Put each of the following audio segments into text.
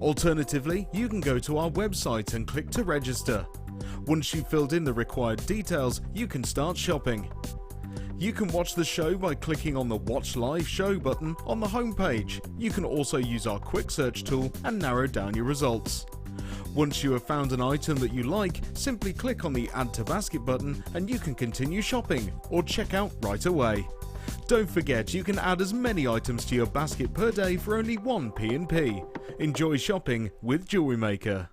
Alternatively, you can go to our website and click to register. Once you've filled in the required details, you can start shopping. You can watch the show by clicking on the Watch Live Show button on the homepage. You can also use our quick search tool and narrow down your results. Once you have found an item that you like, simply click on the Add to Basket button and you can continue shopping or check out right away. Don't forget, you can add as many items to your basket per day for only one P&P. Enjoy shopping with Jewellery Maker.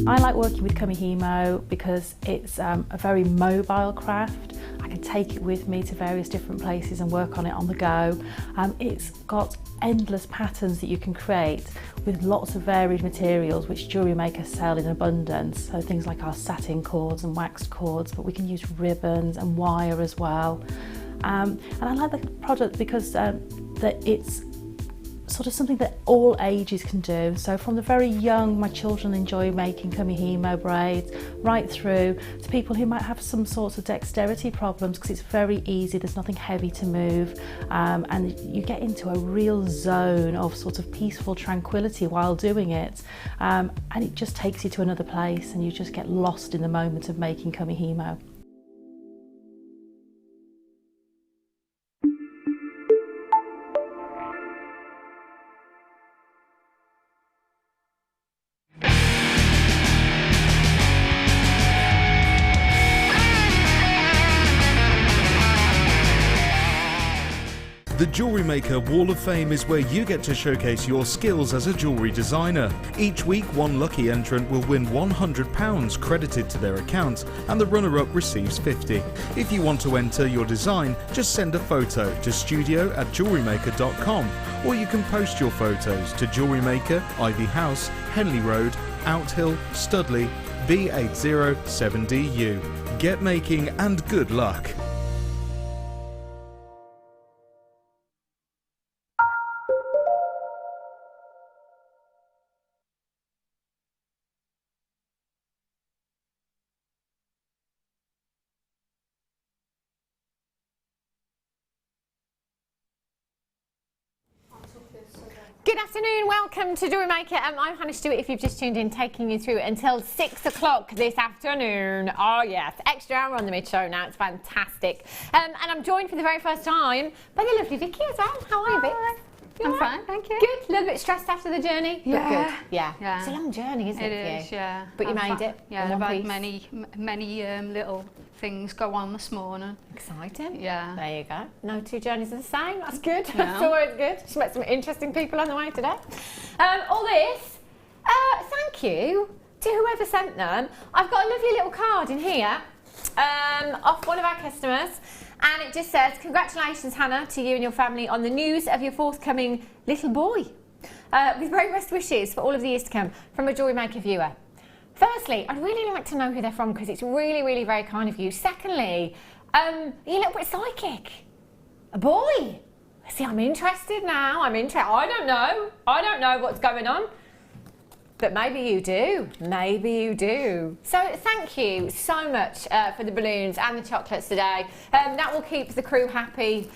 I like working with Kumihimo because it's a very mobile craft. I can take it with me to various different places and work on it on the go. It's got endless patterns that you can create with lots of varied materials which Jewellery Maker sell in abundance. So things like our satin cords and waxed cords, but we can use ribbons and wire as well. And I like the product because that it's sort of something that all ages can do. So from the very young, my children enjoy making Kumihimo braids, right through to people who might have some sorts of dexterity problems because it's very easy, there's nothing heavy to move, and you get into a real zone of sort of peaceful tranquility while doing it, and it just takes you to another place and you just get lost in the moment of making Kumihimo. The Jewellery Maker Wall of Fame is where you get to showcase your skills as a jewellery designer. Each week, one lucky entrant will win £100 credited to their account, and the runner-up receives £50. If you want to enter your design, just send a photo to studio@jewellerymaker.com, or you can post your photos to Jewellery Maker, Ivy House, Henley Road, Outhill, Studley, B807DU. Get making and good luck. Good afternoon, welcome to Jewellery Maker. I'm Hannah Stuart, if you've just tuned in, taking you through until 6 o'clock this afternoon. Oh yes, extra hour on the mid-show now, it's fantastic. And I'm joined for the very first time by the lovely Vicky as well. How are you, Vic? I'm fine, thank you. Good, a little bit stressed after the journey? Yeah. But good. Yeah. Yeah. It's a long journey, isn't it? It is, yeah. But you made it. Yeah, I've had many little things go on this morning. Exciting. Yeah. There you go. No two journeys are the same. That's good. No. That's always good. Just met some interesting people on the way today. All this, thank you to whoever sent them. I've got a lovely little card in here off one of our customers, and it just says, "Congratulations, Hannah, to you and your family on the news of your forthcoming little boy. With very best wishes for all of the years to come, from a Jewellery Maker viewer." Firstly, I'd really like to know who they're from because it's really, really very kind of you. Secondly, you're a little bit psychic. A boy. See, I'm interested now. I don't know. I don't know what's going on. But maybe you do. Maybe you do. So thank you so much for the balloons and the chocolates today. That will keep the crew happy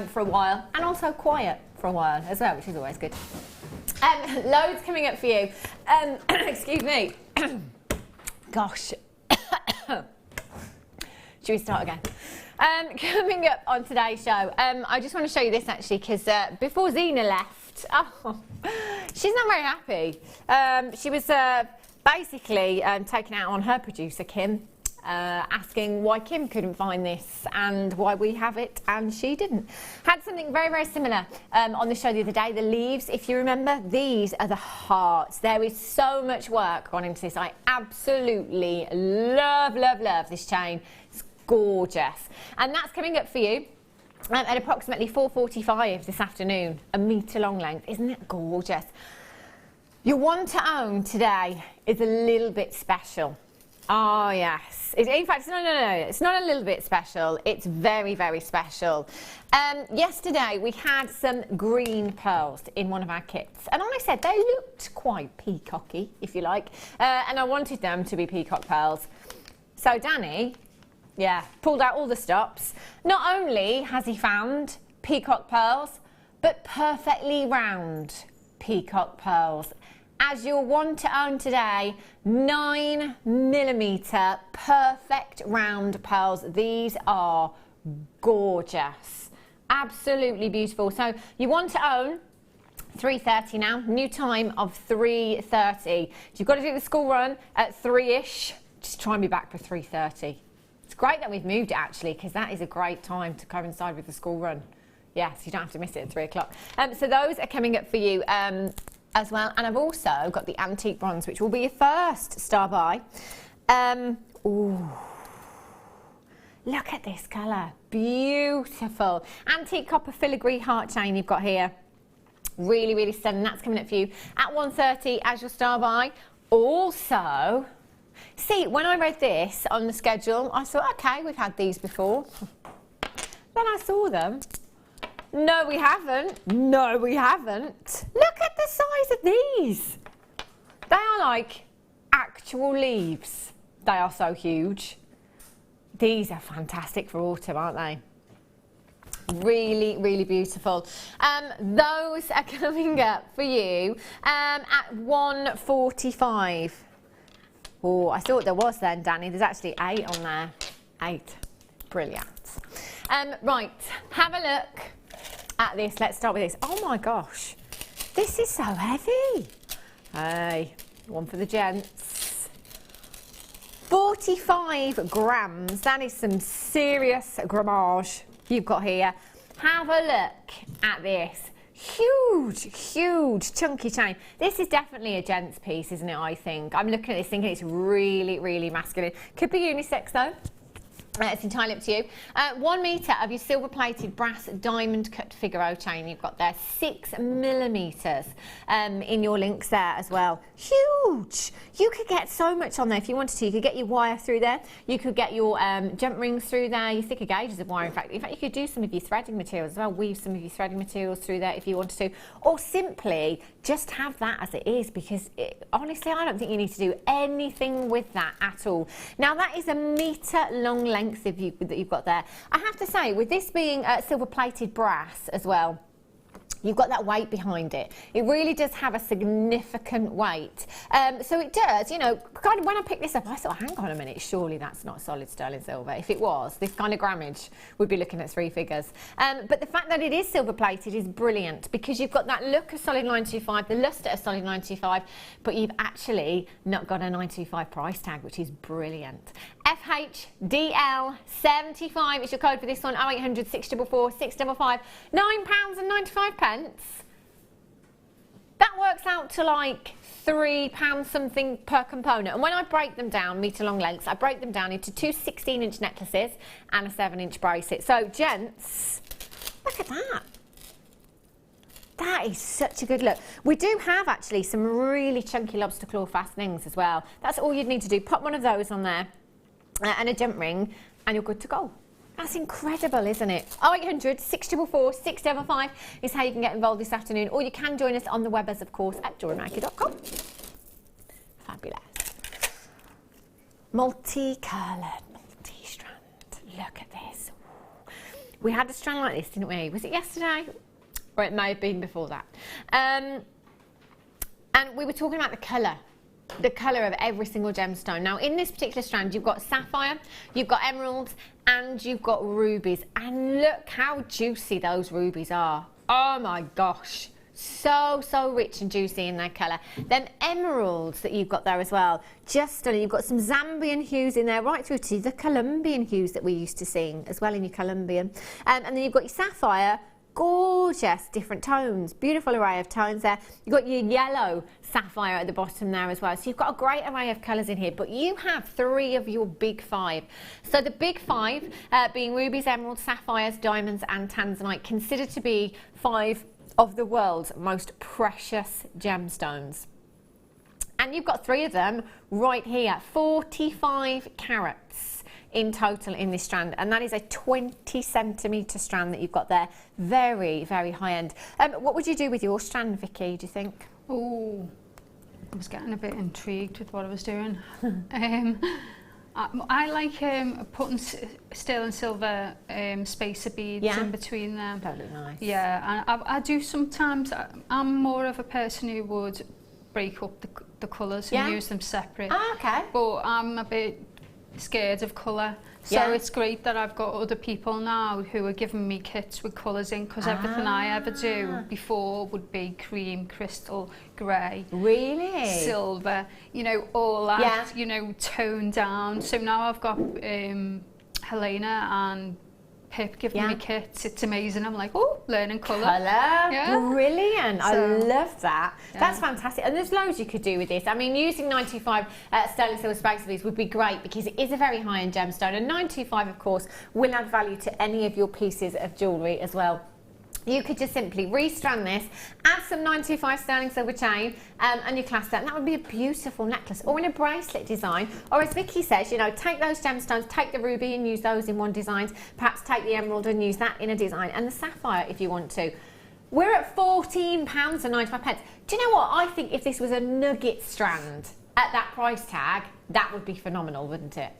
for a while, and also quiet for a while as well, which is always good. Loads coming up for you. Excuse me. Gosh. Should we start again? Coming up on today's show, I just want to show you this actually, because before Zena left, she's not very happy. She was basically taken out on her producer, Kim, asking why Kim couldn't find this and why we have it and she didn't. Had something very, very similar on the show the other day, the leaves, if you remember. These are the hearts. There is so much work gone into this. I absolutely love, love, love this chain. It's gorgeous. And that's coming up for you at approximately 4:45 this afternoon, a metre long length. Isn't it gorgeous? Your one to own today is a little bit special. Oh yes, in fact, no, it's not a little bit special, it's very, very special. Yesterday we had some green pearls in one of our kits, and I said they looked quite peacocky, if you like, and I wanted them to be peacock pearls. So Danny, pulled out all the stops. Not only has he found peacock pearls, but perfectly round peacock pearls. As you'll want to own today, 9mm perfect round pearls. These are gorgeous, absolutely beautiful. So you want to own 3:30 now, new time of 3:30. You've got to do the school run at 3ish. Just try and be back for 3:30. It's great that we've moved it actually, because that is a great time to coincide with the school run. Yes, you don't have to miss it at 3 o'clock. So those are coming up for you as well. And I've also got the antique bronze, which will be your first star buy. Ooh, look at this colour, beautiful. Antique copper filigree heart chain you've got here. Really, really stunning. That's coming up for you at 1:30 as your star buy. Also, see, when I read this on the schedule, I thought, okay, we've had these before. Then I saw them. No, we haven't. No, we haven't. Look at the size of these. They are like actual leaves. They are so huge. These are fantastic for autumn, aren't they? Really, really beautiful. Those are coming up for you at 1:45. Oh, I thought there was then, Danny. There's actually 8 on there. 8. Brilliant. Right, have a look at this. Let's start with this. Oh my gosh, this is so heavy. Hey, one for the gents. 45 grams. That is some serious grammage you've got here. Have a look at this. Huge, huge, chunky chain. This is definitely a gents piece, isn't it, I think? I'm looking at this thinking it's really, really masculine. Could be unisex though. It's entirely up to you. 1 metre of your silver-plated brass diamond cut Figaro chain you've got there. 6mm in your links there as well. Huge! You could get so much on there if you wanted to. You could get your wire through there. You could get your jump rings through there, your thicker gauges of wire, in fact. You could do some of your threading materials as well. Weave some of your threading materials through there if you wanted to. Or simply just have that as it is, because honestly, I don't think you need to do anything with that at all. Now, that is a metre long length that you've got there. I have to say, with this being silver plated brass as well, you've got that weight behind it. It really does have a significant weight. So it does, you know, kind of when I picked this up, I thought, hang on a minute, surely that's not solid sterling silver. If it was, this kind of grammage, we'd be looking at 3 figures. But the fact that it is silver plated is brilliant, because you've got that look of solid 925, the lustre of solid 925, but you've actually not got a 925 price tag, which is brilliant. FHDL75 is your code for this one. 0800 644 655, £9.95. That works out to like £3 something per component. And when I break them down, metre long lengths, I break them down into 2 16-inch necklaces and a 7-inch bracelet. So, gents, look at that. That is such a good look. We do have actually some really chunky lobster claw fastenings as well. That's all you'd need to do. Pop one of those on there and a jump ring, and you're good to go. That's incredible, isn't it? 0800 644 655 is how you can get involved this afternoon, or you can join us on the web, as of course, at JewelleryMaker.com. Fabulous. Multicoloured, multi-strand. Look at this. We had a strand like this, didn't we? Was it yesterday? Or it may have been before that. And we were talking about the colour of every single gemstone. Now, in this particular strand, you've got sapphire, you've got emeralds, and you've got rubies. And look how juicy those rubies are. Oh my gosh. So rich and juicy in their colour. Then emeralds that you've got there as well. Just stunning. You've got some Zambian hues in there, right through to the Colombian hues that we used to seeing as well in your Colombian. And then you've got your sapphire. Gorgeous different tones, beautiful array of tones there. You've got your yellow sapphire at the bottom there as well. So you've got a great array of colours in here, but you have 3 of your big 5. So the big 5 being rubies, emeralds, sapphires, diamonds and tanzanite, considered to be 5 of the world's most precious gemstones. And you've got 3 of them right here, 45 carats in total in this strand, and that is a 20 centimetre strand that you've got there. Very, very high end. What would you do with your strand, Vicky, do you think? Oh, I was getting a bit intrigued with what I was doing. I like putting sterling silver spacer beads in between them. That look nice. Yeah, and I do sometimes. I'm more of a person who would break up the colours and use them separate. Ah, okay. But I'm a bit scared of colour. So it's great that I've got other people now who are giving me kits with colours in, because everything I ever do before would be cream, crystal, grey. Really? Silver, you know, all that, you know, toned down. So now I've got Helena and Pip giving me kits. It's amazing. I'm like, oh, learning colour. Brilliant. I love that. Yeah. That's fantastic. And there's loads you could do with this. I mean, using 925 sterling silver spacer beads would be great, because it is a very high-end gemstone, and 925, of course, will add value to any of your pieces of jewellery as well. You could just simply restrand this, add some 925 sterling silver chain, and you clasp that, and that would be a beautiful necklace, or in a bracelet design, or as Vicky says, you know, take those gemstones, take the ruby and use those in one design, perhaps take the emerald and use that in a design, and the sapphire if you want to. We're at £14.95. Do you know what? I think if this was a nugget strand at that price tag, that would be phenomenal, wouldn't it?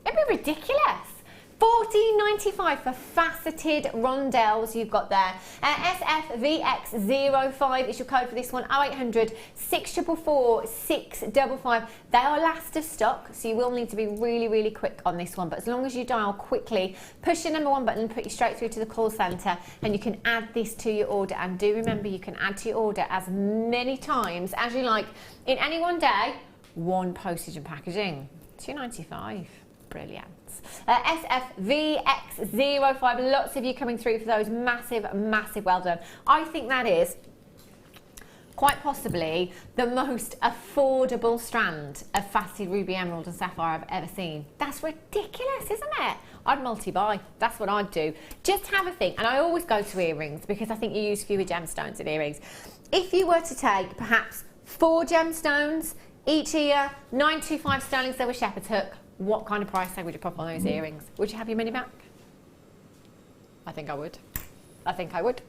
It'd be ridiculous. £14.95 for faceted rondelles you've got there. SFVX05 is your code for this one. 0800 644 655. They are last of stock, so you will need to be really, really quick on this one. But as long as you dial quickly, push the number 1 button, put you straight through to the call centre, and you can add this to your order. And do remember, you can add to your order as many times as you like in any one day. 1 postage and packaging. £2.95. Brilliant. SFVX05, lots of you coming through for those. Massive, massive well done. I think that is quite possibly the most affordable strand of faceted ruby, emerald and sapphire I've ever seen. That's ridiculous, isn't it? I'd multi-buy. That's what I'd do. Just have a think. And I always go to earrings, because I think you use fewer gemstones in earrings. If you were to take perhaps 4 gemstones each ear, 925 sterling silver shepherd's hook, what kind of price tag would you pop on those earrings? Would you have your money back? I think I would. I think I would.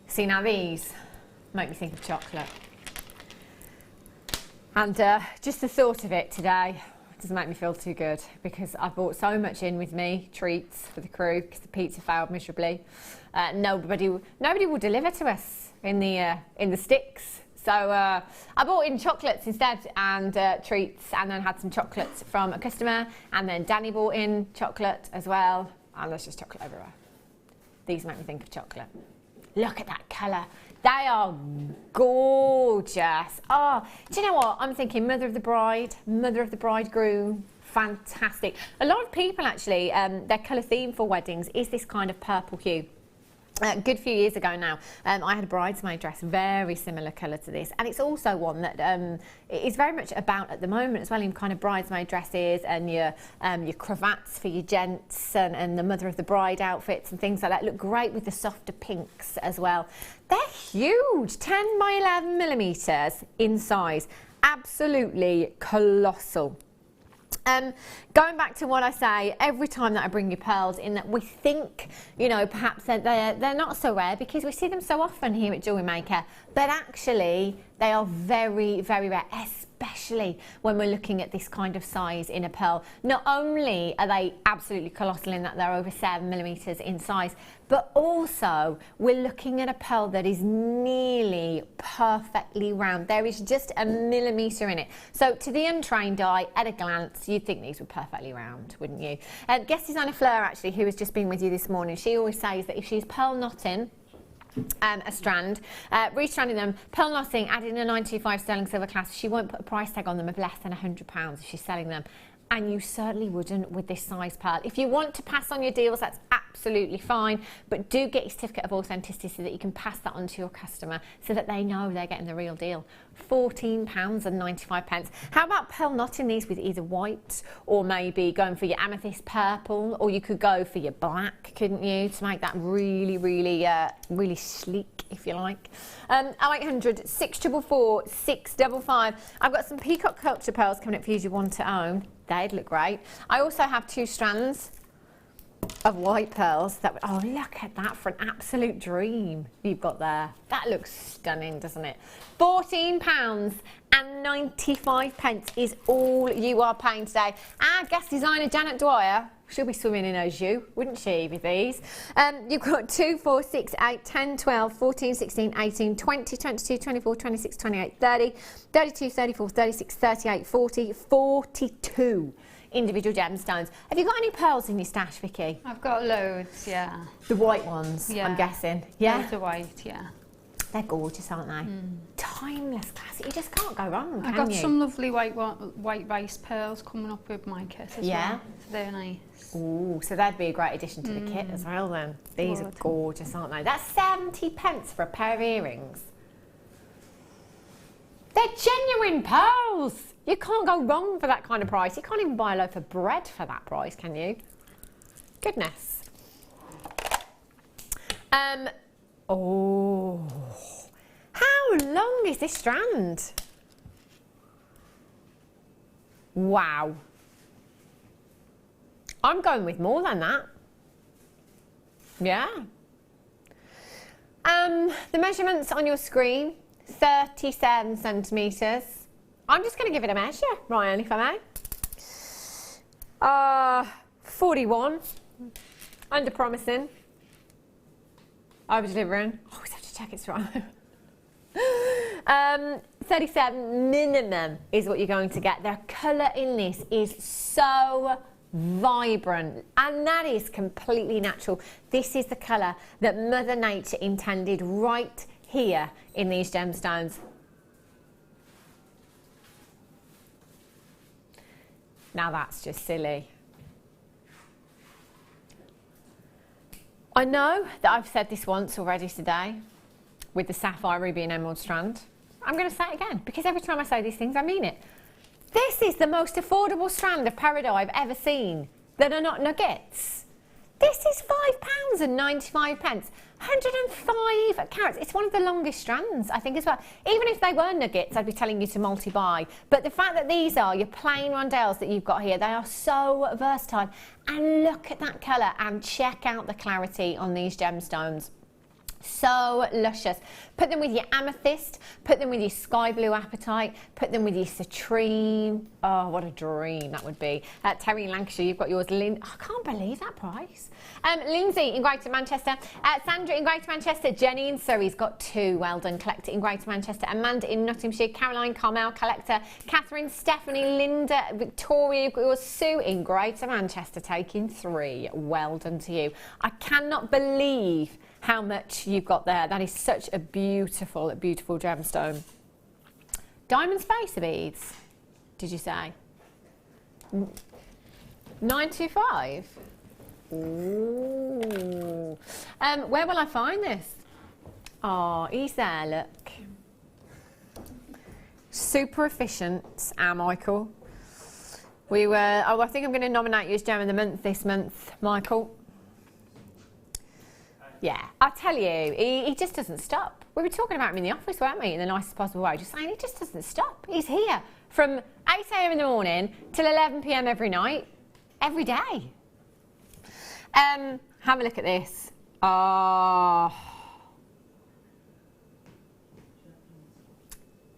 See, now these make me think of chocolate. And just the thought of it today doesn't make me feel too good, because I brought so much in with me, treats for the crew, because the pizza failed miserably. Nobody will deliver to us in the sticks. So I bought in chocolates instead, and treats, and then had some chocolates from a customer, and then Danny bought in chocolate as well, and there's just chocolate everywhere. These make me think of chocolate. Look at that colour. They are gorgeous. Oh, do you know what? I'm thinking mother of the bride, mother of the bridegroom. Fantastic. A lot of people actually, their colour theme for weddings is this kind of purple hue. A good few years ago now, I had a bridesmaid dress, very similar colour to this, and it's also one that is very much about at the moment as well, in kind of bridesmaid dresses and your cravats for your gents, and the mother of the bride outfits and things like that. Look great with the softer pinks as well. They're huge, 10 by 11 millimetres in size, absolutely colossal. Going back to what I say every time that I bring you pearls, in that we think, you know, perhaps that they're not so rare because we see them so often here at Jewellery Maker, but actually they are very, very rare, especially when we're looking at this kind of size in a pearl. Not only are they absolutely colossal in that they're over 7 millimetres in size, but also we're looking at a pearl that is nearly perfectly round. There is just a millimetre in it. So to the untrained eye, at a glance, you'd think these were perfectly round, wouldn't you? Guest designer Fleur, actually, who has just been with you this morning, she always says that if she's pearl knotting a strand, restranding them, pearl knotting, adding a 925 sterling silver clasp, she won't put a price tag on them of less than £100 if she's selling them. And you certainly wouldn't with this size pearl. If you want to pass on your deals, that's absolutely absolutely fine. But do get your certificate of authenticity so that you can pass that on to your customer so that they know they're getting the real deal. £14.95. How about pearl knotting these with either white or maybe going for your amethyst purple, or you could go for your black, couldn't you, to make that really, really, really sleek, if you like. 0800 644 655. I've got some peacock culture pearls coming up for you if you want to own. They'd look great. I also have 2 strands of white pearls that, oh, look at that, for an absolute dream you've got there. That looks stunning, doesn't it? £14.95 is all you are paying today. Our guest designer Janet Dwyer, she'll be swimming in her jus, wouldn't she, with these? You've got 2, 4, 6, 8, 10, 12, 14, 16, 18, 20, 22, 24, 26, 28, 30, 32, 34, 36, 38, 40, 42 individual gemstones. Have you got any pearls in your stash, Vicky? I've got loads, yeah. The white ones, yeah. I'm guessing. Yeah? Loads of white, yeah. They're gorgeous, aren't they? Timeless classic. You just can't go wrong, can I've got you? some lovely white rice pearls coming up with my kit as well. So they're nice. Ooh, so that'd be a great addition to the kit as well then. These are gorgeous, aren't they? That's 70 pence for a pair of earrings. They're genuine pearls. You can't go wrong for that kind of price. You can't even buy a loaf of bread for that price, can you? Goodness. Oh, how long is this strand? Wow. I'm going with more than that. Yeah. The measurements on your screen, 37 centimetres. I'm just going to give it a measure, Ryan, if I may. 41. Under promising. Over delivering. Oh, we have to check it's right. 37 minimum is what you're going to get. The colour in this is so vibrant, and that is completely natural. This is the colour that Mother Nature intended right here in these gemstones. Now that's just silly. I know that I've said this once already today with the sapphire, ruby and emerald strand. I'm going to say it again because every time I say these things I mean it. This is the most affordable strand of peridot I've ever seen that are not nuggets. This is £5.95. 105 carats. It's one of the longest strands, I think, as well. Even if they were nuggets, I'd be telling you to multi-buy. But the fact that these are your plain rondelles that you've got here, they are so versatile. And look at that colour and check out the clarity on these gemstones. So luscious. Put them with your amethyst, put them with your sky blue apatite, put them with your citrine. Oh, what a dream that would be. Terry in Lancashire, you've got yours. I can't believe that price. Lindsay in Greater Manchester, Sandra in Greater Manchester, Jenny in Surrey's got 2. Well done. Collector in Greater Manchester, Amanda in Nottinghamshire, Caroline, Carmel, Collector, Catherine, Stephanie, Linda, Victoria, you've got yours. Sue in Greater Manchester taking 3. Well done to you. I cannot believe how much you've got there. That is such a beautiful, beautiful gemstone. Diamond spacer beads, did you say? 925? Ooh. Where will I find this? Oh, he's there, look. Super efficient, Michael. We were, oh, I think I'm going to nominate you as Gem of the Month this month, Michael. Yeah, I tell you, he just doesn't stop. We were talking about him in the office, weren't we, in the nicest possible way, just saying he just doesn't stop. He's here from 8 a.m. in the morning till 11 p.m. every night, every day. Have a look at this. Oh.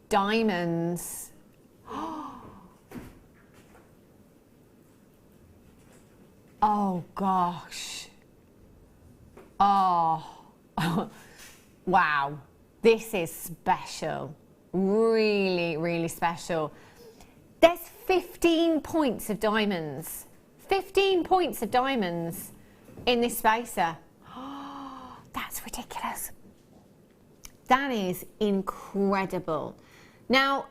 Diamonds. Oh, gosh. Oh, wow, this is special, really, really special. There's 15 points of diamonds, 15 points of diamonds in this spacer. Oh, that's ridiculous. That is incredible. Now,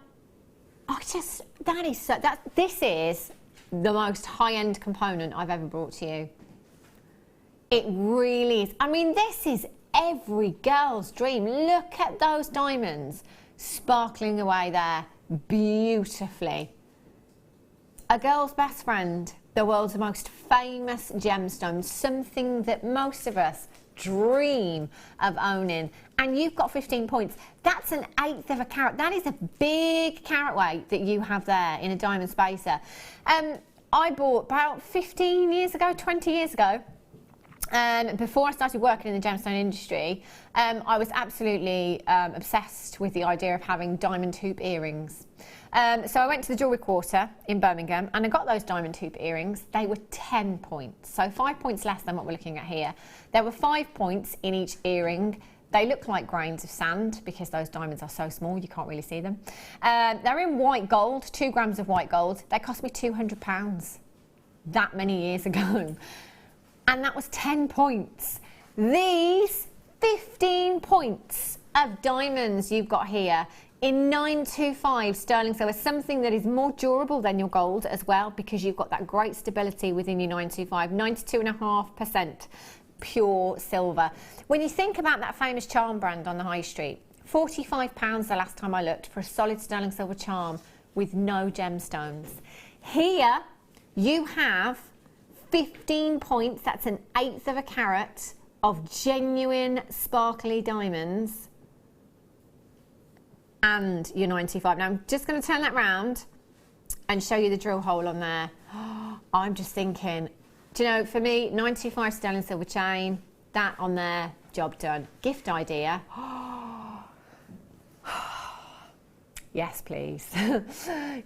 this is the most high-end component I've ever brought to you. It really is. I mean, this is every girl's dream. Look at those diamonds sparkling away there beautifully. A girl's best friend, the world's most famous gemstone, something that most of us dream of owning, and you've got 15 points. That's an eighth of a carat. That is a big carat weight that you have there in a diamond spacer. I bought about 15 years ago, 20 years ago, before I started working in the gemstone industry. I was absolutely obsessed with the idea of having diamond hoop earrings. So I went to the Jewellery Quarter in Birmingham and I got those diamond hoop earrings. They were 10 points, so 5 points less than what we're looking at here. There were 5 points in each earring. They look like grains of sand because those diamonds are so small you can't really see them. They're in white gold, 2 grams of white gold. They cost me £200 that many years ago. And that was 10 points. These 15 points of diamonds you've got here in 925 sterling silver, something that is more durable than your gold as well, because you've got that great stability within your 925, 92.5% pure silver. When you think about that famous charm brand on the high street, £45 the last time I looked for a solid sterling silver charm with no gemstones. Here you have 15 points, that's an eighth of a carat of genuine sparkly diamonds, and your 925. Now I'm just going to turn that round and show you the drill hole on there. I'm just thinking, do you know, for me, 925 sterling silver chain, that on there, job done. Gift idea. Yes, please.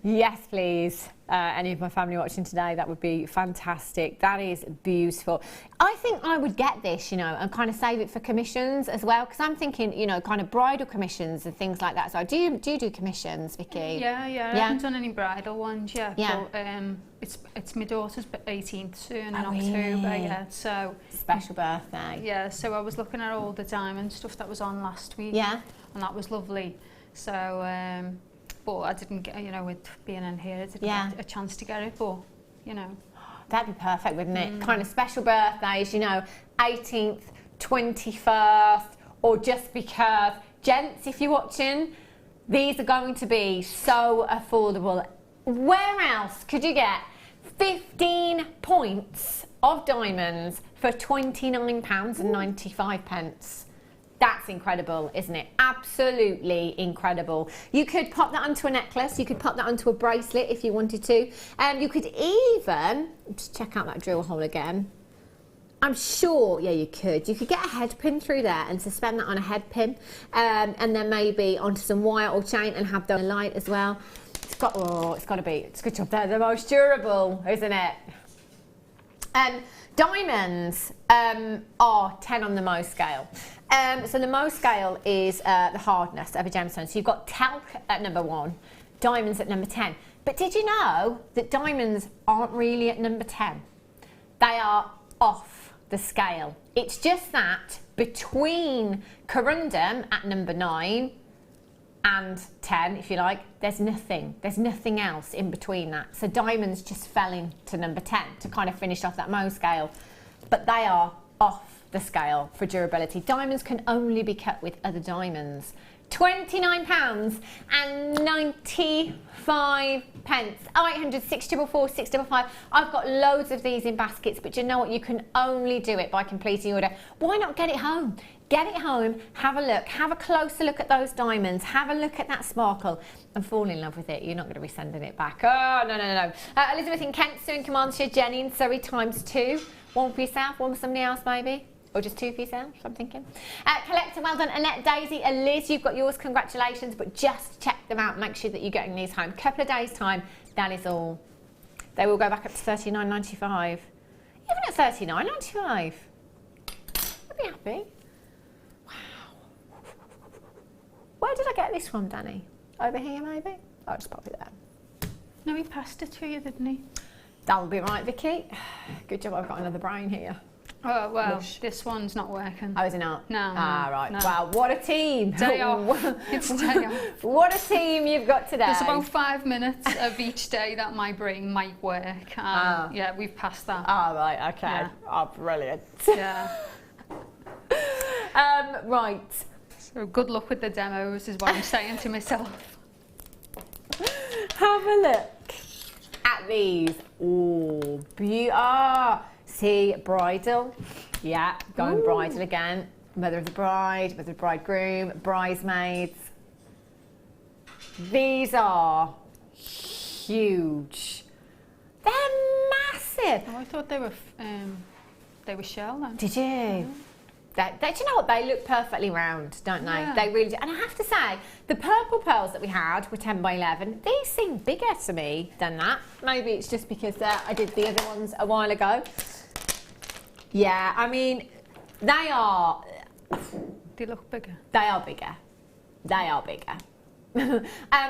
Yes, please. Any of my family watching today, that would be fantastic. That is beautiful. I think I would get this, you know, and kind of save it for commissions as well, because I'm thinking, you know, kind of bridal commissions and things like that. So do you do commissions, Vicky? Yeah. I haven't done any bridal ones yet. Yeah. But it's my daughter's 18th soon in October. Really? Yeah. So Special birthday. yeah. So I was looking at all the diamond stuff that was on last week. Yeah. And that was lovely. So, but I didn't get, you know, with being in here, I didn't get a chance to get it, but, you know. That'd be perfect, wouldn't it? Kind of special birthdays, you know, 18th, 21st, or just because. Gents, if you're watching, these are going to be so affordable. Where else could you get 15 points of diamonds for £29.95? That's incredible, isn't it? Absolutely incredible. You could pop that onto a necklace. You could pop that onto a bracelet if you wanted to. You could even, just check out that drill hole again. I'm sure, yeah, you could. You could get a head pin through there and suspend that on a head pin, and then maybe onto some wire or chain and have the light as well. It's got to be, it's a good job. They're the most durable, isn't it? Diamonds are 10 on the Mohs scale. So the Mohs scale is the hardness of a gemstone. So you've got talc at number 1, diamonds at number 10. But did you know that diamonds aren't really at number 10? They are off the scale. It's just that between corundum at number 9 and 10, if you like, there's nothing else in between that. So diamonds just fell into number 10 to kind of finish off that Mohs scale, but they are off the scale for durability. Diamonds can only be cut with other diamonds. £29.95. 0800 644 655. I've got loads of these in baskets, but you know what? You can only do it by completing the order. Why not get it home? Get it home, have a look, have a closer look at those diamonds, have a look at that sparkle and fall in love with it. You're not going to be sending it back. Oh, no. Elizabeth in Kent, Sue in Carmarthenshire, Jenny in Surrey ×2. One for yourself, one for somebody else maybe. Or just 2 for yourself, I'm thinking. Collector, well done. Annette, Daisy, and Liz, you've got yours, congratulations, but just check them out, make sure that you're getting these home. Couple of days' time, that is all. They will go back up to $39.95. Even at $39.95, I'd be happy. Where did I get this from, Danny? Over here, maybe? I'll just pop it there. No, he passed it to you, didn't he? That'll be right, Vicky. Good job I've got another brain here. Oh, well, Lush. this one's not working. Oh, is it not? No. Ah, right. No. Wow, what a team. Day off. It's day off. What a team you've got today. There's about 5 minutes of each day that my brain might work. Yeah, we've passed that. Ah, right, okay. Yeah. Oh, brilliant. Yeah. Right. So good luck with the demos is what I'm saying to myself. Have a look at these. Oh, see, bridal. Yeah, going bridal again. Mother of the bride, mother of the bridegroom, bridesmaids. These are huge. They're massive. Oh, I thought they were shell then. Did you? Do you know what? They look perfectly round, don't they? Yeah. They really do. And I have to say, the purple pearls that we had were 10 by 11. These seem bigger to me than that. Maybe it's just because I did the other ones a while ago. Yeah, I mean, they are... They look bigger. They are bigger. They are bigger. But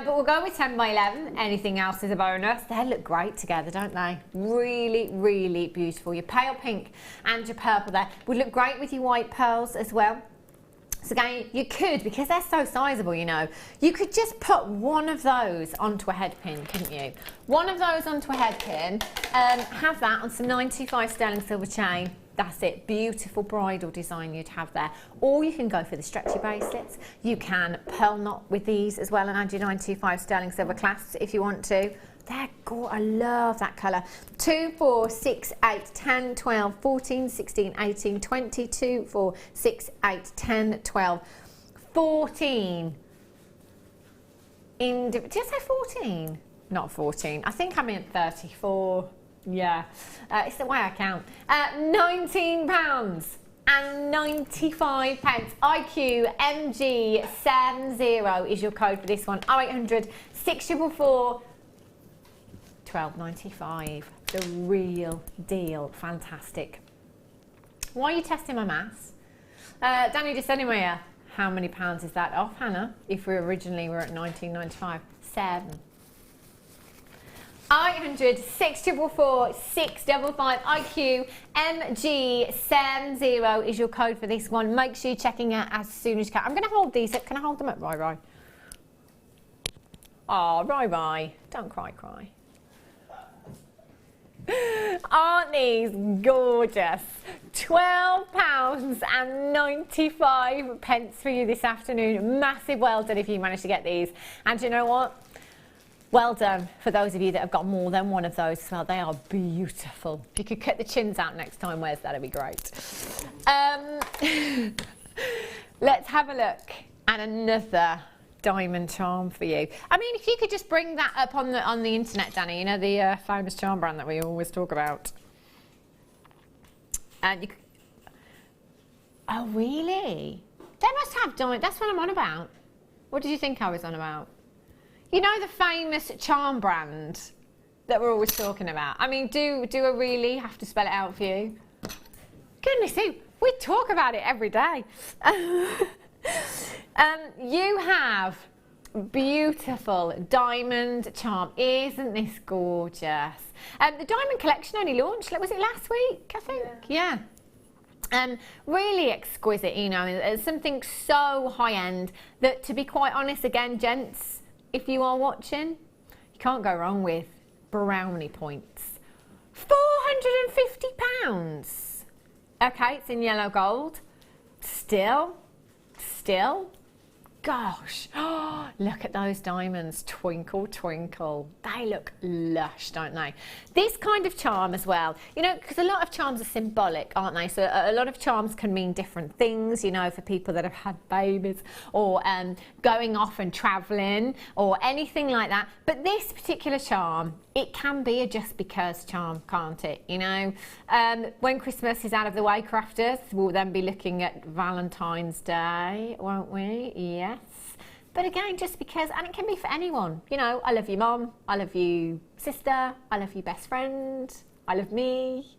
we'll go with 10 by 11. Anything else is a bonus. They look great together, don't they? Really, really beautiful. Your pale pink and your purple there would look great with your white pearls as well. So again, you could, because they're so sizable, you know, you could just put one of those onto a head pin, couldn't you? One of those onto a head pin, have that on some 925 sterling silver chain. That's it, beautiful bridal design you'd have there. Or you can go for the stretchy bracelets. You can pearl knot with these as well and add your 925 sterling silver clasps if you want to. They're gorgeous, I love that colour. 2, 4, 6, 8, 10, 12, 14, 16, 18, 20, 2, 4, 6, 8, 10, 12, 14. Did I say 14? Not 14, I think I meant 34. Yeah, it's the way I count. £19 and 95 pence. IQ MG70 is your code for this one. 0800 644 12.95. The real deal. Fantastic. Why are you testing my maths? Danny just said anyway, how many pounds is that off, Hannah? If we originally were at 19.95, 7. 800 644 655 IQ MG70 is your code for this one. Make sure you're checking out as soon as you can. I'm going to hold these up. Can I hold them up, Rai? Oh, Rai, don't cry. Aren't these gorgeous? £12 and 95 pence for you this afternoon. Massive well done if you managed to get these. And you know what? Well done for those of you that have got more than one of those as well. They are beautiful. If you could cut the chins out next time, that'd be great. Let's have a look at another diamond charm for you. I mean, if you could just bring that up on the internet, Danny, you know, the famous charm brand that we always talk about. And you could... Oh, really? They must have diamond. That's what I'm on about. What did you think I was on about? You know the famous charm brand that we're always talking about? I mean, do I really have to spell it out for you? Goodness me, we talk about it every day. You have beautiful diamond charm. Isn't this gorgeous? The diamond collection only launched, was it last week, I think? Yeah. Really exquisite, you know, it's something so high-end that, to be quite honest, again, gents, if you are watching, you can't go wrong with brownie points. £450. Okay, it's in yellow gold. Still, gosh, look at those diamonds, twinkle, twinkle. They look lush, don't they? This kind of charm as well, you know, because a lot of charms are symbolic, aren't they? So a lot of charms can mean different things, you know, for people that have had babies or going off and travelling or anything like that. But this particular charm, it can be a just because charm, can't it? You know, when Christmas is out of the way, crafters, we'll then be looking at Valentine's Day, won't we? Yes. But again, just because, and it can be for anyone. You know, I love you, mum. I love you, sister. I love you, best friend. I love me.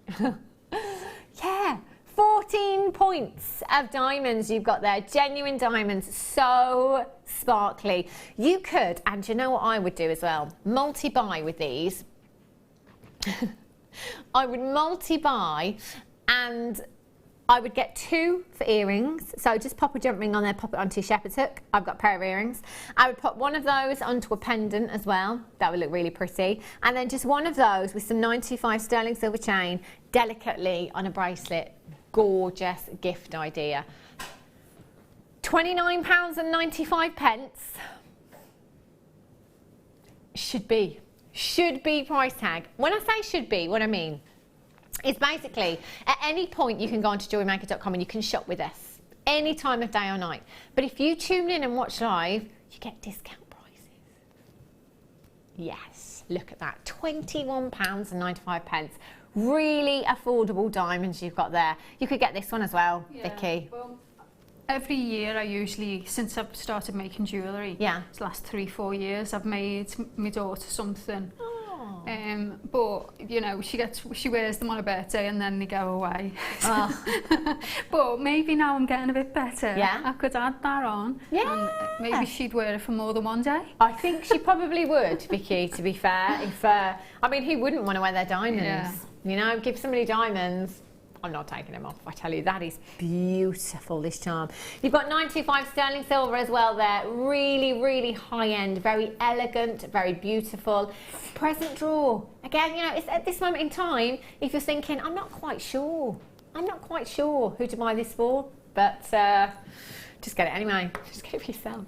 Yeah. 14 points of diamonds you've got there. Genuine diamonds, so sparkly. You could, and you know what I would do as well? Multi-buy with these. I would multi-buy and I would get 2 for earrings. So just pop a jump ring on there, pop it onto your shepherd's hook. I've got a pair of earrings. I would pop one of those onto a pendant as well. That would look really pretty. And then just one of those with some 925 sterling silver chain delicately on a bracelet. Gorgeous gift idea. £29.95 should be price tag. When I say should be, what I mean is basically at any point you can go onto jewellerymaker.com and you can shop with us any time of day or night. But if you tune in and watch live, you get discount prices. Yes, look at that, £21.95. Really affordable diamonds you've got there. You could get this one as well, Vicky. Well, every year I usually, since I've started making jewellery, it's the last 3-4 years, I've made my daughter something. But you know, she wears them on her birthday and then they go away. But maybe now I'm getting a bit better. I could add that on. And maybe she'd wear it for more than one day. I think she probably would, Vicky, to be fair. If I mean, who wouldn't want to wear their diamonds? You know, give somebody diamonds. I'm not taking them off, I tell you. That is beautiful, this charm. You've got 925 sterling silver as well there. Really, really high-end, very elegant, very beautiful. Present drawer. Again, you know, it's at this moment in time, if you're thinking, I'm not quite sure who to buy this for, but just get it anyway. Just get it for yourself.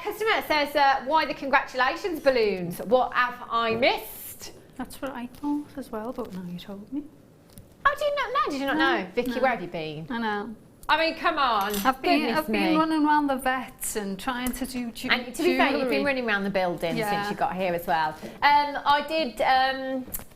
Customer says, why the congratulations balloons? What have I missed? That's what I thought as well, but now you told me. Oh, did you not know? Did you not know? Vicky, where have you been? I know. I mean, come on. I've been running around the vets and trying to do jewellery. And to be fair, you've been running around the building since you got here as well. I did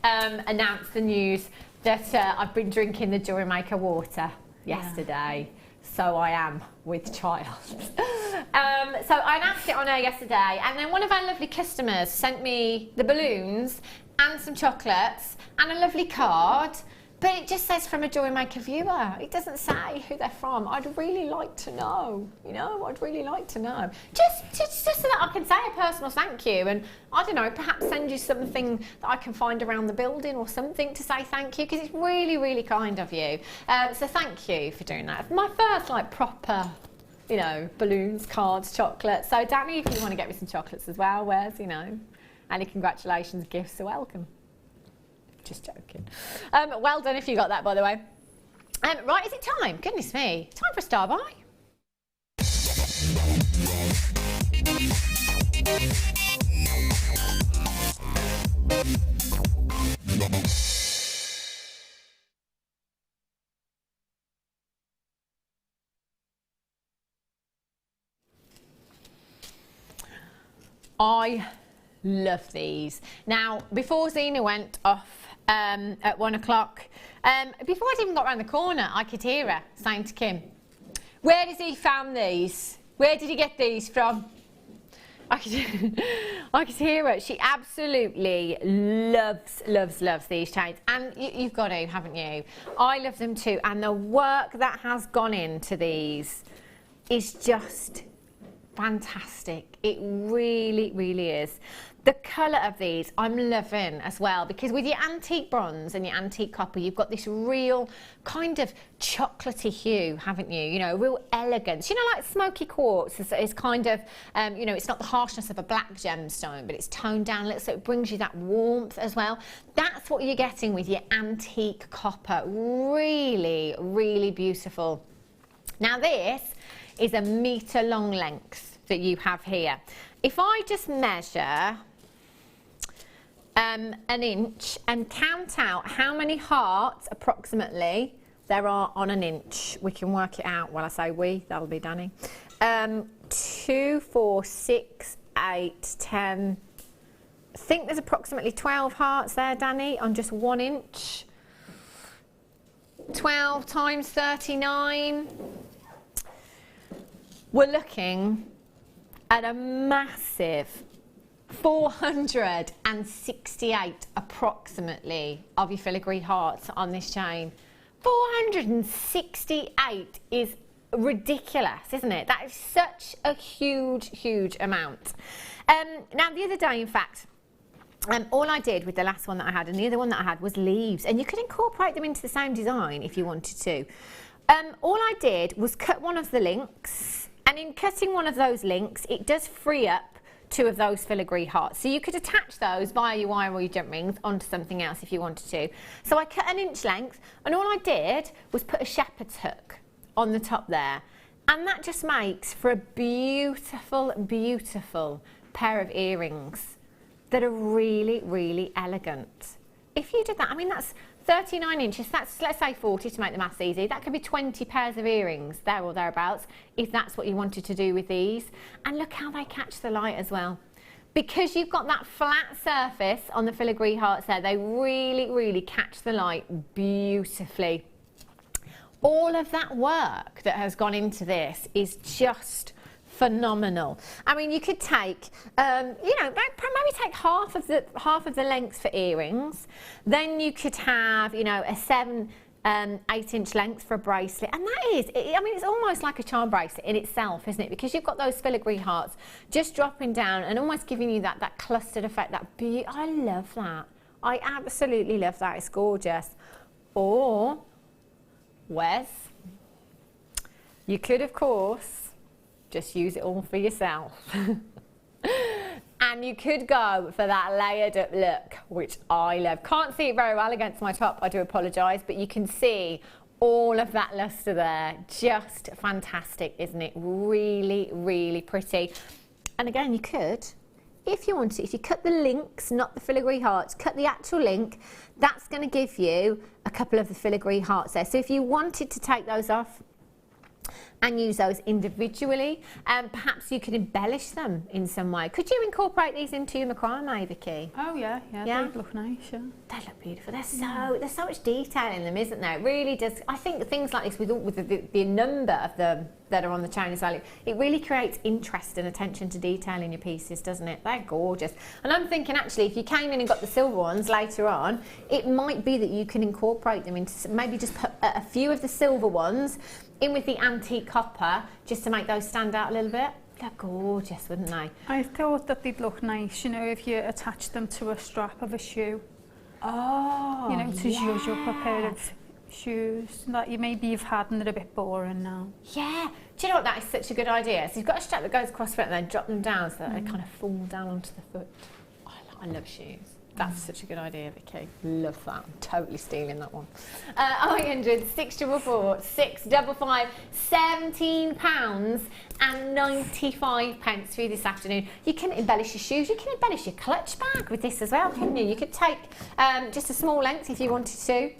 announce the news that I've been drinking the Jewellery Maker water yesterday. So I am with child. So I announced it on air yesterday, and then one of our lovely customers sent me the balloons and some chocolates and a lovely card. But it just says from a Jewellery Maker viewer. It doesn't say who they're from. I'd really like to know, you know, I'd really like to know. Just so that I can say a personal thank you and, I don't know, perhaps send you something that I can find around the building or something to say thank you, because it's really, really kind of you. So thank you for doing that. My first, like, proper, you know, balloons, cards, chocolates. So, Danny, if you want to get me some chocolates as well, where's, you know, any congratulations, gifts are welcome. Just joking. Well done if you got that, by the way. Right, is it time? Goodness me. Time for a star buy. I love these. Now, before Zena went off at 1 o'clock, before I'd even got around the corner, I could hear her saying to Kim, where has he found these? Where did he get these from? I could hear her. She absolutely loves these chains. And you've got to, haven't you? I love them too. And the work that has gone into these is just fantastic. It really, really is. The colour of these I'm loving as well, because with your antique bronze and your antique copper, you've got this real kind of chocolatey hue, haven't you? You know, real elegance. You know, like smoky quartz is kind of, you know, it's not the harshness of a black gemstone, but it's toned down a little, so it brings you that warmth as well. That's what you're getting with your antique copper. Really, really beautiful. Now this is a metre long length that you have here. If I just measure an inch and count out how many hearts approximately there are on an inch, we can work it out. Well, I say we, that'll be Danny. 2, 4, 6, 8, 10. I think there's approximately 12 hearts there, Danny, on just 1 inch. 12 times 39. We're looking at a massive 468 approximately of your filigree hearts on this chain. 468 is ridiculous, isn't it? That is such a huge, huge amount. Now, the other day, in fact, all I did with the last one that I had and the other one that I had was leaves, and you could incorporate them into the same design if you wanted to. All I did was cut one of the links, and in cutting one of those links, it does free up 2 of those filigree hearts. So you could attach those via your wire or your jump rings onto something else if you wanted to. So I cut an inch length, and all I did was put a shepherd's hook on the top there. And that just makes for a beautiful, beautiful pair of earrings that are really, really elegant. If you did that, I mean, that's 39 inches, that's, let's say 40 to make the maths easy. That could be 20 pairs of earrings, there or thereabouts, if that's what you wanted to do with these. And look how they catch the light as well. Because you've got that flat surface on the filigree hearts there, they really, really catch the light beautifully. All of that work that has gone into this is just phenomenal. I mean, you could take, you know, maybe take half of the length for earrings. Then you could have, you know, a 8-inch length for a bracelet, and that is, I mean, it's almost like a charm bracelet in itself, isn't it? Because you've got those filigree hearts just dropping down and almost giving you that clustered effect. That beauty, I love that. I absolutely love that. It's gorgeous. Or, Wes, you could, of course, just use it all for yourself. And you could go for that layered up look, which I love. Can't see it very well against my top, I do apologise, but you can see all of that lustre there. Just fantastic, isn't it? Really, really pretty. And again, you could, if you wanted, if you cut the links, not the filigree hearts, cut the actual link, that's going to give you a couple of the filigree hearts there. So if you wanted to take those off and use those individually, perhaps you could embellish them in some way. Could you incorporate these into your macrame, Vicky? Oh yeah, they look nice, yeah. They look beautiful. There's so much detail in them, isn't there? It really does. I think things like this, with the number of them that are on the chain as well, it really creates interest and attention to detail in your pieces, doesn't it? They're gorgeous. And I'm thinking, actually, if you came in and got the silver ones later on, it might be that you can incorporate them into, maybe just put a few of the silver ones in with the antique copper, just to make those stand out a little bit. They're gorgeous, wouldn't they? I thought that they'd look nice, you know, if you attach them to a strap of a shoe. Oh, you know, to zhuzh up a pair of shoes that you've had and they're a bit boring now. Yeah. Do you know what? That is such a good idea. So you've got a strap that goes across the front and then drop them down so that they kind of fall down onto the foot. Oh, I love shoes. That's such a good idea, Vicky. Love that. I'm totally stealing that one. 0800 644 655, £17.95 for you this afternoon. You can embellish your shoes. You can embellish your clutch bag with this as well, couldn't you? You could take just a small length if you wanted to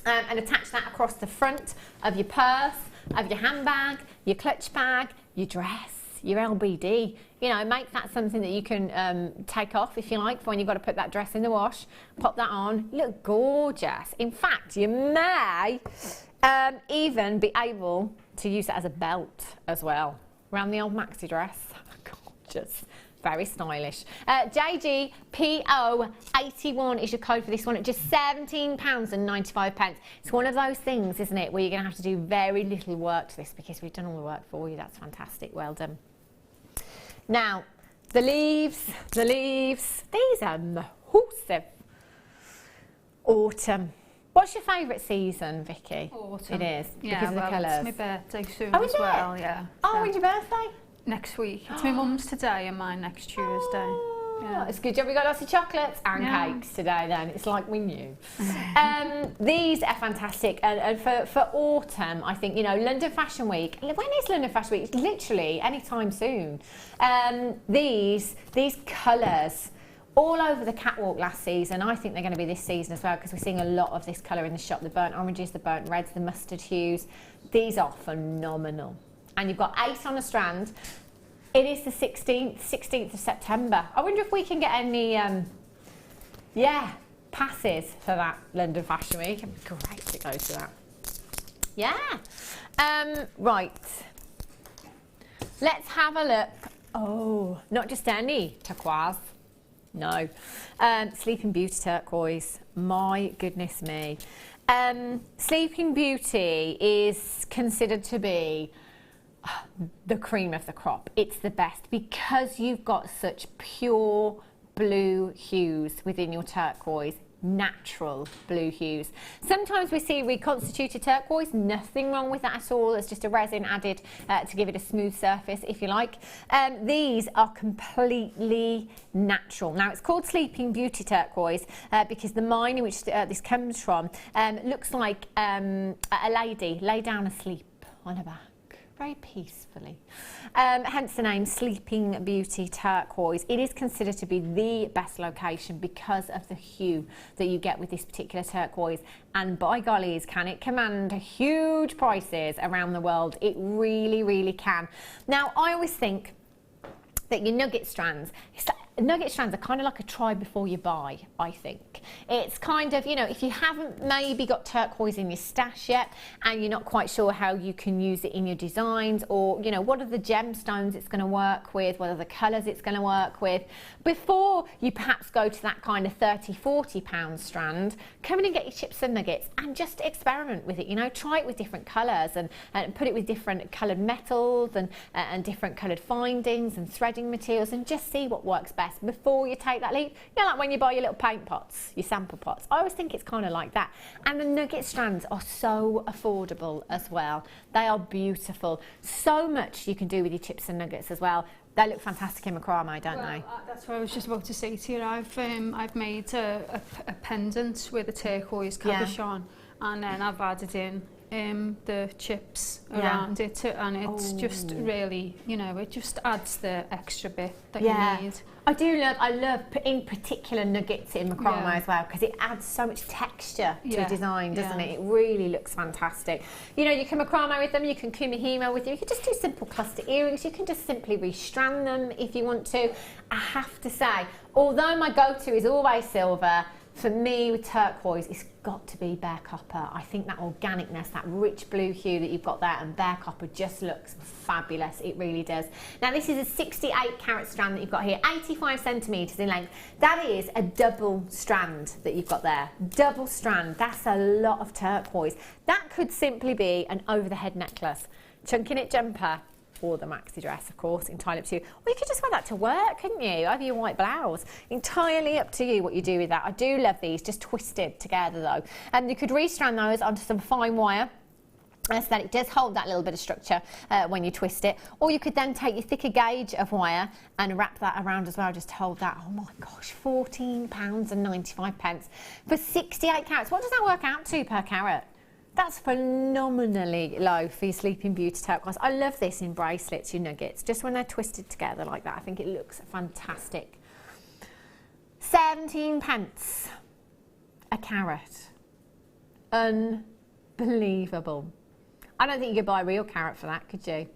and attach that across the front of your purse, of your handbag, your clutch bag, your dress, your LBD. You know, make that something that you can take off if you like for when you've got to put that dress in the wash. Pop that on, look gorgeous. In fact, you may even be able to use it as a belt as well around the old maxi dress. Gorgeous. Very stylish. JGPO81 is your code for this one at just £17.95. It's one of those things, isn't it, where you're going to have to do very little work to this because we've done all the work for you. That's fantastic. Well done. Now, the leaves, these are massive. Autumn. What's your favourite season, Vicky? Autumn. It is, yeah, because of the colours. It's my birthday soon as well, yeah. Oh, so when's your birthday? Next week. It's my mum's today and mine next Tuesday. Oh, yeah. It's a good job we got lots of chocolates and cakes today then. It's like we knew. These are fantastic. And for autumn, I think, you know, London Fashion Week. When is London Fashion Week? It's literally any time soon. These colours all over the catwalk last season. I think they're going to be this season as well because we're seeing a lot of this colour in the shop. The burnt oranges, the burnt reds, the mustard hues. These are phenomenal. And you've got 8 on a strand. It is the 16th of September. I wonder if we can get any, passes for that London Fashion Week. It'd be great to go to that. Yeah. Right. Let's have a look. Oh, not just any turquoise. No. Sleeping Beauty turquoise. My goodness me. Sleeping Beauty is considered to be the cream of the crop. It's the best because you've got such pure blue hues within your turquoise. natural blue hues. Sometimes we see reconstituted turquoise, nothing wrong with that at all. It's just a resin added to give it a smooth surface, if you like. These are completely natural. Now, it's called Sleeping Beauty turquoise because the mine in which this comes from looks like a lady lay down asleep on her back very peacefully. Hence the name Sleeping Beauty turquoise. It is considered to be the best location because of the hue that you get with this particular turquoise, and by gollies, can it command huge prices around the world. It really, really can. Now, I always think that your nugget strands, nugget strands are kind of like a try before you buy, I think. It's kind of, you know, if you haven't maybe got turquoise in your stash yet and you're not quite sure how you can use it in your designs, or, you know, what are the gemstones it's going to work with, what are the colours it's going to work with, before you perhaps go to that kind of £30–40 strand, come in and get your chips and nuggets and just experiment with it, you know, try it with different colours and put it with different coloured metals and different coloured findings and threading materials, and just see what works best before you take that leap. You know, like when you buy your little paint pots, your sample pots. I always think it's kind of like that. And the nugget strands are so affordable as well. They are beautiful. So much you can do with your chips and nuggets as well. They look fantastic in macrame, don't they? That's what I was just about to say to you. I've made a pendant with a turquoise cabochon, and then I've added in the chips around it, and it's just really, you know, it just adds the extra bit that you need. I love in particular nuggets in macrame as well, because it adds so much texture to a design, doesn't it? It really looks fantastic. You know, you can macrame with them, you can kumihimo with them, you can just do simple cluster earrings, you can just simply restrand them if you want to. I have to say, although my go-to is always silver, for me with turquoise, it's got to be bare copper. I think that organicness, that rich blue hue that you've got there, and bare copper just looks fabulous. It really does. Now, this is a 68 carat strand that you've got here, 85 centimetres in length. That is a double strand that you've got there. Double strand, that's a lot of turquoise. That could simply be an over-the-head necklace, chunky knit jumper, or the maxi dress, of course, entirely up to you. Or you could just wear that to work, couldn't you, over your white blouse. Entirely up to you what you do with that. I do love these, just twisted together though. And you could restrand those onto some fine wire, so that it does hold that little bit of structure when you twist it. Or you could then take your thicker gauge of wire and wrap that around as well, just to hold that. Oh my gosh, £14.95 for 68 carats. What does that work out to per carat? That's phenomenally low for your Sleeping Beauty turquoise. I love this in bracelets, your nuggets, just when they're twisted together like that. I think it looks fantastic. 17p a carat. Unbelievable. I don't think you could buy a real carat for that, could you?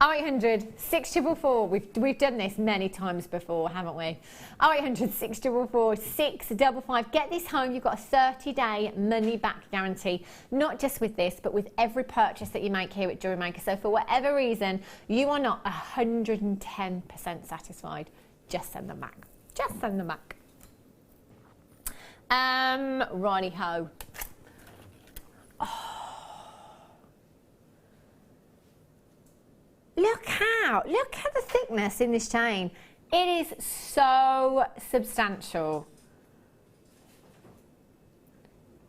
0800 644. We've done this many times before, haven't we? 0800 644 655. Get this home. You've got a 30-day money-back guarantee, not just with this, but with every purchase that you make here at Jewellery Maker. So for whatever reason you are not 110% satisfied, just send them back. Just send them back. Righty-ho. Look at the thickness in this chain. It is so substantial.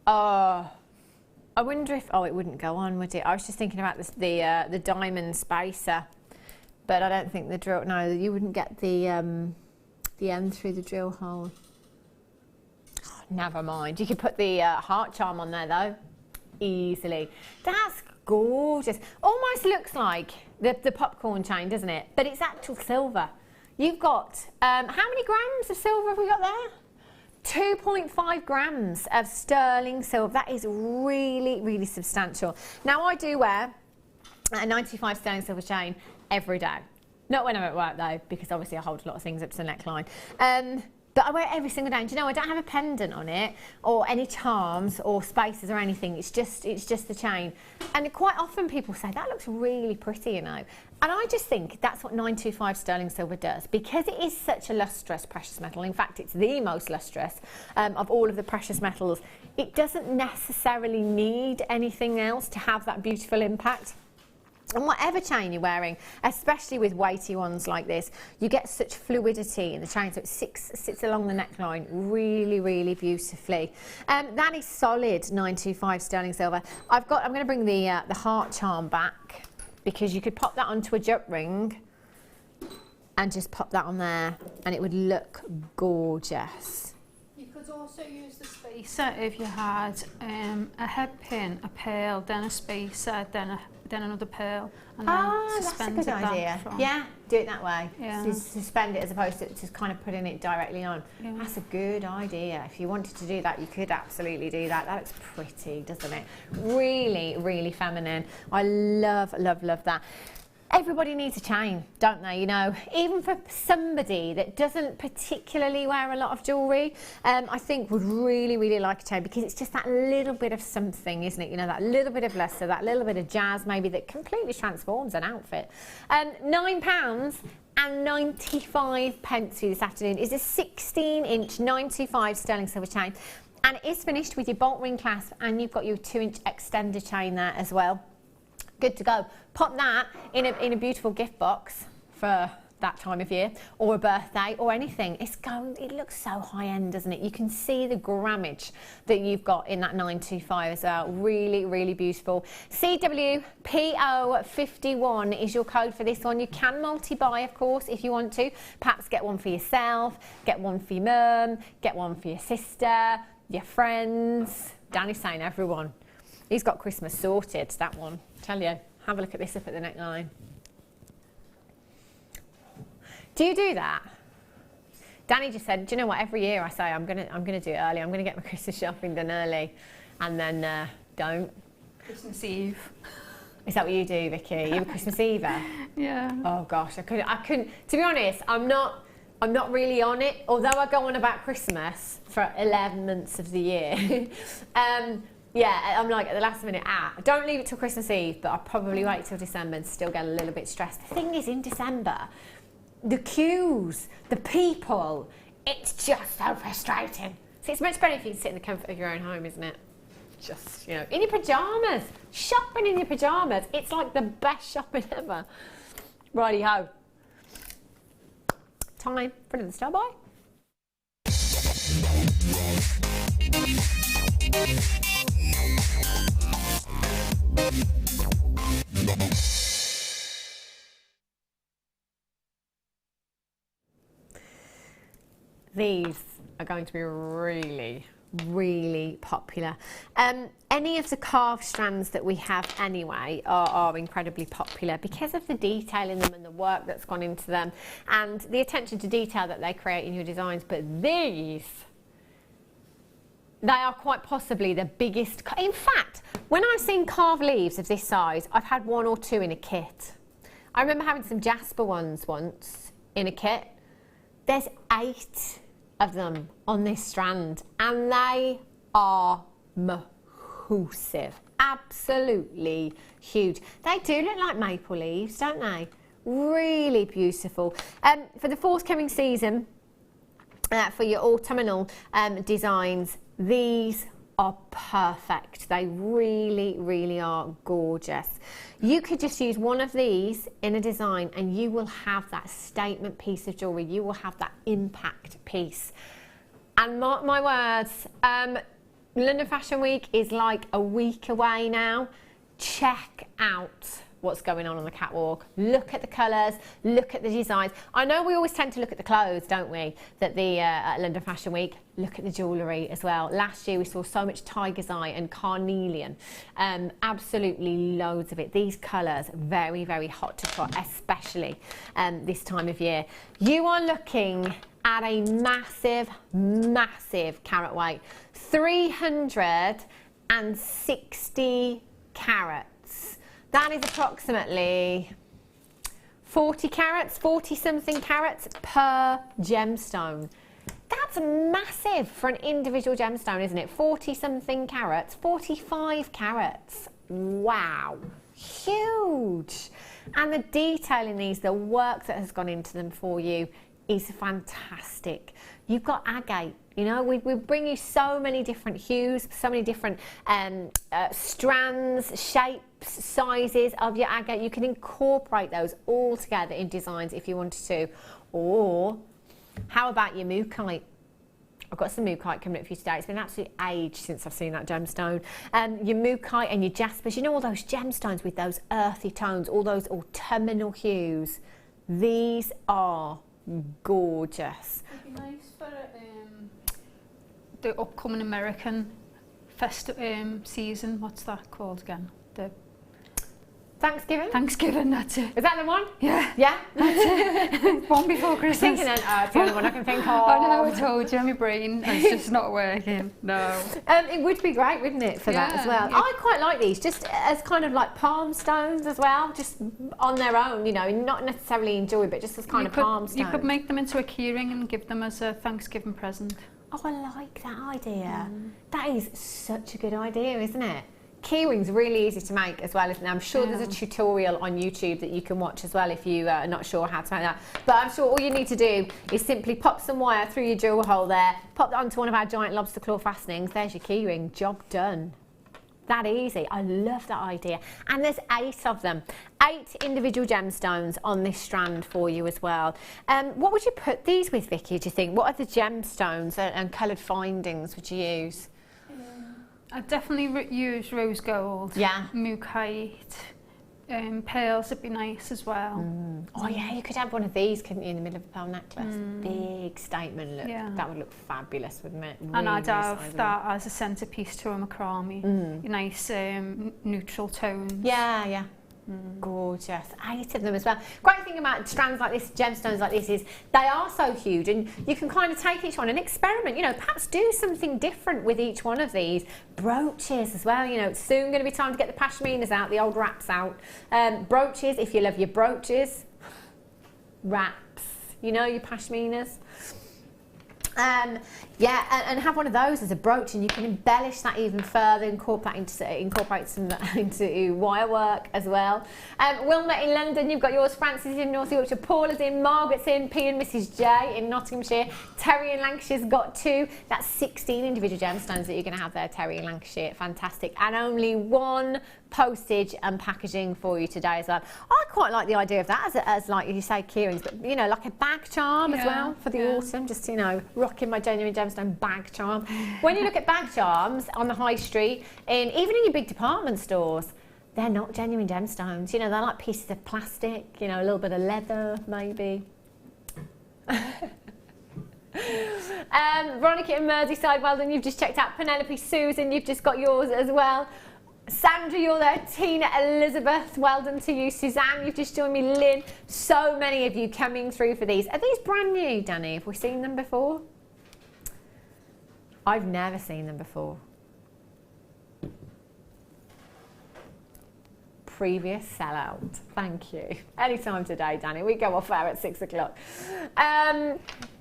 I wonder if, it wouldn't go on, would it? I was just thinking about this, the diamond spacer, but I don't think the drill, no, you wouldn't get the end through the drill hole. Oh, never mind. You could put the heart charm on there though, easily. That's gorgeous. Almost looks like the popcorn chain, doesn't it? But it's actual silver. You've got, how many grams of silver have we got there? 2.5 grams of sterling silver. That is really, really substantial. Now, I do wear a 95 sterling silver chain every day. Not when I'm at work though, because obviously I hold a lot of things up to the neckline. But I wear it every single day. And do you know, I don't have a pendant on it or any charms or spacers or anything. It's just the chain. And quite often people say, that looks really pretty, you know. And I just think that's what 925 sterling silver does, because it is such a lustrous precious metal. In fact, it's the most lustrous of all of the precious metals. It doesn't necessarily need anything else to have that beautiful impact. And whatever chain you're wearing, especially with weighty ones like this, you get such fluidity in the chain, so it sits along the neckline really, really beautifully. That is solid 925 sterling silver. I'm going to bring the heart charm back, because you could pop that onto a jut ring and just pop that on there and it would look gorgeous. You could also use the spacer if you had a head pin, a pearl, then a spacer, then another pearl, and then suspend that's a good idea. Yeah, do it that way. Yeah. So suspend it as opposed to just kind of putting it directly on. Yeah. That's a good idea. If you wanted to do that, you could absolutely do that. That looks pretty, doesn't it? Really, really feminine. I love, love, love that. Everybody needs a chain, don't they? You know, even for somebody that doesn't particularly wear a lot of jewellery, I think would really, really like a chain, because it's just that little bit of something, isn't it? You know, that little bit of luster, that little bit of jazz maybe that completely transforms an outfit. £9.95 for you this afternoon is a 16-inch 925 sterling silver chain, and it is finished with your bolt ring clasp, and you've got your 2-inch extender chain there as well. Good to go. Pop that in a beautiful gift box for that time of year, or a birthday, or anything. It looks so high end, doesn't it? You can see the grammage that you've got in that 925 as well. Really, really beautiful. CWPO51 is your code for this one. You can multi-buy, of course, if you want to. Perhaps get one for yourself, get one for your mum, get one for your sister, your friends. Danny's saying everyone. He's got Christmas sorted, that one. Tell you, have a look at this up at the neckline. Do you do that? Danny just said, do you know what? Every year I say I'm gonna do it early. I'm gonna get my Christmas shopping done early, and then don't. Christmas Eve. Is that what you do, Vicky? You a Christmas Ever? Yeah. Oh gosh, I couldn't. To be honest, I'm not really on it. Although I go on about Christmas for 11 months of the year. Yeah, I'm like at the last minute, don't leave it till Christmas Eve, but I'll probably wait till December and still get a little bit stressed. The thing is, in December, the queues, the people, it's just so frustrating. So it's much better if you can sit in the comfort of your own home, isn't it? Just, you know, in your pyjamas, shopping in your pyjamas. It's like the best shopping ever. Righty-ho. Time for another star buy. These are going to be really, really popular. Any of the carved strands that we have anyway are incredibly popular because of the detail in them and the work that's gone into them and the attention to detail that they create in your designs. But these, they are quite possibly the biggest. In fact, when I've seen carved leaves of this size, I've had 1 or 2 in a kit. I remember having some Jasper ones once in a kit. There's 8 of them on this strand, and they are massive, absolutely huge. They do look like maple leaves, don't they? Really beautiful. For the forthcoming season, for your autumnal designs, these are perfect. They really, really are gorgeous. You could just use one of these in a design and you will have that statement piece of jewellery. You will have that impact piece. And mark my words, London Fashion Week is like a week away now. Check out what's going on the catwalk. Look at the colours, look at the designs. I know we always tend to look at the clothes, don't we, that at London Fashion Week. Look at the jewellery as well. Last year we saw so much tiger's eye and carnelian, absolutely loads of it. These colours, very, very hot to trot, especially this time of year. You are looking at a massive, massive carat weight, 360 carats. That is approximately 40 carats, 40-something carats per gemstone. That's massive for an individual gemstone, isn't it? 40-something carats, 45 carats. Wow, huge. And the detail in these, the work that has gone into them for you is fantastic. You've got agate. You know, we bring you so many different hues, so many different strands, shapes, sizes of your agate. You can incorporate those all together in designs if you wanted to. Or how about your mookaite? I've got some mookaite coming up for you today. It's been an absolute age since I've seen that gemstone. Your mookaite and your jaspers, you know all those gemstones with those earthy tones, all those autumnal hues. These are gorgeous. It'd be nice for the upcoming American season. What's that called again? The Thanksgiving? Thanksgiving, that's it. Is that the one? Yeah. Yeah? That's it. One before Christmas. Thinking then, it's the only one I can think of. I know, I told you, my brain is just not working. No. It would be great, wouldn't it, for that as well? Yeah. I quite like these, just as kind of like palm stones as well, just on their own, you know, not necessarily in jewellery, but just as kind of palm stones. You could make them into a keyring and give them as a Thanksgiving present. Oh, I like that idea. That is such a good idea, isn't it? Keyrings really easy to make as well, isn't it? I'm sure there's a tutorial on YouTube that you can watch as well if you are not sure how to make that. But I'm sure all you need to do is simply pop some wire through your jewel hole there, pop that onto one of our giant lobster claw fastenings. There's your keyring, job done. That easy. I love that idea. And there's 8 of them. 8 individual gemstones on this strand for you as well. What would you put these with, Vicky, do you think? What are the gemstones and coloured findings would you use? I'd definitely use rose gold. Yeah. Mookaite. Pearls would be nice as well. Oh yeah, you could have one of these, couldn't you, in the middle of a pearl necklace? Big statement look. Yeah. That would look fabulous, wouldn't it? And I'd Really have sizable. that as a centrepiece to a macrame. Nice neutral tones. Yeah, yeah. Gorgeous. 8 of them as well. Great thing about strands like this, gemstones like this, is they are so huge and you can kind of take each one and experiment, you know, perhaps do something different with each one of these. Brooches as well, you know, it's soon going to be time to get the pashminas out, the old wraps out. Brooches, if you love your brooches. Wraps, you know, your pashminas. Yeah, and have one of those as a brooch, and you can embellish that even further, incorporate some into wire work as well. Wilma in London, you've got yours. Francis in North Yorkshire, Paula's in, Margaret's in, P and Mrs J in Nottinghamshire, Terry in Lancashire's got 2. That's 16 individual gemstones that you're going to have there, Terry in Lancashire. Fantastic. And only 1 postage and packaging for you today as well. I quite like the idea of that as like you say, keyrings, but you know, like a bag charm as well for the autumn, just, you know, rocking my genuine gemstone bag charm. When you look at bag charms on the high street, even in your big department stores, they're not genuine gemstones, you know, they're like pieces of plastic, you know, a little bit of leather maybe. Veronica in Merseyside, well done, you've just checked out. Penelope, Susan, you've just got yours as well. Sandra, you're there. Tina, Elizabeth, well done to you. Suzanne, you've just joined me. Lynn, so many of you coming through for these. Are these brand new, Danny? Have we seen them before? I've never seen them before. Previous sellout. Thank you. Anytime today, Danny. We go off air at 6 o'clock.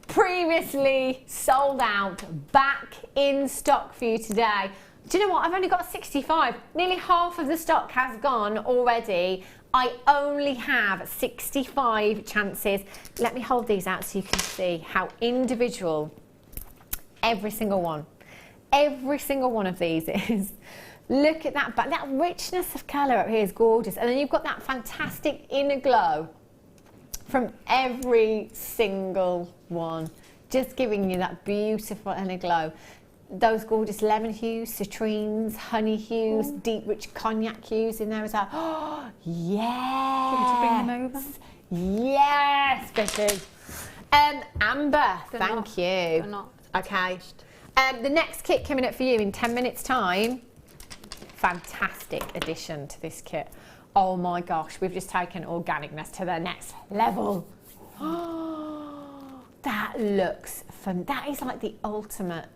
Previously sold out, back in stock for you today. Do you know what? I've only got 65. Nearly half of the stock has gone already. I only have 65 chances. Let me hold these out so you can see how individual every single one of these is. Look at that, but that richness of colour up here is gorgeous. And then you've got that fantastic inner glow from every single one, just giving you that beautiful inner glow. Those gorgeous lemon hues, citrines, honey hues, deep rich cognac hues in there as well. Oh, yes! Do you want me to bring them over? Yes, Vicky. Amber, thank you. They're not okay. The next kit coming up for you in 10 minutes' time. Fantastic addition to this kit. Oh my gosh, we've just taken organicness to the next level. That looks fun. That is like the ultimate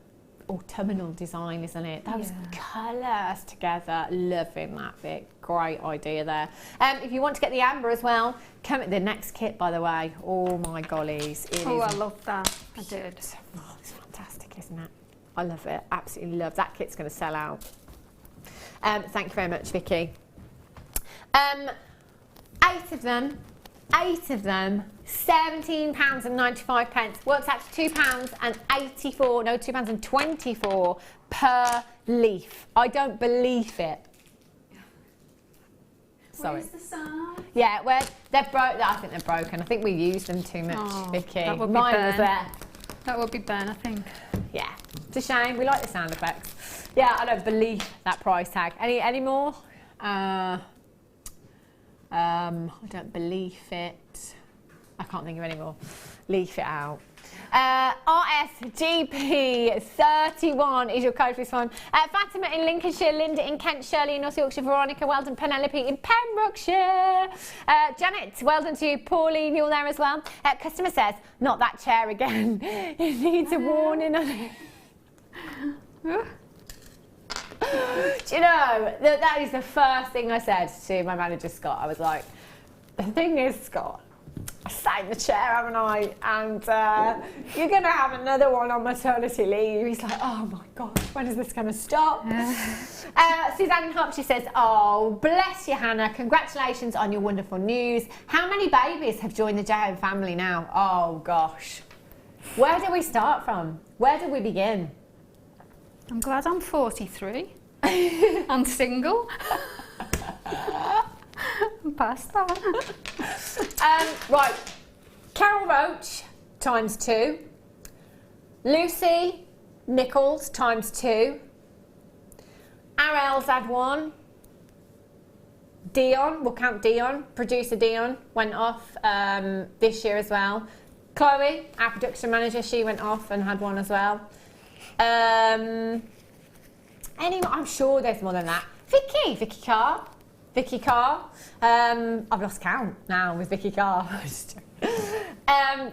autumnal design, isn't it? Those colours together, loving that bit. Great idea there. If you want to get the amber as well, come at the next kit, by the way. Oh my gollies. I love that. I did. Oh, it's fantastic, isn't it? I love it. Absolutely love that. Kit's going to sell out. Thank you very much, Vicky. 8 of them, £17.95. Works out to £2.24 per leaf. I don't believe it. Sorry. Where's the sound? Yeah, they're broke. I think they're broken. I think we used them too much, Vicky. That would be Mine Ben. was there. That would be Ben, I think. Yeah, it's a shame. We like the sound effects. Yeah, I don't believe that price tag. Any more? I don't believe it. I can't think of any more. Leaf it out. RSGP31 is your code for this one. Fatima in Lincolnshire, Linda in Kent, Shirley in North Yorkshire, Veronica, well done, Penelope in Pembrokeshire. Janet, well done to you. Pauline, you're there as well. Customer says, not that chair again. It needs a warning on it. Do you know, that is the first thing I said to my manager, Scott. I was like, the thing is, Scott, I sat in the chair, haven't I? And you're going to have another one on maternity leave. He's like, oh my God, when is this going to stop? Suzanne in Hampshire says, oh, bless you, Hannah. Congratulations on your wonderful news. How many babies have joined the JO family now? Oh, gosh. Where do we start from? Where do we begin? I'm glad I'm 43 and single. I'm past that. Right, Carol Roach times 2, Lucy Nichols times 2, Arel's had 1, Dion, we'll count Dion, producer Dion went off this year as well. Chloe, our production manager, she went off and had 1 as well. Anyway, I'm sure there's more than that. Vicky Carr. I've lost count now with Vicky Carr.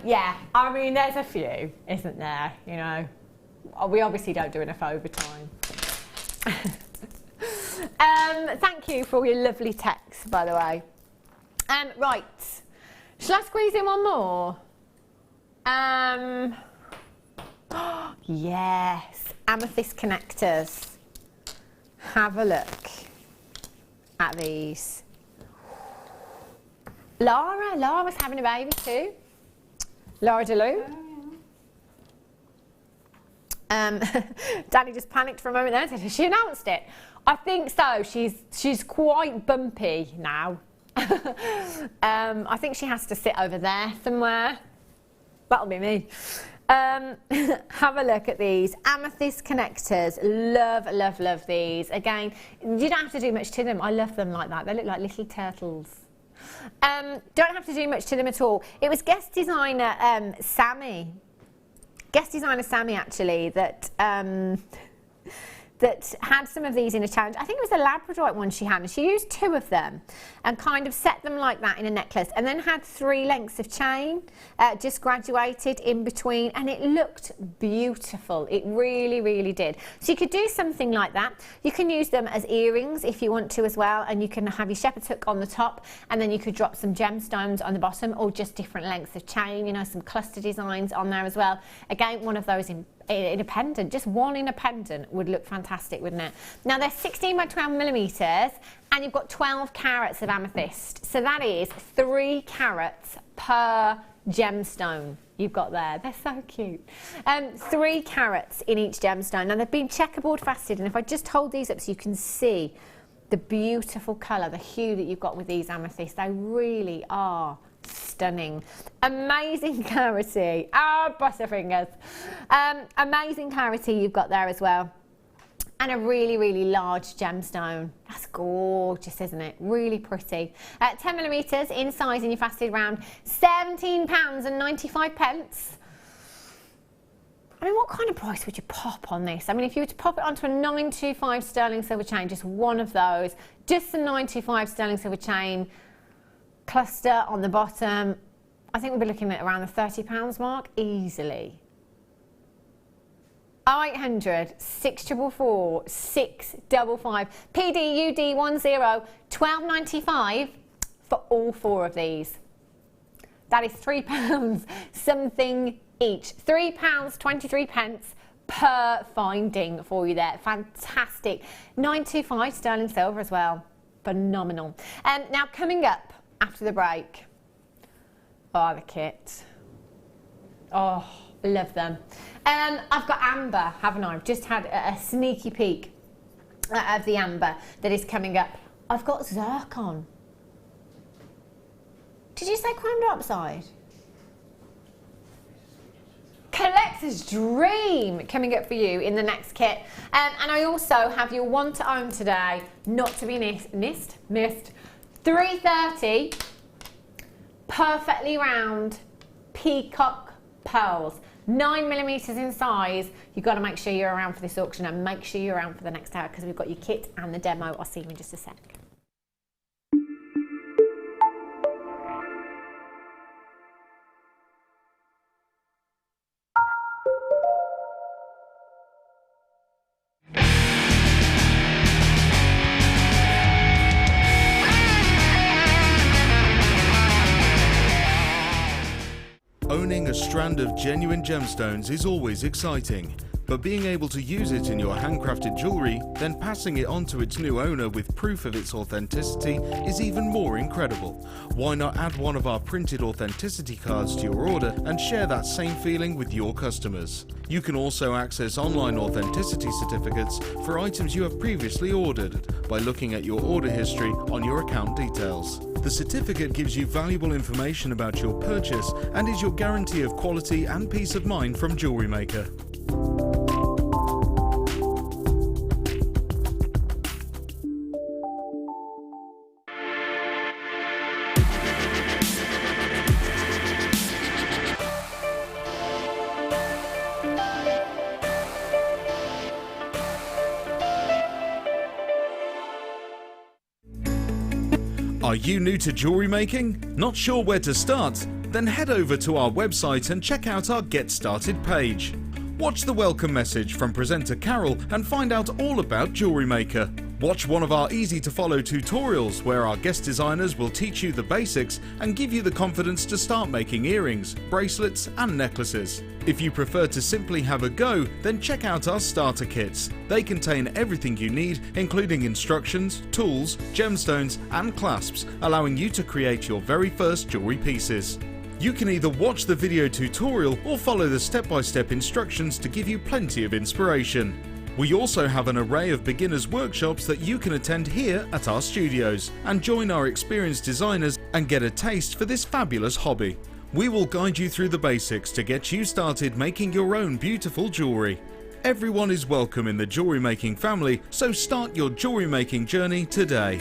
Yeah, I mean, there's a few, isn't there? You know, we obviously don't do enough overtime. Thank you for all your lovely texts, by the way. Right, shall I squeeze in one more? Yes, amethyst connectors. Have a look at these. Lara's having a baby too. Lara DeLu. Danny just panicked for a moment there and said, has she announced it? I think so. She's quite bumpy now. I think she has to sit over there somewhere. That'll be me. Have a look at these amethyst connectors. Love these. Again, you don't have to do much to them. I love them like that. They look like little turtles. Don't have to do much to them at all. It was guest designer Sammy actually that that had some of these in a challenge. I think it was a Labradorite one she had, and she used 2 of them and kind of set them like that in a necklace, and then had 3 lengths of chain just graduated in between, and it looked beautiful. It really did. So you could do something like that. You can use them as earrings if you want to as well, and you can have your shepherd's hook on the top, and then you could drop some gemstones on the bottom, or just different lengths of chain, you know, some cluster designs on there as well. Again, one of those in a pendant, just one in a pendant would look fantastic, wouldn't it? Now they're 16 by 12 millimeters, and you've got 12 carats of amethyst. So that is 3 carats per gemstone you've got there. They're so cute. 3 carats in each gemstone. Now they've been checkerboard faceted, and if I just hold these up so you can see the beautiful colour, the hue that you've got with these amethysts, they really are stunning. Amazing clarity. Butterfingers. Amazing clarity you've got there as well. And a really large gemstone. That's gorgeous, isn't it? Really pretty. 10 millimeters in size in your faceted round. £17.95. I mean, what kind of price would you pop on this? I mean, if you were to pop it onto a 925 sterling silver chain, just one of those, just a 925 sterling silver chain, cluster on the bottom, I think we'll be looking at around the £30 mark easily. 0800 644 655 PDUD10 £12.95 for all 4 of these. That is £3 something each. £3.23 per finding for you there. Fantastic. 925 sterling silver as well. Phenomenal. Now coming up after the break. Oh, the kit. Oh, love them. I've got amber, haven't I? I've just had a sneaky peek of the amber that is coming up. I've got zircon. Did you say chrome dioxide? Collector's dream coming up for you in the next kit. And I also have your one to own today, not to be missed. 330 perfectly round peacock pearls, 9mm in size. You've got to make sure you're around for this auction, and make sure you're around for the next hour, because we've got your kit and the demo. I'll see you in just a sec. Owning a strand of genuine gemstones is always exciting, but being able to use it in your handcrafted jewellery, then passing it on to its new owner with proof of its authenticity is even more incredible. Why not add one of our printed authenticity cards to your order and share that same feeling with your customers? You can also access online authenticity certificates for items you have previously ordered by looking at your order history on your account details. The certificate gives you valuable information about your purchase and is your guarantee of quality and peace of mind from Jewellery Maker. Are you new to jewellery making? Not sure where to start? Then head over to our website and check out our Get Started page. Watch the welcome message from presenter Carol and find out all about Jewellery Maker. Watch one of our easy to follow tutorials where our guest designers will teach you the basics and give you the confidence to start making earrings, bracelets and necklaces. If you prefer to simply have a go, then check out our starter kits. They contain everything you need, including instructions, tools, gemstones and clasps, allowing you to create your very first jewellery pieces. You can either watch the video tutorial or follow the step-by-step instructions to give you plenty of inspiration. We also have an array of beginners workshops that you can attend here at our studios and join our experienced designers and get a taste for this fabulous hobby. We will guide you through the basics to get you started making your own beautiful jewellery. Everyone is welcome in the jewellery making family, so start your jewellery making journey today.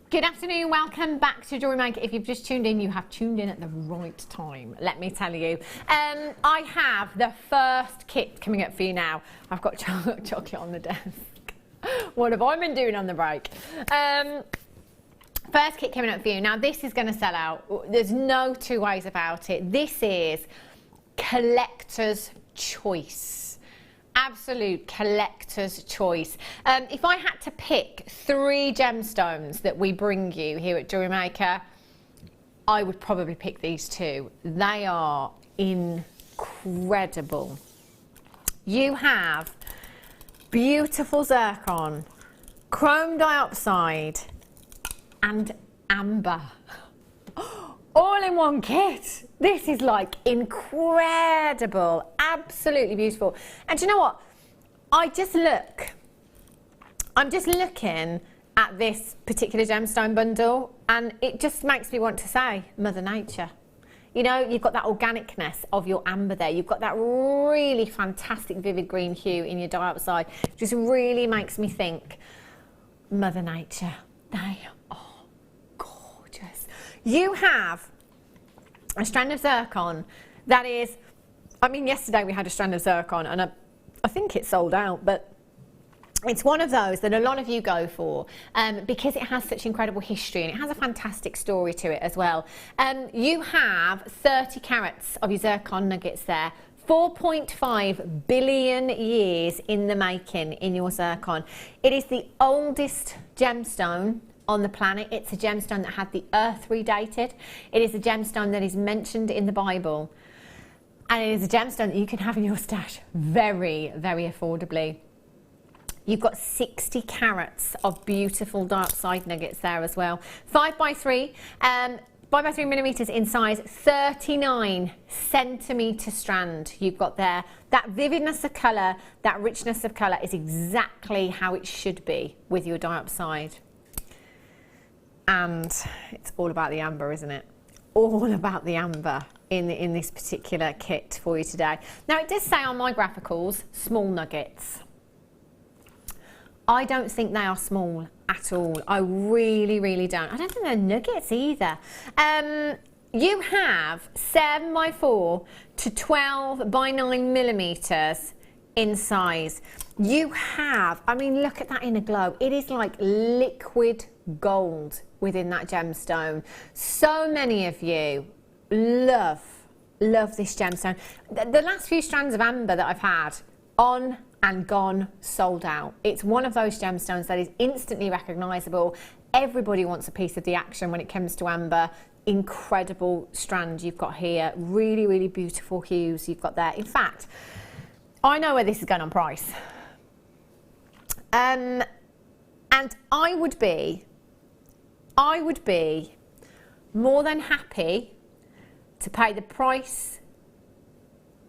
Good afternoon, welcome back to Jewellery Maker. If you've just tuned in, you have tuned in at the right time, let me tell you. I have the first kit coming up for you now. I've got chocolate on the desk. What have I been doing on the break? First kit coming up for you. Now this is going to sell out. There's no two ways about it. This is collector's choice. Absolute collector's choice. If I had to pick 3 gemstones that we bring you here at Jewellery Maker, I would probably pick these 2. They are incredible. You have beautiful zircon, chrome dioxide and amber. All in one kit. This is like incredible, absolutely beautiful. And do you know what? I'm just looking at this particular gemstone bundle and it just makes me want to say, Mother Nature. You know, you've got that organicness of your amber there. You've got that really fantastic vivid green hue in your dioxide. It just really makes me think, Mother Nature, they are gorgeous. You have a strand of zircon that is I mean, yesterday we had a strand of zircon, and I think it sold out, but it's one of those that a lot of you go for because it has such incredible history and it has a fantastic story to it as well. You have 30 carats of your zircon nuggets there. 4.5 billion years in the making in your zircon. It is the oldest gemstone on the planet. It's a gemstone that had the earth redated. It is a gemstone that is mentioned in the Bible. And it is a gemstone that you can have in your stash very, very affordably. You've got 60 carats of beautiful dark side nuggets there as well. 5x3 millimeters in size, 39 centimetre strand you've got there. That vividness of colour, that richness of colour is exactly how it should be with your diopside. And it's all about the amber, isn't it? All about the amber in this particular kit for you today. Now it does say on my graphicals, small nuggets. I don't think they are small at all. I really, really don't. I don't think they're nuggets either. You have 7x4 to 12x9 millimeters in size. You have, I mean, look at that inner glow. It is like liquid gold within that gemstone. So many of you love this gemstone. The last few strands of amber that I've had on and gone, sold out. It's one of those gemstones that is instantly recognisable. Everybody wants a piece of the action when it comes to amber. Incredible strand you've got here. Really, really beautiful hues you've got there. In fact, I know where this is going on price. And I would be more than happy to pay the price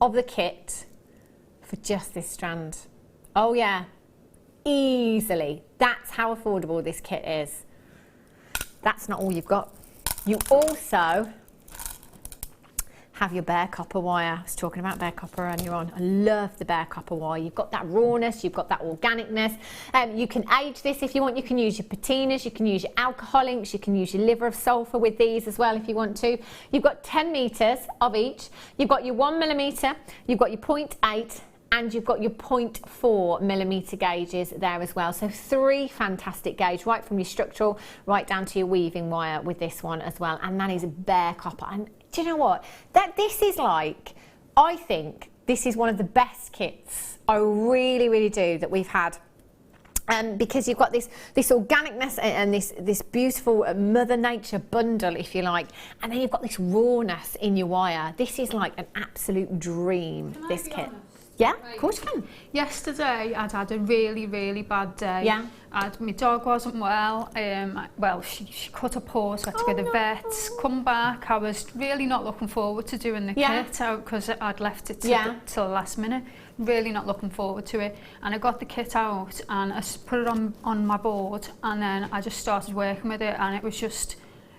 of the kit for just this strand. Oh yeah, easily. That's how affordable this kit is. That's not all you've got. You also have your bare copper wire. I was talking about bare copper earlier on. I love the bare copper wire. You've got that rawness, you've got that organicness. You can age this if you want. You can use your patinas, you can use your alcohol inks, you can use your liver of sulphur with these as well if you want to. You've got 10 meters of each. You've got your 1 millimeter, you've got your 0.8, and you've got your 0.4 millimeter gauges there as well. So 3 fantastic gauge, right from your structural right down to your weaving wire with this one as well. And that is bare copper. And do you know what? This is like, I think this is one of the best kits. I really, really do that we've had. Because you've got this organicness and this beautiful Mother Nature bundle, if you like, and then you've got this rawness in your wire. This is like an absolute dream, this kit. Yeah, of course you can. Yesterday, I'd had a really, really bad day. Yeah. My dog wasn't well. Well, she cut her paw, so I had to go to the vet. Come back, I was really not looking forward to doing the kit because I'd left it till the last minute. Really not looking forward to it. And I got the kit out and I put it on my board, and then I just started working with it, and it was just,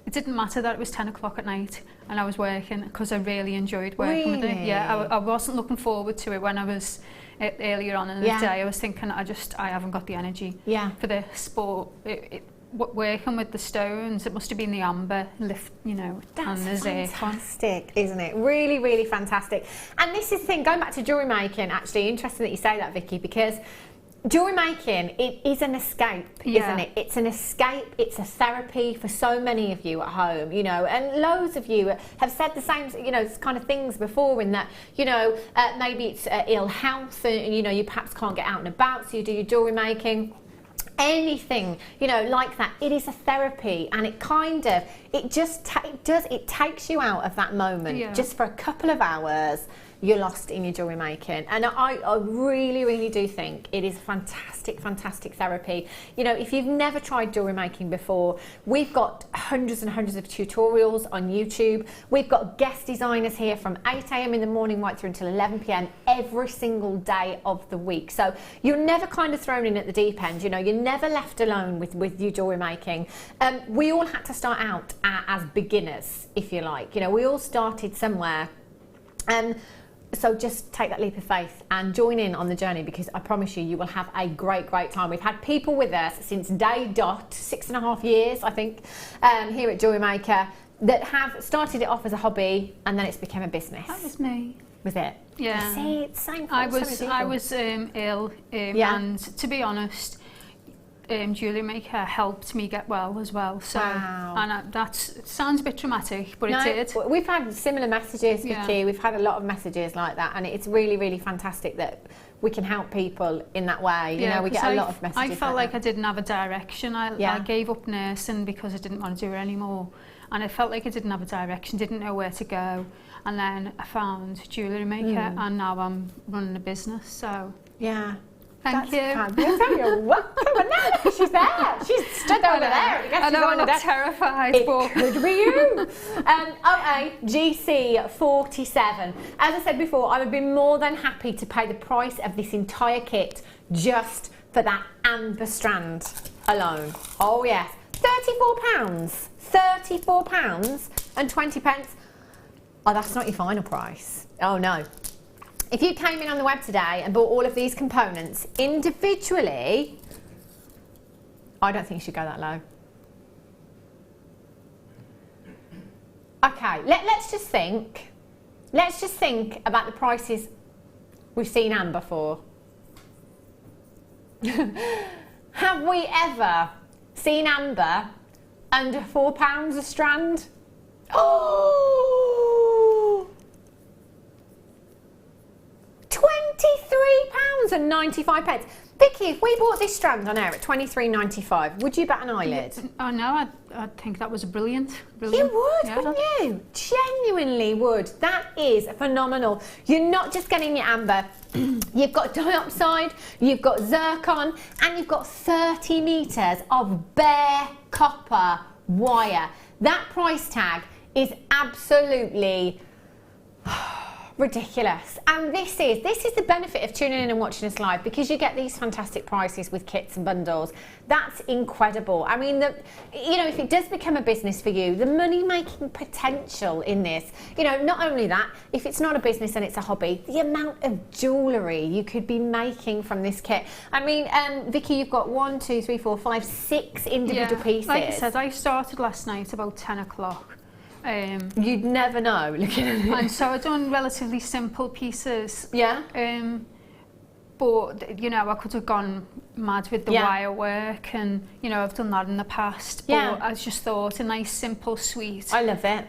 it didn't matter that it was 10 o'clock at night and I was working because I really enjoyed working with it. Yeah, I wasn't looking forward to it when I was earlier on in the day. I was thinking I haven't got the energy for this, but working with the stones, it must have been the amber lift, you know. That's and the fantastic, isn't it? Really, really fantastic. And this is the thing, going back to jewellery making, actually, interesting that you say that, Vicky, because jewellery making, it is an escape, isn't it? It's an escape, it's a therapy for so many of you at home, you know, and loads of you have said the same, you know, kind of things before, in that, you know, maybe it's ill health, and, you know, you perhaps can't get out and about, so you do your jewellery making. Anything, you know, like that. It is a therapy, and it kind of, it takes you out of that moment just for a couple of hours. You're lost in your jewellery making, and I really, really do think it is fantastic, fantastic therapy. You know, if you've never tried jewellery making before, we've got hundreds and hundreds of tutorials on YouTube. We've got guest designers here from 8 a.m. in the morning right through until 11 p.m. every single day of the week. So you're never kind of thrown in at the deep end. You know, you're never left alone with your jewellery making. We all had to start out as beginners, if you like. You know, we all started somewhere. So just take that leap of faith and join in on the journey, because I promise you will have a great, great time. We've had people with us since day dot, 6.5 years, I think, here at Jewellery Maker, that have started it off as a hobby and then it's become a business. That was me. Was it? Yeah. See, it's same for I so many people. was ill, Yeah. and to be honest, Jewellery Maker helped me get well as well. So, Wow. and it sounds a bit dramatic, but it did. We've had similar messages, Vicky. Yeah. We've had a lot of messages like that, and it's really, really fantastic that we can help people in that way. You know, we get a lot of messages. I felt like that. I didn't have a direction. I gave up nursing because I didn't want to do it anymore, and I felt like I didn't have a direction, didn't know where to go. And then I found Jewellery Maker, and now I'm running a business. So yeah. Thank you. You're welcome. And now she's there. She's stood over there. I know I look terrified, but it could be you. OA GC47. As I said before, I would be more than happy to pay the price of this entire kit just for that amber strand alone. Oh yes, £34. £34 and 20 pence. Oh, that's not your final price. Oh no. If you came in on the web today and bought all of these components individually, I don't think you should go that low. Okay, let's just think. Let's just think about the prices we've seen amber for. Have we ever seen amber under £4 a strand? Oh! £23.95. Vicky, if we bought this strand on air at $23.95, would you bat an eyelid? Oh no, I think that was brilliant. You would, Yeah. wouldn't you? Genuinely would. That is phenomenal. You're not just getting your amber. You've got dioxide, you've got zircon, and you've got 30 metres of bare copper wire. That price tag is absolutely ridiculous. And this is the benefit of tuning in and watching us live, because you get these fantastic prices with kits and bundles. That's incredible. I mean, if it does become a business for you, the money making potential in this, not only that, if it's not a business and it's a hobby, the amount of jewellery you could be making from this kit. I mean, Vicky, you've got 1, 2, 3, 4, 5, 6 individual pieces. Like I said, I started last night about 10 o'clock. You'd never know looking at it. And so I've done relatively simple pieces. Yeah. But I could have gone mad with the wire work, and I've done that in the past. Yeah. But I just thought a nice, simple, sweet. I love it.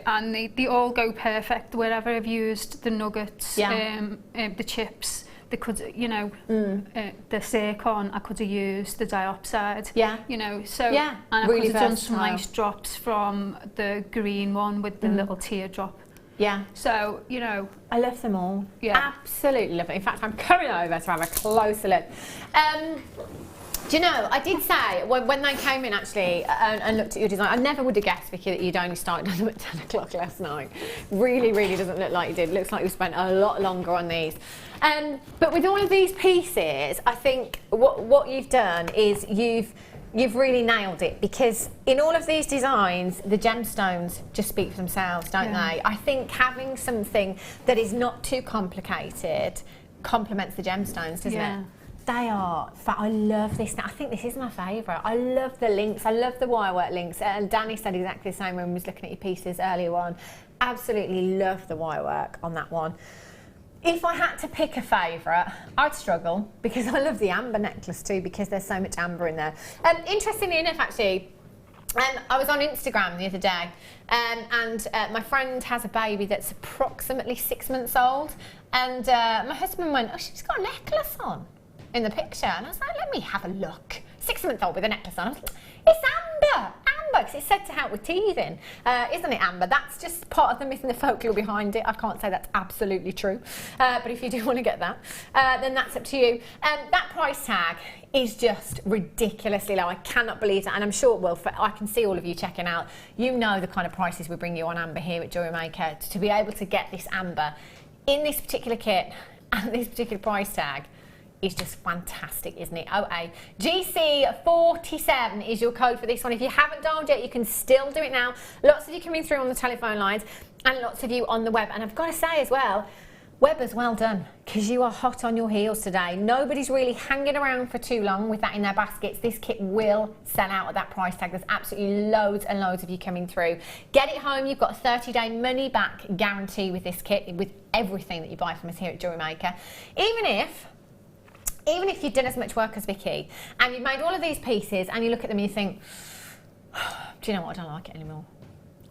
And they all go perfect wherever I've used the nuggets, the chips. They could, the zircon, I could have used the dioxide. Yeah. So yeah. And I really could have done some versatile. nice drops from the green one with the little teardrop. Yeah. So, I love them all. Yeah. Absolutely love it. In fact, I'm coming over to have a closer look. Do you know, I did say, when they came in actually and looked at your design, I never would have guessed, Vicky, that you'd only started on them at 10 o'clock last night. Really, really doesn't look like you did. It looks like you spent a lot longer on these. But with all of these pieces, I think what you've done is you've really nailed it, because in all of these designs, the gemstones just speak for themselves, don't they? I think having something that is not too complicated complements the gemstones, doesn't it? They are, I love this now. I think this is my favourite. I love the links, I love the wirework links. And Danny said exactly the same when we was looking at your pieces earlier on. Absolutely love the wirework on that one. If I had to pick a favourite, I'd struggle, because I love the amber necklace too, because there's so much amber in there. Interestingly enough, actually, I was on Instagram the other day, and my friend has a baby that's approximately 6 months old, and my husband went, "Oh, she's got a necklace on in the picture," and I was like, "Let me have a look." 6 months old with a necklace on. I was like, "It's amber, because it's said to help with teething, isn't it, amber?" That's just part of the myth and the folklore behind it. I can't say that's absolutely true, but if you do want to get that, then that's up to you. That price tag is just ridiculously low. I cannot believe that, and I'm sure it will. I can see all of you checking out. You know the kind of prices we bring you on amber here at Jewellery Maker. To be able to get this amber in this particular kit and this particular price tag is just fantastic, isn't it? OA GC47 is your code for this one. If you haven't dialed yet, you can still do it now. Lots of you coming through on the telephone lines, and lots of you on the web. And I've got to say as well, Webbers, well done, because you are hot on your heels today. Nobody's really hanging around for too long with that in their baskets. This kit will sell out at that price tag. There's absolutely loads and loads of you coming through. Get it home. You've got a 30-day money-back guarantee with this kit, with everything that you buy from us here at Jewellery Maker. Even if you've done as much work as Vicky, and you've made all of these pieces, and you look at them and you think, do you know what, I don't like it anymore.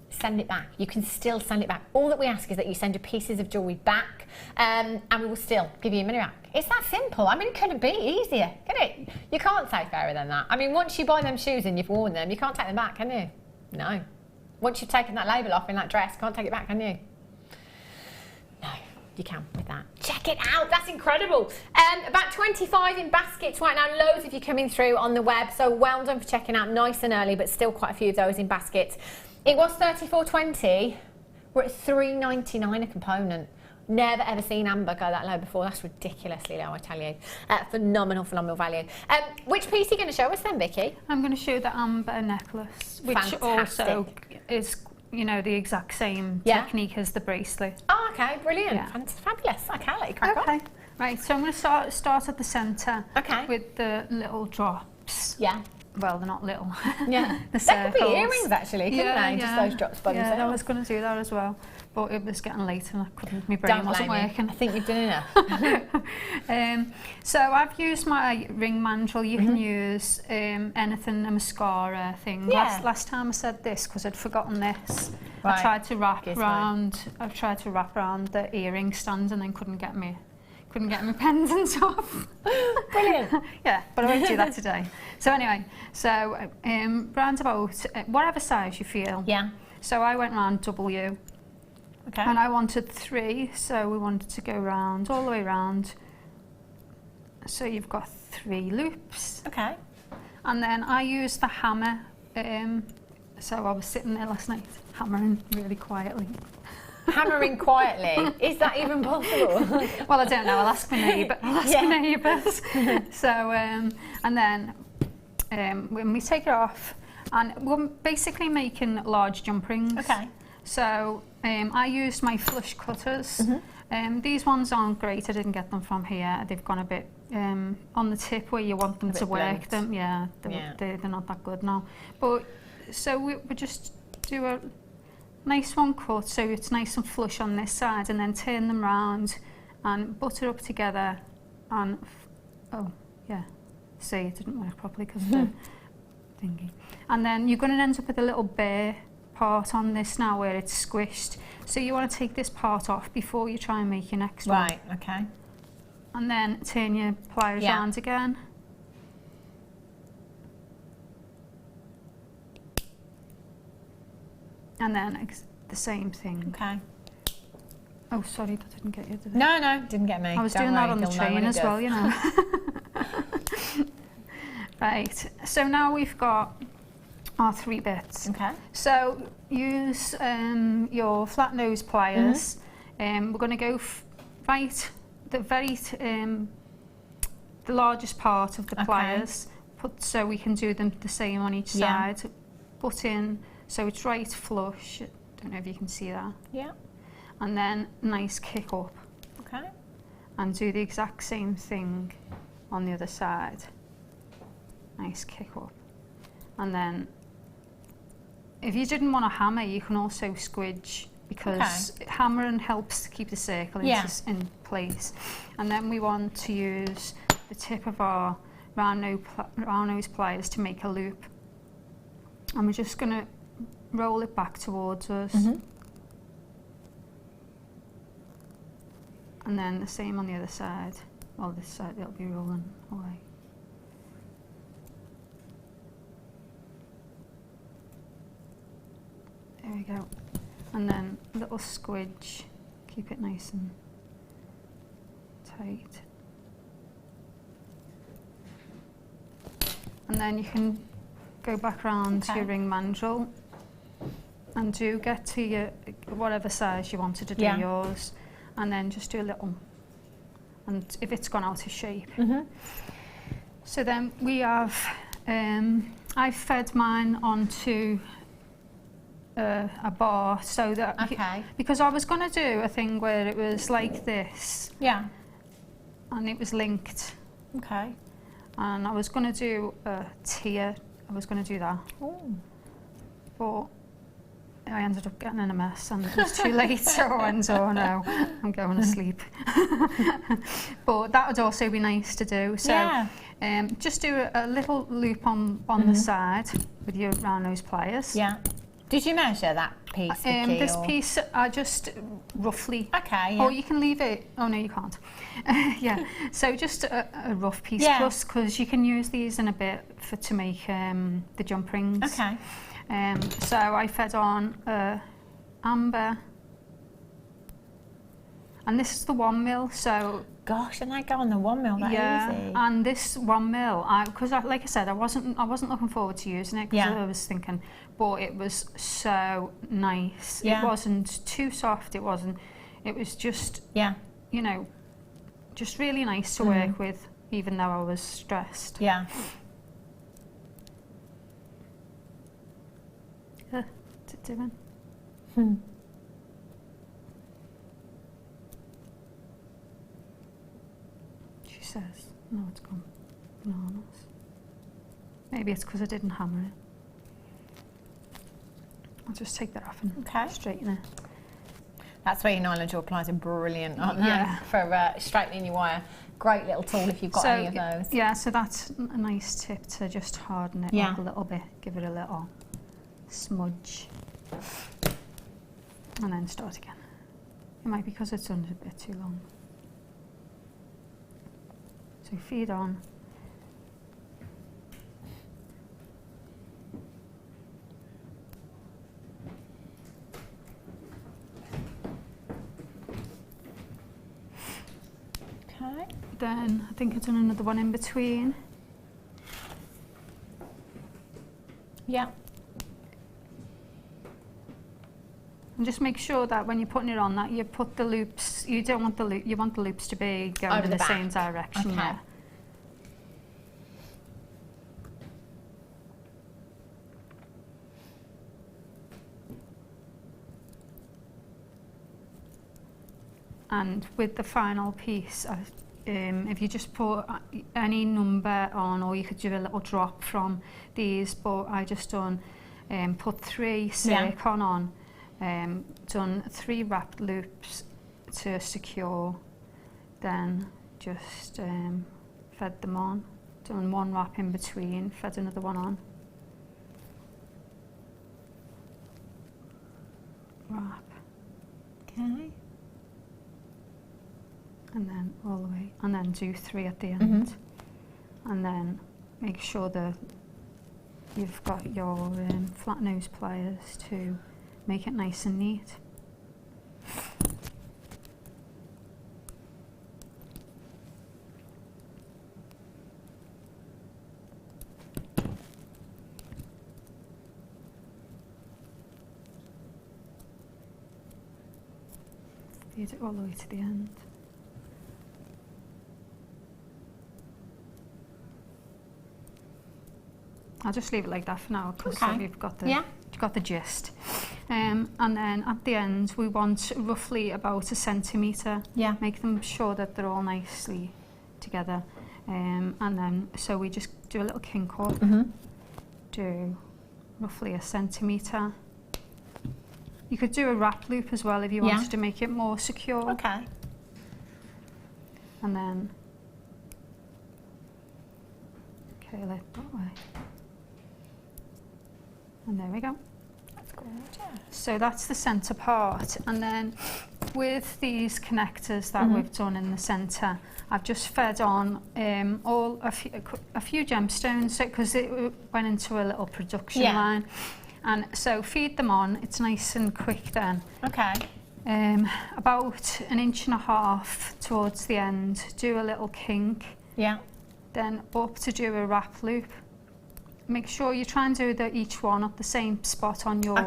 Send it back. You can still send it back. All that we ask is that you send your pieces of jewellery back, and we will still give you your money back. It's that simple. I mean, could it be easier? Can it? You can't say fairer than that. I mean, once you buy them shoes and you've worn them, you can't take them back, can you? No. Once you've taken that label off in that dress, you can't take it back, can you? No, you can with that. Check it out. That's incredible. About 25 in baskets right now. Loads of you coming through on the web. So well done for checking out nice and early, but still quite a few of those in baskets. It was $34.20. We're at $3.99 a component. Never ever seen Amber go that low before. That's ridiculously low, I tell you. Phenomenal, phenomenal value. Which piece are you going to show us then, Vicky? I'm going to show the Amber necklace, which Fantastic. Also is, you know, the exact same technique as the bracelet. Oh, okay, brilliant. Yeah. Fabulous. Okay, I'll let you crack on. Right, so I'm going to start at the centre with the little drops. Yeah. Well, they're not little. Yeah. The That could be earrings, actually, couldn't they? Just those drops by themselves. Yeah, I was going to do that as well, but it was getting late and I couldn't, my brain wasn't working. I think you've done enough. So I've used my ring mandrel. You can use anything, a mascara thing. Yeah. Last time I said this because I'd forgotten this. Right. I tried to wrap around the earring stand and then couldn't get my pendants off. Brilliant. Yeah, but I won't do that today. So anyway, round about whatever size you feel. Yeah. So I went round W. Okay. And I wanted 3, so we wanted to go round, all the way round. So you've got 3 loops. Okay. And then I used the hammer. So I was sitting there last night, hammering really quietly. Hammering quietly? Is that even possible? Well, I don't know. I'll ask my neighbour. My neighbours. So, and then when we take it off, and we're basically making large jump rings. Okay. So I used my flush cutters. These ones aren't great. I didn't get them from here. They've gone a bit on the tip where you want them to work them. Yeah, they're not that good now. But so we just do a nice one cut so it's nice and flush on this side, and then turn them round and butter up together. And see, it didn't work properly because of the thingy. And then you're going to end up with a little bare part on this now where it's squished. So you want to take this part off before you try and make your next one. Right. Okay. And then turn your pliers round again. And then the same thing. Okay. Oh, sorry, that didn't get you, did it? No, didn't get me. I was doing that on the train as well, you know. Right, so now we've got our 3 bits. Okay. So use your flat nose pliers. We're going to go the largest part of the pliers. So we can do them the same on each side. Put in. So it's right flush. Don't know if you can see that. Yeah. And then nice kick up. Okay. And do the exact same thing on the other side. Nice kick up. And then if you didn't want to hammer, you can also squidge, because hammering helps to keep the circle in place. And then we want to use the tip of our round nose pliers to make a loop. And we're just going to roll it back towards us. And then the same on the other side. Well, this side it'll be rolling away. There we go. And then a little squidge. Keep it nice and tight. And then you can go back round to your ring mandrel and do get to your whatever size you wanted to do yours, and then just do a little, and if it's gone out of shape. So then we have I've fed mine onto a bar so that because I was going to do a thing where it was like this, and it was linked, and I was going to do a tier. I was going to do that, but I ended up getting in a mess and it was too late, so I went, oh no, I'm going to sleep. But that would also be nice to do. So just do a little loop on the side with your round nose pliers. Yeah. Did you measure that piece, Vicky, this piece, I just roughly. Okay, yeah. Or you can leave it, oh no you can't. Yeah, so just a rough piece, plus because you can use these in a bit to make the jump rings. Okay. So I fed on amber, and this is the 1 mil. So gosh, and I go on the 1 mil that easy. And this 1 mil, because like I said, I wasn't looking forward to using it because I was thinking, but it was so nice. It wasn't too soft. It was just you know, just really nice to work with, even though I was stressed. Yeah. What's it doing? She says, no, it's gone bananas. Maybe it's because I didn't hammer it. I'll just take that off and straighten it. That's where your nylon jewel pliers are brilliant, aren't they? For straightening your wire. Great little tool if you've got any of those. Yeah, so that's a nice tip to just harden it up a little bit, give it a little smudge, and then start again. It might be because it's done a bit too long. So feed on. Okay. Then I think I've done another one in between. Yeah. And just make sure that when you're putting it on, that you put the loops. You don't want the loop. You want the loops to be going over in the back. same direction. Okay. Yeah. And with the final piece, if you just put any number on, or you could do a little drop from these, but I just done put 3 silicone on, done 3 wrapped loops to secure, then just fed them on, done 1 wrap in between, fed another one on, wrap. Okay. And then all the way, and then do 3 at the end, and then make sure that you've got your flat nose pliers to make it nice and neat. Feed it all the way to the end. I'll just leave it like that for now because you've got the gist. And then at the end we want roughly about 1 centimetre. Yeah. Make them sure that they're all nicely together. And then so we just do a little kink up. Do roughly 1 centimetre. You could do a wrap loop as well if you wanted to make it more secure. Okay. And then curl it that way. And there we go. That's gorgeous. So that's the centre part, and then with these connectors that we've done in the centre, I've just fed on a few gemstones because it went into a little production line, and so feed them on. It's nice and quick then. Okay. About 1.5 inches towards the end, do a little kink. Yeah. Then up to do a wrap loop. Make sure you try and do each one at the same spot on your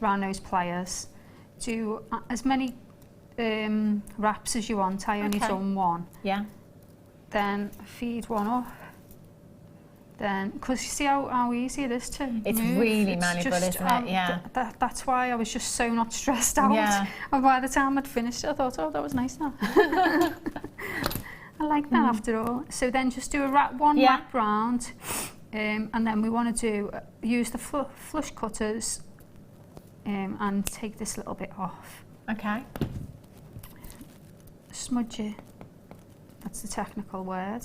round nose pliers. Do as many wraps as you want. I only done 1. Yeah. Then feed 1 up, Then, because you see how easy it is to It's move. really malleable, isn't it? Yeah. That's why I was just so not stressed out. Yeah. And by the time I'd finished it, I thought, oh, that was nice now. I like that after all. So then just do a wrap round. And then we want to use the flush cutters and take this little bit off. Okay. Smudge it. That's the technical word.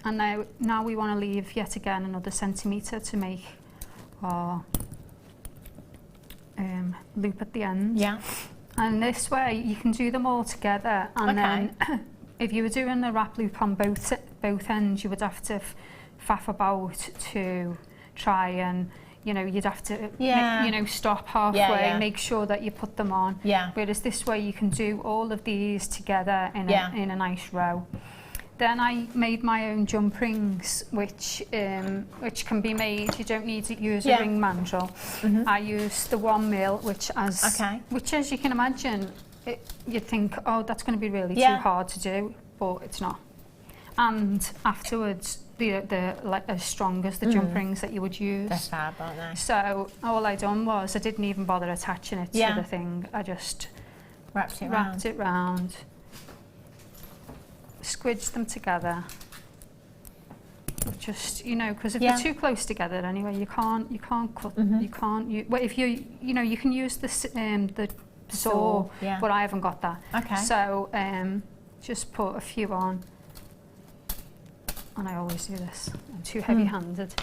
And now we want to leave yet again another centimetre to make our loop at the end. Yeah. And this way you can do them all together. And then if you were doing the wrap loop on both ends, you would have to faff about to try and, you know, you'd have to stop halfway, make sure that you put them on. Yeah. Whereas this way you can do all of these together in a nice row. Then I made my own jump rings, which can be made. You don't need to use a ring mandrel. I used the 1 mil, which as you can imagine, you'd think, oh, that's going to be really too hard to do, but it's not. And afterwards, they're like as strong as the jump rings that you would use. They're fab, aren't they? So all I done was I didn't even bother attaching it to the thing. I just wrapped it round. Squidge them together. Just, you know, because if they're too close together anyway, you can't cut. You can't. Well, if you know, you can use the saw, but I haven't got that. Okay. So just put a few on, and I always do this. I'm too heavy-handed.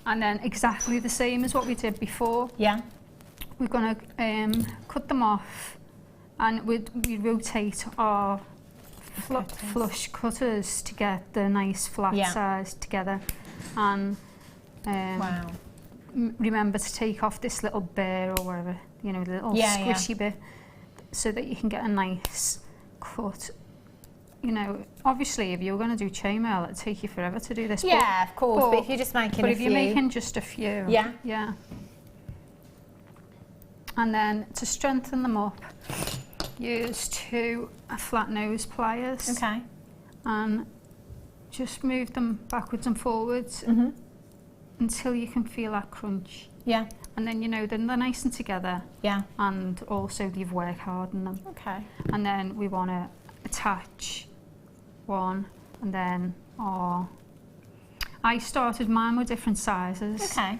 And then exactly the same as what we did before. Yeah. We're gonna cut them off, and we rotate our flush cutters to get the nice flat size together. And remember to take off this little burr or whatever, you know, the little squishy bit, so that you can get a nice cut. You know, obviously if you're going to do chainmail, it'd take you forever to do this. Yeah, of course, but if you're just making But if you're making just a few. Yeah. And then to strengthen them up, use 2 flat nose pliers. Okay. And just move them backwards and forwards until you can feel that crunch. Yeah. And then, you know, then they're nice and together. Yeah. And also you've worked hard on them. Okay. And then we want to attach one, and then I started mine with different sizes. Okay.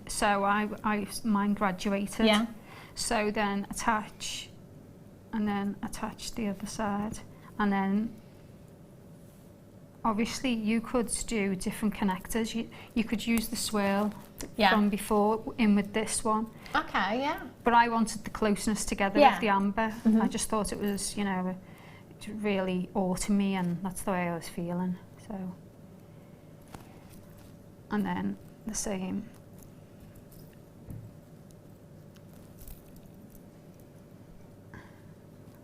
So mine graduated. Yeah. So then attach, and then attach the other side, and then obviously you could do different connectors. You could use the swirl from before in with this one. Okay, yeah. But I wanted the closeness together of the amber. I just thought it was, you know, really autumny, and that's the way I was feeling. So, and then the same.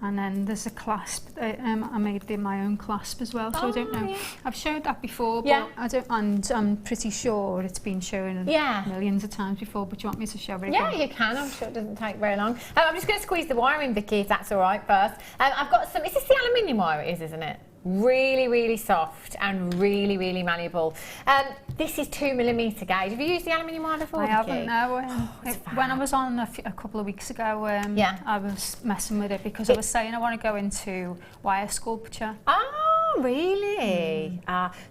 And then there's a clasp. I made my own clasp as well, so I don't know. Yeah. I've showed that before, but I don't. And I'm pretty sure it's been shown millions of times before. But do you want me to show it again? Yeah, you can. I'm sure it doesn't take very long. I'm just going to squeeze the wire in, Vicky, if that's all right first. I've got some. Is this the aluminium wire? It is, isn't it? Really, really soft and really, really malleable. This is 2mm gauge. Have you used the aluminium wire before? I haven't, no. When I was on a couple of weeks ago, I was messing with it because I was saying I want to go into wire sculpture. Oh, really?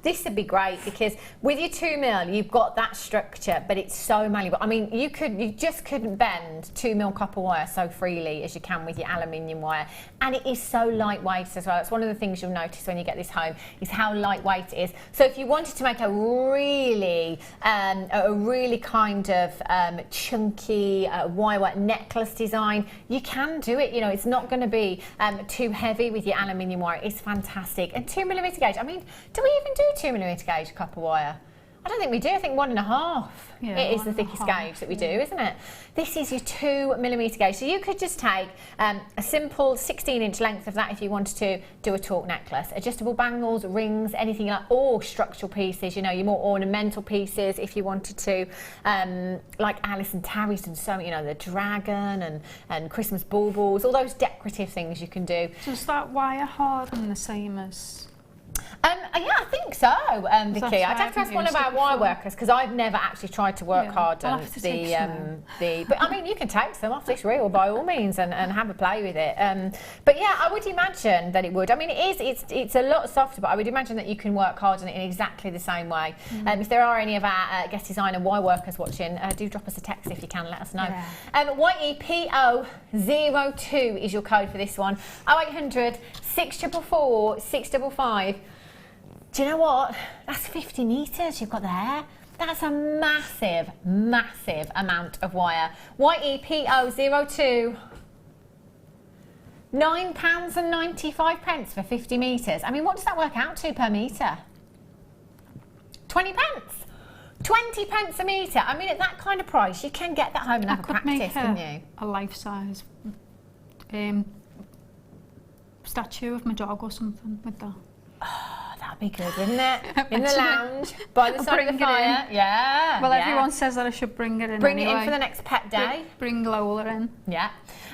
This would be great because with your 2mm, you've got that structure, but it's so malleable. I mean, you just couldn't bend 2mm copper wire so freely as you can with your aluminium wire, and it is so lightweight as well. It's one of the things you'll notice when you get this home is how lightweight it is. So if you wanted to make a really kind of chunky wire necklace design, you can do it. You know, it's not going to be too heavy with your aluminium wire. It's fantastic. And 2mm gauge. I mean, do we even do 2mm gauge copper wire? I don't think we do. I think 1.5. Yeah, it is the thickest gauge that we do, isn't it? This is your 2mm gauge. So you could just take a simple 16-inch length of that if you wanted to do a torque necklace. Adjustable bangles, rings, anything like, or structural pieces, you know, your more ornamental pieces if you wanted to, like Alice and Terry's and so, you know, the dragon and Christmas baubles, all those decorative things you can do. So is that wire harden the same as... Yeah, I think so, Vicky. I'd have to ask one of our wire workers because I've never actually tried to work hard on but I mean, you can take some off this reel by all means and have a play with it. But yeah, I would imagine that it would. I mean, it's a lot softer, but I would imagine that you can work hard on it in exactly the same way. If there are any of our guest designer wire workers watching, do drop us a text if you can. Let us know. YEPO02 is your code for this one. 0800 644 655. Do you know what? That's 50 metres you've got there. That's a massive, massive amount of wire. YEPO02. £9.95 for 50 metres. I mean, what does that work out to per metre? 20 pence. 20 pence a metre. I mean, at that kind of price, you can get that home and have a practice, couldn't you? A life-size statue of my dog or something with that. Oh, that'd be good, wouldn't it? In the lounge, by the side of the fire. Yeah. Well, everyone says that I should bring it in. Bring it in for the next pet day. Bring Lola in. Yeah.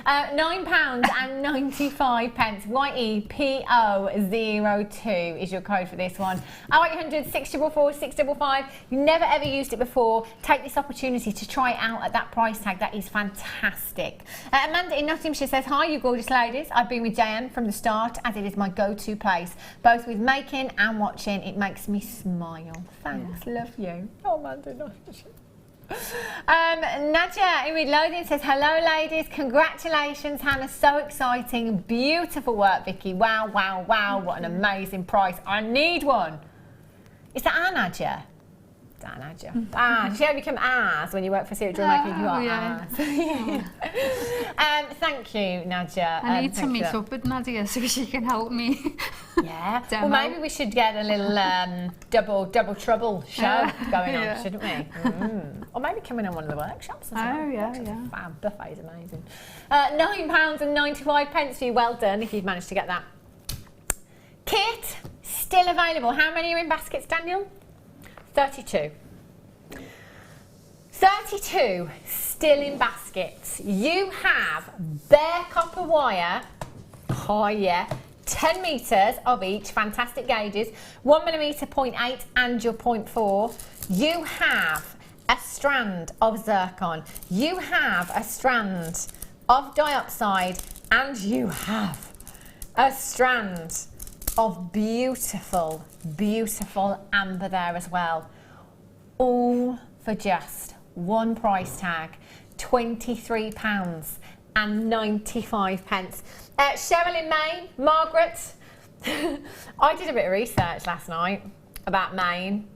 £9.95. YEPO02 is your code for this one. 0800 644 655. You've never ever used it before. Take this opportunity to try it out at that price tag. That is fantastic. Amanda in Nottinghamshire says, hi, you gorgeous ladies. I've been with Jan from the start as it is my go-to place, both with making and watching. It makes me smile. Thanks, love you. Oh, Amanda in Nottinghamshire. Nadia in Reloading says, hello ladies, congratulations Hannah, so exciting, beautiful work Vicky, wow, wow, wow, what an amazing price, I need one. Is that our Nadia? Is that Nadia? She only become ours when you work for Stuart Jewellery Maker, you are ours. Thank you Nadia. I need to meet up with Nadia so she can help me. Yeah, well maybe we should get a little double trouble show going on, shouldn't we? Or maybe coming on one of the workshops as well. Oh yeah. Fab, buffet is amazing. £9.95 for you, well done if you've managed to get that. Kit, still available. How many are in baskets, Daniel? 32. 32 still in baskets. You have bare copper wire. Oh yeah. 10 metres of each, fantastic gauges, 1mm 0.8 and your 0.4. You have a strand of zircon, you have a strand of dioxide, and you have a strand of beautiful, beautiful amber there as well. All for just one price tag, £23.95. Cheryl in Maine, Margaret. I did a bit of research last night about Maine.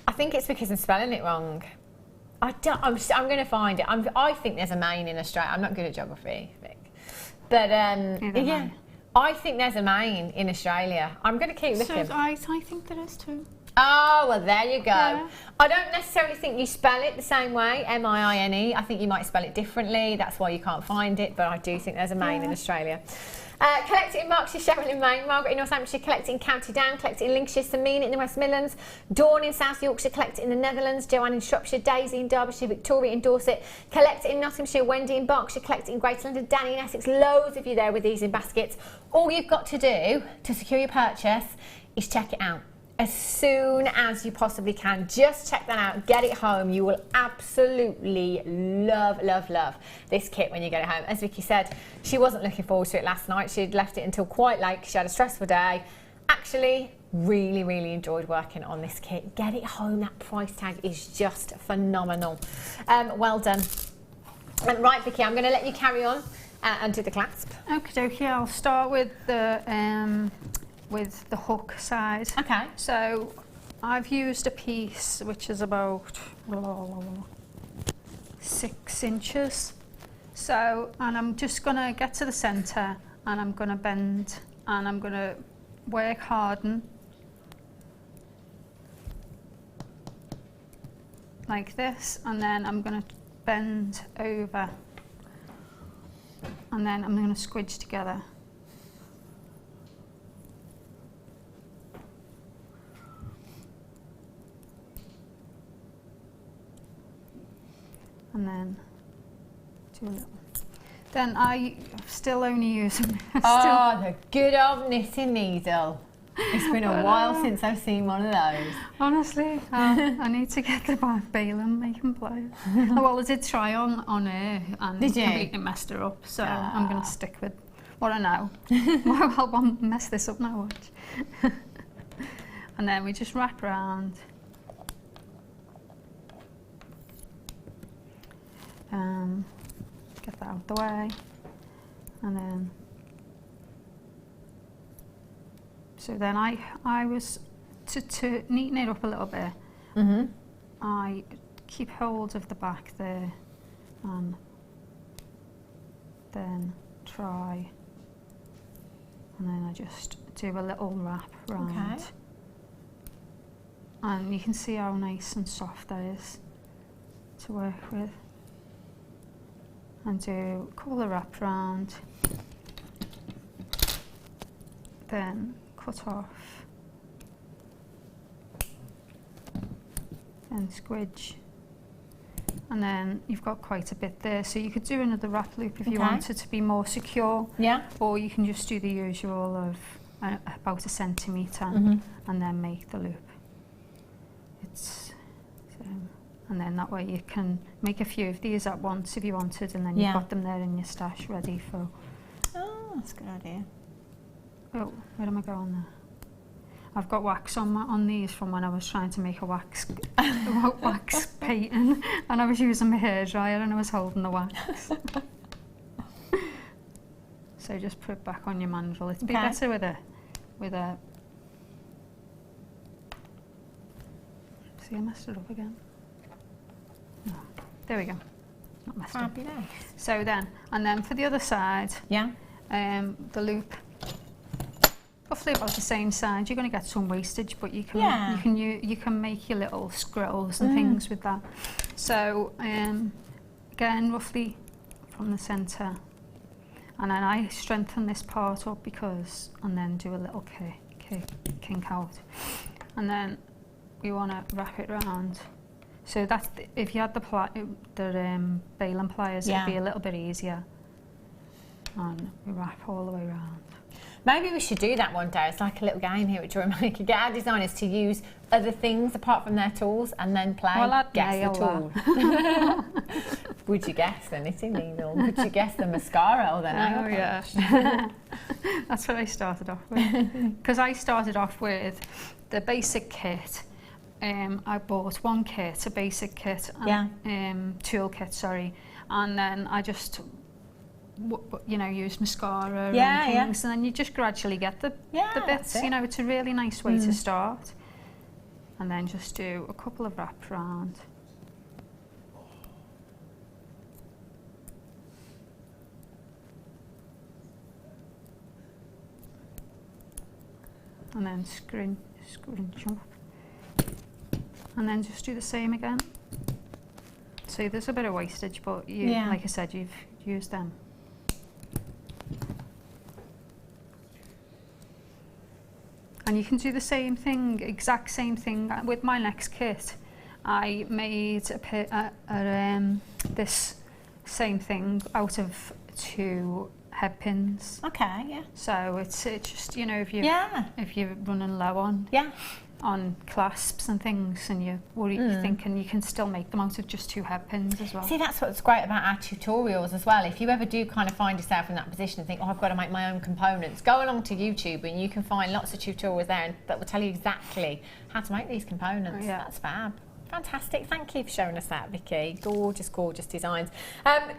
I think it's because I'm spelling it wrong. I'm going to find it. I think there's a Maine in Australia. I'm not good at geography, Vic. But yeah, I think there's a Maine in Australia. I'm going to keep looking. So I think there is too. Oh, well, there you go. Yeah. I don't necessarily think you spell it the same way, M-I-I-N-E. I think you might spell it differently. That's why you can't find it, but I do think there's a Maine in Australia. Collect it in Berkshire, Cheryl in Maine, Margaret in Northamptonshire, collect it in County Down, collect it in Lincolnshire, Samina in the West Midlands, Dawn in South Yorkshire, collect it in the Netherlands, Joanne in Shropshire, Daisy in Derbyshire, Victoria in Dorset, collect it in Nottinghamshire, Wendy in Berkshire, collect it in Greater London, Danny in Essex, loads of you there with these in baskets. All you've got to do to secure your purchase is check it out as soon as you possibly can. Just check that out, get it home. You will absolutely love, love, love this kit when you get it home. As Vicky said, she wasn't looking forward to it last night. She'd left it until quite late. She had a stressful day. Actually, really, really enjoyed working on this kit. Get it home, that price tag is just phenomenal. Well done. Right, Vicky, I'm going to let you carry on and do the clasp. Okay, I'll start with the hook side. Okay. So I've used a piece which is about 6 inches. So, and I'm just gonna get to the center and I'm gonna bend and I'm gonna work harden like this, and then I'm gonna bend over and then I'm gonna squidge together. And then do a little. Then I still only use them. The good old knitting needle. It's been a while since I've seen one of those. Honestly, I need to get the Balaam making pliers. Well, I did try on her and completely messed her up, so I'm going to stick with what I know. I won't mess this up now, watch. And then we just wrap around. Get that out the way, and then so then I was to neaten it up a little bit. I keep hold of the back there, and then try, and then I just do a little wrap round. And you can see how nice and soft that is to work with. And do a couple of wraps round, then cut off, then squidge, and then you've got quite a bit there, so you could do another wrap loop if you wanted to be more secure, or you can just do the usual of about 1 centimetre and then make the loop. And then that way you can make a few of these at once if you wanted, and then you've got them there in your stash ready for... Oh, that's a good idea. Oh, where am I going there? I've got wax on these from when I was trying to make a wax painting, and I was using my hairdryer and I was holding the wax. So just put it back on your mandrel. It'd be better with a... See, I messed it up again. No. There we go. Not messed up. So then, and then for the other side, the loop, roughly about the same size. You're going to get some wastage, but you can you can make your little scrolls and things with that. So again, roughly from the centre, and then I strengthen this part up and then do a little kink out, and then we want to wrap it round. So that's if you had the Balaam pliers, it'd be a little bit easier. And we wrap all the way around. Maybe we should do that one day. It's like a little game here at JewelleryMaker. Get our designers to use other things apart from their tools and then play guess the tool. Would you guess the knitting needle? Would you guess the mascara or the nail polish? Yeah. That's what I started off with. Because I started off with the basic kit. I bought one kit, a basic kit, tool kit, sorry, and then I just, used mascara and things, and then you just gradually get the bits. It's a really nice way to start, and then just do a couple of wraps round. And then scrunch up. And then just do the same again. So there's a bit of wastage, but like I said, you've used them. And you can do the same thing, exact same thing with my next kit. I made this same thing out of 2 head pins. Okay, yeah. So it's just, if you're running low on clasps and things, and you're thinking you can still make them out of just 2 head pins as well. See, that's what's great about our tutorials as well. If you ever do kind of find yourself in that position and think, I've got to make my own components, go along to YouTube and you can find lots of tutorials there that will tell you exactly how to make these components. That's fab. Fantastic. Thank you for showing us that, Vicky. Gorgeous, gorgeous designs.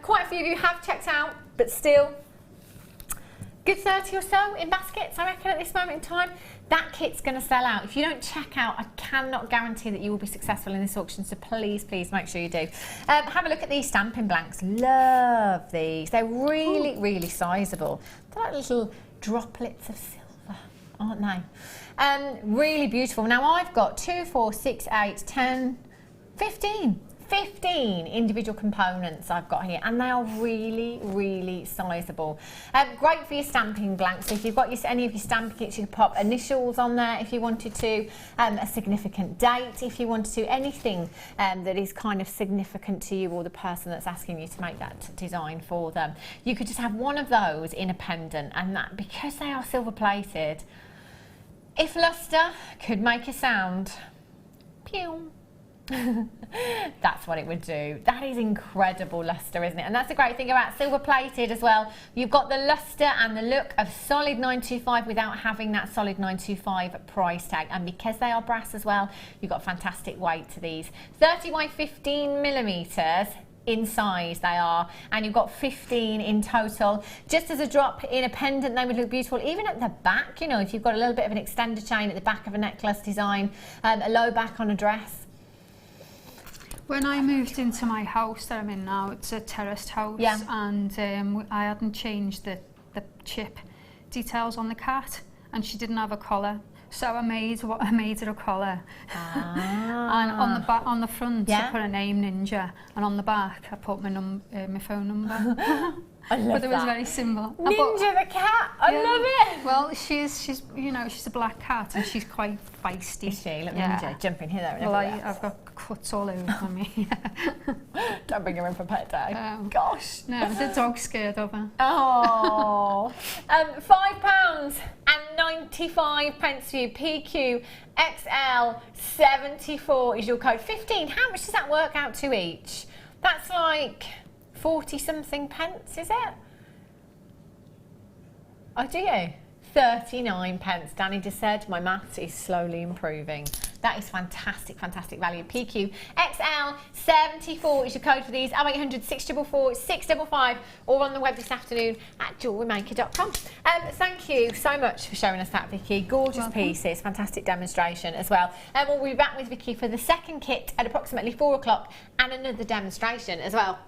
Quite a few of you have checked out, but still, good 30 or so in baskets, I reckon, at this moment in time. That kit's going to sell out. If you don't check out, I cannot guarantee that you will be successful in this auction, so please, please make sure you do. Have a look at these stamping blanks. Love these. They're really, really sizable. They're like little droplets of silver, aren't they? Really beautiful. Now, I've got 2, 4, 6, 8, 10, 15. 15 individual components I've got here, and they are really, really sizable. Great for your stamping blanks. So if you've got any of your stamping kits, you can pop initials on there if you wanted to, a significant date if you wanted to, anything that is kind of significant to you or the person that's asking you to make that design for them. You could just have one of those in a pendant, and that, because they are silver plated, if luster could make a sound, pew. That's what it would do. That is incredible luster, isn't it? And that's the great thing about silver plated as well. You've got the luster and the look of solid 925 without having that solid 925 price tag. And because they are brass as well, you've got fantastic weight to these. 30 by 15 millimeters in size they are, and you've got 15 in total. Just as a drop in a pendant, they would look beautiful even at the back, you know, if you've got a little bit of an extender chain at the back of a necklace design, a low back on a dress. When I moved into my house that I'm in now, it's a terraced house, yeah. And I hadn't changed the chip details on the cat, and she didn't have a collar. So I made her a collar. And on the front, yeah. I put a name Ninja, and on the back, I put my phone number. I love but it was very simple. Ninja the cat, I love it. Well, she's you know, she's a black cat and she's quite feisty. Is she? Look, Ninja, jumping here, there and everywhere. I've got cuts all over me. Don't bring her in for pet day. Gosh. No, the dog's scared of her. Oh. £5.95 for you. PQ XL 74 is your code. 15. How much does that work out to each? That's like 40 something pence, is it? Oh, do you? 39 pence. Danny just said my maths is slowly improving. That is fantastic, fantastic value. PQ XL 74 is your code for these. 0800 644 655, or on the web this afternoon at JewelleryMaker.com. Thank you so much for showing us that, Vicky. Gorgeous pieces, fantastic demonstration as well. And we'll be back with Vicky for the second kit at approximately 4 o'clock and another demonstration as well.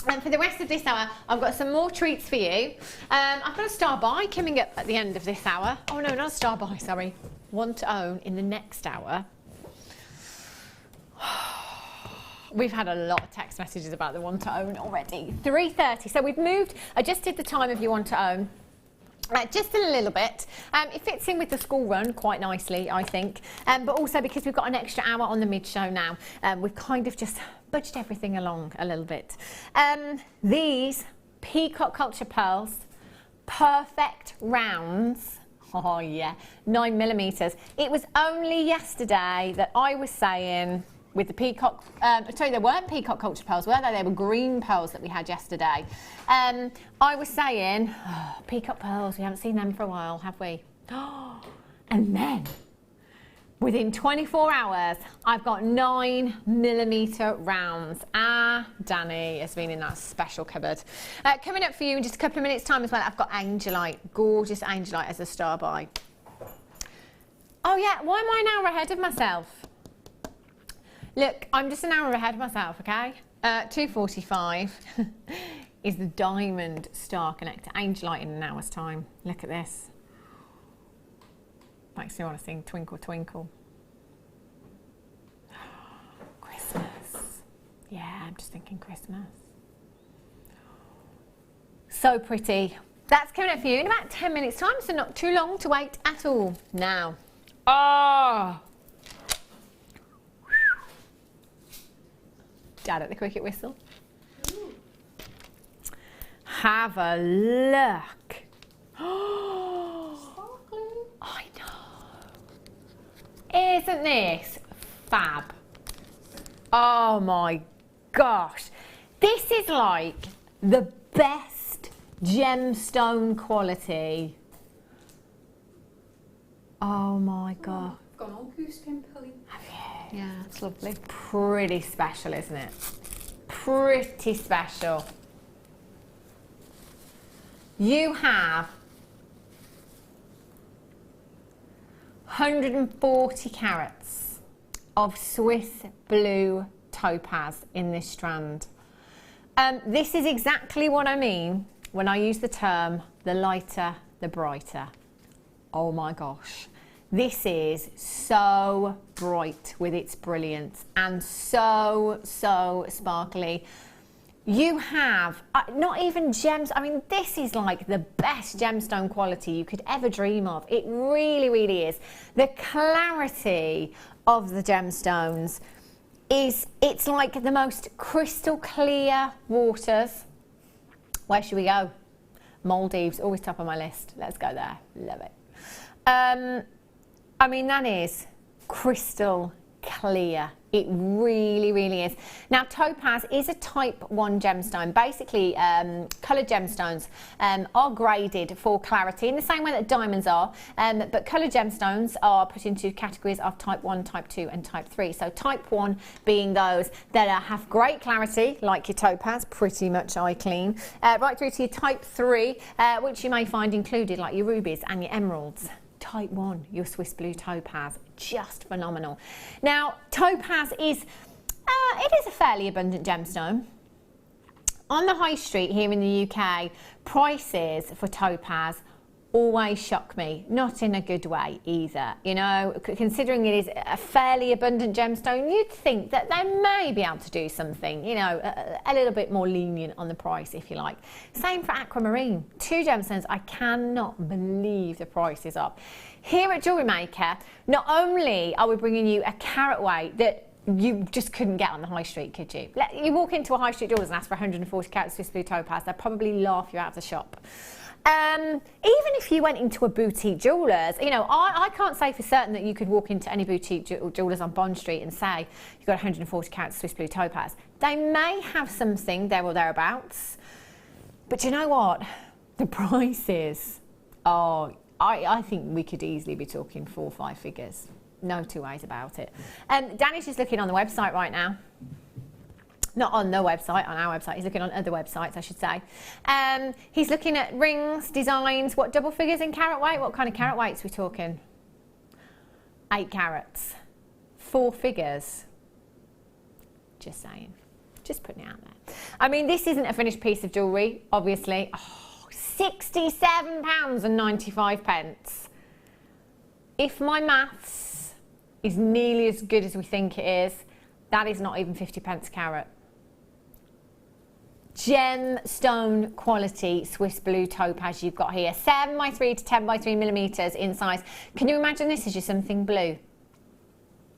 And for the rest of this hour, I've got some more treats for you. I've got a star buy coming up at the end of this hour. Oh no, not a star buy, sorry. One to own in the next hour. We've had a lot of text messages about the one to own already. 3:30, so we've adjusted the time of your one to own. Just a little bit. It fits in with the school run quite nicely, I think. But also because we've got an extra hour on the mid-show now, we've kind of just budged everything along a little bit. These peacock culture pearls, perfect rounds. Oh yeah, 9 millimeters. It was only yesterday that I was saying with the peacock, sorry, they weren't peacock culture pearls, were they? They were green pearls that we had yesterday. I was saying, oh, peacock pearls, we haven't seen them for a while, have we? And then, within 24 hours, I've got 9 millimeter rounds. Danny has been in that special cupboard. Coming up for you in just a couple of minutes' time as well, I've got Angelite, gorgeous Angelite as a star buy. Oh yeah, why am I an hour ahead of myself? Look, I'm just an hour ahead of myself, okay? 2:45 is the diamond star connector. Angelite in an hour's time. Look at this. Makes me want to sing Twinkle Twinkle. Christmas. Yeah, I'm just thinking Christmas. So pretty. That's coming up for you in about 10 minutes time, so not too long to wait at all. Now. Oh! Dad at the cricket whistle. Have a look. I know. Isn't this fab? Oh my gosh. This is like the best gemstone quality. Oh my God. I've gone all goose pimply. Have you? Yeah, it's lovely. Pretty special, isn't it? Pretty special. You have 140 carats of Swiss blue topaz in this strand. This is exactly what I mean when I use the term the lighter, the brighter. Oh my gosh. This is so bright with its brilliance and so sparkly. You have not even gems. I mean, this is like the best gemstone quality you could ever dream of. It really is. The clarity of the gemstones it's like the most crystal clear waters. Where should we go? Maldives, always top of my list. Let's go there. Love it. I mean, that is crystal clear. It really is. Now, topaz is a type 1 gemstone. Basically, coloured gemstones are graded for clarity in the same way that diamonds are, but coloured gemstones are put into categories of type 1, type 2 and type 3. So type 1 being those that have great clarity, like your topaz, pretty much eye clean, right through to your type 3, which you may find included like your rubies and your emeralds. Type 1, your Swiss blue topaz, just phenomenal. Now, topaz is a fairly abundant gemstone. On the high street here in the UK, prices for topaz always shock me, not in a good way either. You know, considering it is a fairly abundant gemstone, you'd think that they may be able to do something, you know, a little bit more lenient on the price, if you like. Same for aquamarine. 2 gemstones, I cannot believe the price is up. Here at Jewellery Maker, not only are we bringing you a carat weight that you just couldn't get on the high street, could you? You walk into a high street jewellers and ask for 140 carat Swiss blue topaz, they'll probably laugh you out of the shop. Even if you went into a boutique jewellers, you know, I can't say for certain that you could walk into any boutique jewellers on Bond Street and say you've got 140 carat Swiss blue topaz. They may have something there or thereabouts, but you know what? The prices are, I think we could easily be talking 4 or 5 figures. No 2 ways about it. Danny's just looking on the website right now. Not on the website, on our website. He's looking on other websites, I should say. He's looking at rings, designs, what double figures in carat weight? What kind of carat weights are we talking? 8 carats. 4 figures. Just saying. Just putting it out there. I mean, this isn't a finished piece of jewellery, obviously. Oh, £67.95. If my maths is nearly as good as we think it is, that is not even 50 pence a carat. Gemstone quality Swiss blue topaz you've got here. 7 by 3 to 10 by 3 millimetres in size. Can you imagine this as your something blue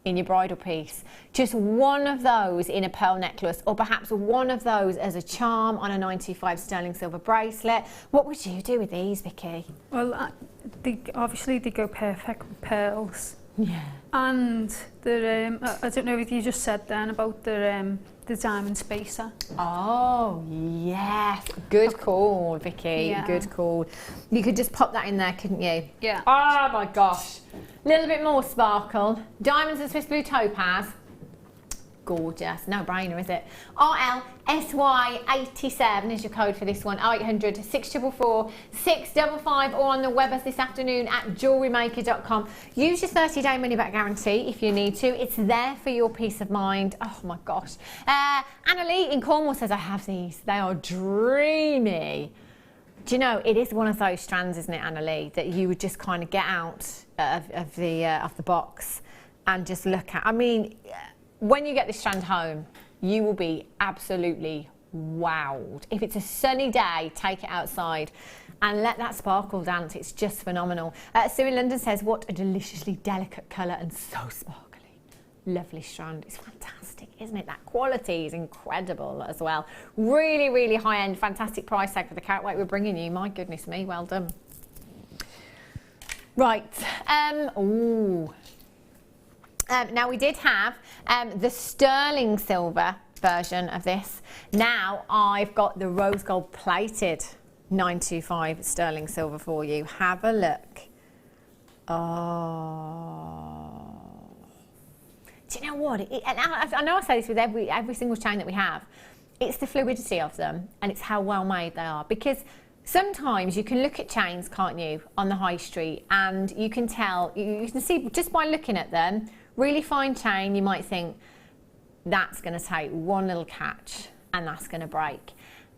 in your bridal piece? Just one of those in a pearl necklace, or perhaps one of those as a charm on a 95 sterling silver bracelet. What would you do with these, Vicky? Well, obviously they go perfect with pearls. Yeah. And the I don't know if you just said then about the diamond spacer. Oh yes, good call, Vicky. Yeah. Good call. You could just pop that in there, couldn't you? Yeah. Oh my gosh, a little bit more sparkle. Diamonds and Swiss blue topaz. Gorgeous, no brainer, is it? RLSY87 is your code for this one. 0800 644 655, or on the web as this afternoon at JewelleryMaker.com. Use your 30-day money-back guarantee if you need to. It's there for your peace of mind. Oh my gosh. Anna Lee in Cornwall says, I have these. They are dreamy. Do you know, it is one of those strands, isn't it, Anna Lee, that you would just kind of get out of the box and just look at. I mean, when you get this strand home, you will be absolutely wowed. If it's a sunny day, take it outside and let that sparkle dance. It's just phenomenal. Sue in London says, what a deliciously delicate colour and so sparkly. Lovely strand. It's fantastic, isn't it? That quality is incredible as well. Really, really high-end, fantastic price tag for the carat weight we're bringing you. My goodness me, well done. Right. Now we did have the sterling silver version of this. Now I've got the rose gold plated 925 sterling silver for you. Have a look. Oh. Do you know what? I know I say this with every single chain that we have. It's the fluidity of them and it's how well made they are. Because sometimes you can look at chains, can't you, on the high street, and you can tell, you can see just by looking at them, really fine chain, you might think that's going to take one little catch and that's going to break.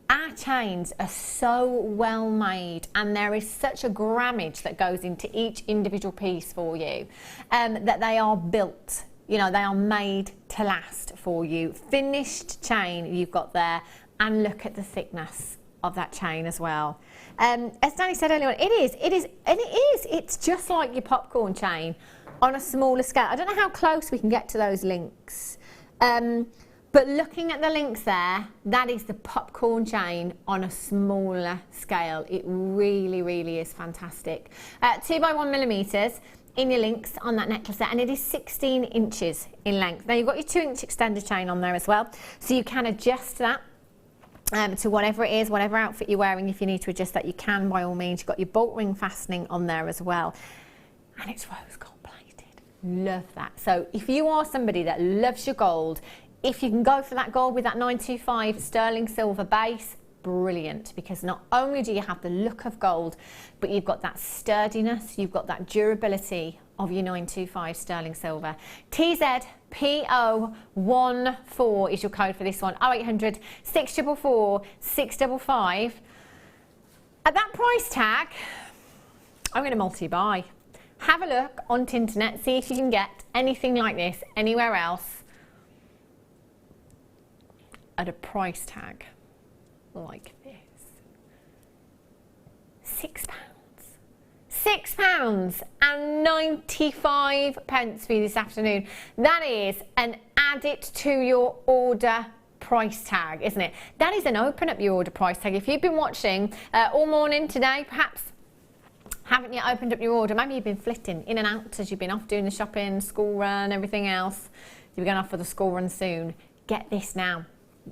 Our chains are so well made and there is such a grammage that goes into each individual piece for you that they are built You know, they are made to last for you. Finished chain you've got there, and look at the thickness of that chain as well. As Danny said earlier on, it's just like your popcorn chain on a smaller scale. I don't know how close we can get to those links, but looking at the links there, that is the popcorn chain on a smaller scale. It really, really is fantastic. 2 by 1 millimeters in your links on that necklace there, and it is 16 inches in length. Now you've got your 2-inch extender chain on there as well, so you can adjust that to whatever it is, whatever outfit you're wearing. If you need to adjust that, you can by all means. You've got your bolt ring fastening on there as well, and it's rose gold plated. Love that. So if you are somebody that loves your gold, if you can go for that gold with that 925 sterling silver base, brilliant, because not only do you have the look of gold, but you've got that sturdiness, you've got that durability of your 925 sterling silver. TZPO14 is your code for this one. 0800 644 655. At that price tag, I'm going to multi-buy. Have a look on Tinternet, see if you can get anything like this anywhere else at a price tag like this. £6. £6.95 for you this afternoon. That is an add it to your order price tag, isn't it? That is an open up your order price tag. If you've been watching all morning today, perhaps haven't yet opened up your order, maybe you've been flitting in and out as you've been off doing the shopping, school run, everything else. You're going off for the school run soon. Get this now.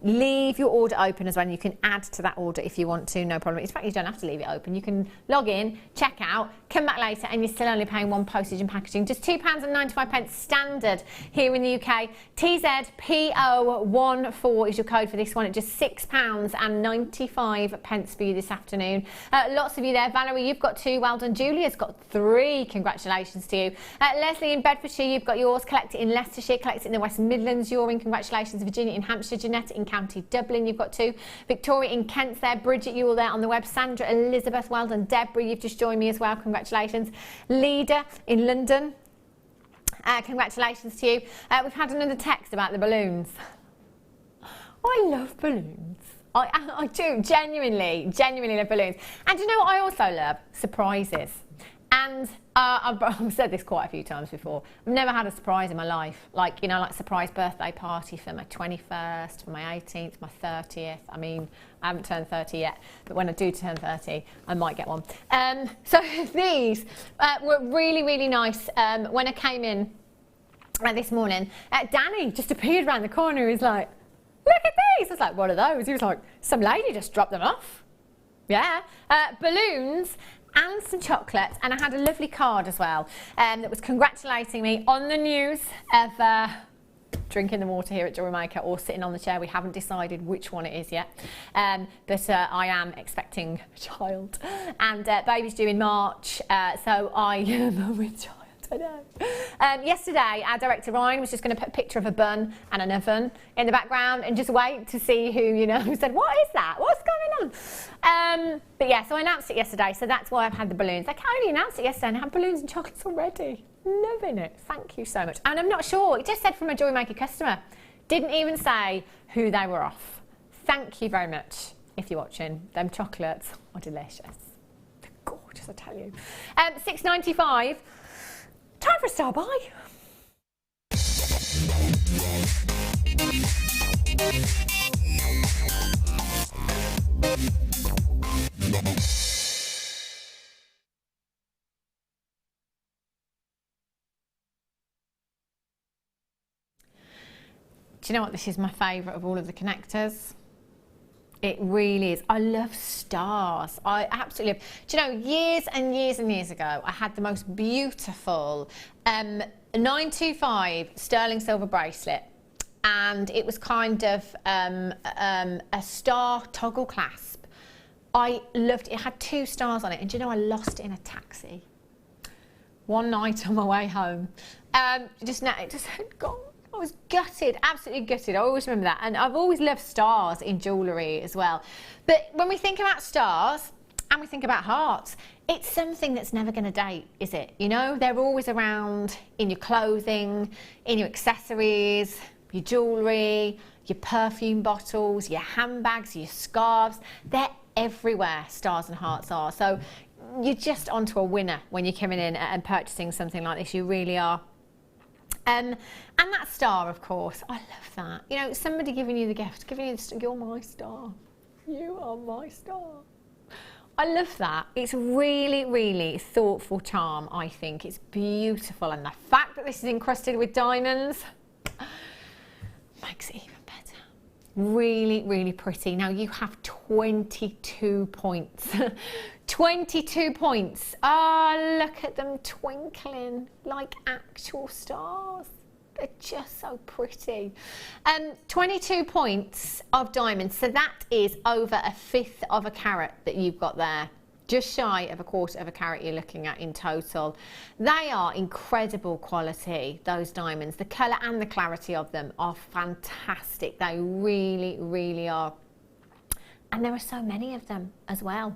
Leave your order open as well, and you can add to that order if you want to, no problem. In fact, you don't have to leave it open. You can log in, check out, come back later, and you're still only paying £1 postage and packaging. Just £2.95 standard here in the UK. TZPO14 is your code for this one at just £6.95 for you this afternoon. Lots of you there. Valerie, you've got 2. Well done. Julia's got 3. Congratulations to you. Leslie in Bedfordshire, you've got yours. Collect it in Leicestershire. Collect it in the West Midlands. You're in. Congratulations. Virginia in Hampshire. Jeanette in County Dublin, you've got 2. Victoria in Kent's there. Bridget, you all there on the web. Sandra, Elizabeth, well done. Deborah, you've just joined me as well. Congratulations. Leader in London, congratulations to you. We've had another text about the balloons. I love balloons. I do, genuinely love balloons. And you know what I also love? Surprises. And I've said this quite a few times before. I've never had a surprise in my life. Like, you know, like surprise birthday party for my 21st, for my 18th, my 30th. I mean, I haven't turned 30 yet, but when I do turn 30, I might get one. So these were really, really nice. When I came in this morning, Danny just appeared around the corner. He was like, look at these. I was like, what are those? He was like, some lady just dropped them off. Yeah. Balloons and some chocolates, and I had a lovely card as well that was congratulating me on the news of drinking the water here at Jewellery Maker or sitting on the chair. We haven't decided which one it is yet, but I am expecting a child, and baby's due in March, so I am with child. I know. Yesterday, our director Ryan was just going to put a picture of a bun and an oven in the background and just wait to see who, you know, who said, what is that? What's going on? But yeah, so I announced it yesterday, so that's why I've had the balloons. I only announced it yesterday and I had balloons and chocolates already. Loving it. Thank you so much. And I'm not sure, it just said from a Jewellery Maker customer. Didn't even say who they were off. Thank you very much if you're watching. Them chocolates are delicious. They're gorgeous, I tell you. £6.95. Time for a star buy. Do you know what? This is my favourite of all of the connectors. It really is. I love stars. I absolutely love. Do you know, years and years and years ago, I had the most beautiful 925 sterling silver bracelet, and it was kind of a star toggle clasp. I loved it. It had 2 stars on it, and do you know, I lost it in a taxi one night on my way home. It just had gone. I was gutted, absolutely gutted. I always remember that. And I've always loved stars in jewellery as well. But when we think about stars, and And we think about hearts. It's something that's never going to date, is it? You know, they're always around in your clothing, in your accessories, your jewellery, your perfume bottles, your handbags, your scarves. They're everywhere, stars and hearts are. So you're just onto a winner when you're coming in and purchasing something like this. You really are. And that star, of course, I love that. You know, somebody giving you the gift, giving you the, you're my star. You are my star. I love that. It's really, really thoughtful charm, I think. It's beautiful. And the fact that this is encrusted with diamonds makes it even better. Really, really pretty. Now you have 22 points. 22 points. Oh, look at them twinkling like actual stars. They're just so pretty. 22 points of diamonds. So that is over 1/5 of a carat that you've got there. Just shy of 1/4 of a carat you're looking at in total. They are incredible quality, those diamonds. The colour and the clarity of them are fantastic. They really, really are. And there are so many of them as well.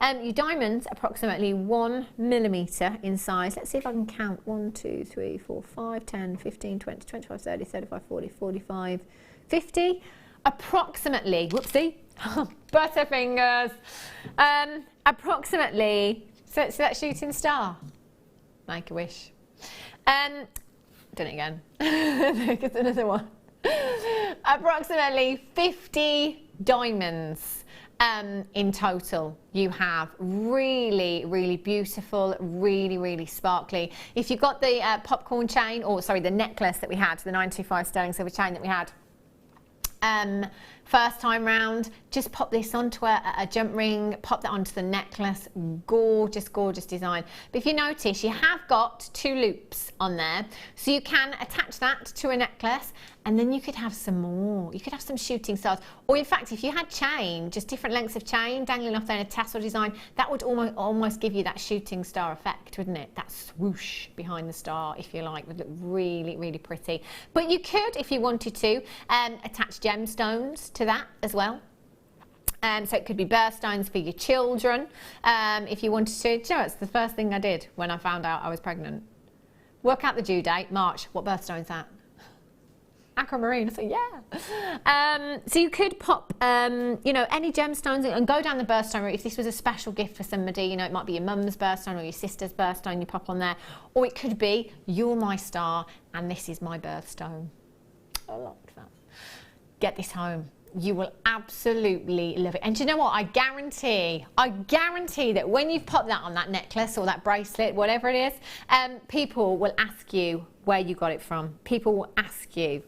Your diamonds, approximately 1 millimetre in size. Let's see if I can count. 1, 2, 3, 4, 5, 10, 15, 20, 25, 30, 35, 40, 45, 50. Approximately, whoopsie, butterfingers. Approximately, so that shooting star. Make a wish. Done it again. There's another one. Approximately 50 diamonds in total you have. Really, really beautiful, really, really sparkly. If you've got the popcorn chain, or sorry, the necklace that we had, the 925 sterling silver chain that we had first time round, just pop this onto a jump ring, pop that onto the necklace. Gorgeous, gorgeous design. But if you notice, you have got 2 loops on there, so you can attach that to a necklace, and then you could have some more. You could have some shooting stars, or in fact, if you had chain, just different lengths of chain dangling off there in a tassel design, that would almost give you that shooting star effect, wouldn't it? That swoosh behind the star, if you like, would look really, really pretty. But you could, if you wanted to, attach gemstones to that as well. So it could be birthstones for your children. If you wanted to, you know, it's the first thing I did when I found out I was pregnant. Work out the due date, March. What birthstone's that? Aquamarine. I said, yeah. So you could pop, you know, any gemstones and go down the birthstone route. If this was a special gift for somebody, you know, it might be your mum's birthstone or your sister's birthstone, you pop on there. Or it could be, you're my star and this is my birthstone. I like that. Get this home. You will absolutely love it. And do you know what? I guarantee that when you've popped that on that necklace or that bracelet, whatever it is, people will ask you where you got it from. People will ask you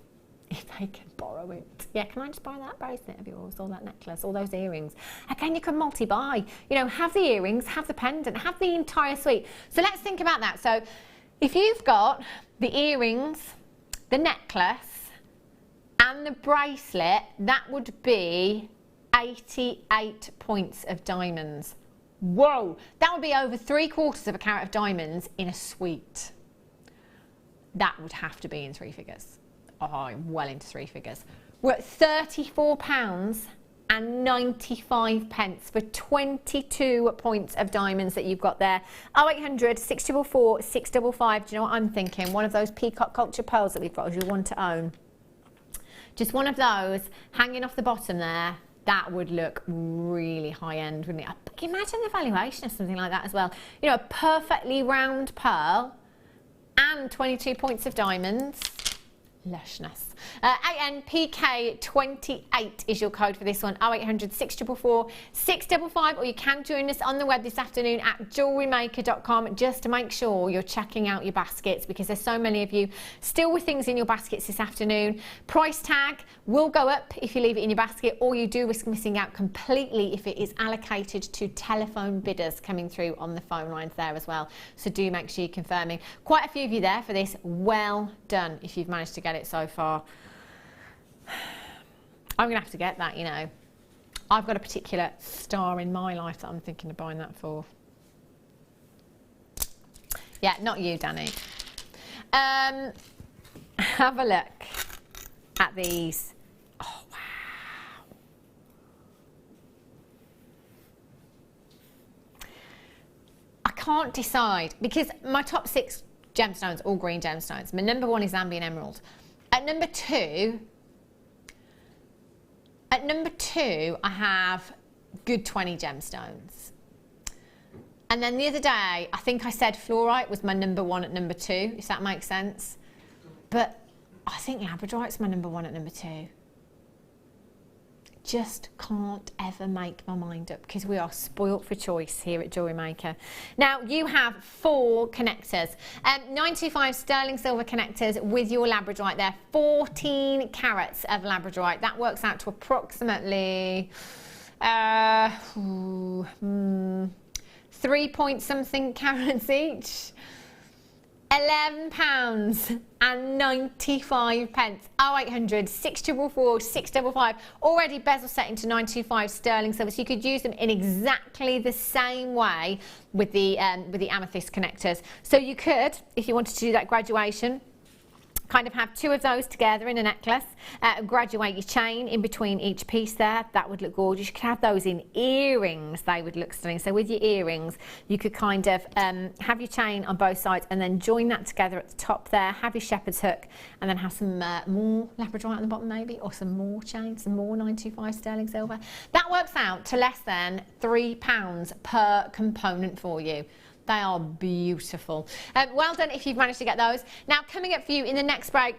if they can borrow it. Yeah, can I just borrow that bracelet of yours, or that necklace, or those earrings? Again, you can multi-buy. You know, have the earrings, have the pendant, have the entire suite. So let's think about that. So if you've got the earrings, the necklace, and the bracelet, that would be 88 points of diamonds. Whoa, that would be over 3/4 of a carat of diamonds in a suite. That would have to be in 3 figures. Oh, I'm well into 3 figures. We're at £34 and 95 pence for 22 points of diamonds that you've got there. 0800 644 655. Do you know what I'm thinking? One of those peacock culture pearls that we've got as you want to own. Just one of those hanging off the bottom there, that would look really high end, wouldn't it? But imagine the valuation of something like that as well. You know, a perfectly round pearl and 22 points of diamonds. Lushness. ANPK28 is your code for this one. 0800 644 655, or you can join us on the web this afternoon at JewelleryMaker.com just to make sure you're checking out your baskets, because there's so many of you still with things in your baskets this afternoon. Price tag will go up if you leave it in your basket, or you do risk missing out completely if it is allocated to telephone bidders coming through on the phone lines there as well. So do make sure you're confirming. Quite a few of you there for this. Well done if you've managed to get it so far. I'm going to have to get that, you know. I've got a particular star in my life that I'm thinking of buying that for. Yeah, not you, Danny. Have a look at these. Oh, wow. can't decide because my top 6 gemstones, all green gemstones. My number 1 is Zambian emerald. At number 2, I have good 20 gemstones. And then the other day, I think I said fluorite was my number 1 at number 2, if that makes sense. But I think labradorite's my number 1 at number 2. Just can't ever make my mind up because we are spoilt for choice here at Jewellery Maker. Now you have 4 connectors, 925 sterling silver connectors with your labradorite there, 14 carats of labradorite. That works out to approximately 3 point something carats each. £11 and 95 pence. 0800 644 655. Already bezel set into 925 sterling silver, so you could use them in exactly the same way with the amethyst connectors. So you could, if you wanted to do that graduation, kind of have 2 of those together in a necklace, graduate your chain in between each piece there. That would look gorgeous. You could have those in earrings. They would look stunning. So with your earrings, you could kind of have your chain on both sides and then join that together at the top there, have your shepherd's hook, and then have some more labradorite on the bottom maybe, or some more chain, some more 925 sterling silver. That works out to less than £3 per component for you. They are beautiful. Well done if you've managed to get those. Now, coming up for you in the next break,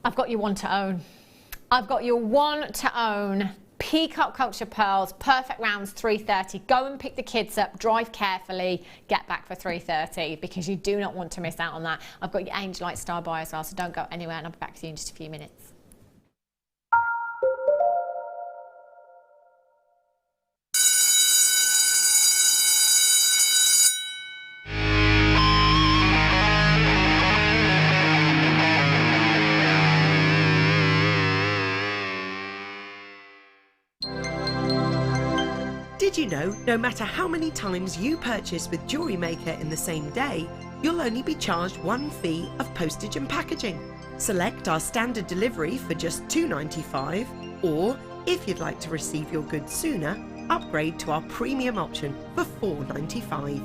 I've got your one to own. I've got your one to own Peacock Culture Pearls, perfect rounds 3:30. Go and pick the kids up, drive carefully, get back for 3:30 because you do not want to miss out on that. I've got your Angelite Star Buy as well, so don't go anywhere and I'll be back with you in just a few minutes. Did you know, no matter how many times you purchase with Jewellery Maker in the same day, you'll only be charged 1 fee of postage and packaging. Select our standard delivery for just £2.95, or if you'd like to receive your goods sooner, upgrade to our premium option for £4.95.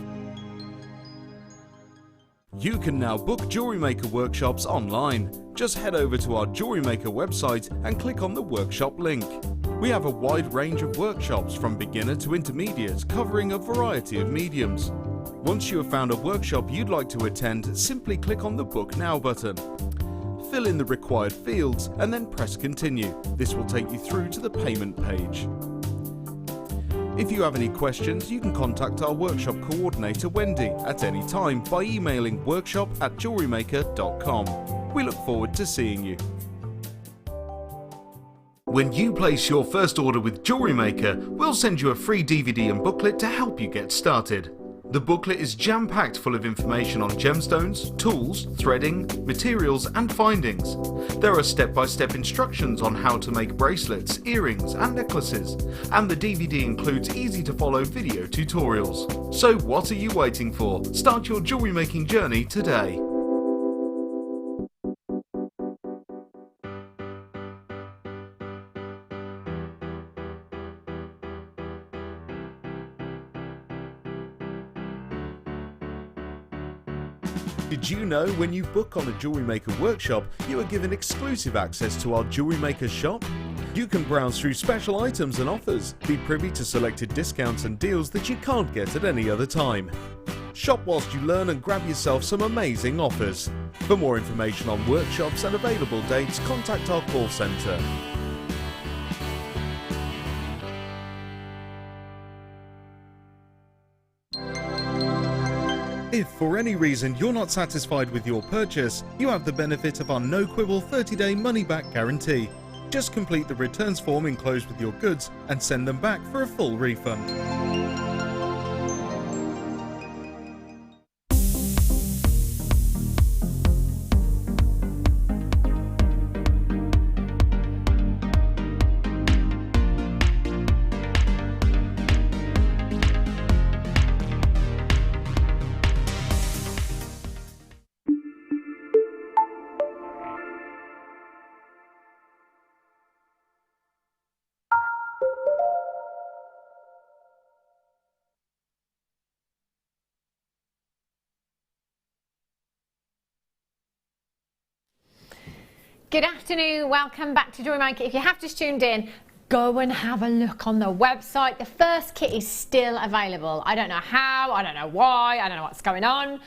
You can now book Jewellery Maker workshops online. Just head over to our Jewellery Maker website and click on the workshop link. We have a wide range of workshops from beginner to intermediate, covering a variety of mediums. Once you have found a workshop you'd like to attend, simply click on the Book Now button. Fill in the required fields and then press Continue. This will take you through to the payment page. If you have any questions, you can contact our workshop coordinator Wendy at any time by emailing workshop@jewellerymaker.com. We look forward to seeing you. When you place your first order with Jewellery Maker, we'll send you a free DVD and booklet to help you get started. The booklet is jam-packed full of information on gemstones, tools, threading, materials and findings. There are step-by-step instructions on how to make bracelets, earrings and necklaces, and the DVD includes easy-to-follow video tutorials. So what are you waiting for? Start your jewellery making journey today. Did you know when you book on a Jewellery Maker workshop, you are given exclusive access to our Jewellery Maker shop? You can browse through special items and offers, be privy to selected discounts and deals that you can't get at any other time. Shop whilst you learn and grab yourself some amazing offers. For more information on workshops and available dates, contact our call centre. If for any reason you're not satisfied with your purchase, you have the benefit of our no-quibble 30-day money-back guarantee. Just complete the returns form enclosed with your goods and send them back for a full refund. Good afternoon, welcome back to Jewellery Maker. If you have just tuned in, go and have a look on the website. The first kit is still available. I don't know how, I don't know why, I don't know what's going on.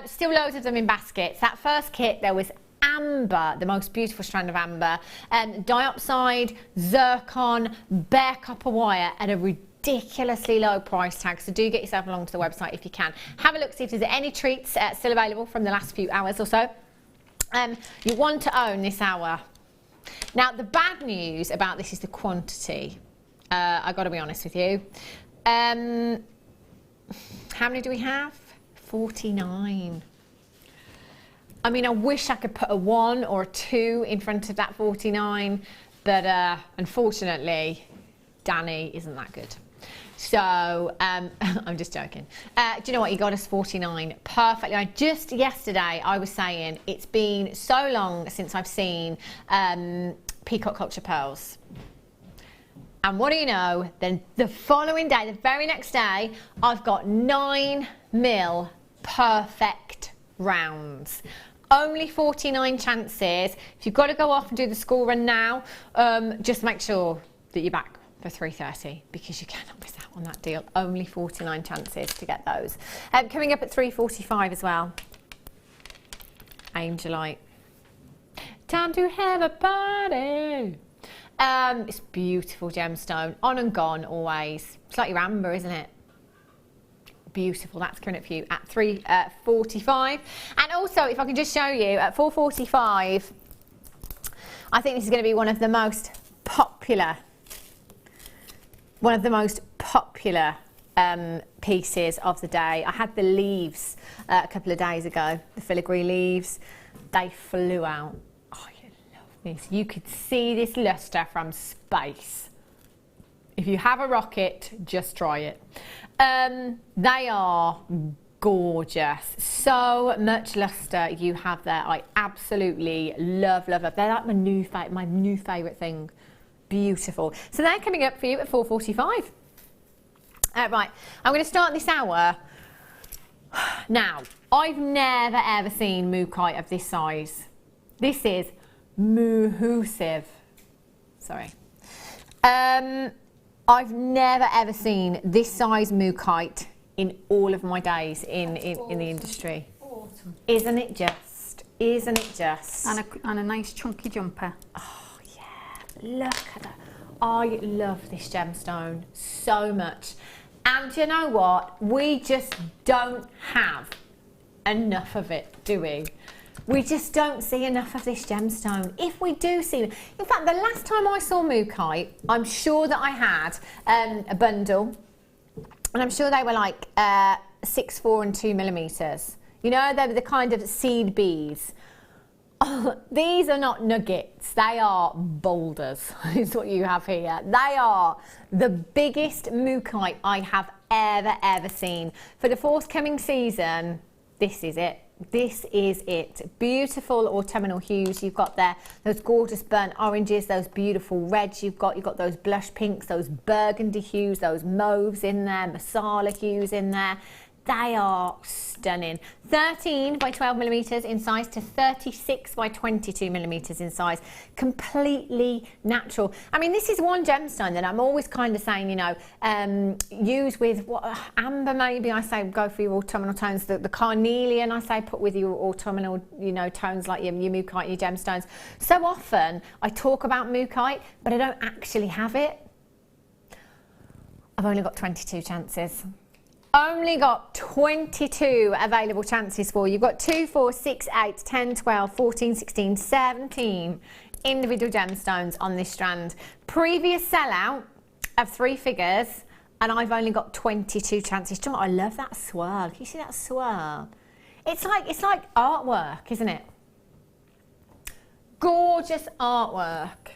Still loads of them in baskets. That first kit, there was amber, the most beautiful strand of amber, diopside, zircon, bare copper wire at a ridiculously low price tag, so do get yourself along to the website if you can. Have a look, see if there's any treats still available from the last few hours or so. You want to own this hour. Now, the bad news about this is the quantity. I've got to be honest with you. How many do we have? 49. I mean, I wish I could put a 1 or a 2 in front of that 49, but unfortunately, Danny isn't that good. So, I'm just joking. Do you know what? He got us 49 perfectly. Just yesterday, I was saying it's been so long since I've seen peacock culture pearls. And what do you know? Then the following day, the very next day, I've got 9mm perfect rounds. Only 49 chances. If you've got to go off and do the school run now, just make sure that you're back for 3:30 because you cannot miss out on that deal. Only 49 chances to get those. Coming up at 3:45 as well. Angelite. Time to have a party. It's beautiful gemstone. On and gone always. It's like your amber, isn't it? Beautiful. That's coming up for you at 3:45. And also, if I can just show you at 4:45, I think this is going to be one of the most popular pieces of the day. I had the leaves a couple of days ago, the filigree leaves. They flew out. Oh, you love this. You could see this luster from space. If you have a rocket, just try it. They are gorgeous. So much luster you have there. I absolutely love. They're like my new favourite thing. Beautiful. So they're coming up for you at 4:45. Right, I'm going to start this hour. Now, I've never ever seen mookaite of this size. This is massive. Sorry. I've never ever seen this size mookaite in all of my days in the industry. Awesome. Isn't it just? Isn't it just? And a nice chunky jumper. Oh, look at that. I love this gemstone so much. And you know what? We just don't have enough of it, do we? We just don't see enough of this gemstone. If we do see it, in fact, the last time I saw mookaite, I'm sure that I had a bundle, and I'm sure they were like 6'4" and 2mm. You know, they were the kind of seed beads. These are not nuggets, they are boulders, is what you have here. They are the biggest mookaite I have ever seen. For the forthcoming season, this is it. This is it. Beautiful autumnal hues you've got there. Those gorgeous burnt oranges, those beautiful reds you've got those blush pinks, those burgundy hues, those mauves in there, masala hues in there. They are stunning. 13 by 12mm in size to 36 by 22mm in size. Completely natural. I mean, this is one gemstone that I'm always kind of saying, you know, use with what, amber maybe. I say go for your autumnal tones. The carnelian, I say put with your autumnal, you know, tones like your mookaite, your gemstones. So often I talk about mookaite, but I don't actually have it. I've only got 22 chances. Only got 22 available chances for you. You've got 2, 4, 6, 8, 10, 12, 14, 16, 17 individual gemstones on this strand. Previous sellout of 3 figures, and I've only got 22 chances. Do you know what? I love that swirl. Can you see that swirl? It's like artwork, isn't it? Gorgeous artwork.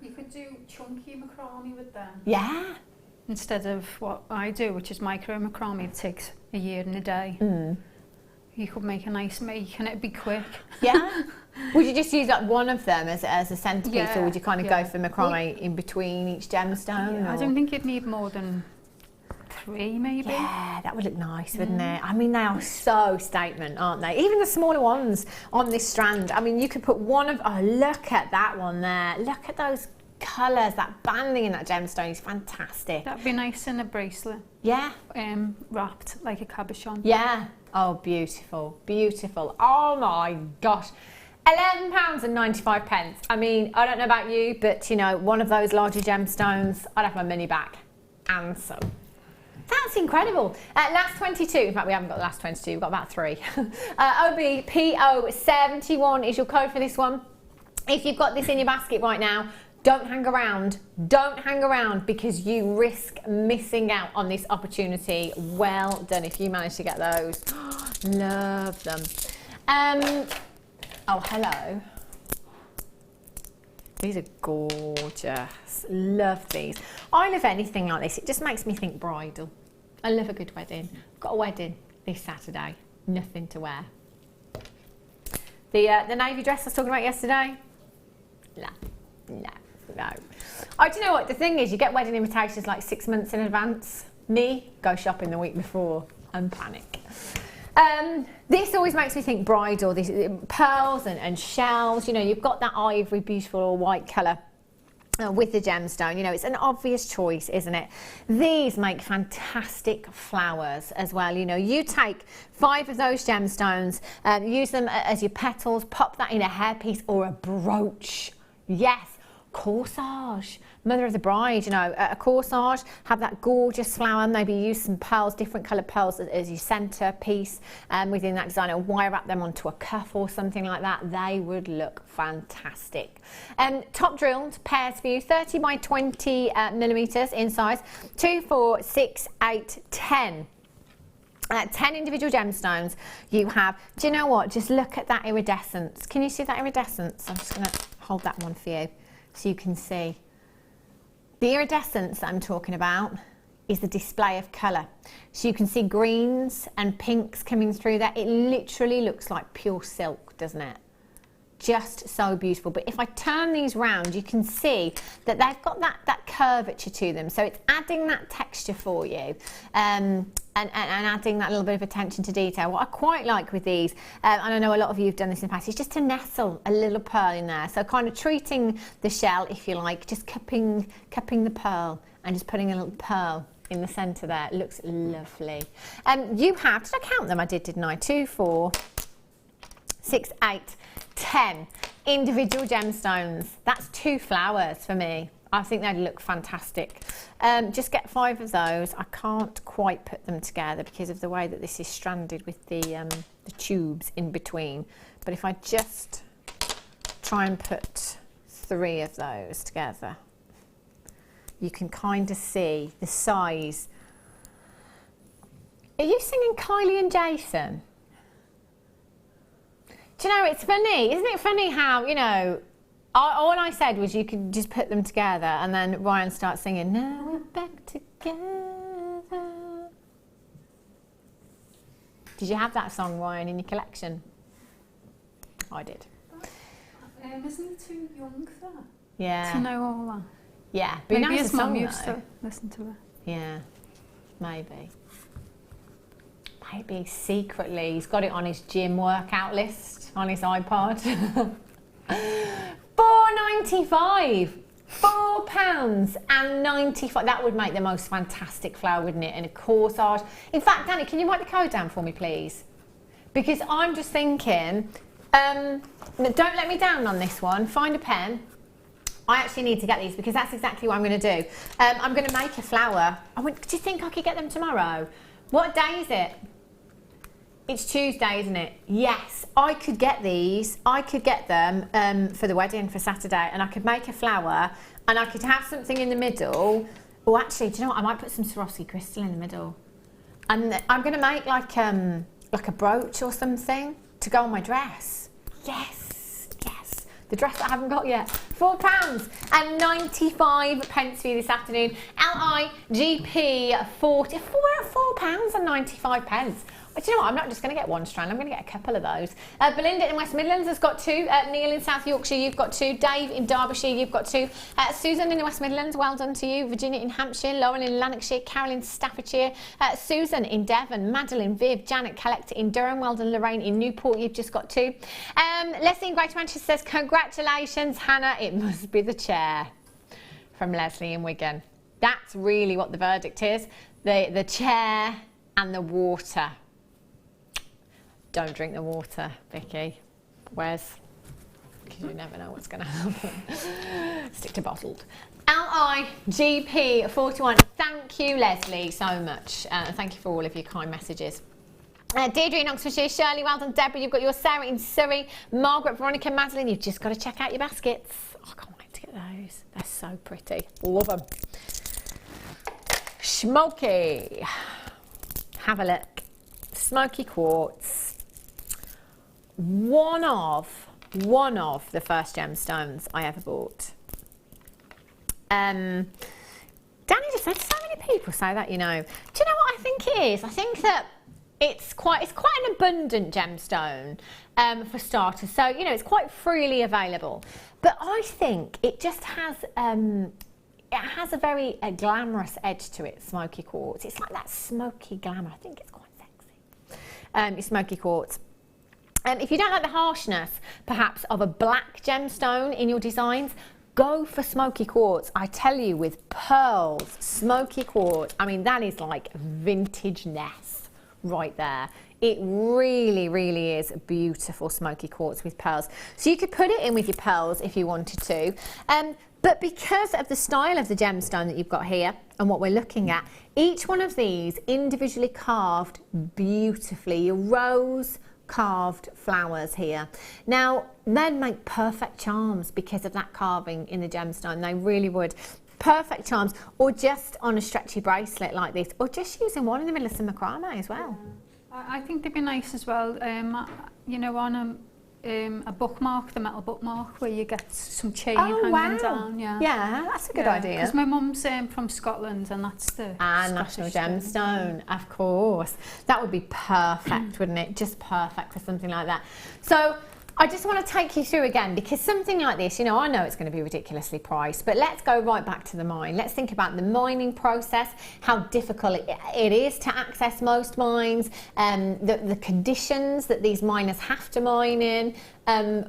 You could do chunky macrame with them. Yeah. Instead of what I do, which is micro macrame, it takes a year and a day. You could make a nice make and it'd be quick. Yeah. Would you just use like one of them as a centerpiece, or would you kind of go for macrame in between each gemstone? Yeah, I don't think you'd need more than 3 maybe. Yeah, that would look nice, wouldn't it? I mean, they are so statement, aren't they? Even the smaller ones on this strand. I mean, you could put one of, oh, look at that one there. Look at those colours, that banding in that gemstone is fantastic. That'd be nice in a bracelet. Yeah. Wrapped like a cabochon. Yeah. Oh, beautiful, beautiful. Oh my gosh. £11.95. I mean, I don't know about you, but you know, one of those larger gemstones, I'd have my money back and some. That's incredible. Last 22, in fact we haven't got the last 22, we've got about 3. OBPO71 is your code for this one. If you've got this in your basket right now, don't hang around. Don't hang around because you risk missing out on this opportunity. Well done if you manage to get those. Love them. Oh, hello. These are gorgeous. Love these. I love anything like this. It just makes me think bridal. I love a good wedding. I've got a wedding this Saturday. Nothing to wear. The navy dress I was talking about yesterday? No. Oh, do you know what? The thing is, you get wedding invitations like 6 months in advance. Me, go shopping the week before and panic. This always makes me think bridal, these pearls and shells. You know, you've got that ivory, beautiful or white colour with the gemstone. You know, it's an obvious choice, isn't it? These make fantastic flowers as well. You know, you take 5 of those gemstones, use them as your petals, pop that in a hairpiece or a brooch. Yes. Corsage, mother of the bride, you know, a corsage, have that gorgeous flower, maybe use some pearls, different coloured pearls as your centre piece within that design, or wire wrap them onto a cuff or something like that. They would look fantastic. Top drilled pairs for you, 30 by 20 millimetres in size, 2, 4, 6, 8, 10. 10 individual gemstones you have. Do you know what? Just look at that iridescence. Can you see that iridescence? I'm just going to hold that one for you so you can see. The iridescence that I'm talking about is the display of colour. So you can see greens and pinks coming through there. It literally looks like pure silk, doesn't it? Just so beautiful. But if I turn these round, you can see that they've got that curvature to them. So it's adding that texture for you and adding that little bit of attention to detail. What I quite like with these, and I know a lot of you have done this in the past, is just to nestle a little pearl in there. So kind of treating the shell, if you like, just cupping the pearl and just putting a little pearl in the centre there. It looks lovely. You have, did I count them? I did, didn't I? 2, 4, 6, 8, 10 individual gemstones. That's 2 flowers for me. I think they'd look fantastic. Just get 5 of those. I can't quite put them together because of the way that this is stranded with the tubes in between. But if I just try and put 3 of those together, you can kind of see the size. Are you singing Kylie and Jason? Do you know, it's funny, isn't it funny how, you know, all I said was you could just put them together and then Ryan starts singing, now we're back together. Did you have that song, Ryan, in your collection? I did. Isn't he too young for that? Yeah. To know all that? Yeah. Maybe nice his song, mum used though. to listen to it. Yeah, maybe. Maybe secretly he's got it on his gym workout list on his iPod. £4.95. £4.95. That would make the most fantastic flower, wouldn't it? And a corsage. In fact, Danny, can you write the code down for me, please? Because I'm just thinking, don't let me down on this one. Find a pen. I actually need to get these because that's exactly what I'm going to do. I'm going to make a flower. Do you think I could get them tomorrow? What day is it? It's Tuesday, isn't it? Yes, I could get these. I could get them for the wedding for Saturday, and I could make a flower, and I could have something in the middle. Oh, actually, do you know what? I might put some Swarovski crystal in the middle. And I'm going to make like a brooch or something to go on my dress. Yes. The dress that I haven't got yet. £4.95 for you this afternoon. LIGP 40. £4.95. Do you know what? I'm not just going to get one strand. I'm going to get a couple of those. Belinda in West Midlands has got 2. Neil in South Yorkshire, you've got 2. Dave in Derbyshire, you've got 2. Susan in the West Midlands, well done to you. Virginia in Hampshire, Lauren in Lanarkshire, Carol in Staffordshire, Susan in Devon, Madeline, Viv, Janet, Collector in Durham, well done. Lorraine in Newport, you've just got 2. Leslie in Greater Manchester says, congratulations, Hannah, it must be the chair. From Leslie in Wigan. That's really what the verdict is. The chair and the water. Don't drink the water, Vicky. Wes? Because you never know what's going to happen. Stick to bottled. LIGP41. Thank you, Leslie, so much. Thank you for all of your kind messages. Deirdre in Oxfordshire, Shirley, well done. Deborah, you've got your Sarah in Surrey. Margaret, Veronica, Madeline, you've just got to check out your baskets. Oh, I can't wait to get those. They're so pretty. Love them. Smoky. Have a look. Smoky quartz. One of the first gemstones I ever bought. Danny just said, so many people say that, you know. Do you know what I think it is? I think that it's quite an abundant gemstone for starters. So, you know, it's quite freely available. But I think it just has a very glamorous edge to it, smoky quartz. It's like that smoky glamour. I think it's quite sexy. It's smoky quartz. If you don't like the harshness, perhaps, of a black gemstone in your designs, go for smoky quartz. I tell you, with pearls, smoky quartz, I mean, that is like vintage-ness right there. It really, really is a beautiful smoky quartz with pearls. So you could put it in with your pearls if you wanted to. But because of the style of the gemstone that you've got here and what we're looking at, each one of these individually carved beautifully. Your rose carved flowers here. Now, men make perfect charms because of that carving in the gemstone. They really would. Perfect charms, or just on a stretchy bracelet like this, or just using one in the middle of some macrame as well. I think they'd be nice as well, you know, on a bookmark, the metal bookmark, where you get some chain hanging down. Yeah, that's a good idea. Because my mum's from Scotland, and that's the national gemstone, of course. That would be perfect, wouldn't it? Just perfect for something like that. So I just want to take you through again, because something like this, you know, I know it's going to be ridiculously priced, but let's go right back to the mine. Let's think about the mining process, how difficult it is to access most mines, the conditions that these miners have to mine in.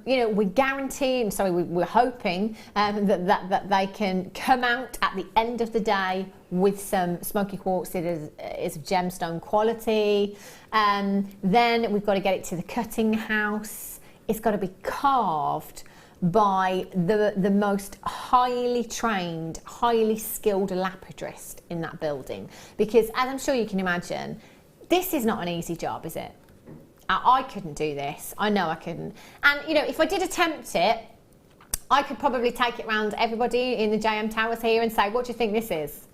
You know, we're hoping that they can come out at the end of the day with some smoky quartz that is gemstone quality. Then we've got to get it to the cutting house. It's got to be carved by the most highly trained, highly skilled lapidrist in that building. Because, as I'm sure you can imagine, this is not an easy job, is it? I couldn't do this. I know I couldn't. And, you know, if I did attempt it, I could probably take it round everybody in the JM Towers here and say, what do you think this is?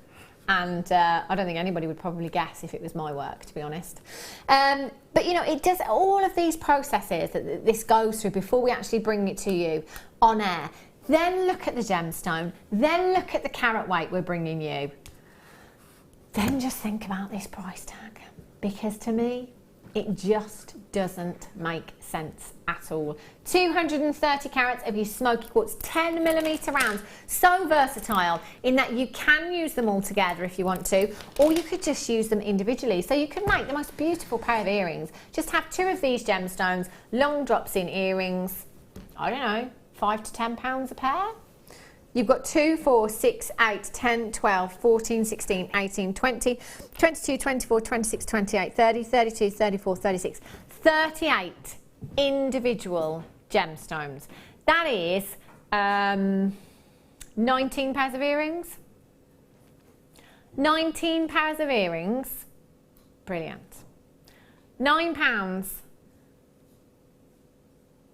And I don't think anybody would probably guess if it was my work, to be honest. But, you know, it does all of these processes that this goes through before we actually bring it to you on air. Then look at the gemstone. Then look at the carat weight we're bringing you. Then just think about this price tag. Because to me, it just doesn't make sense at all. 230 carats of your smoky quartz, 10mm rounds. So versatile in that you can use them all together if you want to, or you could just use them individually. So you can make the most beautiful pair of earrings. Just have 2 of these gemstones, long drops in earrings, I don't know, £5 to £10 a pair. You've got 2, 4, 6, 8, 10, 12, 14, 16, 18, 20, 22, 24, 26, 28, 30, 32, 34, 36, 38 individual gemstones. That is 19 pairs of earrings. 19 pairs of earrings. Brilliant. £9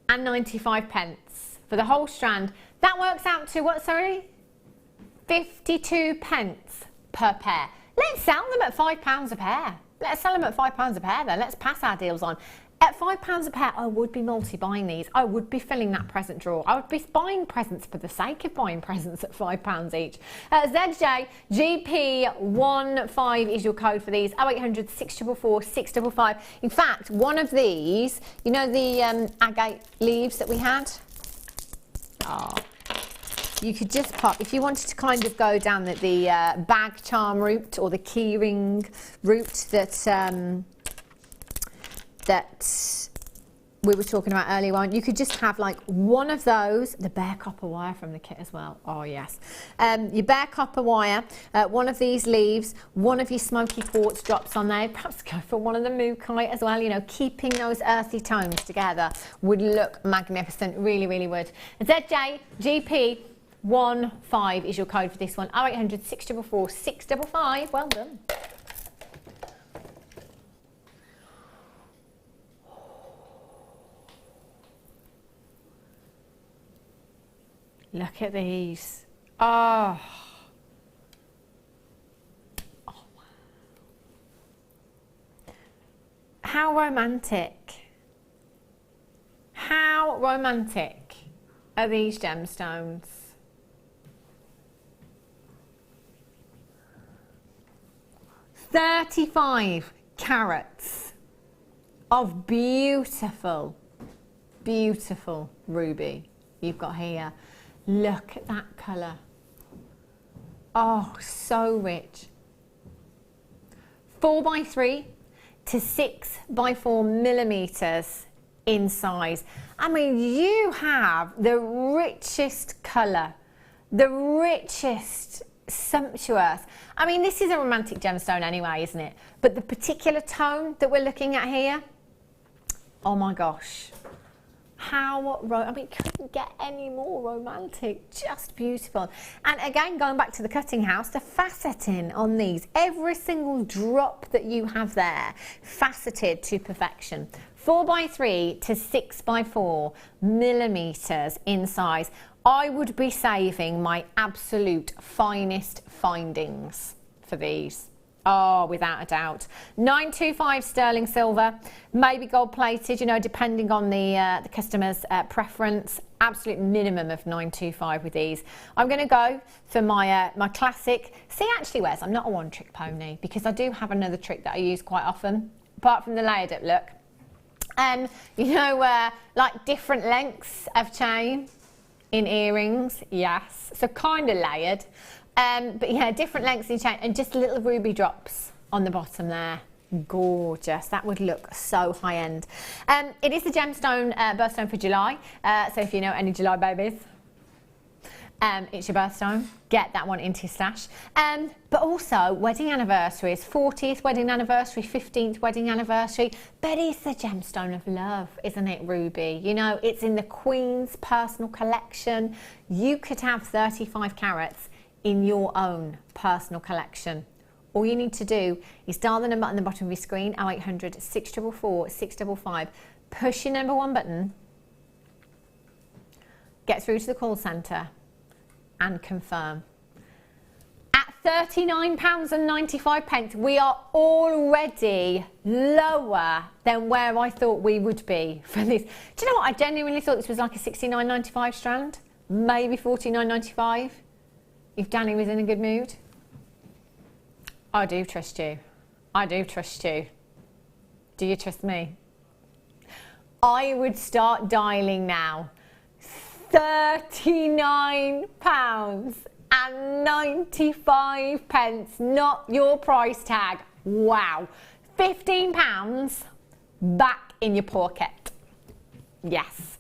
and 95 pence for the whole strand. That works out to what, sorry? 52 pence per pair. Let's sell them at £5 a pair. Let's sell them at £5 a pair then. Let's pass our deals on. At £5 a pair, I would be multi-buying these. I would be filling that present drawer. I would be buying presents for the sake of buying presents at £5 each. ZJGP15 is your code for these. 0800 644 655. In fact, one of these, you know the agate leaves that we had? Oh. You could just pop, if you wanted to kind of go down the bag charm route or the key ring route that we were talking about earlier on, you could just have like one of those, the bare copper wire from the kit as well. Oh yes. Your bare copper wire, one of these leaves, one of your smoky quartz drops on there, perhaps go for one of the mookaite as well, you know, keeping those earthy tones together would look magnificent, really, really would. ZJGP15 is your code for this one. 0800 644 655. Well done. Look at these. Oh. Oh, wow. How romantic. How romantic are these gemstones? $35 carats of beautiful, beautiful ruby you've got here. Look at that colour. Oh, so rich. 4x3 to 6x4 millimetres in size. I mean, you have the richest colour, the richest, sumptuous. I mean, this is a romantic gemstone anyway, isn't it? But the particular tone that we're looking at here, oh my gosh. How, I mean, couldn't get any more romantic, just beautiful. And again, going back to the cutting house, the faceting on these, every single drop that you have there, faceted to perfection. 4x3 to 6x4 millimetres in size. I would be saving my absolute finest findings for these. Oh, without a doubt. 925 sterling silver, maybe gold plated, you know, depending on the customer's preference. Absolute minimum of 925 with these. I'm going to go for my my classic. See, actually, Wes, I'm not a one-trick pony because I do have another trick that I use quite often, apart from the layered up look. You know, like different lengths of chain in earrings, yes. So kind of layered. But yeah, different lengths in chain and just little ruby drops on the bottom there. Gorgeous. That would look so high end. It is the gemstone birthstone for July. So if you know any July babies, it's your birthstone. Get that one into your stash. But also wedding anniversaries, 40th wedding anniversary, 15th wedding anniversary. But it's the gemstone of love, isn't it, Ruby? You know, it's in the Queen's personal collection. You could have 35 carats in your own personal collection. All you need to do is dial the number on the bottom of your screen, 0800 644 655, push your number 1 button, get through to the call centre and confirm. At £39.95, we are already lower than where I thought we would be for this. Do you know what? I genuinely thought this was like a £69.95 strand, maybe £49.95. If Danny was in a good mood. I do trust you. I do trust you. Do you trust me? I would start dialing now. £39.95, not your price tag. Wow. £15 back in your pocket. Yes.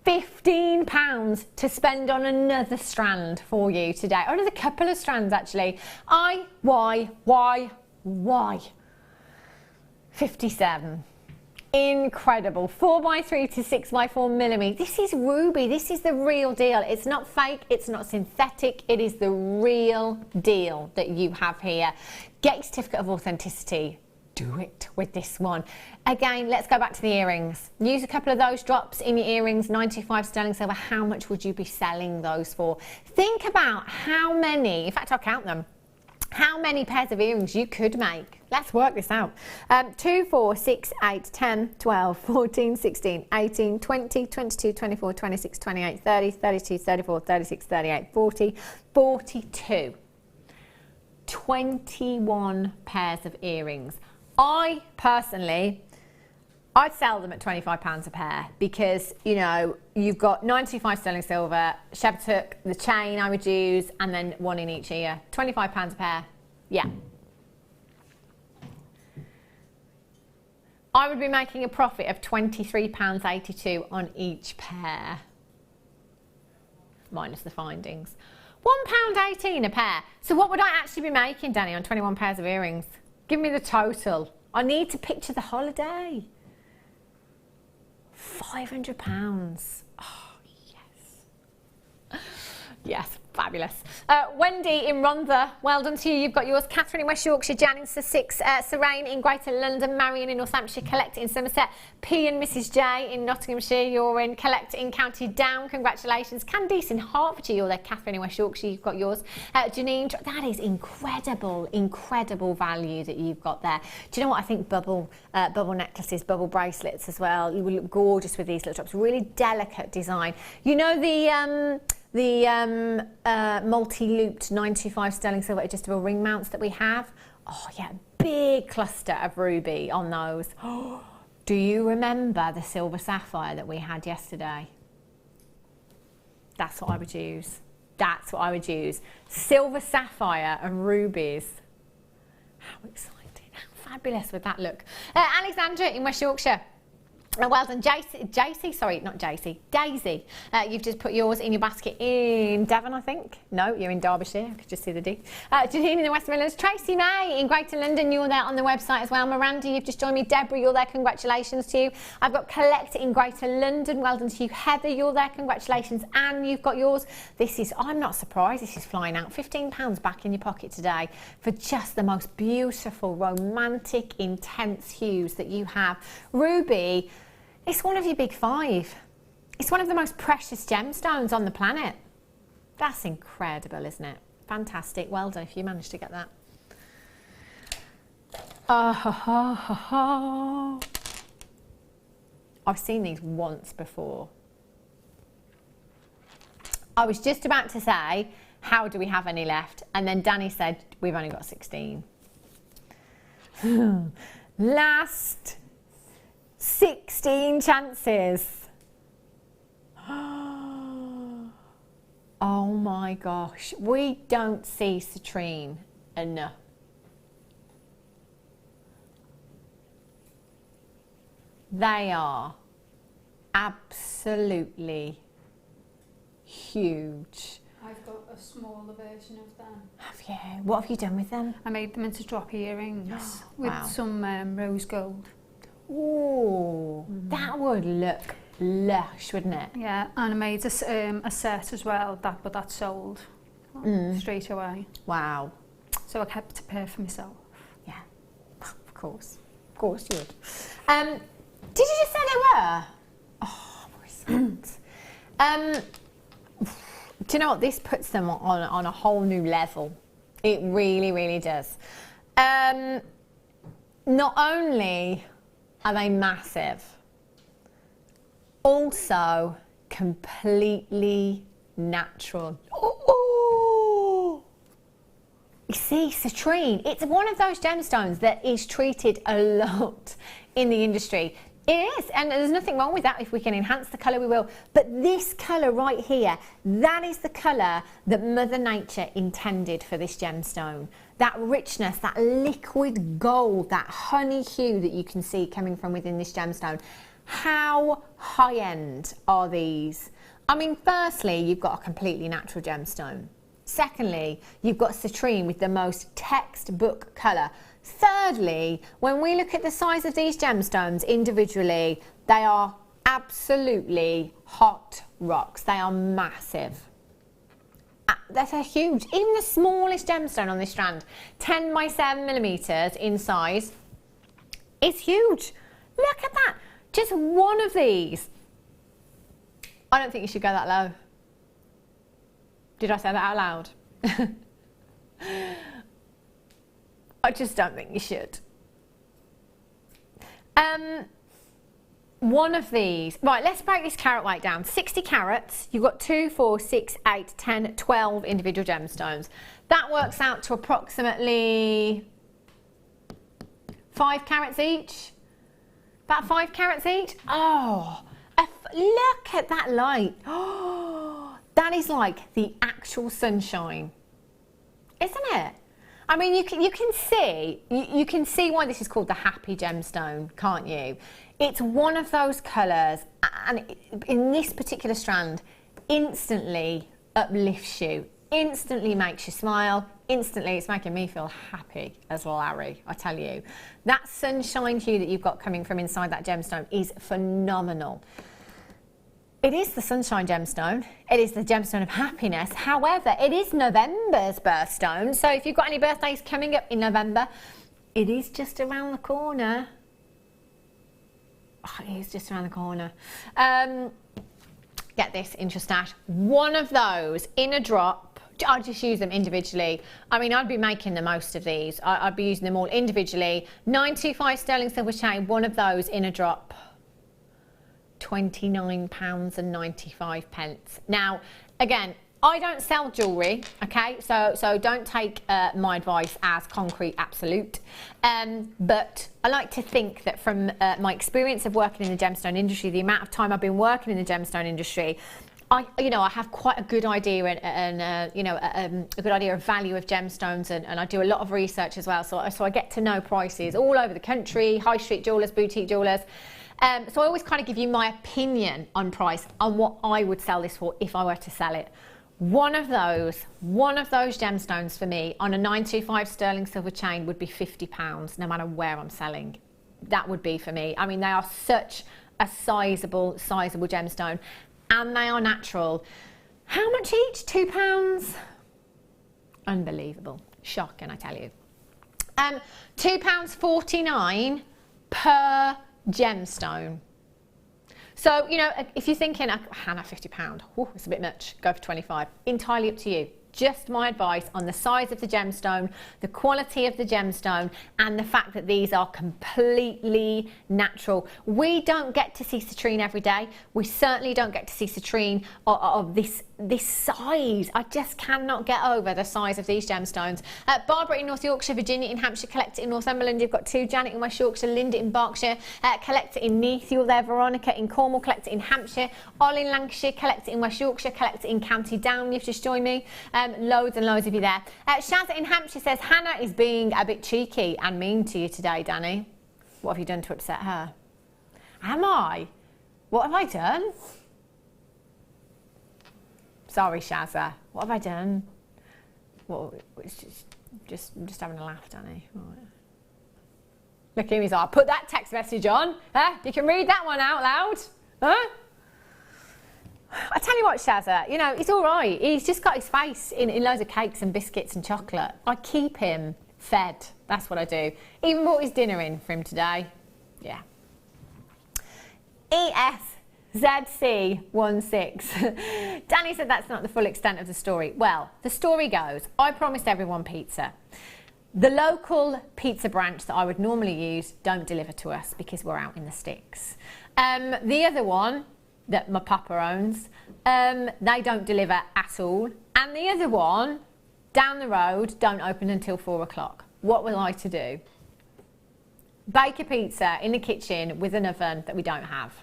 £15 to spend on another strand for you today, or another couple of strands actually. Why? 57. Incredible. 4x3 to 6x4 millimetres. This is ruby. This is the real deal. It's not fake. It's not synthetic. It is the real deal that you have here. Get your certificate of authenticity. Do it with this one. Again, let's go back to the earrings. Use a couple of those drops in your earrings, 925 sterling silver. How much would you be selling those for? Think about how many, in fact, I'll count them. how many pairs of earrings you could make. Let's work this out. 2, 4, 6, 8, 10, 12, 14, 16, 18, 20, 22, 24, 26, 28, 30, 32, 34, 36, 38, 40, 42. 21 pairs of earrings. I personally, I'd sell them at £25 a pair because, you know, you've got 95 sterling silver, shepherd's hook, the chain I would use, and then one in each ear. £25 a pair. Yeah. I would be making a profit of £23.82 on each pair, minus the findings. £1.18 a pair. So what would I actually be making, Danny, on 21 pairs of earrings? Give me the total. I need to picture the holiday. £500. Oh, yes. Yes, fabulous. Wendy in Rhondda, well done to you. You've got yours. Catherine in West Yorkshire, Jan in Sussex, Sarain in Greater London, Marion in North Hampshire, Collect in Somerset, P and Mrs J in Nottinghamshire, you're in. Collect in County Down, congratulations. Candice in Hertfordshire, you're there. Catherine in West Yorkshire, you've got yours. Janine, that is incredible, incredible value that you've got there. Do you know what? I think bubble necklaces, bubble bracelets as well. You will look gorgeous with these little drops. Really delicate design. You know the multi-looped 925 sterling silver adjustable ring mounts that we have? Oh yeah, big cluster of ruby on those. Oh, do you remember the silver sapphire that we had yesterday? That's what I would use. That's what I would use. Silver sapphire and rubies. How exciting, how fabulous would that look? Alexandra in West Yorkshire. Well done, Daisy. You've just put yours in your basket in Devon, I think. No, you're in Derbyshire. I could just see the D. Janine in the West Midlands. Tracy May in Greater London. You're there on the website as well. Miranda, you've just joined me. Deborah, you're there. Congratulations to you. I've got Collect in Greater London. Well done to you. Heather, you're there. Congratulations. Anne, you've got yours. This is, I'm not surprised, this is flying out. £15 back in your pocket today for just the most beautiful, romantic, intense hues that you have. Ruby, it's one of your big five. It's one of the most precious gemstones on the planet. That's incredible, isn't it? Fantastic. Well done if you managed to get that. I've seen these once before. I was just about to say, how do we have any left? And then Danny said, we've only got 16. Last 16 chances. Oh my gosh, we don't see citrine enough. They are absolutely huge. I've got a smaller version of them. Have you? What have you done with them? I made them into drop earrings with Wow. some rose gold. Ooh, that would look lush, wouldn't it? Yeah, and I made a set as well, but that sold straight away. Wow. So I kept a pair for myself. Yeah, of course you would. Did you just say they were? Oh, respect. Do you know what? This puts them on a whole new level. It really, really does. Not only are they massive, also completely natural. Ooh. You see, citrine, it's one of those gemstones that is treated a lot in the industry. It is, and there's nothing wrong with that. If we can enhance the colour, we will. But this colour right here, that is the colour that Mother Nature intended for this gemstone. That richness, that liquid gold, that honey hue that you can see coming from within this gemstone. How high-end are these? I mean, firstly, you've got a completely natural gemstone. Secondly, you've got citrine with the most textbook colour. Thirdly, when we look at the size of these gemstones individually, they are absolutely hot rocks. They are massive. They're huge. Even the smallest gemstone on this strand, 10 by 7 millimeters in size, is huge. Look at that. Just one of these. I don't think you should go that low. Did I say that out loud? I just don't think you should. One of these, right, let's break this carat weight down. 60 carats, you've got 2, 4, 6, 8, 10, 12 individual gemstones. That works out to approximately 5 carats each. About 5 carats each. Oh, look at that light. Oh, that is like the actual sunshine, isn't it? I mean, you can see why this is called the happy gemstone, can't you? It's one of those colours, and in this particular strand, instantly uplifts you, instantly makes you smile, instantly it's making me feel happy as Larry, I tell you. That sunshine hue that you've got coming from inside that gemstone is phenomenal. It is the sunshine gemstone. It is the gemstone of happiness. However, it is November's birthstone. So if you've got any birthdays coming up in November, it is just around the corner. Oh, it is just around the corner. Get this, Intrastash. One of those in a drop. I'd just use them individually. I mean, I'd be making the most of these. I'd be using them all individually. 925 sterling silver chain, one of those in a drop. £29.95. Now, again, I don't sell jewellery, okay? So don't take my advice as concrete absolute. But I like to think that from my experience of working in the gemstone industry, the amount of time I've been working in the gemstone industry, I have quite a good idea and a good idea of value of gemstones, and I do a lot of research as well. So I get to know prices all over the country, high street jewellers, boutique jewellers. So I always kind of give you my opinion on price, on what I would sell this for if I were to sell it. One of those gemstones for me on a 925 sterling silver chain would be £50, no matter where I'm selling. That would be for me. I mean, they are such a sizable gemstone, and they are natural. How much each? £2? Unbelievable. Shocking, I tell you. £2.49 per gemstone. So, if you're thinking, Hannah, £50, it's a bit much, go for 25. Entirely up to you. Just my advice on the size of the gemstone, the quality of the gemstone, and the fact that these are completely natural. We don't get to see citrine every day. We certainly don't get to see citrine of this size. I just cannot get over the size of these gemstones. Barbara in North Yorkshire, Virginia in Hampshire, collect it in Northumberland. You've got 2, Janet in West Yorkshire, Linda in Berkshire, collect it in Neath. You're there, Veronica in Cornwall, collect it in Hampshire, Ollie in Lancashire, collect it in West Yorkshire, collect it in County Down. You've just joined me. Loads and loads of you there. Shazza in Hampshire says, Hannah is being a bit cheeky and mean to you today, Danny. What have you done to upset her? Am I? What have I done? Sorry, Shazza. What have I done? Well, it's I'm just having a laugh, Danny. Right. Look at him, he's like, put that text message on. You can read that one out loud. Huh? I tell you what, Shazza, he's all right. He's just got his face in loads of cakes and biscuits and chocolate. I keep him fed. That's what I do. Even bought his dinner in for him today. Yeah. ESZC16. Danny said that's not the full extent of the story. Well, the story goes, I promised everyone pizza. The local pizza branch that I would normally use don't deliver to us because we're out in the sticks. The other one that my papa owns, they don't deliver at all. And the other one, down the road, don't open until 4 o'clock. What will I to do? Bake a pizza in the kitchen with an oven that we don't have.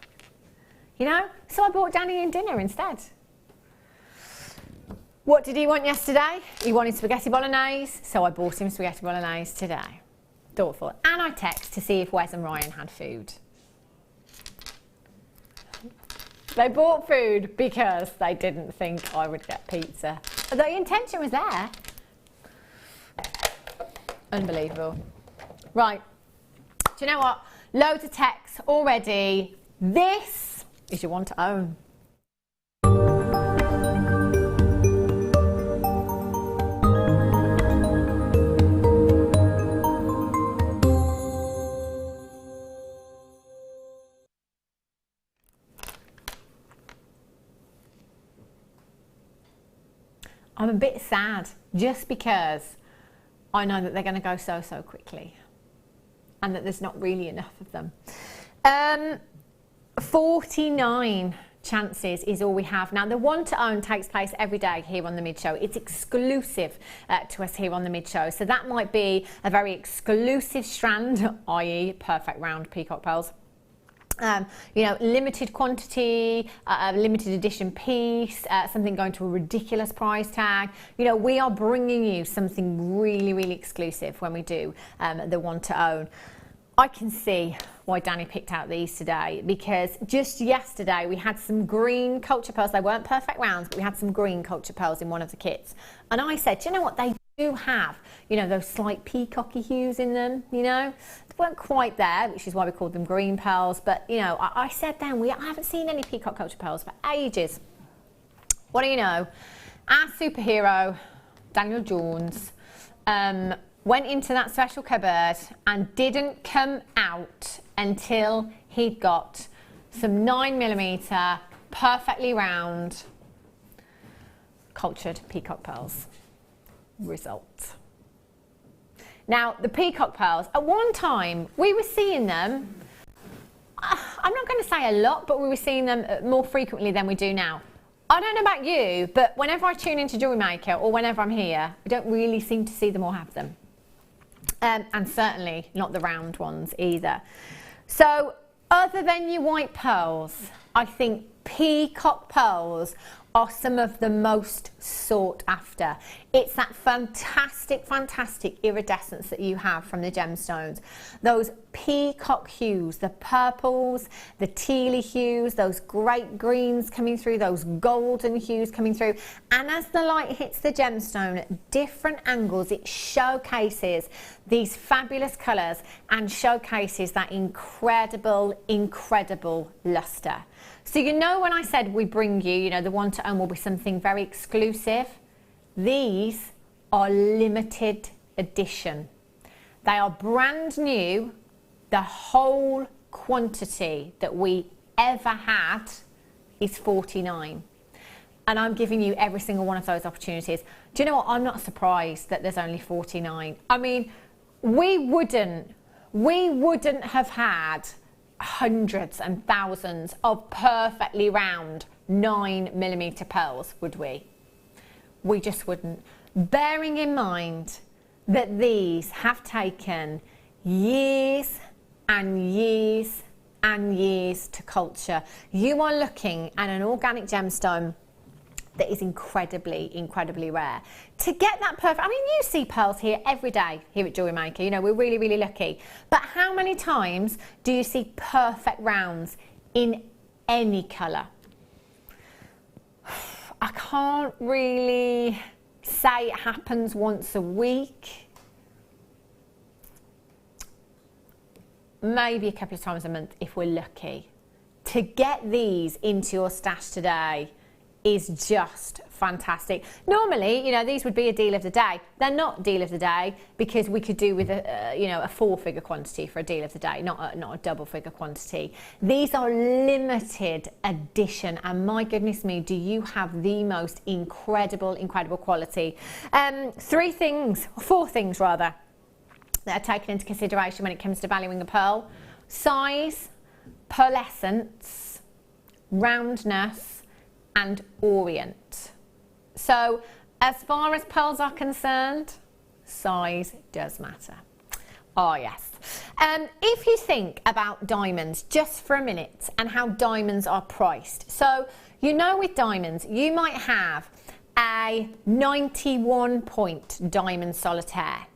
So I bought Danny in dinner instead. What did he want yesterday? He wanted spaghetti bolognese, so I bought him spaghetti bolognese today. Thoughtful. And I text to see if Wes and Ryan had food. They bought food because they didn't think I would get pizza. The intention was there. Unbelievable. Right. Do you know what? Loads of texts already. This is your one to own. I'm a bit sad just because I know that they're going to go so quickly and that there's not really enough of them. 49 chances is all we have. Now, the one to own takes place every day here on the Mid Show. It's exclusive to us here on the Mid Show. So that might be a very exclusive strand, i.e. perfect round peacock pearls. You know, limited quantity, limited edition piece, something going to a ridiculous price tag. You know, we are bringing you something really exclusive when we do the one to own. I can see why Danny picked out these today, because just yesterday we had some green culture pearls. They weren't perfect rounds, but we had some green culture pearls in one of the kits. And I said, do you know what, they do have, you know, those slight peacocky hues in them, you know. They weren't quite there, which is why we called them green pearls. But, you know, I said then, I haven't seen any peacock culture pearls for ages. What do you know? Our superhero, Daniel Jones, went into that special cupboard and didn't come out until he'd got some 9mm perfectly round cultured peacock pearls. Result. Now, the peacock pearls, at one time we were seeing them, I'm not going to say a lot, but we were seeing them more frequently than we do now. I don't know about you, but whenever I tune into Jewellery Maker or whenever I'm here, I don't really seem to see them or have them. And certainly not the round ones either. So other than your white pearls, I think peacock pearls are some of the most sought after. It's that fantastic iridescence that you have from the gemstones. Those peacock hues, the purples, the tealy hues, those great greens coming through, those golden hues coming through. And as the light hits the gemstone at different angles, it showcases these fabulous colours and showcases that incredible luster. So you know when I said we bring you, you know, the one to own will be something very exclusive. These are limited edition. They are brand new. The whole quantity that we ever had is 49. And I'm giving you every single one of those opportunities. Do you know what? I'm not surprised that there's only 49. I mean, we wouldn't have had hundreds and thousands of perfectly round 9mm pearls, would we? We just wouldn't. Bearing in mind that these have taken years and years and years to culture. You are looking at an organic gemstone that is incredibly rare. To get that perfect, I mean, you see pearls here every day here at Jewellery Maker. You know, we're really lucky. But how many times do you see perfect rounds in any colour? I can't really say it happens once a week. Maybe a couple of times a month if we're lucky. To get these into your stash today is just fantastic. Normally, you know, these would be a deal of the day. They're not deal of the day because we could do with a 4-figure quantity for a deal of the day, not a double-figure quantity. These are limited edition, and my goodness me, do you have the most incredible quality. 4 things rather, that are taken into consideration when it comes to valuing a pearl: size, pearlescence, roundness, and orient. So as far as pearls are concerned, size does matter. Oh yes. If you think about diamonds just for a minute and how diamonds are priced. So you know, with diamonds you might have a 91-point diamond solitaire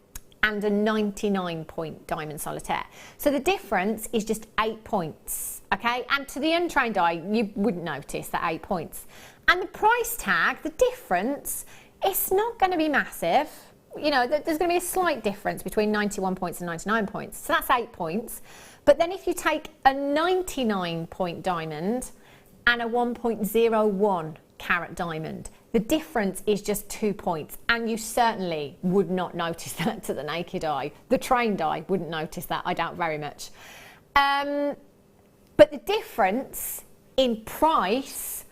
and a 99-point diamond solitaire. So the difference is just 8 points, okay? And to the untrained eye, you wouldn't notice that 8 points. And the price tag, the difference, it's not going to be massive. You know, there's going to be a slight difference between 91 points and 99 points. So that's 8 points. But then if you take a 99-point diamond and a 1.01 carat diamond, the difference is just 2 points, and you certainly would not notice that to the naked eye. The trained eye wouldn't notice that, I doubt very much. But the difference in price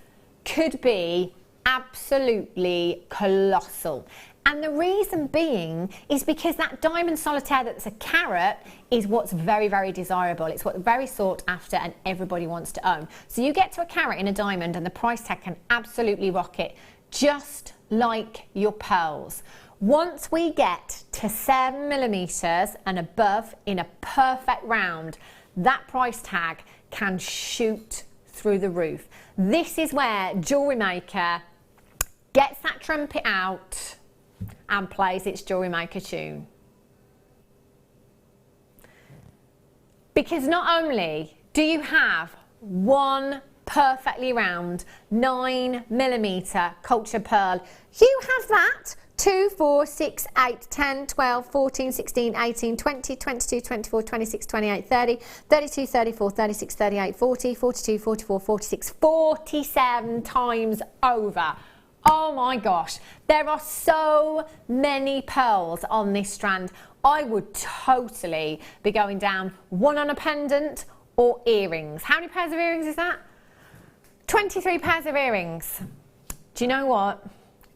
could be absolutely colossal. And the reason being is because that diamond solitaire that's a carat is what's very, very desirable. It's what's very sought after and everybody wants to own. So you get to a carat in a diamond and the price tag can absolutely rocket, just like your pearls. Once we get to 7mm and above in a perfect round, that price tag can shoot through the roof. This is where Jewellery Maker gets that trumpet out and plays its Jewellery Maker tune. Because not only do you have one perfectly round 9mm culture pearl, you have that 2, 4, 6, 8, 10, 12, 14, 16, 18, 20, 22, 24, 26, 28, 30, 32, 34, 36, 38, 40, 42, 44, 46, 47 times over. Oh my gosh, there are so many pearls on this strand. I would totally be going down one on a pendant or earrings. How many pairs of earrings is that? 23 pairs of earrings. Do you know what?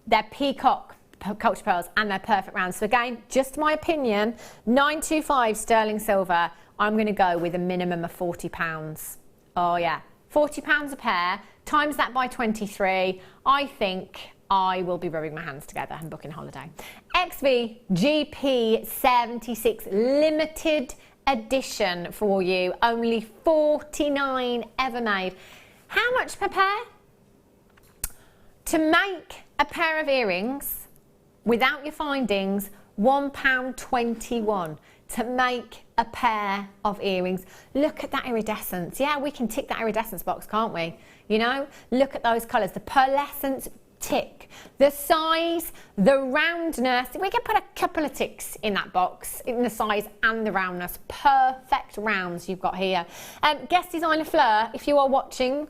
They're peacock culture pearls and they're perfect rounds. So again, just my opinion, 925 sterling silver, I'm going to go with a minimum of £40. Oh yeah, £40 a pair, times that by 23, I think I will be rubbing my hands together and booking a holiday. XV GP76 limited edition for you, only 49 ever made. How much per pair? To make a pair of earrings without your findings, £1.21 to make a pair of earrings. Look at that iridescence. Yeah, we can tick that iridescence box, can't we? You know, look at those colours. The pearlescent tick, the size, the roundness. We can put a couple of ticks in that box, in the size and the roundness. Perfect rounds you've got here. Guest designer Fleur, if you are watching,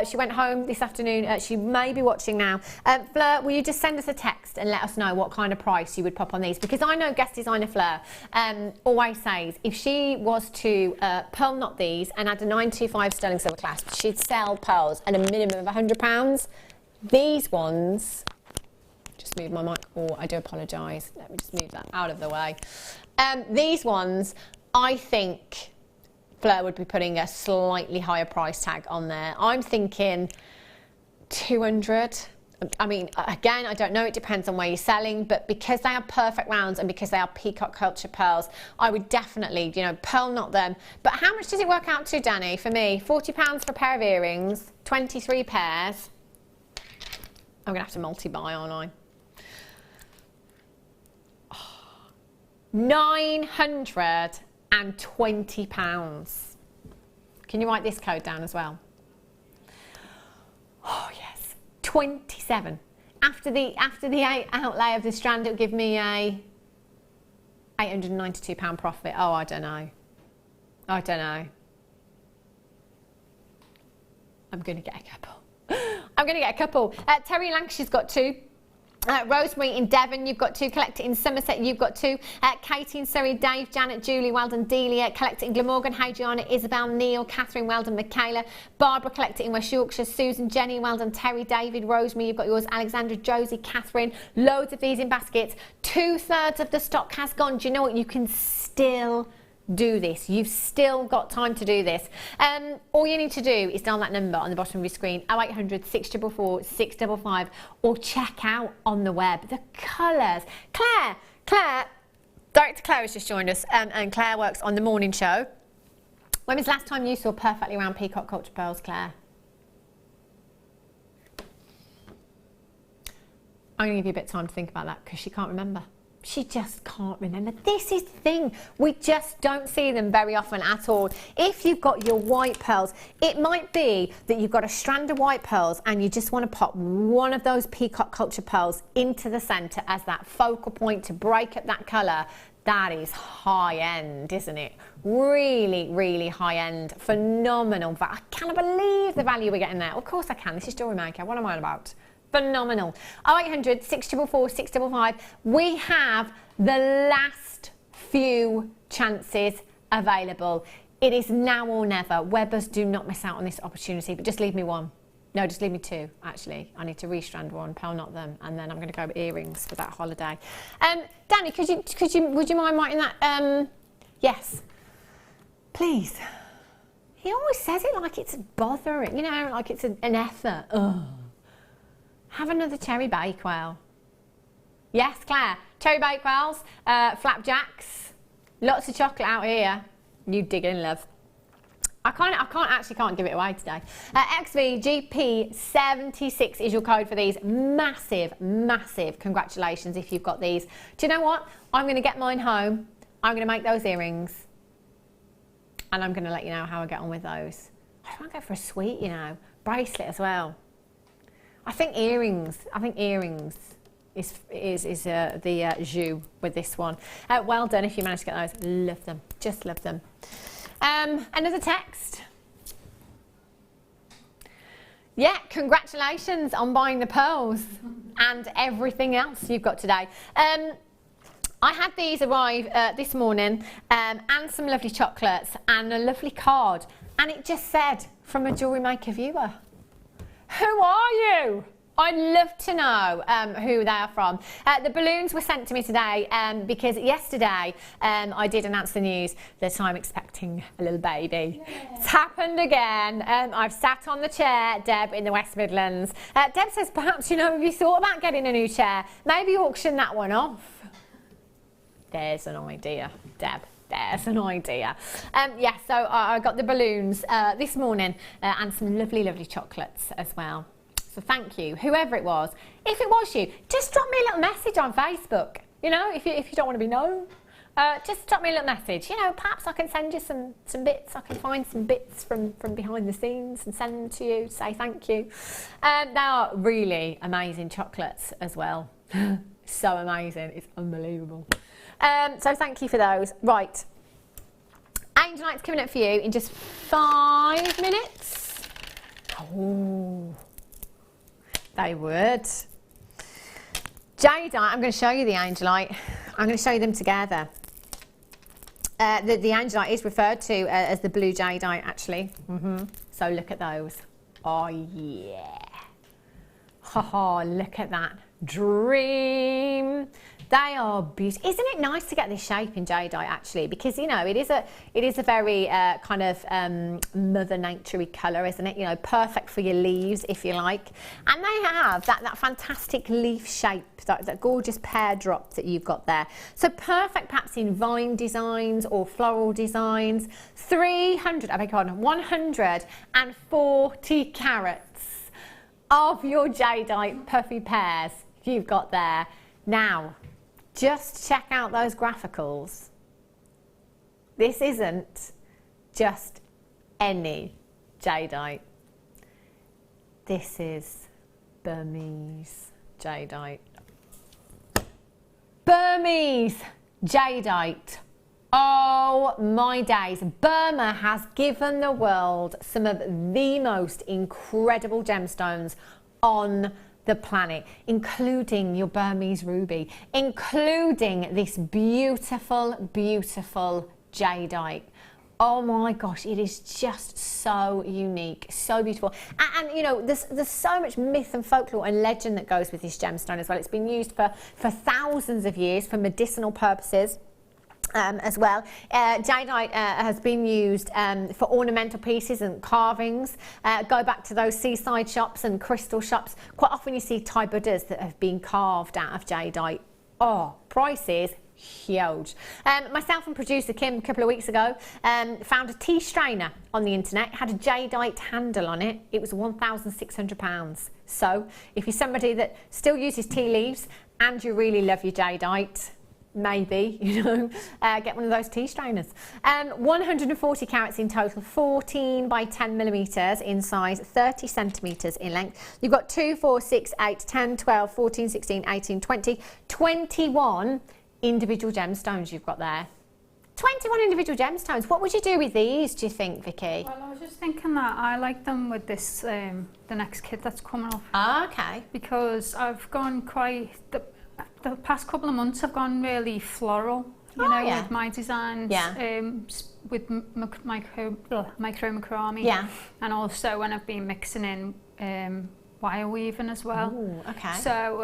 she went home this afternoon. She may be watching now. Fleur, will you just send us a text and let us know what kind of price you would pop on these? Because I know guest designer Fleur always says if she was to pearl knot these and add a 925 sterling silver clasp, she'd sell pearls at a minimum of £100. These ones, just move my mic, oh, I do apologise. Let me just move that out of the way. These ones, I think Fleur would be putting a slightly higher price tag on there. I'm thinking 200. I mean, again, I don't know, it depends on where you're selling, but because they are perfect rounds and because they are peacock culture pearls, I would definitely, you know, pearl knot them. But how much does it work out to, Danny? For me, £40 for a pair of earrings, 23 pairs. I'm going to have to multi-buy, aren't I? Oh, £920. Can you write this code down as well? Oh yes, 27. After the outlay of the strand, it'll give me a £892 profit. Oh, I don't know. I don't know. I'm going to get a couple. I'm going to get a couple. Terry Lancashire's got two. Rosemary in Devon, you've got two. Collector in Somerset, you've got two. Katie in Surrey, Dave, Janet, Julie, well done. Delia, Collector in Glamorgan, Hadriana, Isabel, Neil, Catherine, well done. Michaela, Barbara, Collector in West Yorkshire, Susan, Jenny, well done. Terry, David, Rosemary, you've got yours. Alexandra, Josie, Catherine, loads of these in baskets. 2/3 of the stock has gone. Do you know what? You can still do this. You've still got time to do this. All you need to do is dial that number on the bottom of your screen, 0800 644 655, or check out on the web the colours. Claire, Director Claire has just joined us, and Claire works on the morning show. When was the last time you saw perfectly round peacock culture pearls, Claire? I'm going to give you a bit of time to think about that because she can't remember. She just can't remember. This is the thing. We just don't see them very often at all. If you've got your white pearls, it might be that you've got a strand of white pearls and you just want to pop one of those peacock culture pearls into the centre as that focal point to break up that colour. That is high end, isn't it? Really, really high end. Phenomenal. I cannot believe the value we're getting there. Of course I can. This is Jewellery Maker. What am I on about? Phenomenal. 0800 644 655. We have the last few chances available. It is now or never. Webbers, do not miss out on this opportunity, but just leave me one. No, just leave me 2, actually. I need to restrand one, pearl knot them, and then I'm going to go with earrings for that holiday. Danny, would you mind writing that? Yes. Please. He always says it like it's bothering, you know, like it's an effort. Ugh. Have another cherry bakewell. Yes, Claire. Cherry bakewells, flapjacks, lots of chocolate out here. You dig in, love. I can't give it away today. XVGP76 is your code for these. Massive, massive congratulations if you've got these. Do you know what? I'm going to get mine home. I'm going to make those earrings. And I'm going to let you know how I get on with those. I want to go for a sweet, you know. Bracelet as well. I think earrings is the jus with this one. Well done if you managed to get those. Love them. Just love them. Another text. Yeah, congratulations on buying the pearls and everything else you've got today. I had these arrive this morning and some lovely chocolates and a lovely card, and it just said, from a Jewellery Maker viewer. Who are you? I'd love to know who they are from. The balloons were sent to me today because yesterday I did announce the news that I'm expecting a little baby. Yeah. It's happened again. I've sat on the chair, Deb, in the West Midlands. Deb says, perhaps, you know, have you thought about getting a new chair? Maybe auction that one off. There's an idea, Deb. There's an idea. Yeah, so I got the balloons this morning and some lovely, lovely chocolates as well. So thank you, whoever it was. If it was you, just drop me a little message on Facebook. You know, if you don't want to be known, just drop me a little message. You know, perhaps I can send you some bits. I can find some bits from behind the scenes and send them to you. Say thank you. They are really amazing chocolates as well. So amazing, it's unbelievable. So thank you for those. Right, Angel Light's coming up for you in just 5 minutes. Oh. They would. Jadeite, I'm going to show you the Angelite. I'm going to show you them together. The Angelite is referred to as the blue Jadeite, actually. So look at those. Oh, yeah. Oh, look at that. Dream. They are beautiful. Isn't it nice to get this shape in jadeite, actually? Because, you know, it is a very kind of Mother Nature-y colour, isn't it? You know, perfect for your leaves, if you like. And they have that fantastic leaf shape, that gorgeous pear drop that you've got there. So perfect perhaps in vine designs or floral designs. 140 carats of your jadeite puffy pears you've got there. Now, just check out those graphicals. This isn't just any jadeite. This is Burmese jadeite. Burmese jadeite. Oh my days. Burma has given the world some of the most incredible gemstones on the planet, including your Burmese ruby, including this beautiful, beautiful jadeite. Oh my gosh, it is just so unique, so beautiful. And you know, there's so much myth and folklore and legend that goes with this gemstone as well. It's been used for thousands of years for medicinal purposes. As well. Jadeite has been used for ornamental pieces and carvings. Go back to those seaside shops and crystal shops. Quite often you see Thai Buddhas that have been carved out of jadeite. Oh, prices huge. Myself and producer Kim a couple of weeks ago found a tea strainer on the internet. It had a jadeite handle on it. It was £1,600. So if you're somebody that still uses tea leaves and you really love your jadeite, maybe, you know, get one of those tea strainers. 140 carats in total, 14 by 10 millimetres in size, 30 centimetres in length. You've got 2, 4, 6, 8, 10, 12, 14, 16, 18, 20, 21 individual gemstones you've got there. 21 individual gemstones. What would you do with these, do you think, Vicky? Well, I was just thinking that I like them with this, the next kit that's coming off. Ah, okay. Because I've gone quite... The past couple of months have gone really floral, you know, yeah. with my designs, with micro macrame, yeah. and also when I've been mixing in wire weaving as well. Ooh, okay. So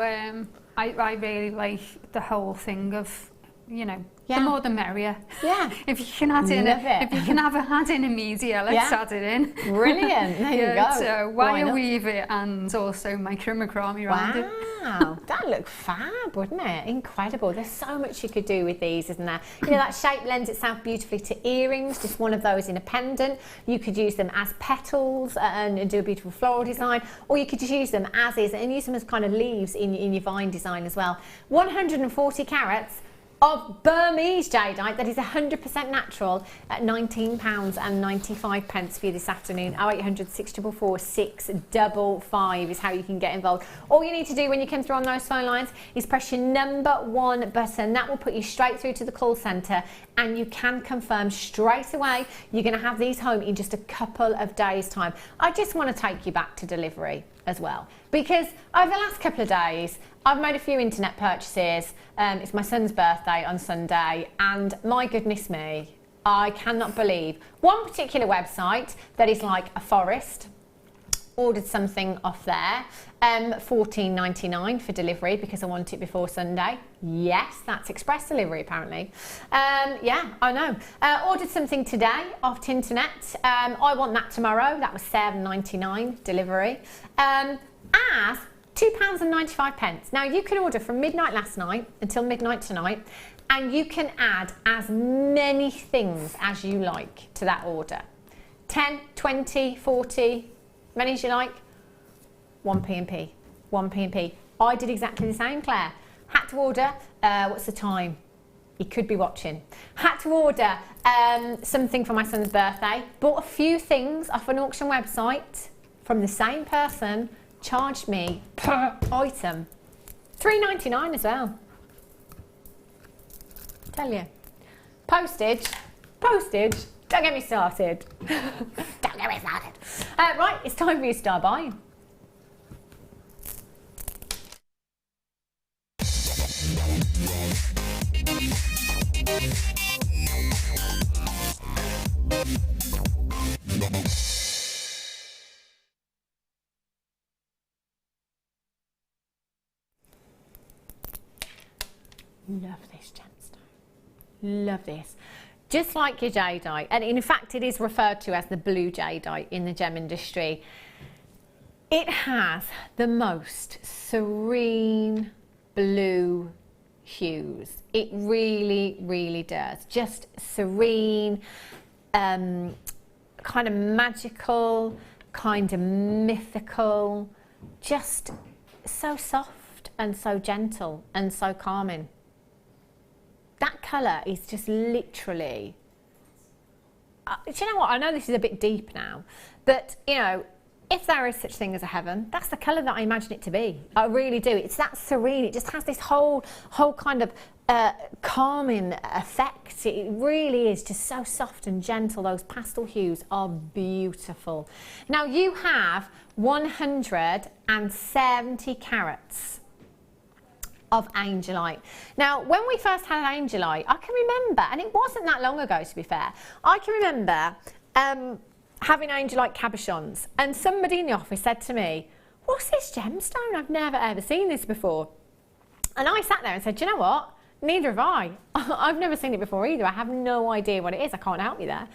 I really like the whole thing of, you know, Yeah. the more the merrier. Yeah. If you can add in Love it. if you can add in a media, let's Yeah. add it in. Brilliant. There you go. So Why wire not? weave it and also micro macrame around it. Wow, that looked fab, wouldn't it? Incredible. There's so much you could do with these, isn't there? You know, that shape lends itself beautifully to earrings, just one of those in a pendant. You could use them as petals and do a beautiful floral design, or you could just use them as is and use them as kind of leaves in your vine design as well. 140 carats of Burmese jadeite that is 100% natural at £19.95 for you this afternoon. 0800 644 655 is how you can get involved. All you need to do when you come through on those phone lines is press your number 1 button. That will put you straight through to the call centre, and you can confirm straight away you're going to have these home in just a couple of days' time. I just want to take you back to delivery as well, because over the last couple of days I've made a few internet purchases. It's my son's birthday on Sunday, and my goodness me, I cannot believe one particular website that is like a forest ordered something off there, $14.99 for delivery because I want it before Sunday. Yes, that's express delivery apparently. Yeah, I know. Ordered something today off Tinternet. I want that tomorrow. That was $7.99 delivery. As £2.95. Now you can order from midnight last night until midnight tonight, and you can add as many things as you like to that order. 10, 20, 40, many as you like. 1p&p. 1p&p. I did exactly the same, Claire. Had to order, what's the time? You could be watching. Had to order something for my son's birthday. Bought a few things off an auction website from the same person. Charged me per item £3.99 as well. Tell you. Postage. Don't get me started. Don't get me started. Right, it's time for you to start buying. Love this gemstone. Love this. Just like your jadeite, and in fact it is referred to as the blue jadeite in the gem industry. It has the most serene blue hues. It really, really does. Just serene, kind of magical, kind of mythical, just so soft and so gentle and so calming. That colour is just literally, do you know what, I know this is a bit deep now, but you know, if there is such thing as a heaven, that's the colour that I imagine it to be. I really do. It's that serene, it just has this whole kind of calming effect. It really is just so soft and gentle. Those pastel hues are beautiful. Now you have 170 carats of angelite. Now, when we first had angelite, I can remember, and it wasn't that long ago to be fair, I can remember having angelite cabochons, and somebody in the office said to me, "What's this gemstone? I've never ever seen this before." And I sat there and said, "Do you know what? Neither have I. I've never seen it before either. I have no idea what it is. I can't help you there."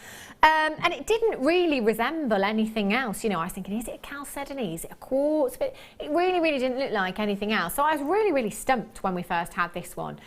And it didn't really resemble anything else. You know, I was thinking, is it a chalcedony? Is it a quartz? But it really, really didn't look like anything else. So I was really, really stumped when we first had this one.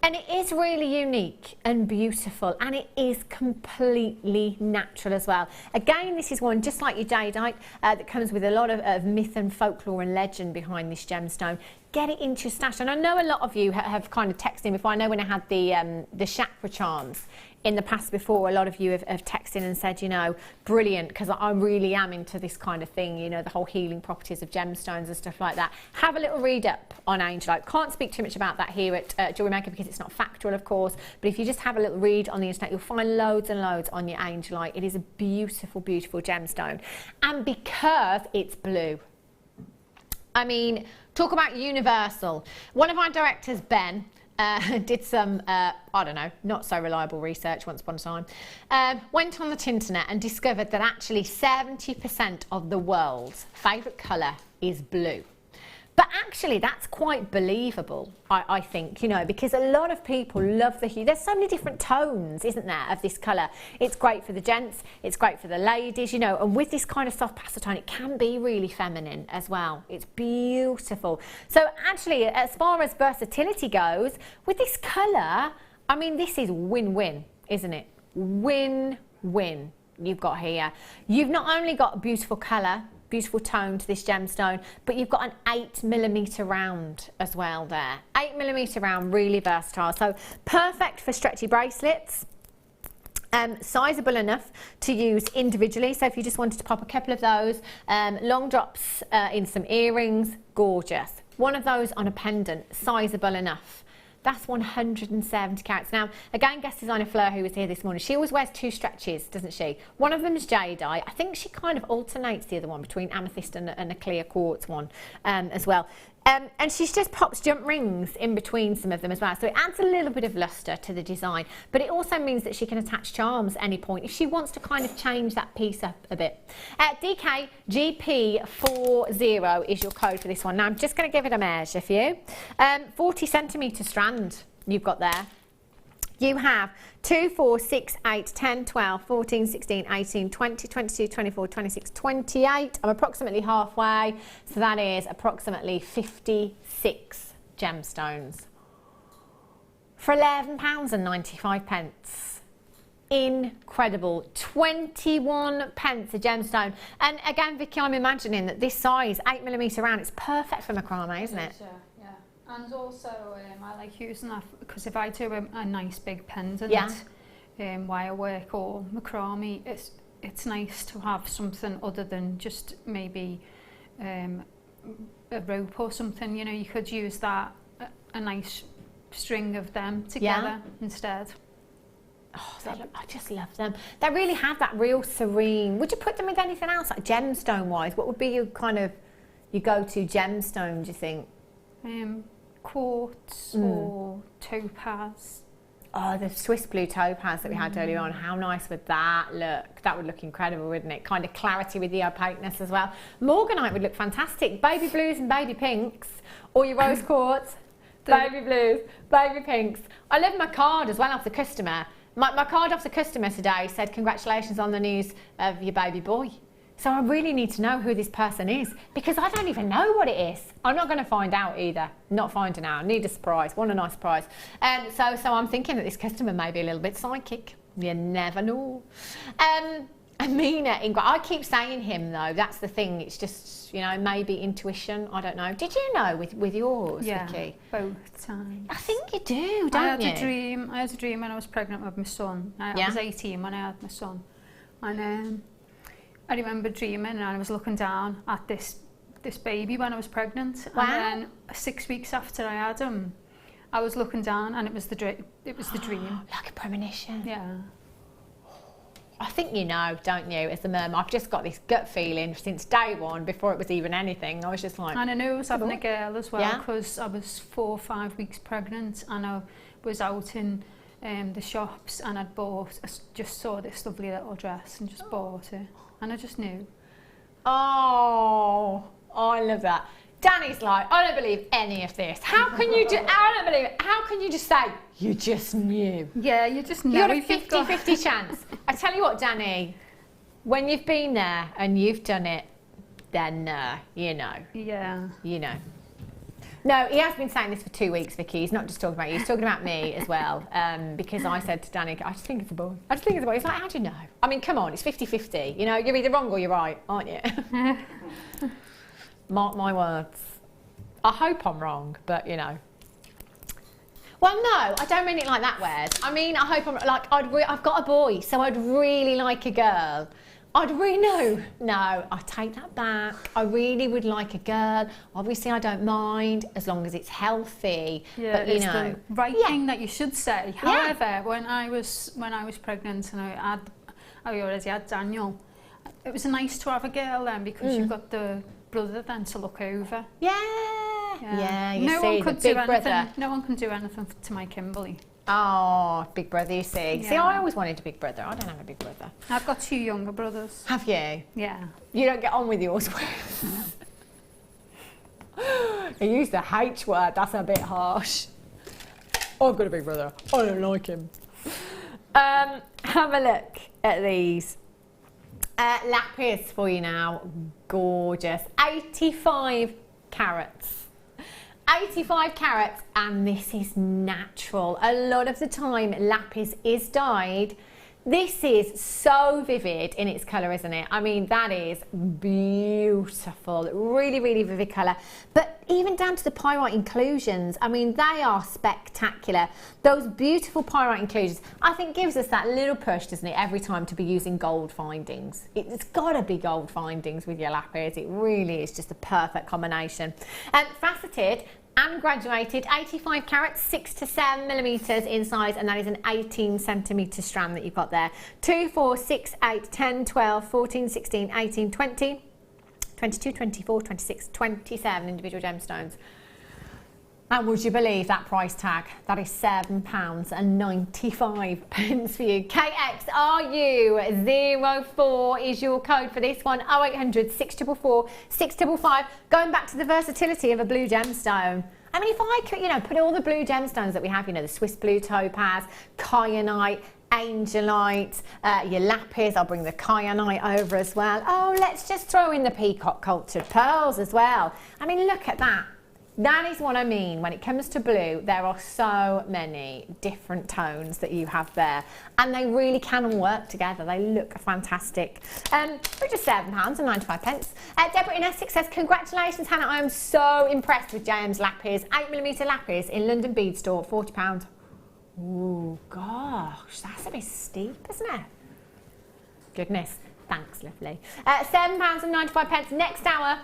And it is really unique and beautiful, and it is completely natural as well. Again, this is one, just like your jadeite, that comes with a lot of myth and folklore and legend behind this gemstone. Get it into your stash. And I know a lot of you have kind of texted me before. I know when I had the chakra charms in the past before, a lot of you have texted and said, you know, brilliant, because I really am into this kind of thing, you know, the whole healing properties of gemstones and stuff like that. Have a little read up on angelite. Can't speak too much about that here at Jewellery Maker because it's not factual, of course, but if you just have a little read on the internet, you'll find loads and loads on your angelite. It is a beautiful, beautiful gemstone. And because it's blue, I mean, talk about universal. One of our directors, Ben, did some, I don't know, not so reliable research once upon a time, went on the tinternet and discovered that actually 70% of the world's favourite colour is blue. But actually, that's quite believable, I think, you know, because a lot of people love the hue. There's so many different tones, isn't there, of this colour. It's great for the gents, it's great for the ladies, you know, and with this kind of soft pastel tone, it can be really feminine as well. It's beautiful. So actually, as far as versatility goes, with this colour, I mean, this is win-win, isn't it? Win-win you've got here. You've not only got a beautiful colour, beautiful tone to this gemstone, but you've got an 8mm round as well there. 8mm round, really versatile. So perfect for stretchy bracelets. Sizable enough to use individually. So if you just wanted to pop a couple of those, long drops in some earrings, gorgeous. One of those on a pendant, sizable enough. That's 170 carats. Now, again, guest designer Fleur, who was here this morning, she always wears 2 stretches, doesn't she? One of them is jadeite. I think she kind of alternates the other one between amethyst and a clear quartz one as well. And she just pops jump rings in between some of them as well. So it adds a little bit of lustre to the design, but it also means that she can attach charms at any point if she wants to kind of change that piece up a bit. DKGP40 is your code for this one. Now I'm just going to give it a measure for you. 40 centimetre strand you've got there. You have 2, 4, 6, 8, 10, 12, 14, 16, 18, 20, 22, 24, 26, 28. I'm approximately halfway, so that is approximately 56 gemstones for £11.95. Incredible. 21 pence a gemstone. And again, Vicky, I'm imagining that this size, 8mm round, it's perfect for macrame, isn't it? And also, I like using that because if I do a nice big pendant, wire work or macrame, it's nice to have something other than just maybe a rope or something. You know, you could use that, a nice string of them together instead. Oh, I just love them. They really have that real serene. Would you put them with anything else, like gemstone-wise? What would be your kind of your go-to gemstone, do you think? Quartz or topaz. Oh, the Swiss blue topaz that we had earlier on. How nice would that look? That would look incredible, wouldn't it? Kind of clarity with the opaqueness as well. Morganite would look fantastic. Baby blues and baby pinks. Or your rose quartz. Baby blues, baby pinks. I love my card as well off the customer. My card off the customer today said, congratulations on the news of your baby boy. So I really need to know who this person is because I don't even know what it is. I'm not going to find out either. Not finding out. Need a surprise. Want a nice surprise. So I'm thinking that this customer may be a little bit psychic. You never know. Amina, I keep saying him though. That's the thing. It's just, you know, maybe intuition. I don't know. Did you know with yours, Vicky? Both times. I think you do, don't you? I had a dream when I was pregnant with my son. I was 18 when I had my son. And I remember dreaming and I was looking down at this baby when I was pregnant. Wow. And then 6 weeks after I had him, I was looking down and it was the dream. Like a premonition. Yeah. I think you know, don't you, as a mum? I've just got this gut feeling since day one, before it was even anything. I was just like... And I knew I was having a girl as well because I was 4 or 5 weeks pregnant and I was out in the shops and I just saw this lovely little dress and just bought it. And I just knew. Oh, I love that. Danny's like, I don't believe any of this. How can you I don't believe it. How can you just say, you just knew? Yeah, you just know. You got a 50-50 chance. I tell you what, Danny, when you've been there and you've done it, then you know. Yeah. You know. No, he has been saying this for 2 weeks, Vicky. He's not just talking about you, he's talking about me as well. Because I said to Danny, I just think it's a boy. I just think it's a boy. He's like, how do you know? I mean, come on, it's 50-50. You know, you're either wrong or you're right, aren't you? Mark my words. I hope I'm wrong, but you know. Well, no, I don't mean it like that, Wes. I mean, I hope I'm like, I've got a boy, so I'd really like a girl. No, I take that back. I really would like a girl. Obviously, I don't mind as long as it's healthy. Yeah, but you it's know, the right thing that you should say. However, when I was pregnant and I already had Daniel, it was nice to have a girl then because you've got the brother then to look over. Yeah. Yeah, you no see, one could the do big anything. brother. No one can do anything to my Kimberly. Oh, big brother, you see. Yeah. See, I always wanted a big brother. I don't have a big brother. I've got 2 younger brothers. Have you? Yeah. You don't get on with yours. He used the H word. That's a bit harsh. I've got a big brother. I don't like him. Have a look at these. Lapis for you now. Gorgeous. 85 carats. 85 carats, and this is natural. A lot of the time lapis is dyed. This is so vivid in its colour, isn't it? I mean, that is beautiful. Really, really vivid colour. But even down to the pyrite inclusions, I mean, they are spectacular. Those beautiful pyrite inclusions, I think, gives us that little push, doesn't it, every time to be using gold findings. It's got to be gold findings with your lapis. It really is just a perfect combination. Faceted and graduated, 85 carats, 6 to 7 millimetres in size, and that is an 18 centimetre strand that you've got there. 2, 4, 6, 8, 10, 12, 14, 16, 18, 20, 22, 24, 26, 27 individual gemstones. And would you believe that price tag? That is £7.95 for you. KXRU04 is your code for this one. 0800 644 655. Going back to the versatility of a blue gemstone. I mean, if I could, put all the blue gemstones that we have, the Swiss blue topaz, kyanite, angelite, your lapis, I'll bring the kyanite over as well. Oh, let's just throw in the peacock cultured pearls as well. I mean, look at that. That is what I mean. When it comes to blue, there are so many different tones that you have there, and they really can all work together. They look fantastic. For just £7.95. Deborah in Essex says, congratulations, Hannah. I am so impressed with JM's lapis. 8mm lapis in London Bead Store, £40. Oh, gosh, that's a bit steep, isn't it? Goodness. Thanks, lovely. £7.95. Next hour,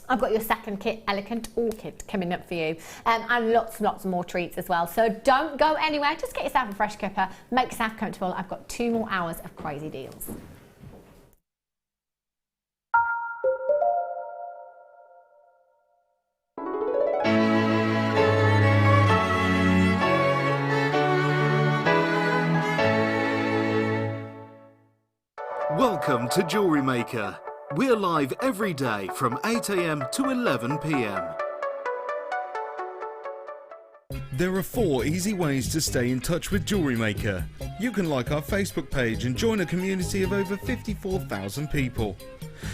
I've got your second kit, Elegant Orchid, coming up for you. And lots more treats as well. So don't go anywhere. Just get yourself a fresh cuppa. Make yourself comfortable. I've got 2 more hours of crazy deals. Welcome to Jewellery Maker. We're live every day from 8 AM to 11 PM. There are 4 easy ways to stay in touch with Jewellery Maker. You can like our Facebook page and join a community of over 54,000 people.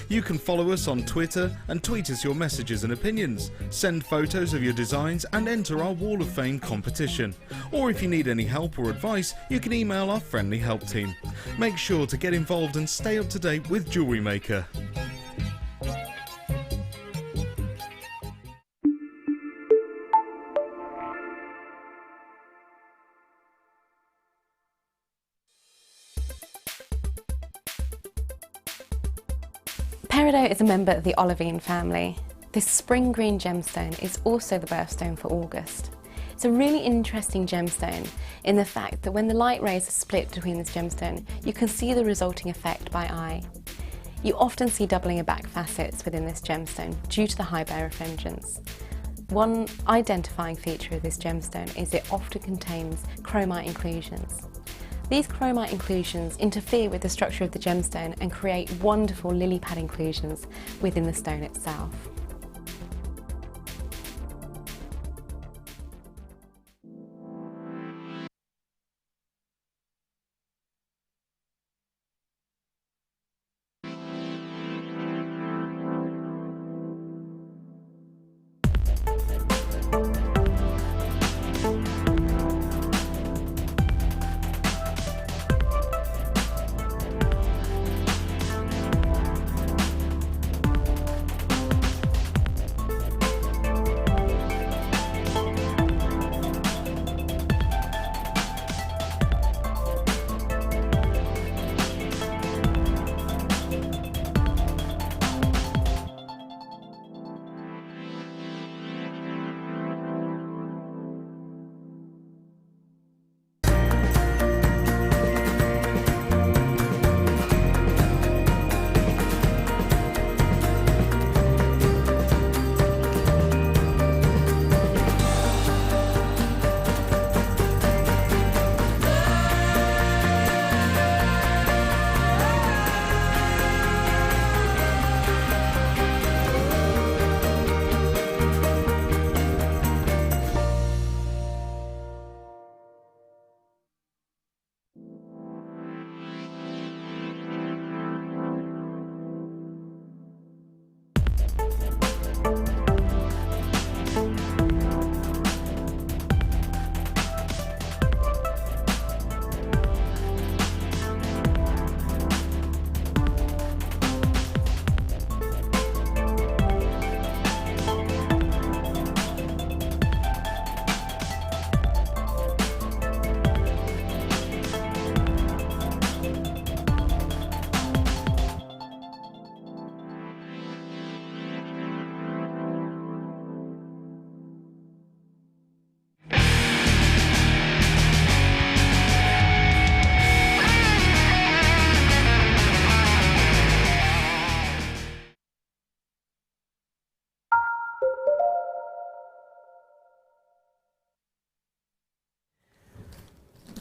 You can follow us on Twitter and tweet us your messages and opinions, send photos of your designs and enter our Wall of Fame competition. Or if you need any help or advice, you can email our friendly help team. Make sure to get involved and stay up to date with Jewellery Maker. Peridot is a member of the olivine family. This spring green gemstone is also the birthstone for August. It's a really interesting gemstone in the fact that when the light rays are split between this gemstone, you can see the resulting effect by eye. You often see doubling of back facets within this gemstone due to the high birefringence. One identifying feature of this gemstone is it often contains chromite inclusions. These chromite inclusions interfere with the structure of the gemstone and create wonderful lily pad inclusions within the stone itself.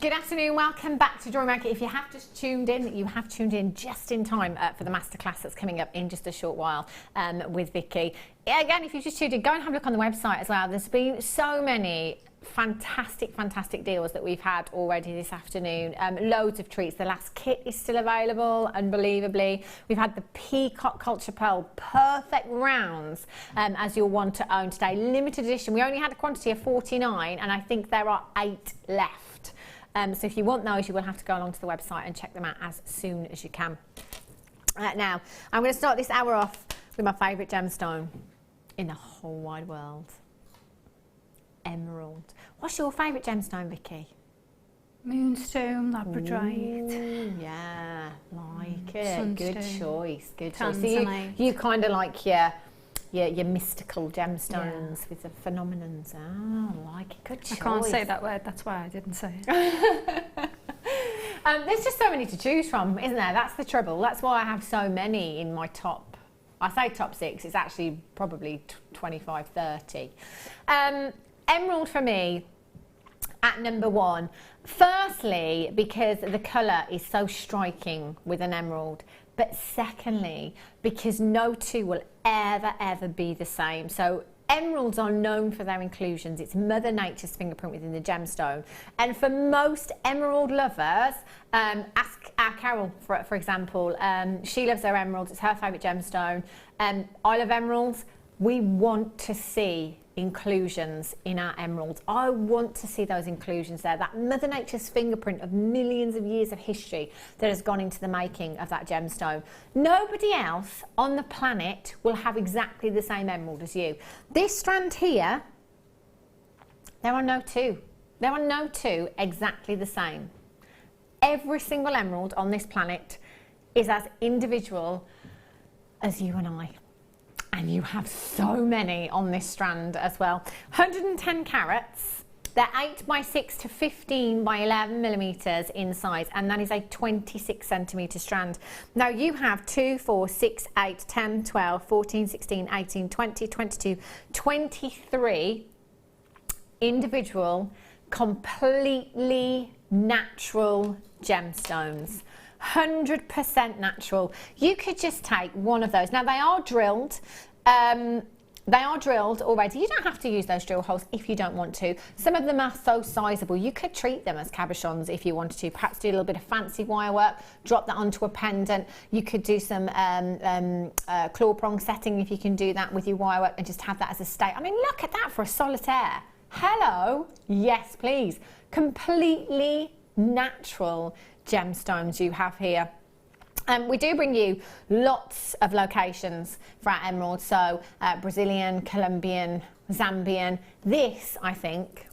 Good afternoon, welcome back to Jewellery Maker. If you have just tuned in, you have tuned in just in time for the masterclass that's coming up in just a short while with Vicky. Again, if you just tuned in, go and have a look on the website as well. There's been so many fantastic deals that we've had already this afternoon. Loads of treats. The last kit is still available, unbelievably. We've had the Peacock Culture Pearl perfect rounds as you'll want to own today. Limited edition. We only had a quantity of 49 and I think there are 8 left. So if you want those, you will have to go along to the website and check them out as soon as you can. Now, I'm going to start this hour off with my favourite gemstone in the whole wide world. Emerald. What's your favourite gemstone, Vicky? Moonstone, labradorite. Ooh, yeah, like it. Sunstone. Good choice. Good choice. So Tanzanite. you kind of like your mystical gemstones with the phenomenons. Oh, I like it. Good choice. I can't say that word, that's why I didn't say it. There's just so many to choose from, isn't there? That's the trouble. That's why I have so many in my top. I say top 6. It's actually probably 25, 30. Emerald for me at number 1. Firstly, because the colour is so striking with an emerald. But secondly, because no two will ever be the same. So emeralds are known for their inclusions. It's Mother Nature's fingerprint within the gemstone. And for most emerald lovers, ask our Carol, for example. She loves her emeralds. It's her favourite gemstone. I love emeralds. We want to see inclusions in our emeralds. I want to see those inclusions there. That Mother Nature's fingerprint of millions of years of history that has gone into the making of that gemstone. Nobody else on the planet will have exactly the same emerald as you. This strand here, there are no two. There are no two exactly the same. Every single emerald on this planet is as individual as you and I. And you have so many on this strand as well. 110 carats. They're 8 by 6 to 15 by 11 millimeters in size, and that is a 26 centimeter strand. Now you have 2, 4, 6, 8, 10, 12, 14, 16, 18, 20, 22, 23 individual, completely natural gemstones. 100% natural. You could just take one of those. Now they are drilled. They are drilled already. You don't have to use those drill holes if you don't want to. Some of them are so sizable. You could treat them as cabochons if you wanted to. Perhaps do a little bit of fancy wire work, drop that onto a pendant. You could do some claw prong setting if you can do that with your wire work and just have that as a stay. I mean, look at that for a solitaire. Hello. Yes, please. Completely natural gemstones you have here. We do bring you lots of locations for our emeralds, so Brazilian, Colombian, Zambian. This, I think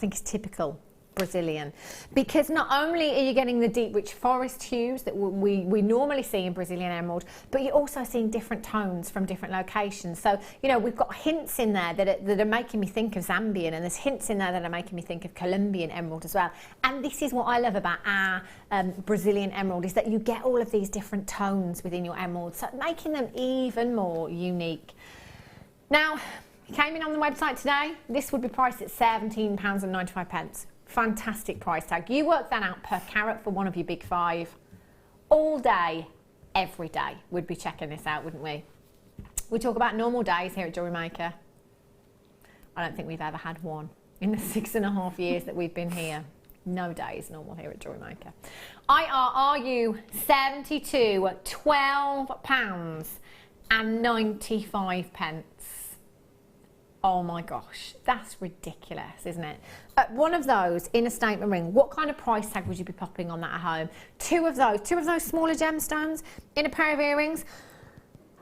is typical Brazilian, because not only are you getting the deep rich forest hues that we normally see in Brazilian emerald, but you're also seeing different tones from different locations. So, you know, we've got hints in there that are making me think of Zambian, and there's hints in there that are making me think of Colombian emerald as well. And this is what I love about our Brazilian emerald, is that you get all of these different tones within your emeralds, so making them even more unique. Now, you came in on the website today, this would be priced at £17.95. Fantastic price tag. You work that out per carat for one of your big 5. All day, every day, we'd be checking this out, wouldn't we? We talk about normal days here at Jewellery Maker. I don't think we've ever had one in the 6.5 years that we've been here. No day is normal here at Jewellery Maker. IRRU 72 at £12.95. Oh my gosh, that's ridiculous, isn't it? One of those in a statement ring, what kind of price tag would you be popping on that at home? Two of those smaller gemstones in a pair of earrings,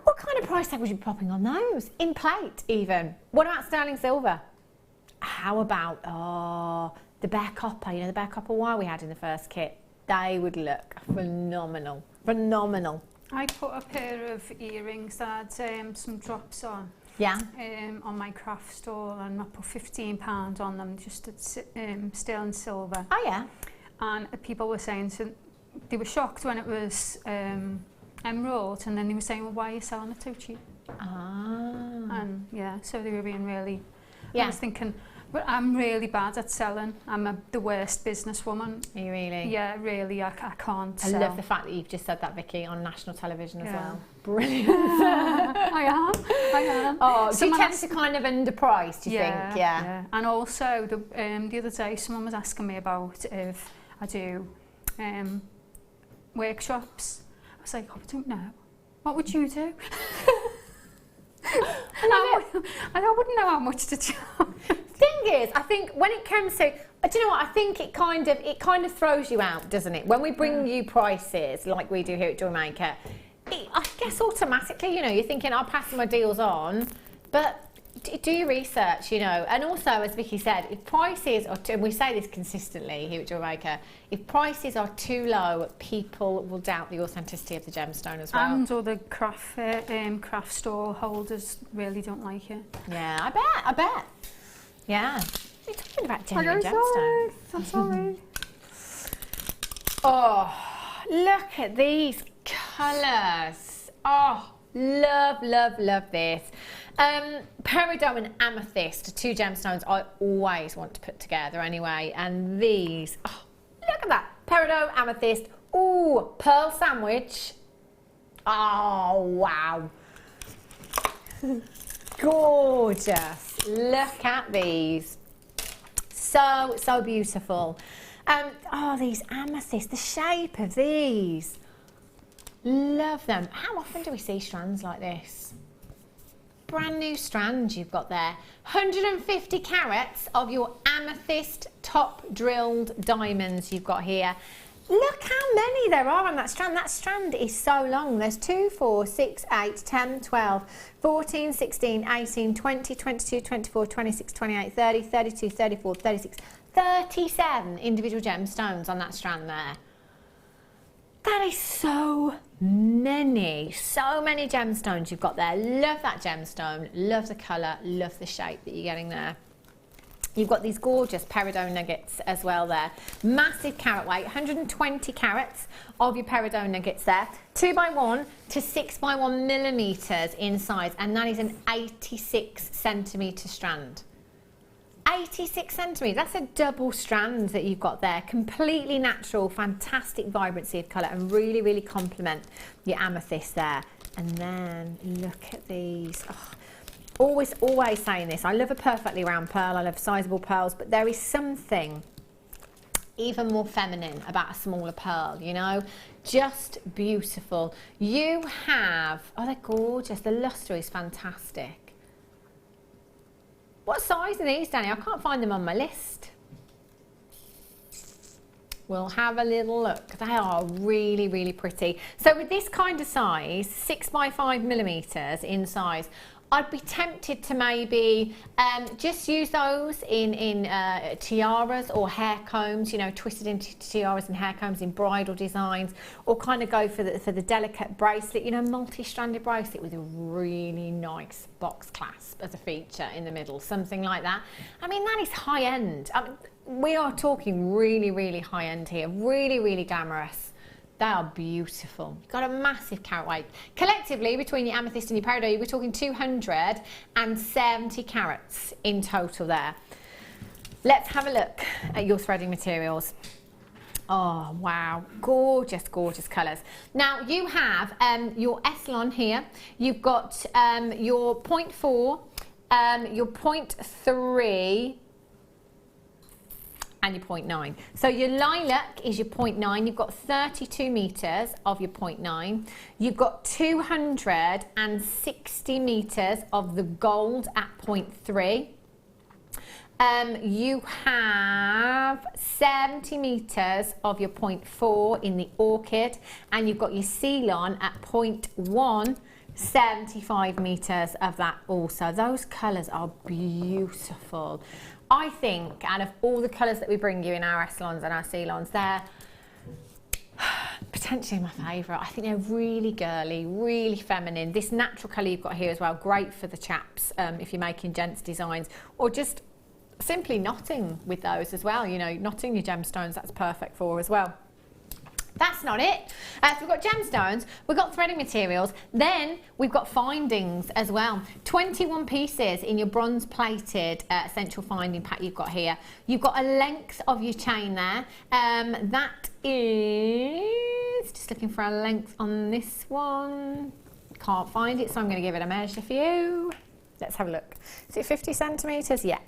what kind of price tag would you be popping on those? In plate even. What about sterling silver? How about, the bare copper, you know, the bare copper wire we had in the first kit? They would look phenomenal, phenomenal. I put a pair of earrings that had some drops on. Yeah. On my craft stall, and I put £15 on them, just at sterling silver. Oh yeah. And people were saying, so they were shocked when it was emerald, and then they were saying, well, why are you selling it so cheap? Ah. And yeah, so they were being really. Yeah. I was thinking, But I'm really bad at selling. I'm the worst businesswoman. Are you really? Yeah, really, I can't I sell. love the fact that you've just said that, Vicky, on national television as well. Brilliant. I am. Oh, do you tend to kind of underprice, do you think? Yeah. And also, the other day, someone was asking me about if I do workshops. I was like, oh, I don't know. What would you do? I wouldn't know how much to charge. Thing is, I think when it comes to, do you know what? I think it kind of throws you out, doesn't it? When we bring you prices like we do here at Jewellery Maker, I guess automatically, you know, you're thinking I'll pass my deals on, but do your research, you know. And also, as Vicky said, if prices are and we say this consistently here at Jewellery Maker, if prices are too low, people will doubt the authenticity of the gemstone as well. And other craft store holders really don't like it. Yeah, I bet. Yeah. We're talking about genuine gemstones. I'm sorry. Oh, look at these colours. Oh, love this. Peridot and amethyst are two gemstones I always want to put together anyway. And these, oh, look at that. Peridot, amethyst. Ooh, pearl sandwich. Oh, wow. Gorgeous. Look at these. So beautiful. Oh, these amethysts, the shape of these. Love them. How often do we see strands like this? Brand new strands you've got there. 150 carats of your amethyst top drilled diamonds you've got here. Look how many there are on that strand. That strand is so long. There's 2, 4, 6, 8, 10, 12, 14, 16, 18, 20, 22, 24, 26, 28, 30, 32, 34, 36, 37 individual gemstones on that strand there. That is so many gemstones you've got there. Love that gemstone, love the colour, love the shape that you're getting there. You've got these gorgeous peridot nuggets as well there. Massive carat weight, 120 carats of your peridot nuggets there. 2x1 to 6x1 millimetres in size, and that is an 86 centimetre strand. 86 centimetres, that's a double strand that you've got there. Completely natural, fantastic vibrancy of colour, and really complement your amethyst there. And then look at these. Oh, always saying this, I love a perfectly round pearl, I love sizable pearls, but there is something even more feminine about a smaller pearl, you know, just beautiful. You have, oh, they're gorgeous, the lustre is fantastic. What size are these, Danny? I can't find them on my list. We'll have a little look. They are really pretty. So with this kind of size, 6x5 millimetres in size, I'd be tempted to maybe just use those in tiaras or hair combs, you know, twisted into tiaras and hair combs in bridal designs, or kind of go for the delicate bracelet, you know, multi-stranded bracelet with a really nice box clasp as a feature in the middle, something like that. I mean, that is high end. I mean, we are talking really high end here, really glamorous. They are beautiful. You've got a massive carat weight. Collectively, between your amethyst and your peridot, we're talking 270 carats in total there. Let's have a look at your threading materials. Oh, wow. Gorgeous colours. Now, you have your Eslon here. You've got your 0.4, your 0.3, and your 0.9. So your lilac is your 0.9. You've got 32 metres of your 0.9. You've got 260 metres of the gold at 0.3. You have 70 metres of your 0.4 in the orchid, and you've got your Ceylon at 0.1. 75 metres of that also. Those colours are beautiful. I think out of all the colours that we bring you in our Eslons and our Ceylons, they're potentially my favourite. I think they're really girly, really feminine. This natural colour you've got here as well, great for the chaps if you're making gents designs, or just simply knotting with those as well. You know, knotting your gemstones, that's perfect for as well. That's not it. So we've got gemstones, we've got threading materials, then we've got findings as well. 21 pieces in your bronze plated essential finding pack you've got here. You've got a length of your chain there. That is, just looking for a length on this one. Can't find it, so I'm going to give it a measure for you. Let's have a look. Is it 50 centimetres? Yeah.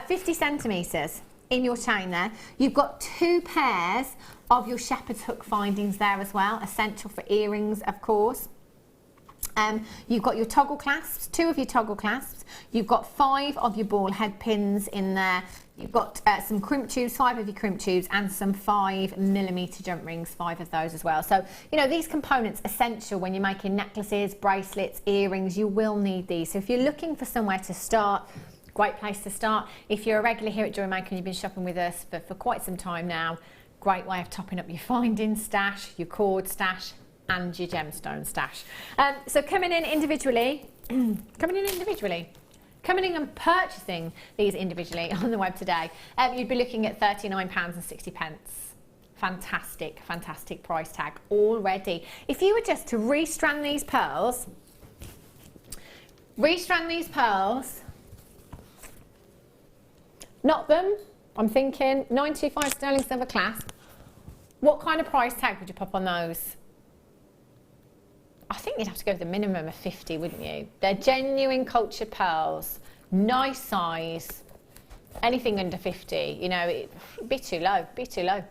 50 centimetres in your chain there. You've got 2 pairs of your shepherd's hook findings there as well, essential for earrings, of course. You've got your toggle clasps, 2 of your toggle clasps. You've got 5 of your ball head pins in there. You've got some crimp tubes, 5 of your crimp tubes, and some 5mm jump rings, 5 of those as well. So, you know, these components essential when you're making necklaces, bracelets, earrings. You will need these. So if you're looking for somewhere to start, great place to start. If you're a regular here at Jewellery Maker and you've been shopping with us for quite some time now, great way of topping up your finding stash, your cord stash, and your gemstone stash. So coming in individually, coming in and purchasing these individually on the web today, you'd be looking at £39.60. Fantastic, fantastic price tag already. If you were just to restrand these pearls, knot them, I'm thinking 925 sterling silver clasp. What kind of price tag would you pop on those? I think you'd have to go with the minimum of 50, wouldn't you? They're genuine cultured pearls, nice size, anything under 50, you know, it'd be too low, We're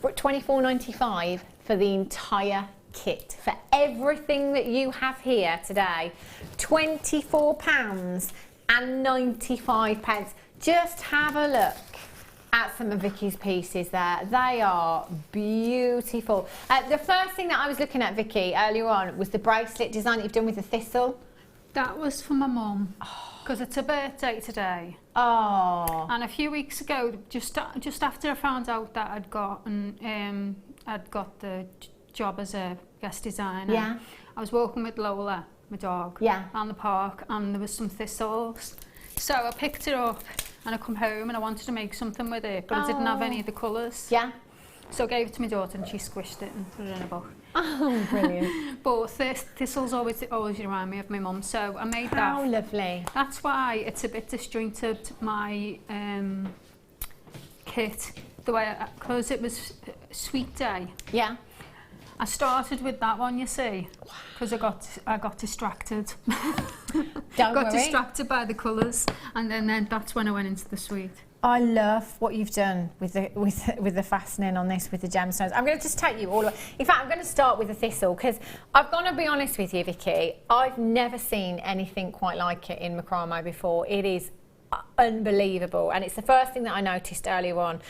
at £24.95 for the entire kit. For everything that you have here today, £24.95. Just have a look at some of Vicky's pieces there. They are beautiful. The first thing that I was looking at, Vicky, earlier on was the bracelet design that you've done with the thistle. That was for my mum, because it's her birthday today. Oh. And a few weeks ago, just after I found out that I'd got the job as a guest designer, Yeah. I was walking with Lola, my dog, Yeah. around the park, and there was some thistles. So I picked it up and I come home and I wanted to make something with it, but I didn't have any of the colours. Yeah. So I gave it to my daughter and she squished it and put it in a book. Oh, brilliant. But thistles always remind me of my mum, so I made that. How lovely. That's why it's a bit disjointed, my kit, the way, because it was Sweet Day. Yeah. I started with that one, you see, because I got distracted. Don't Distracted by the colours, and then that's when I went into the sweet. I love what you've done with the fastening on this, with the gemstones. I'm going to just take you all. In fact, I'm going to start with the thistle, because I've got to be honest with you, Vicky. I've never seen anything quite like it in macrame before. It is unbelievable, and it's the first thing that I noticed earlier on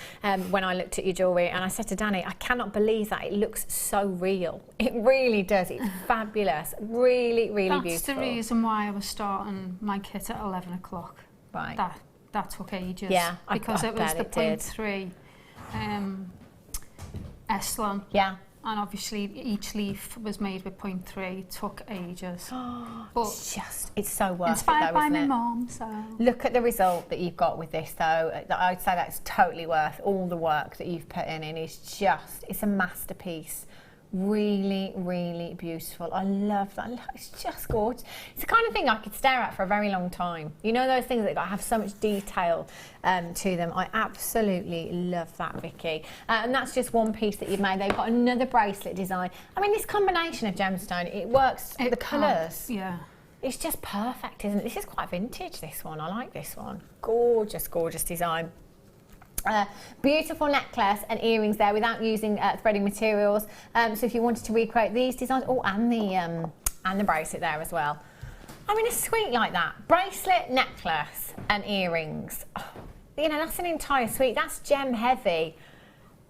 when I looked at your jewellery, and I said to Danny, I cannot believe that it looks so real. It really does. It's fabulous. Really, really beautiful. That's the reason why I was starting my kit at 11 o'clock. Right. That took ages. Yeah, because it was the it did. 0.3 Eslan. Yeah. And obviously each leaf was made with 0.3. It took ages. But it's so worth it, inspired though, by isn't my it? mum, so. Look at the result that you've got with this, though. I'd say that's totally worth all the work that you've put in. It's a masterpiece. Really, really beautiful. I love that. It's just gorgeous. It's the kind of thing I could stare at for a very long time. You know, those things that have so much detail to them. I absolutely love that, Vicky. And that's just one piece that you've made. They've got another bracelet design. I mean, this combination of gemstone, it works. The colours. Yeah. It's just perfect, isn't it? This is quite vintage, this one. I like this one. Gorgeous, gorgeous design. Beautiful necklace and earrings there without using threading materials. So if you wanted to recreate these designs, and the bracelet there as well. I mean, a suite like that, bracelet, necklace, and earrings. Oh, you know, that's an entire suite. That's gem heavy.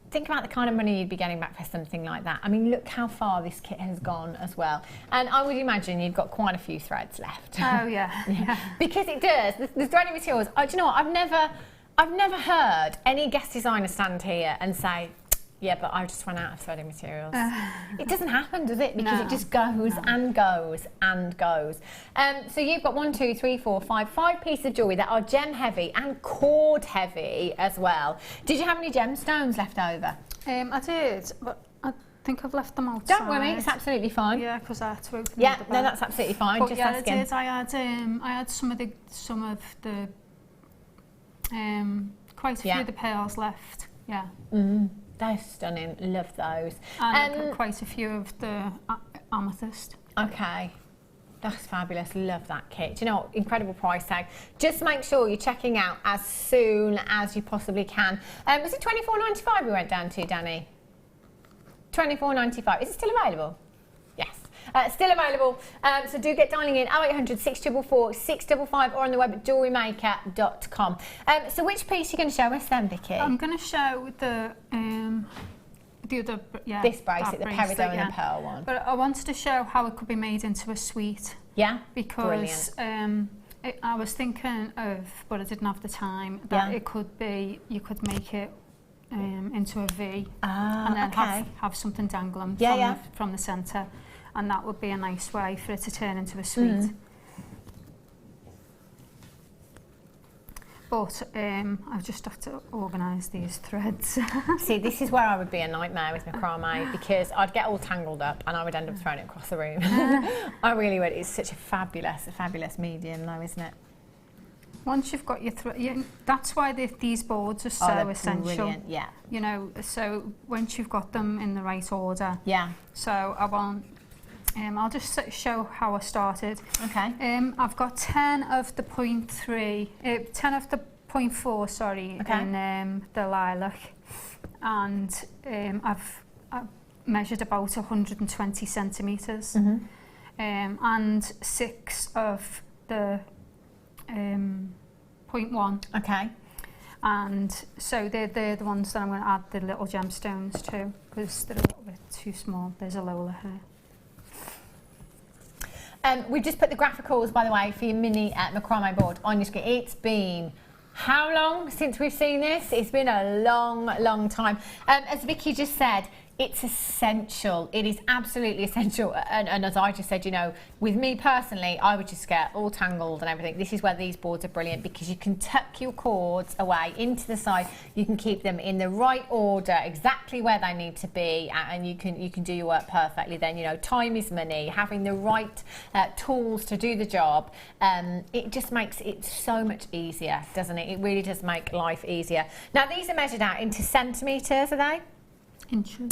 Think about the kind of money you'd be getting back for something like that. I mean, look how far this kit has gone as well. And I would imagine you've got quite a few threads left. Oh yeah. Yeah. Because it does. The threading materials. Do you know what? I've never heard any guest designer stand here and say, yeah, but I just ran out of threading materials. It doesn't happen, does it? Because it just goes and goes and goes. So you've got 1, 2, 3, 4, 5 pieces of jewellery that are gem heavy and cord heavy as well. Did you have any gemstones left over? I did, but think I've left them outside. Don't worry, it's absolutely fine. Yeah, because I had to open Yeah, the no, bag. that's absolutely fine. But Just yeah, asking. I had some of the quite a few of the pearls left. Yeah. They're stunning. Love those. And quite a few of the amethyst. Okay. That's fabulous. Love that kit. Do you know what? Incredible price tag. Just make sure you're checking out as soon as you possibly can. Was it $24.95 we went down to, Danny? $24.95. Is it still available? Yes. Still available. So do get dialing in 0800 644 655 or on the web at jewellerymaker.com. So which piece are you going to show us then, Vicky? I'm going to show the other, this bracelet, the bracelet, peridot and the pearl one. But I wanted to show how it could be made into a suite. Yeah, because I was thinking of, but I didn't have the time, that it could be, you could make it into a V and then have something dangling from the centre, and that would be a nice way for it to turn into a suite. But I just have to organise these threads. See, this is where I would be a nightmare with macrame because I'd get all tangled up and I would end up throwing it across the room. I really would. It's such a fabulous medium though, isn't it? Once you've got your thread, that's why these boards are so essential. Brilliant, yeah. You know, so once you've got them in the right order. Yeah. So I won't. I'll just show how I started. Okay. I've got 10 of the 10 of the 0.4, sorry, in the lilac, and I've measured about 120 centimetres, and 6 of the 0.1. Okay. And so they're the ones that I'm going to add the little gemstones to, because they're a little bit too small. There's a Lola here. We've just put the graphicals, by the way, for your mini macrame board on your screen. It's been how long since we've seen this? It's been a long time. As Vicky just said, it's essential. It is absolutely essential. And as I just said, you know, with me personally, I would just get all tangled and everything. This is where these boards are brilliant because you can tuck your cords away into the side. You can keep them in the right order, exactly where they need to be, and you can do your work perfectly. Then, you know, time is money. Having the right tools to do the job, it just makes it so much easier, doesn't it? It really does make life easier. Now, these are measured out into centimetres, are they? Inches.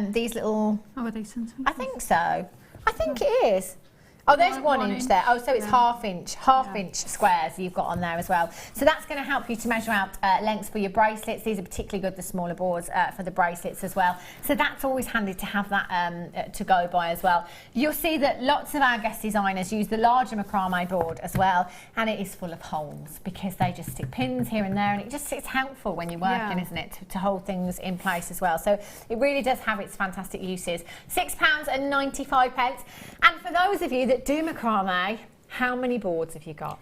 These little... Oh, are they centimetres? I think so. I think it is. Oh, there's 1 inch there. Oh, so it's half inch squares you've got on there as well. So that's going to help you to measure out lengths for your bracelets. These are particularly good, the smaller boards for the bracelets as well. So that's always handy to have that to go by as well. You'll see that lots of our guest designers use the larger macrame board as well, and it is full of holes because they just stick pins here and there, and it's helpful when you're working, isn't it, to hold things in place as well. So it really does have its fantastic uses. £6.95. And for those of you that do macrame, how many boards have you got?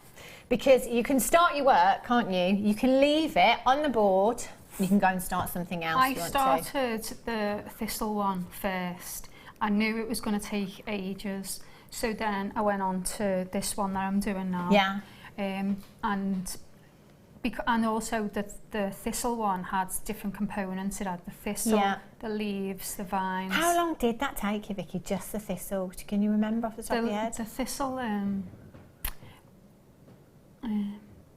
Because you can start your work, can't you? You can leave it on the board. You can go and start something else. I started the thistle one first. I knew it was going to take ages, so then I went on to this one that I'm doing now. Yeah. And also the thistle one had different components. It had the thistle, the leaves, the vines. How long did that take you, Vicky? Just the thistle? Can you remember off the top of your head? The thistle,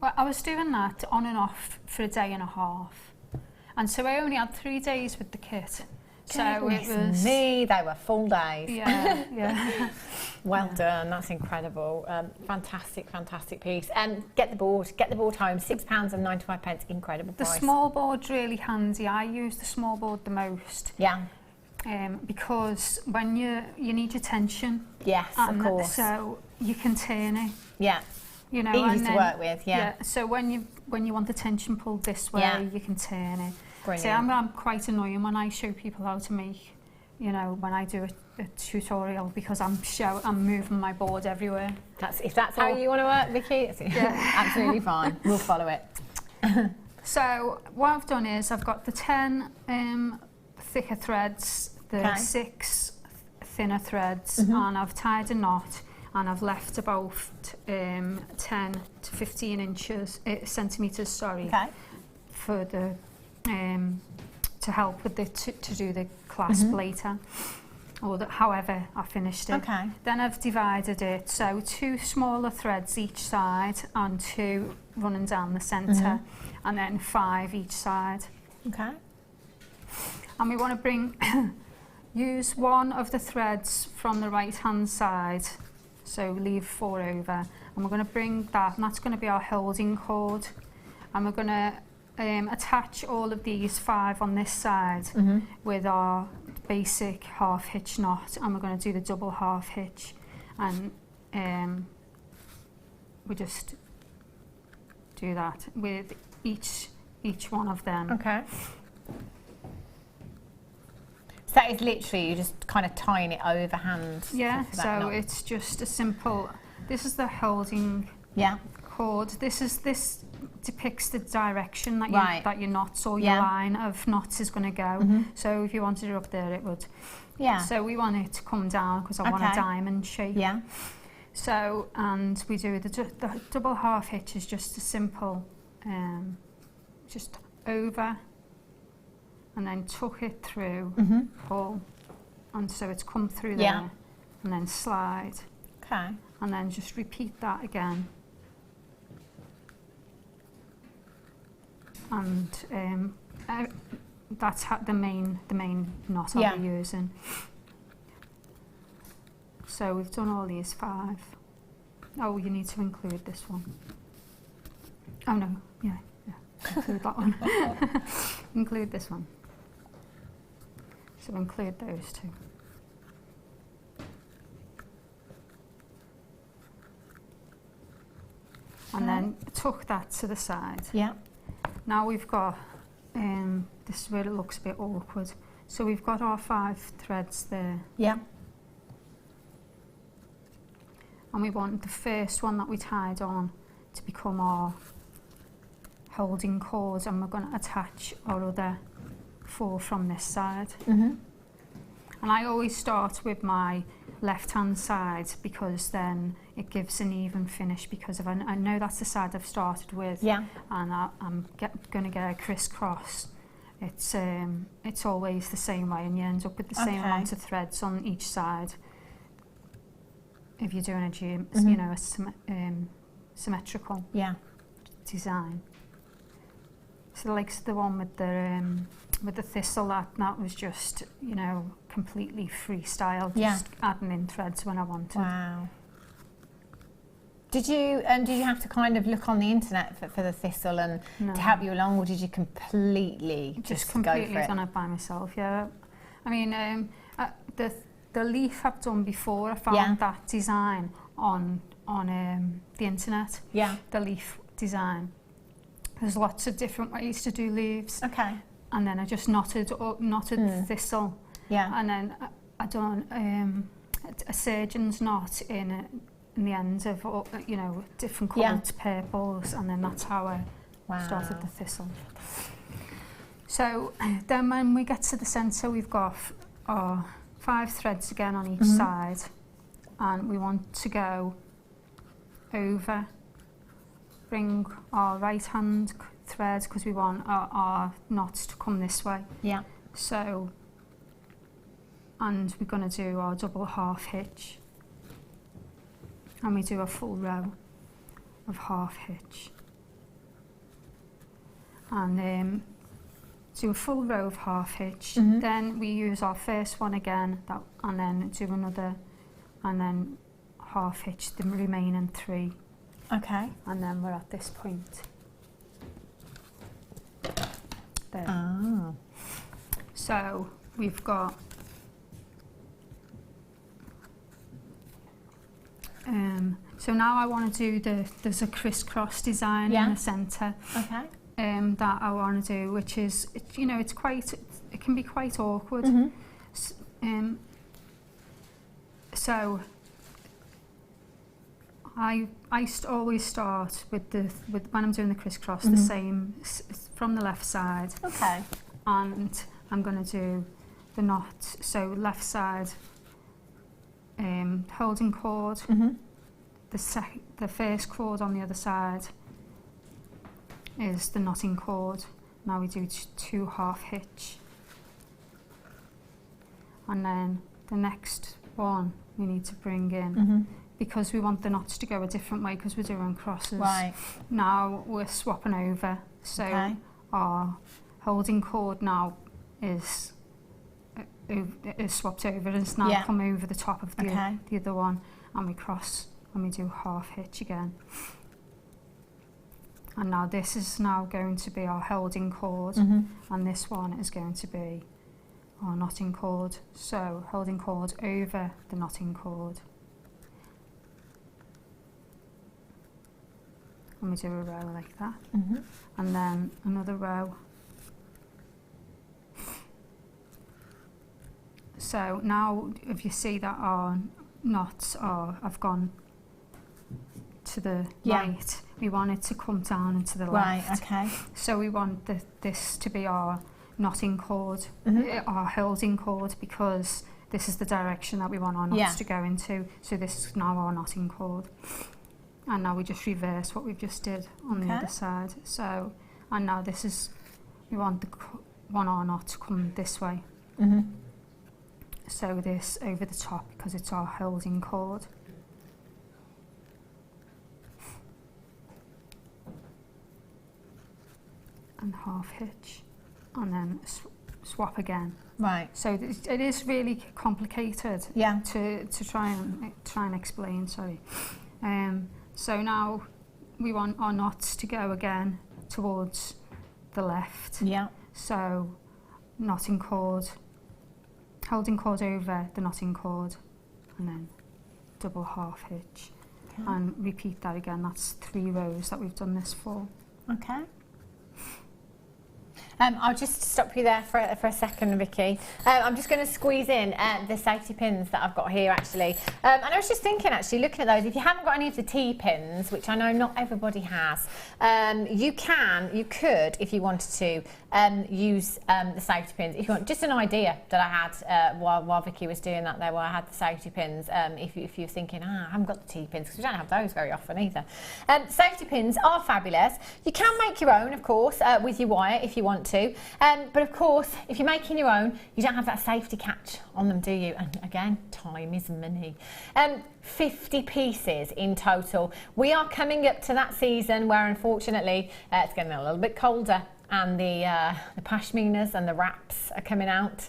well, I was doing that on and off for a day and a half. And so I only had 3 days with the kit. So it was me, they were full days. Yeah, yeah. Well done, that's incredible. Fantastic piece. Get the board home, £6.95, incredible price. The small board's really handy. I use the small board the most. Yeah. Because when you need your tension. Yes, of course. So you can turn it. Yeah. You know, easy to work with, yeah. So when you want the tension pulled this way, you can turn it. Brilliant. See, I'm quite annoying when I show people how to make, you know, when I do a tutorial, because I'm moving my board everywhere. If that's how you want to work, Vicky, it's absolutely fine. We'll follow it. So what I've done is I've got the 10 thicker threads, the 6 thinner threads, and I've tied a knot, and I've left about 10 to 15 inches, centimetres, sorry, for the to help with to do the clasp later, or however I finished it. Okay. Then I've divided it, so 2 smaller threads each side and 2 running down the centre, and then 5 each side. Okay. And we want to bring, use one of the threads from the right hand side, so leave 4 over, and we're going to bring that, and that's going to be our holding cord, and we're going to attach all of these 5 on this side with our basic half hitch knot, and we're going to do the double half hitch, and we just do that with each one of them. Okay. So that is literally, you just kind of tying it overhand. Yeah, for that so knot. it's just a simple, this is the holding cord. This depicts the direction that, that your knots or your line of knots is going to go. So if you wanted it up there, it would. Yeah. So we want it to come down because I want a diamond shape. Yeah. So, and we do the double half hitch is just a simple, just over, and then tuck it through, pull, and so it's come through there, and then slide. Okay. And then just repeat that again. And that's the main knot I'll be using. So we've done all these 5. Oh, you need to include this one. Oh no, yeah, include that one. Include this one. So include those 2. And then tuck that to the side. Yeah. Now we've got, this is where it looks a bit awkward. So we've got our 5 threads there. Yeah. And we want the first one that we tied on to become our holding cord, and we're going to attach our other 4 from this side. And I always start with my left hand side because then it gives an even finish, because if I know that's the side I've started with, and I'm going to get a crisscross, it's always the same way, and you end up with the same amount of threads on each side if you're doing a you know, a symmetrical design. So like the one with the thistle, that was just, you know, completely freestyle, just adding in threads when I wanted. Wow. Did you have to kind of look on the internet for the thistle and to help you along, or did you completely just completely go for it? done it by myself? Yeah. I mean, the leaf I've done before, I found that design on the internet. Yeah. The leaf design. There's lots of different ways to do leaves. Okay. And then I just knotted the thistle. Yeah. And then I done a surgeon's knot in the ends of, you know, different coloured purples, and then that's how I started the thistle. So then when we get to the centre, we've got our 5 threads again on each side, and we want to go over, bring our right hand thread, because we want our knots to come this way. Yeah. So, and we're going to do our double half hitch, and we do a full row of half hitch, and do a full row of half hitch. Then we use our first one again, and then do another, and then half hitch the remaining 3. Okay. And then we're at this point. There. Oh. So we've got so now I want to do there's a crisscross design in the centre. Okay. That I want to do, which is, you know, it can be quite awkward. So I always start with when I'm doing the crisscross, the same from the left side. Okay. And I'm going to do the knot. So left side, holding cord. The first cord on the other side is the knotting cord. Now we do 2 half hitch. and then the next one we need to bring in, because we want the knots to go a different way because we're doing crosses. Right. Now we're swapping over, so our holding cord now is swapped over and it's now come over the top of the other one, and we cross and we do half hitch again. And now this is now going to be our holding cord, and this one is going to be our knotting cord. So holding cord over the knotting cord. And we do a row like that. And then another row. So now if you see that our knots have gone to the right, we want it to come down and to the left. Right, okay. So we want this to be our knotting cord, our holding cord, because this is the direction that we want our knots to go into. So this is now our knotting cord. And now we just reverse what we've just did on the other side. So, and now this is, we want our knot to come this way. So this over the top, because it's our holding cord. And half hitch, and then swap again. Right. So it is really complicated to try and explain. Sorry. So now we want our knots to go again towards the left. Yeah. So knotting cord, holding cord over the knotting cord, and then double half hitch, and repeat that again. That's 3 rows that we've done this for. Okay. I'll just stop you there for a second, Vicky. I'm just going to squeeze in the safety pins that I've got here, actually. And I was just thinking, actually, looking at those, if you haven't got any of the T-pins, which I know not everybody has, you could, if you wanted to, use the safety pins. If you want, just an idea that I had while Vicky was doing that there, while I had the safety pins, if you're thinking, I haven't got the T-pins, because we don't have those very often either. Safety pins are fabulous. You can make your own, of course, with your wire if you want to. But of course, if you're making your own, you don't have that safety catch on them, do you? And again, time is money. 50 pieces in total. We are coming up to that season where, unfortunately, it's getting a little bit colder, and the pashminas and the wraps are coming out.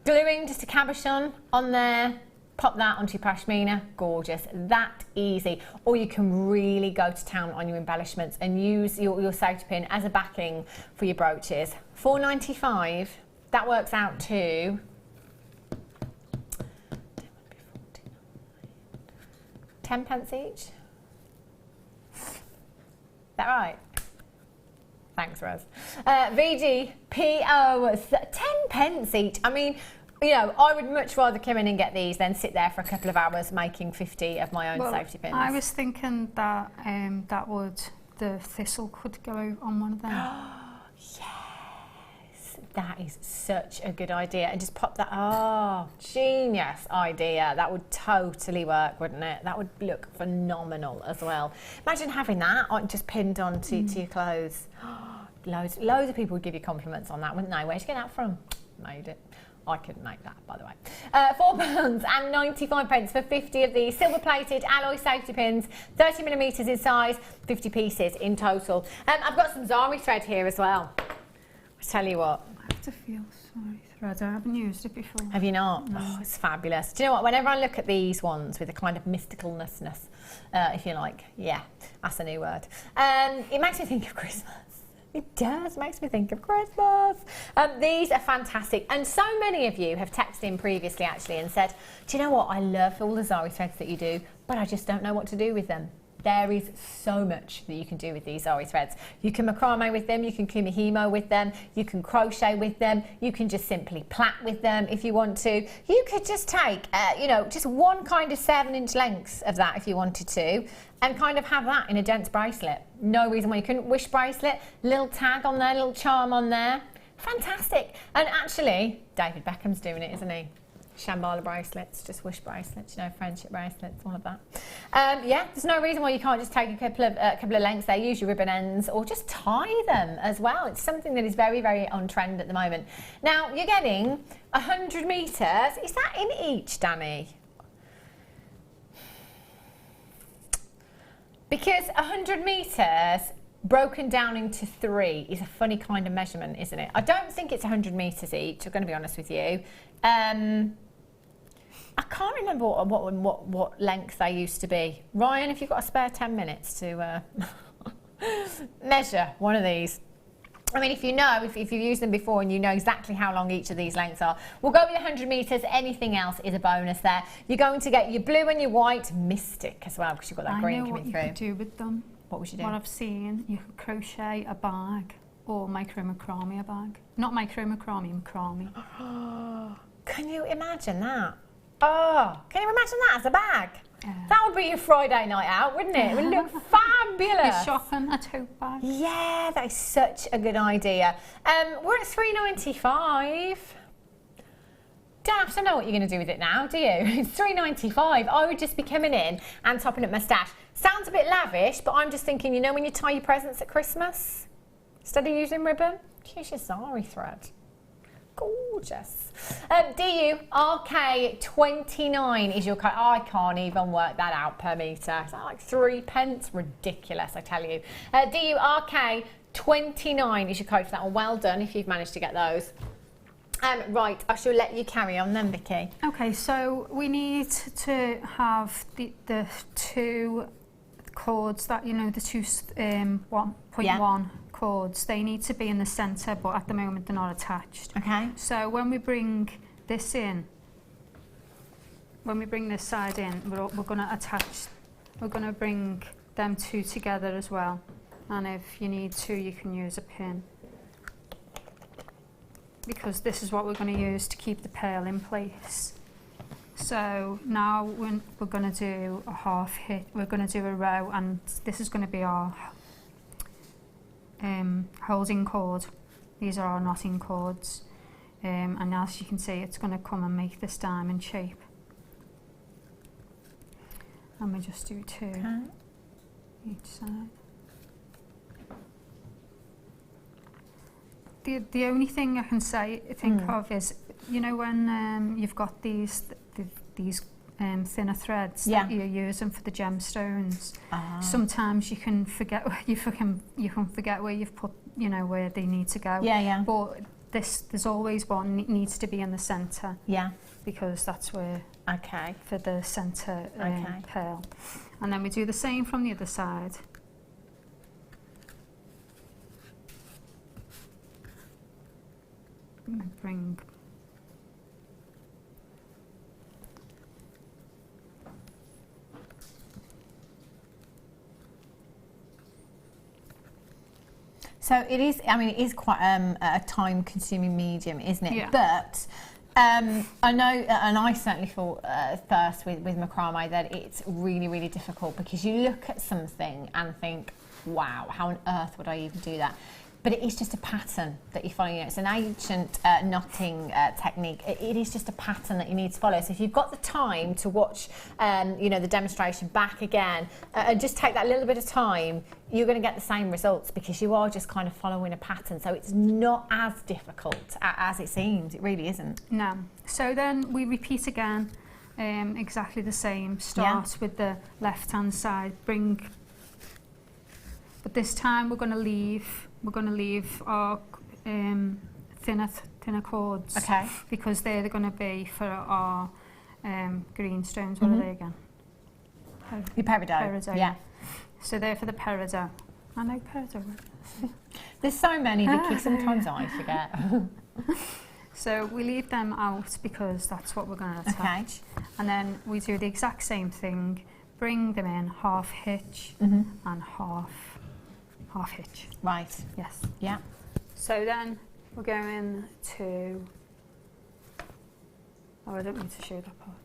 Gluing just a cabochon on there. Pop that onto your pashmina, gorgeous, that easy. Or you can really go to town on your embellishments and use your safety pin as a backing for your brooches. $4.95, that works out to 10 pence each. Is that right? Thanks, Rose. VGPO, 10 pence each. I mean, you know, I would much rather come in and get these than sit there for a couple of hours making 50 of my own safety pins. I was thinking that the thistle could go on one of them. Yes, that is such a good idea. And just pop that, genius idea. That would totally work, wouldn't it? That would look phenomenal as well. Imagine having that just pinned onto your clothes. Loads of people would give you compliments on that, wouldn't they? Where'd you get that from? Made it. I couldn't make that, by the way. £4.95 for 50 of these silver-plated alloy safety pins, 30mm in size, 50 pieces in total. I've got some Zari thread here as well. I'll tell you what. I have to feel sorry thread. I haven't used it before. Have you not? No. Oh, it's fabulous. Do you know what? Whenever I look at these ones with a kind of mysticalness, if you like, that's a new word. It makes me think of Christmas. It does, makes me think of Christmas. These are fantastic, and so many of you have texted in previously actually and said, do you know what, I love all the Zari threads that you do, but I just don't know what to do with them. There is so much that you can do with these Zari threads. You can macrame with them, you can kumihimo with them, you can crochet with them, you can just simply plait with them if you want to. You could just take, just one kind of 7-inch lengths of that if you wanted to, and kind of have that in a dense bracelet. No reason why you couldn't. Wish bracelet, little tag on there, little charm on there. Fantastic. And actually, David Beckham's doing it, isn't he? Shambhala bracelets, just wish bracelets, you know, friendship bracelets, all of that. Yeah, there's no reason why you can't just take a couple of lengths there, use your ribbon ends, or just tie them as well. It's something that is very, very on trend at the moment. Now, you're getting 100 metres. Is that in each, Danny? Because 100 metres broken down into 3 is a funny kind of measurement, isn't it? I don't think it's 100 metres each, I'm going to be honest with you. I can't remember what length they used to be. Ryan, if you've got a spare 10 minutes to measure one of these. I mean, if you know, if you've used them before and you know exactly how long each of these lengths are, we'll go with 100 metres. Anything else is a bonus there. You're going to get your blue and your white Mystic as well, because you've got that green coming through. I know what you could do with them. What would you do? What I've seen, you could crochet a bag or micro macrame a bag. Not micro macrame, macrame. Oh, can you imagine that? Oh, can you imagine that as a bag? That would be your Friday night out, wouldn't it? It would look fabulous. You're shopping a tote bag. Yeah, that is such a good idea. We're at $3.95. Don't have to know what you're going to do with it now, do you? It's $3.95. I would just be coming in and topping up my stash. Sounds a bit lavish, but I'm just thinking, you know, when you tie your presents at Christmas, instead of using ribbon, use your zari thread. Gorgeous. DURK29 is your code. I can't even work that out per metre. Is that like 3 pence? Ridiculous, I tell you. DURK29 is your code for that one. Well done if you've managed to get those. Right, I shall let you carry on then, Vicky. Okay, so we need to have the 2 cords that, you know, the 2 1.1 cords. They need to be in the centre, but at the moment they're not attached. Okay. So when we bring this in, when we bring this side in, we're going to attach, we're going to bring them 2 together as well. And if you need to, you can use a pin, because this is what we're going to use to keep the pearl in place. So now we're going to do a half hitch, we're going to do a row, and this is going to be our holding cord. These are our knotting cords, and as you can see, it's going to come and make this diamond shape. And we just do 2 each side. The only thing I can think of is, you know, when you've got these thinner threads that you're using for the gemstones, sometimes you can forget you can forget where you've put, you know, where they need to go. But there's always one needs to be in the centre. Because that's where for the centre pearl. And then we do the same from the other side. Bring so it is, I mean, it is quite a time consuming medium, isn't it? Yeah. But I know, and I certainly thought first with macrame that it's really, really difficult, because you look at something and think, wow, how on earth would I even do that? But it is just a pattern that you follow. You know, it's an ancient knotting technique. It is just a pattern that you need to follow. So if you've got the time to watch, you know, the demonstration back again, and just take that little bit of time, you're going to get the same results, because you are just kind of following a pattern. So it's not as difficult as it seems. It really isn't. No. So then we repeat again, exactly the same. Start with the left-hand side. But this time we're going to leave our thinner cords, because they're going to be for our green stones. What are they again? Your peridot. Yeah. So they're for the peridot. I know peridot. There's so many, Vicky. Sometimes I forget. So we leave them out because that's what we're going to attach. And then we do the exact same thing. Bring them in, half hitch and half hitch. Right. Yes. Yeah. So then we're going to... Oh, I don't need to show that part.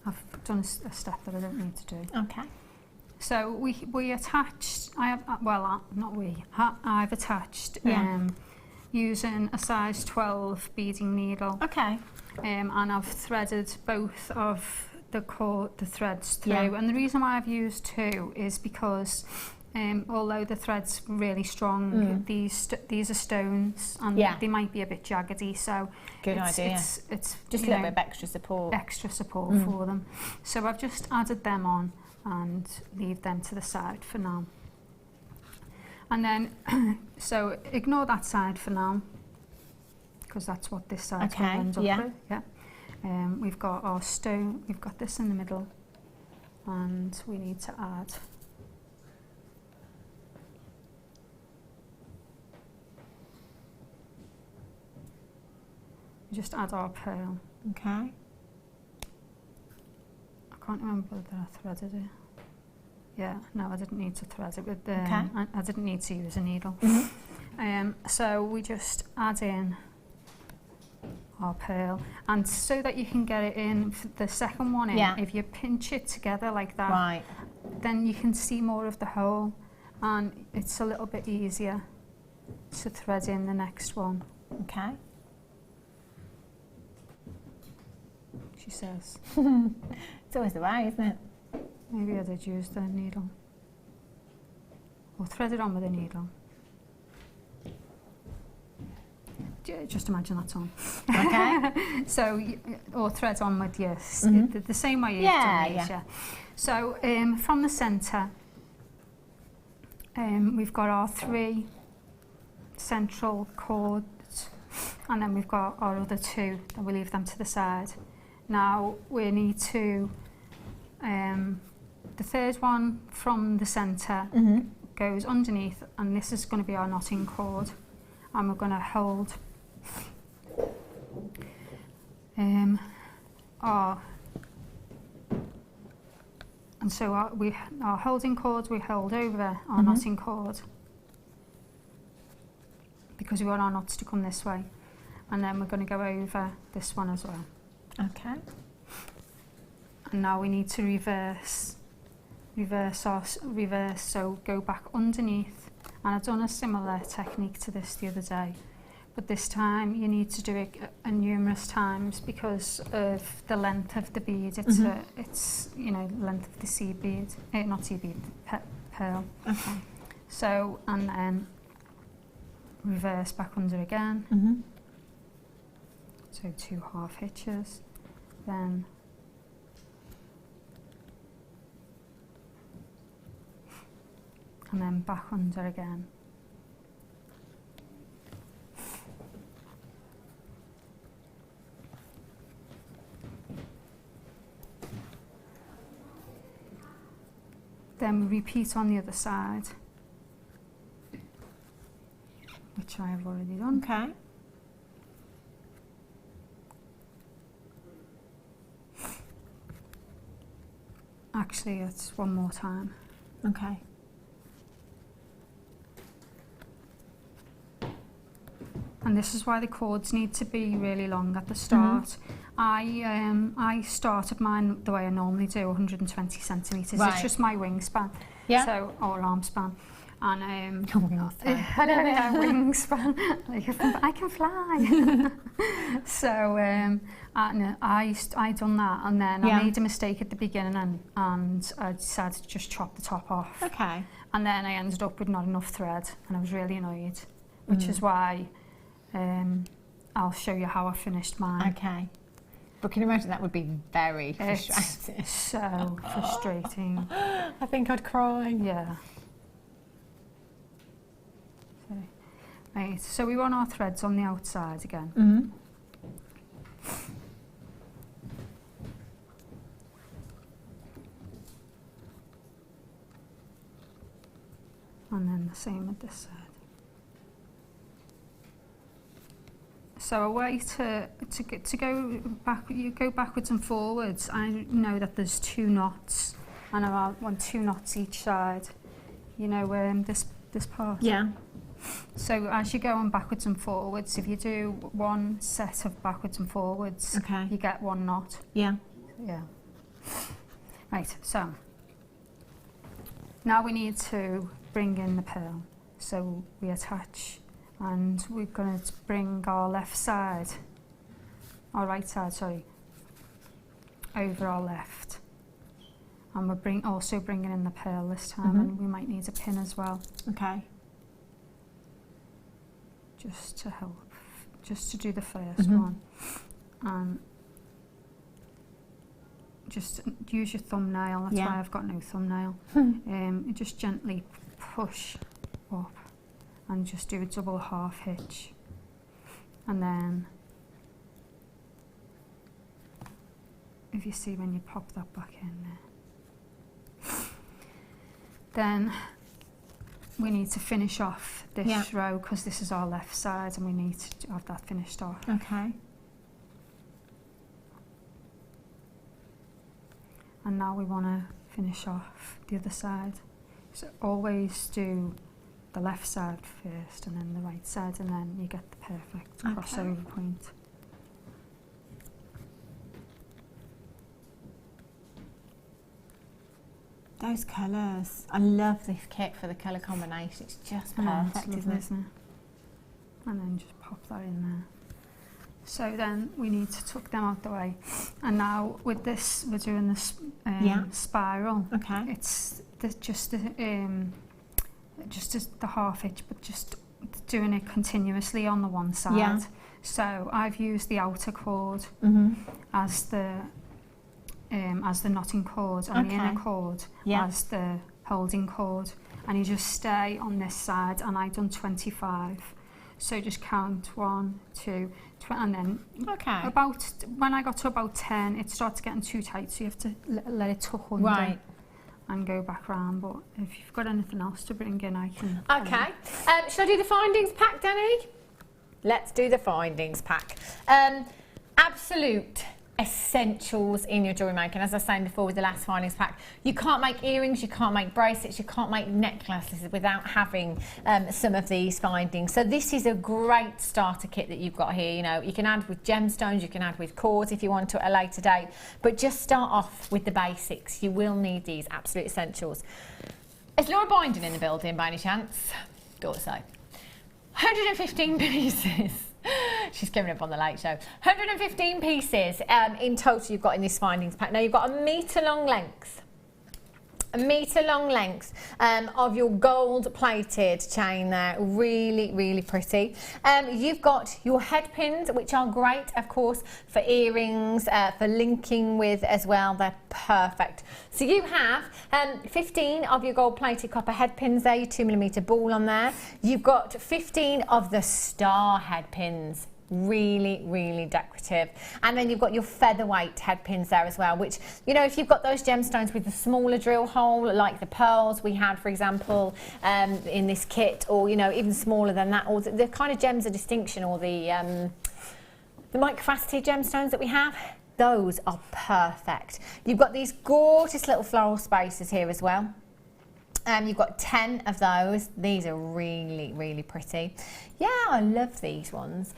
I've done a step that I don't need to do. Okay. So we attached... I've attached using a size 12 beading needle. Okay. and I've threaded both of the threads through, and the reason why I've used 2 is because although the thread's really strong, these are stones and they might be a bit jaggedy, so good idea. It's just a little bit of extra support. For them. So I've just added them on and leave them to the side for now. And then, so ignore that side for now, because that's what this side's going to end up with. Yeah. We've got our stone, we've got this in the middle, and we need to add just add our pearl. Okay. I can't remember whether I threaded it. Yeah, no, I didn't need to thread it with the. I didn't need to use a needle. So we just add in our pearl, and so that you can get it in the second one in, if you pinch it together like that, then you can see more of the hole, and it's a little bit easier to thread in the next one. Okay. She says. It's always the way, isn't it? Maybe I did use the needle. Or thread it on with a needle. Just imagine that's on. Okay. So, or thread on with your, the same way you've done these, So, from the centre, we've got our 3 central cords, and then we've got our other 2, and we leave them to the side. Now, we need to, the third one from the centre goes underneath, and this is going to be our knotting cord, and we're going to hold our holding cord we hold over our knotting cord, because we want our knots to come this way, and then we're going to go over this one as well. Okay. And now we need to reverse, so go back underneath. And I've done a similar technique to this the other day, but this time you need to do it numerous times because of the length of the bead. It's you know, length of the seed bead, not seed bead, pearl. Okay. So, and then reverse back under again. So 2 half hitches, then and then back under again. Then repeat on the other side, which I have already done. Okay. Actually, it's one more time. Okay. And this is why the cords need to be really long at the start. I started mine the way I normally do, 120 centimetres. It's just my wingspan, so, or arm span. And I don't know, wingspan. I can fly. So I done that, and then I made a mistake at the beginning, and I decided to just chop the top off. Okay. And then I ended up with not enough thread, and I was really annoyed, which is why I'll show you how I finished mine. Okay. But can you imagine that would be very frustrating? It's so frustrating. I think I'd cry. Yeah. Right, so we want our threads on the outside again. And then the same with this side. So a way to go back, you go backwards and forwards. I know that there's 2 knots, and I want 2 knots each side. You know, this part. Yeah. So as you're going backwards and forwards, if you do 1 set of backwards and forwards, you get 1 knot. Yeah. Yeah. Right, so now we need to bring in the pearl. So we attach, and we're going to bring our left side our right side, sorry, over our left. And we're also bringing in the pearl this time, and we might need a pin as well. Okay. Just to help, just to do the first one. Just use your thumbnail, that's why I've got no thumbnail. You just gently push up and just do a double half hitch. And then, if you see when you pop that back in there, then we need to finish off this row because this is our left side and we need to have that finished off. Okay. And now we want to finish off the other side. So always do the left side first and then the right side, and then you get the perfect crossover point. Those colours. I love this kit for the colour combination. It's just perfect, isn't it? And then just pop that in there. So then we need to tuck them out the way. And now with this, we're doing this spiral. Okay. It's just the half hitch, but just doing it continuously on the one side. Yeah. So I've used the outer cord as the knotting cord, and the inner cord as the holding cord. And you just stay on this side, and I've done 25. So just count 1, 2, and then about when I got to about 10, it starts getting too tight, so you have to let it tuck under and go back round. But if you've got anything else to bring in, I can. Okay. Shall I do the findings pack, Danny? Let's do the findings pack. Absolute essentials in your jewellery making. As I was saying before with the last findings pack, you can't make earrings, you can't make bracelets, you can't make necklaces without having some of these findings. So this is a great starter kit that you've got here. You know, you can add with gemstones, you can add with cords if you want to at a later date, but just start off with the basics. You will need these absolute essentials. Is Laura Binding in the building by any chance? Thought so. 115 pieces. She's coming up on the Late Show. 115 pieces in total you've got in this findings pack. Now you've got a metre long length of your gold plated chain there. Really, really pretty. You've got your head pins, which are great, of course, for earrings, for linking with as well. They're perfect. So you have 15 of your gold plated copper head pins there, your 2mm ball on there. You've got 15 of the star head pins. Really, really decorative. And then you've got your featherweight head pins there as well, which, you know, if you've got those gemstones with the smaller drill hole, like the pearls we had, for example, in this kit, or, you know, even smaller than that, or the kind of gems of distinction, or the microfaceted gemstones that we have, those are perfect. You've got these gorgeous little floral spaces here as well. You've got 10 of those. These are really, really pretty. Yeah, I love these ones.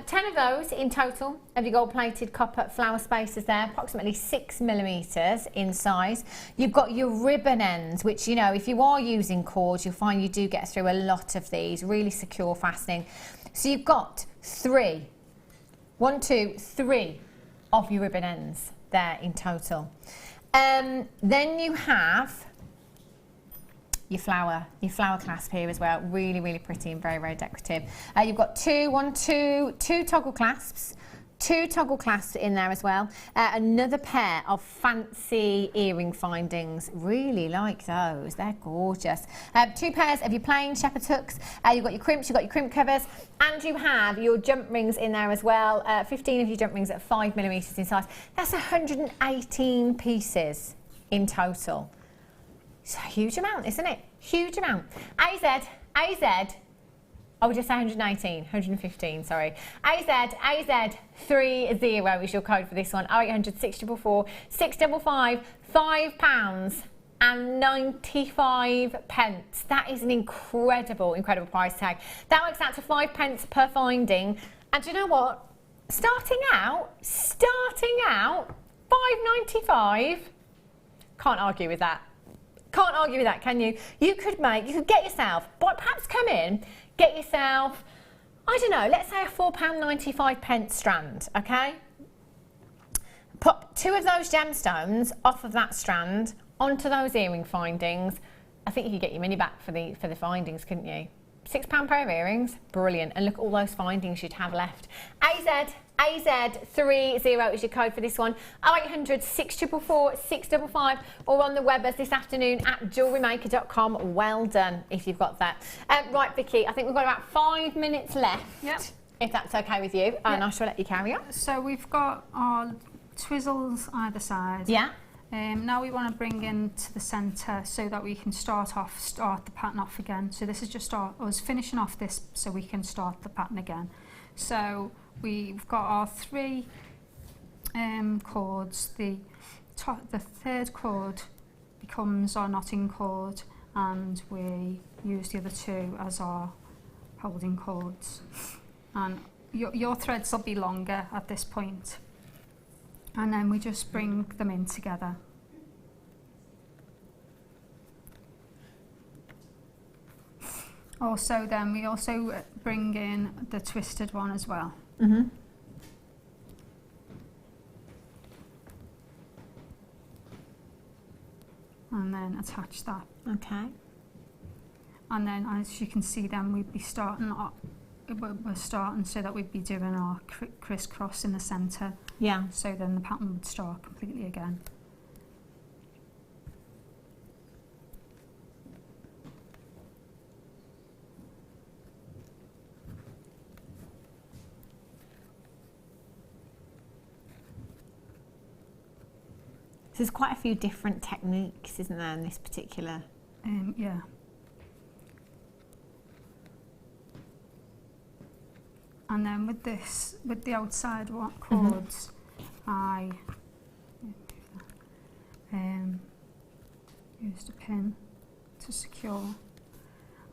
10 of those in total of your gold-plated copper flower spaces there, approximately 6mm in size. You've got your ribbon ends, which, you know, if you are using cords, you'll find you do get through a lot of these. Really secure fastening. So you've got 3 of your ribbon ends there in total. Then you have your flower clasp here as well. Really, really pretty and very, very decorative. You've got two toggle clasps. 2 toggle clasps in there as well. Another pair of fancy earring findings. Really like those. They're gorgeous. 2 pairs of your plain shepherd's hooks. You've got your crimps, you've got your crimp covers, and you have your jump rings in there as well. 15 of your jump rings at 5mm in size. That's 118 pieces in total. It's a huge amount, isn't it? Huge amount. AZ, I would just say 115, sorry. AZ30 is your code for this one. 0800 644 655, £5.95. That is an incredible, incredible price tag. That works out to 5 pence per finding. And do you know what? Starting out, £5.95. Can't argue with that. Can't argue with that, can you? You could get yourself, but perhaps come in, get yourself, I don't know, let's say a £4.95 strand, okay? Put 2 of those gemstones off of that strand onto those earring findings. I think you could get your money back for the findings, couldn't you? £6 pair of earrings, brilliant. And look at all those findings you'd have left. AZ30 is your code for this one. 0800 644 655, or on the webbers this afternoon at JewelleryMaker.com. Well done if you've got that. Right, Vicky, I think we've got about 5 minutes left. Yep. If that's okay with you, and I shall let you carry on. So we've got our twizzles either side. Yeah. Now we want to bring into the centre so that we can start the pattern off again. So this is just us finishing off this so we can start the pattern again. So we've got our 3 chords. The 3rd chord becomes our knotting chord, and we use the other 2 as our holding chords. And your threads will be longer at this point. And then we just bring them in together. Also then we also bring in the twisted one as well. Mm-hmm. And then attach that. Okay. And then as you can see then we'd be starting we're starting so that we'd be doing our crisscross in the centre. Yeah. So then the pattern would start completely again. So there's quite a few different techniques, isn't there, in this particular? Yeah. And then with the outside chords, I used a pin to secure,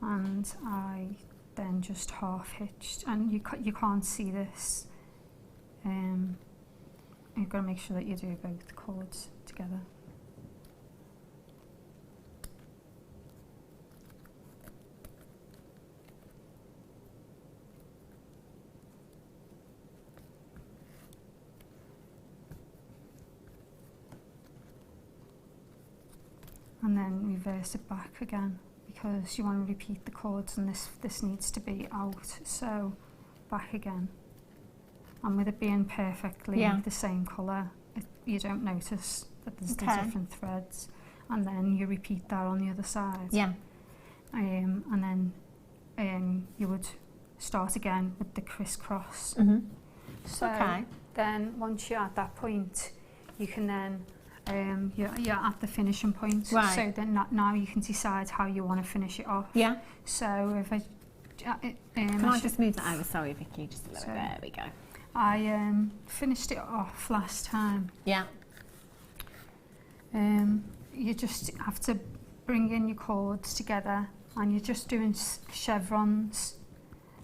and I then just half hitched. And you can't see this. You've got to make sure that you do both chords together. And then reverse it back again, because you want to repeat the chords, and this needs to be out, so back again. And with it being perfectly the same colour, you don't notice that there's the different threads. And then you repeat that on the other side. Yeah. And then you would start again with the crisscross. Mm-hmm. So then once you're at that point, you can then you're at the finishing point. Right. So then now you can decide how you want to finish it off. Yeah. So if I can I just move that over? Sorry, Vicky, just a little bit. There we go. I finished it off last time. Yeah. You just have to bring in your chords together, and you're just doing chevrons.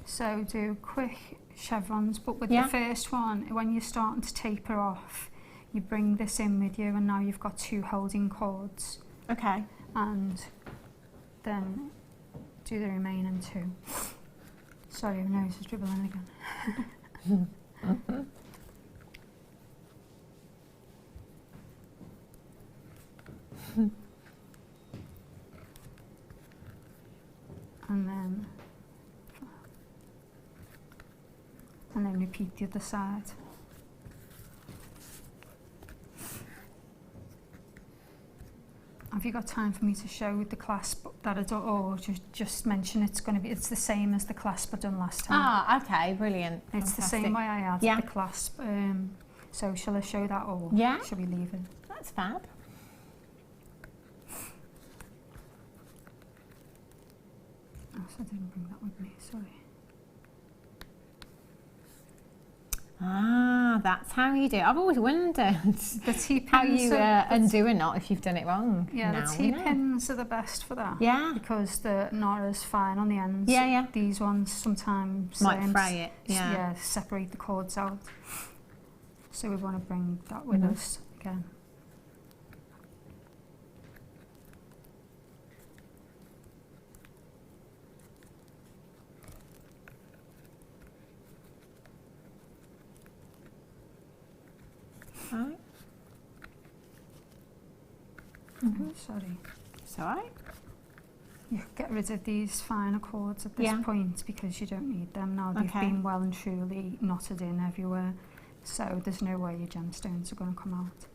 So do quick chevrons, but with the first one, when you're starting to taper off, you bring this in with you, and now you've got 2 holding chords. Okay. And then do the remaining 2. Sorry, my nose is dribbling again. And then repeat the other side. Have you got time for me to show the clasp that I do, or just mention it's the same as the clasp I done last time? Ah, okay, brilliant. It's Fantastic. the same way I added the clasp. So shall I show that, or shall we leave it? That's fab. Oh, so I didn't bring that with me, sorry. Ah, that's how you do it. I've always wondered The T-pins how you undo a knot if you've done it wrong. Yeah, the T-pins are the best for that. Yeah. Because the knot is fine on the ends. Yeah, yeah. These ones sometimes might fray it. Yeah. Yeah, separate the cords out. So we want to bring that with us again. Right. Sorry. It's all right. You get rid of these finer cords at this point because you don't need them now. They've been well and truly knotted in everywhere, so there's no way your gemstones are going to come out.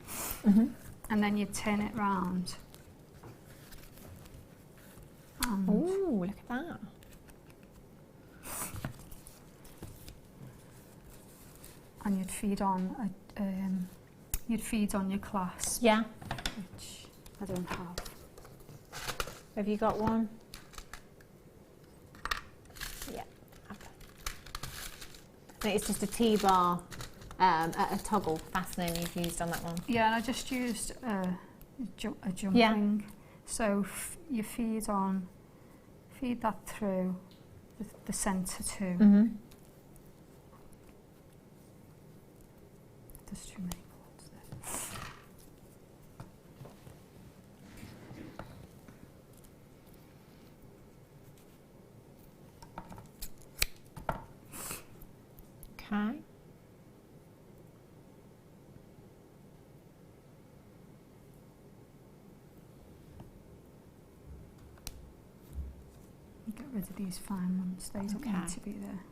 And then you turn it round. Ooh, look at that. And you'd feed on your clasp. Yeah. Which I don't have. Have you got one? Yeah. I think it's just a T-bar, a toggle fastening you've used on that one. Yeah, and I just used a jump ring. So you feed that through the centre too. There's too many cords there. Okay. Get rid of these fine ones, they don't need to be there.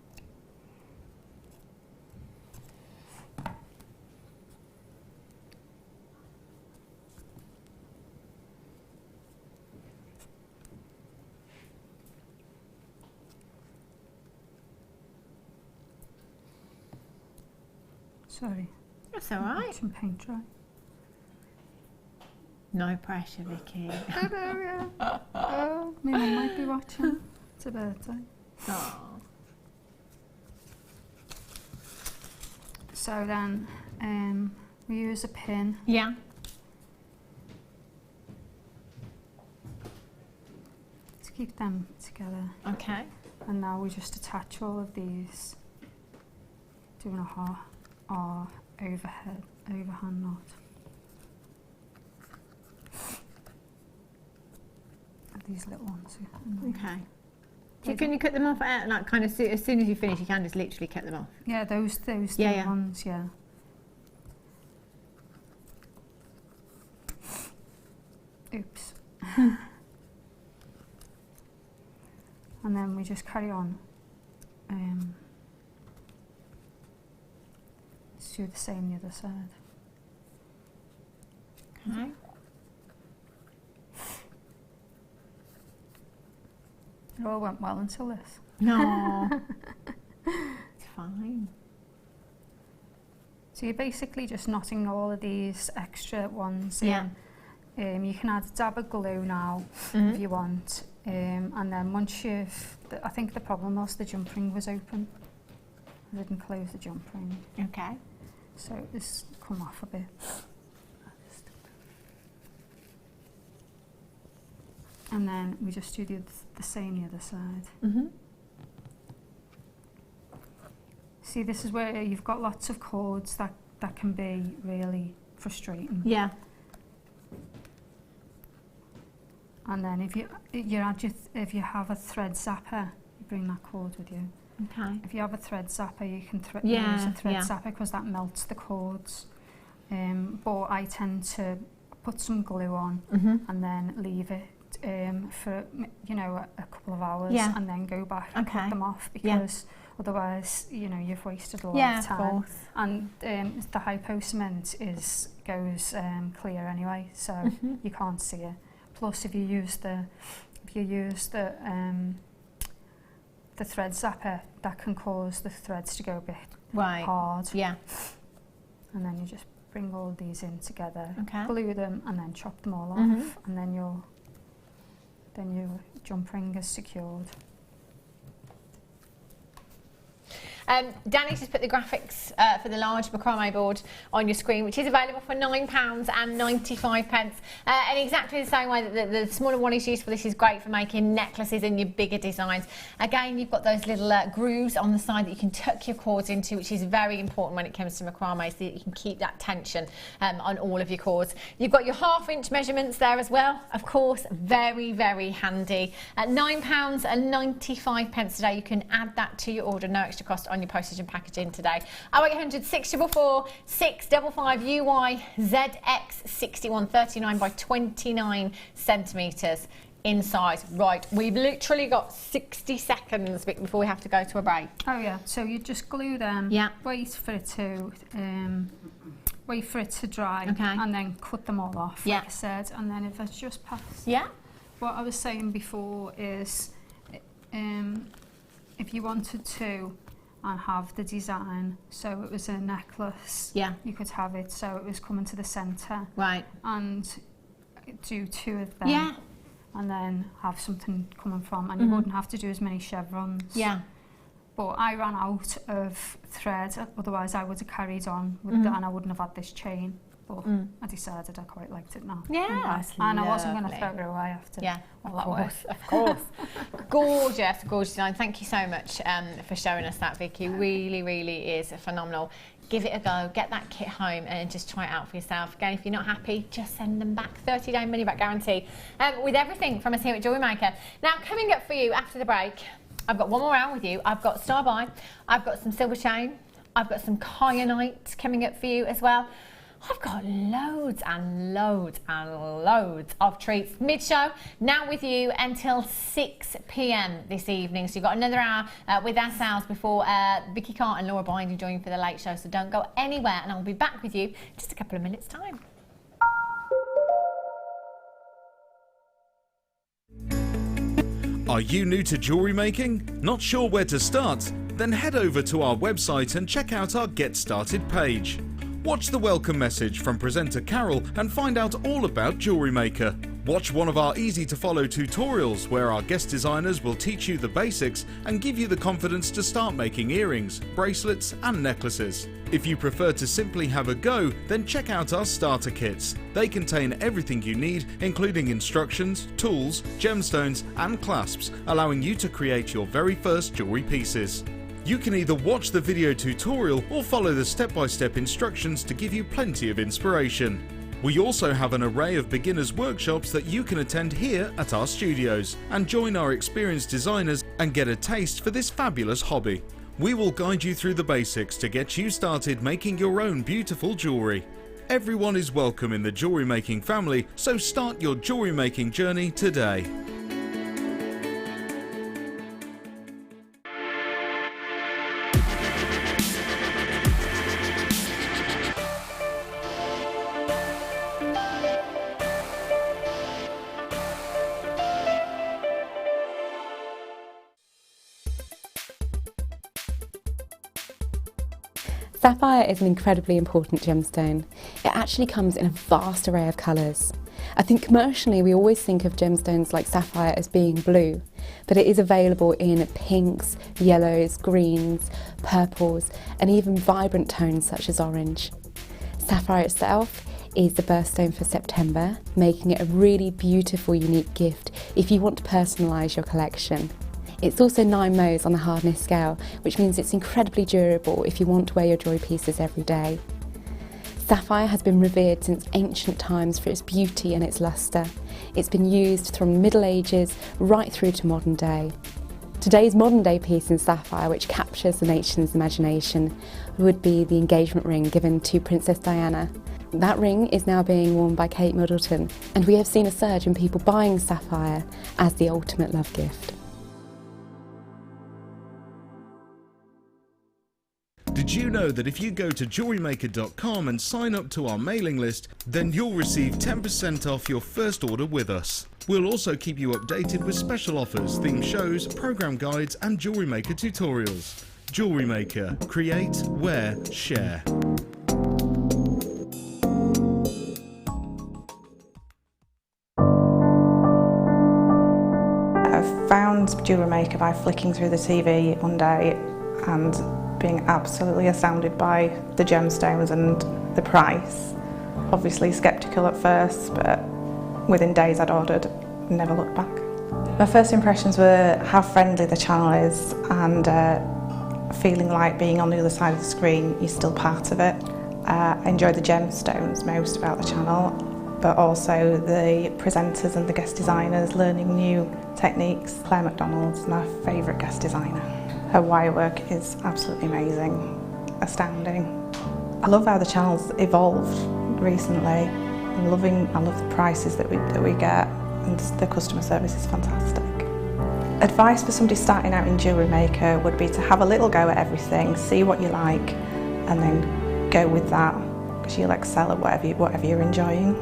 Sorry. That's all right. Some paint dry. No pressure, Vicky. Oh, my mum might be watching. It's a birthday. Oh. So then we use a pin. Yeah. To keep them together. Okay. And now we just attach all of these, doing our overhand knot. These little ones. Okay. So can you cut them off at, like, kind of as soon as you finish? You can just literally cut them off. Yeah, those ones. Yeah. Oops. And then we just carry on. Let's do the same the other side. Okay. It all went well until this. No. It's fine. So you're basically just knotting all of these extra ones Yeah. in. You can add a dab of glue now if you want. And then once I think the problem was the jump ring was open. I didn't close the jump ring. Okay. So it's come off a bit. And then we just do the same the other side. See, this is where you've got lots of cords that can be really frustrating. Yeah. And then if you have a thread zapper, you bring that cord with you. Okay. If you have a thread zapper, you can Yeah, use a thread yeah. zapper because that melts the cords. But I tend to put some glue on and then leave it for a couple of hours and then go back and cut them off because otherwise you've wasted a lot of time. Of course. And the hypo cement goes clear anyway, so you can't see it. Plus, if you use the thread zapper, that can cause the threads to go a bit hard. Yeah. And then you just bring all these in together, Okay. glue them, and then chop them all off, and then your jump ring is secured. Danny's just put the graphics for the large macrame board on your screen, which is available for £9.95. And exactly the same way that the smaller one is used for, this is great for making necklaces and your bigger designs. Again, you've got those little grooves on the side that you can tuck your cords into, which is very important when it comes to macrame, so that you can keep that tension on all of your cords. You've got your 1/2 inch measurements there as well, of course, very, very handy. At £9.95 today, you can add that to your order, no extra cost on on your postage and packaging today. 0800 644 655 UY ZX 6139 by 29 centimetres in size. Right, we've literally got 60 seconds before we have to go to a break. Oh yeah, so you just glue them, Yeah. wait for it to dry, Okay. and then cut them all off, Yeah. like I said, and then if it's just passed. Yeah? What I was saying before is, if you wanted to and have the design, so it was a necklace, Yeah. you could have it so it was coming to the centre, Right. and do 2 of them. Yeah. And then have something coming from, and you wouldn't have to do as many chevrons. Yeah. But I ran out of thread, otherwise I would have carried on with that, and I wouldn't have had this chain. But I decided I quite liked it now. Yeah. That's And I wasn't going to lovely. throw it away after Yeah, all of that work. course, of course. Gorgeous, gorgeous design. Thank you so much for showing us that, Vicky. Really, really is phenomenal. Give it a go, get that kit home and just try it out for yourself. Again, if you're not happy, just send them back. 30-day money-back guarantee with everything from us here at Jewellery Maker. Now, coming up for you after the break, I've got one more round with you. I've got Star By, I've got some silver chain, I've got some kyanite coming up for you as well. I've got loads and loads and loads of treats. Mid-show, now with you until 6 p.m. this evening. So you've got another hour with ourselves before Vicky Carr and Laura Binding join you for the late show. So don't go anywhere, and I'll be back with you in just a couple of minutes' time. Are you new to jewellery making? Not sure where to start? Then head over to our website and check out our Get Started page. Watch the welcome message from presenter Carol and find out all about Jewellery Maker. Watch one of our easy-to-follow tutorials where our guest designers will teach you the basics and give you the confidence to start making earrings, bracelets and necklaces. If you prefer to simply have a go, then check out our starter kits. They contain everything you need, including instructions, tools, gemstones and clasps, allowing you to create your very first jewellery pieces. You can either watch the video tutorial or follow the step-by-step instructions to give you plenty of inspiration. We also have an array of beginners workshops that you can attend here at our studios and join our experienced designers and get a taste for this fabulous hobby. We will guide you through the basics to get you started making your own beautiful jewellery. Everyone is welcome in the jewellery making family, so start your jewellery making journey today. Sapphire is an incredibly important gemstone. It actually comes in a vast array of colours. I think commercially we always think of gemstones like sapphire as being blue, but it is available in pinks, yellows, greens, purples and even vibrant tones such as orange. Sapphire itself is the birthstone for September, making it a really beautiful, unique gift if you want to personalise your collection. It's also 9 Mohs on the hardness scale, which means it's incredibly durable if you want to wear your jewellery pieces every day. Sapphire has been revered since ancient times for its beauty and its lustre. It's been used from the Middle Ages right through to modern day. Today's modern day piece in sapphire, which captures the nation's imagination, would be the engagement ring given to Princess Diana. That ring is now being worn by Kate Middleton, and we have seen a surge in people buying sapphire as the ultimate love gift. Did you know that if you go to JewelleryMaker.com and sign up to our mailing list, then you'll receive 10% off your first order with us. We'll also keep you updated with special offers, themed shows, program guides and Jewellery Maker tutorials. Jewellery Maker. Create, wear, share. I found Jewellery Maker by flicking through the TV one day and being absolutely astounded by the gemstones and the price. Obviously sceptical at first, but within days I'd ordered, never looked back. My first impressions were how friendly the channel is and feeling like being on the other side of the screen, you're still part of it. I enjoy the gemstones most about the channel, but also the presenters and the guest designers learning new techniques. Claire McDonald's my favourite guest designer. Her wire work is absolutely amazing, astounding. I love how the channel's evolved recently. I love the prices that we get, and the customer service is fantastic. Advice for somebody starting out in Jewellery Maker would be to have a little go at everything, see what you like, and then go with that, because you'll excel at whatever you're enjoying.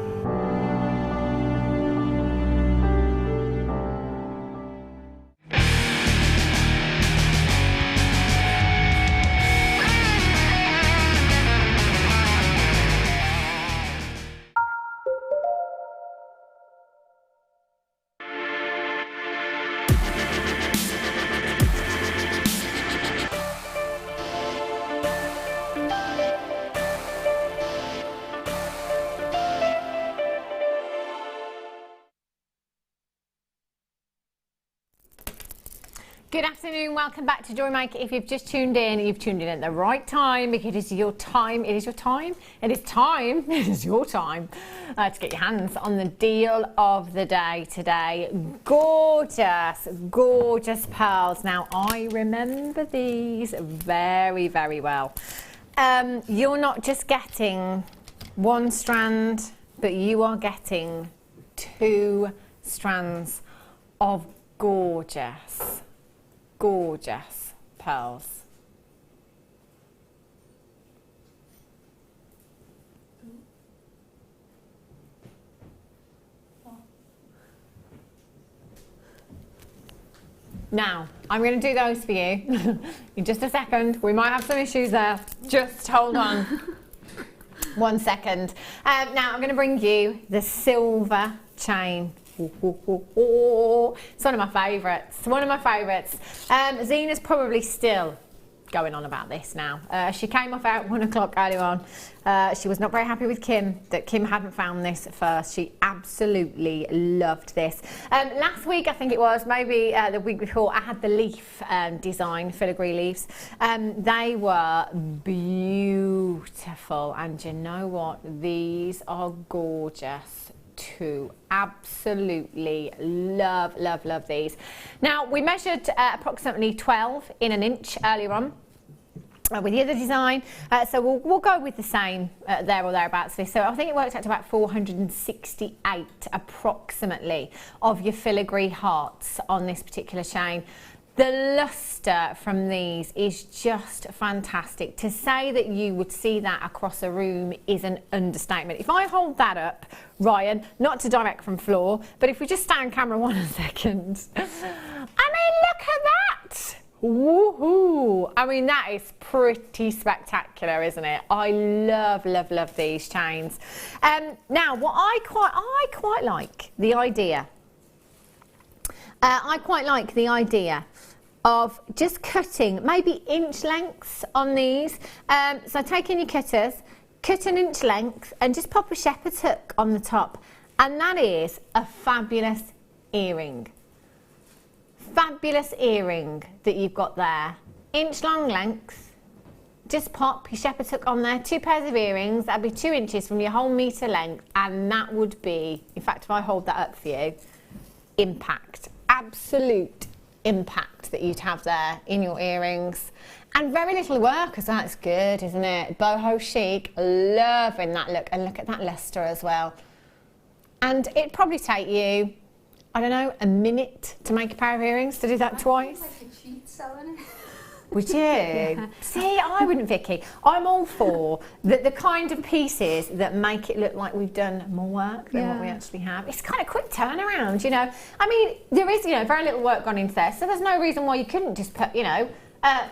Good afternoon, welcome back to Jewellery Maker. If you've just tuned in, you've tuned in at the right time, because it is your time, to get your hands on the deal of the day today. Gorgeous, gorgeous pearls. Now, I remember these very, very well. You're not just getting one strand, but you are getting 2 strands of gorgeous pearls. Now, I'm going to do those for you in just a second. We might have some issues there. Just hold on 1 second. Now, I'm going to bring you the silver chain. It's one of my favourites. Zena's probably still going on about this now. She came off out 1 o'clock earlier on. She was not very happy with Kim, that Kim hadn't found this at first. She absolutely loved this. Last week, I think it was, maybe the week before, I had the leaf design, filigree leaves. They were beautiful, and you know what? These are gorgeous too. Absolutely love these. Now, we measured approximately 12 in an inch earlier on with the other design, so we'll go with the same there or thereabouts for this. So I think it works out to about 468 approximately of your filigree hearts on this particular chain. The lustre from these is just fantastic. To say that you would see that across a room is an understatement. If I hold that up, Ryan, not to direct from floor, but if we just stay on camera 1 second. I mean, look at that! Woohoo! I mean, that is pretty spectacular, isn't it? I love these chains. Now, what I quite like the idea. I quite like the idea of just cutting maybe inch lengths on these. So taking your cutters, cut an inch length and just pop a shepherd's hook on the top. And that is a fabulous earring. Fabulous earring that you've got there. Inch long length. Just pop your shepherd's hook on there, 2 pairs of earrings. That'd be 2 inches from your whole metre length. And that would be, in fact, if I hold that up for you, impact. Absolute impact that you'd have there in your earrings, and very little work as well. It's good, isn't it? Boho chic, loving that look, and look at that lustre as well. And it'd probably take you, I don't know, a minute to make a pair of earrings, to do that twice. Like a cheat selling it. Would you? Yeah. See, I wouldn't, Vicky. I'm all for the kind of pieces that make it look like we've done more work than what we actually have. It's kind of quick turnaround, you know. I mean, there is, you know, very little work gone into there, so there's no reason why you couldn't just put, you know, I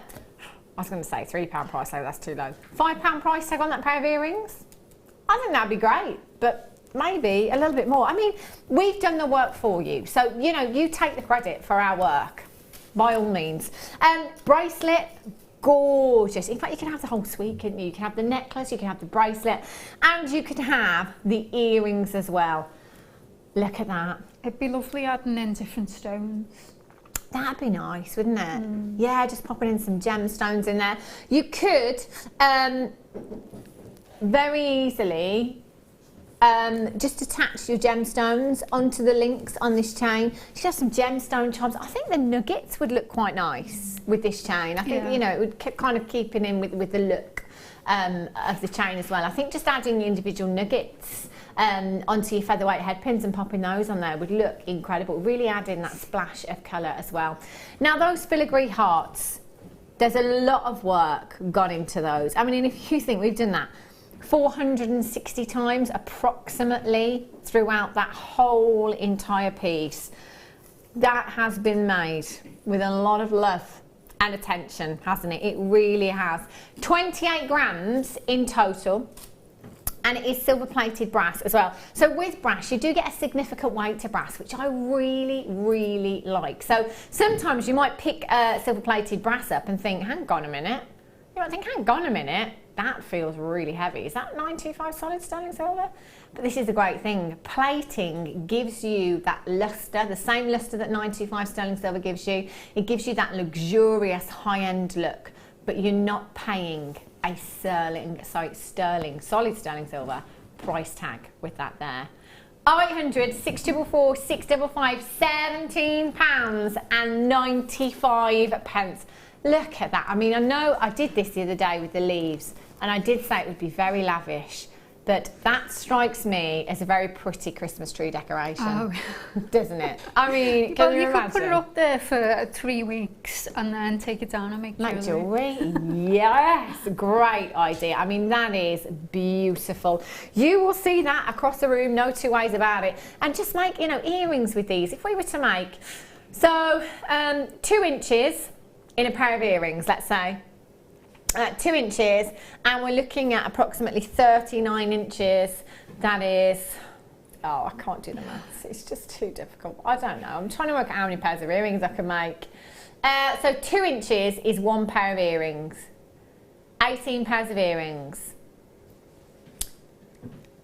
was going to say £3 price tag, that's too low. £5 price tag on that pair of earrings? I think that'd be great, but maybe a little bit more. I mean, we've done the work for you, so, you know, you take the credit for our work. By all means. Bracelet, gorgeous. In fact, you can have the whole suite, couldn't you? You can have the necklace, you can have the bracelet, and you can have the earrings as well. Look at that. It'd be lovely adding in different stones. That'd be nice, wouldn't it? Yeah, just popping in some gemstones in there. You could very easily just attach your gemstones onto the links on this chain. You should have some gemstone charms. I think the nuggets would look quite nice with this chain. I think, you know, it would kind of keep in with the look of the chain as well. I think just adding the individual nuggets onto your featherweight head pins and popping those on there would look incredible. Really adding that splash of colour as well. Now those filigree hearts, there's a lot of work gone into those. I mean, if you think we've done that 460 times approximately throughout that whole entire piece, that has been made with a lot of love and attention, hasn't it? It really has. 28 grams in total, and it is silver plated brass as well. So with brass, you do get a significant weight to brass, which I really, really like. So sometimes you might pick silver plated brass up and think, hang on a minute. You might think, hang on a minute, that feels really heavy. Is that 925 solid sterling silver? But this is the great thing. Plating gives you that luster, the same luster that 925 sterling silver gives you. It gives you that luxurious high-end look, but you're not paying a sterling solid sterling silver price tag with that there. 0800 644 655, £17.95. Look at that. I mean, I know I did this the other day with the leaves, and I did say it would be very lavish, but that strikes me as a very pretty Christmas tree decoration, doesn't it? I mean, can you imagine? Could put it up there for 3 weeks and then take it down and make jewellery. Yes, great idea. I mean, that is beautiful. You will see that across the room, no two ways about it. And just make, you know, earrings with these. If we were to make, so 2 inches in a pair of earrings, let's say. 2 inches, and we're looking at approximately 39 inches. That is, oh, I can't do the maths. It's just too difficult. I don't know. I'm trying to work out how many pairs of earrings I can make. So 2 inches is 1 pair of earrings. 18 pairs of earrings.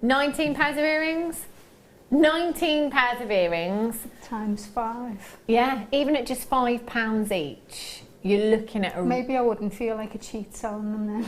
19 pairs of earrings. 19 pairs of earrings. Times 5. Yeah, even at just £5 each. You're looking at a... Maybe I wouldn't feel like a cheat selling them then.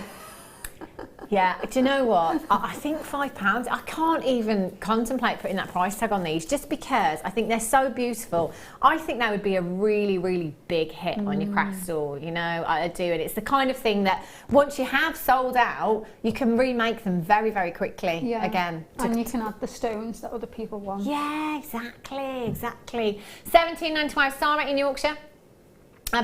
Yeah, do you know what? I think £5, I can't even contemplate putting that price tag on these just because I think they're so beautiful. I think that would be a really, really big hit on your craft store, you know, I do. And it's the kind of thing that once you have sold out, you can remake them very, very quickly again. And you can add the stones that other people want. Yeah, exactly, exactly. £17.95, Sarah in Yorkshire.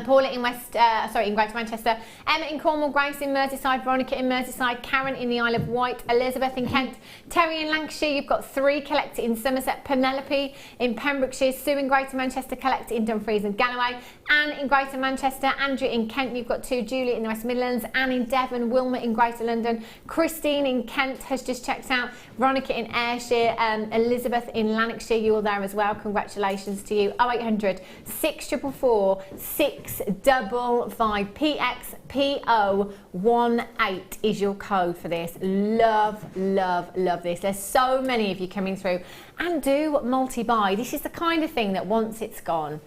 Paula in in Greater Manchester, Emma in Cornwall, Grace in Merseyside, Veronica in Merseyside, Karen in the Isle of Wight, Elizabeth in Kent, Terry in Lancashire. You've got 3 collected in Somerset, Penelope in Pembrokeshire, Sue in Greater Manchester, collected in Dumfries and Galloway, Anne in Greater Manchester, Andrew in Kent. You've got 2, Julie in the West Midlands, Anne in Devon, Wilma in Greater London, Christine in Kent has just checked out, Veronica in Ayrshire, Elizabeth in Lanarkshire. You're there as well. Congratulations to you. 0800 644 655 PXPO18 is your code for this. Love, love, love this. There's so many of you coming through, and do multi-buy. This is the kind of thing that once it's gone,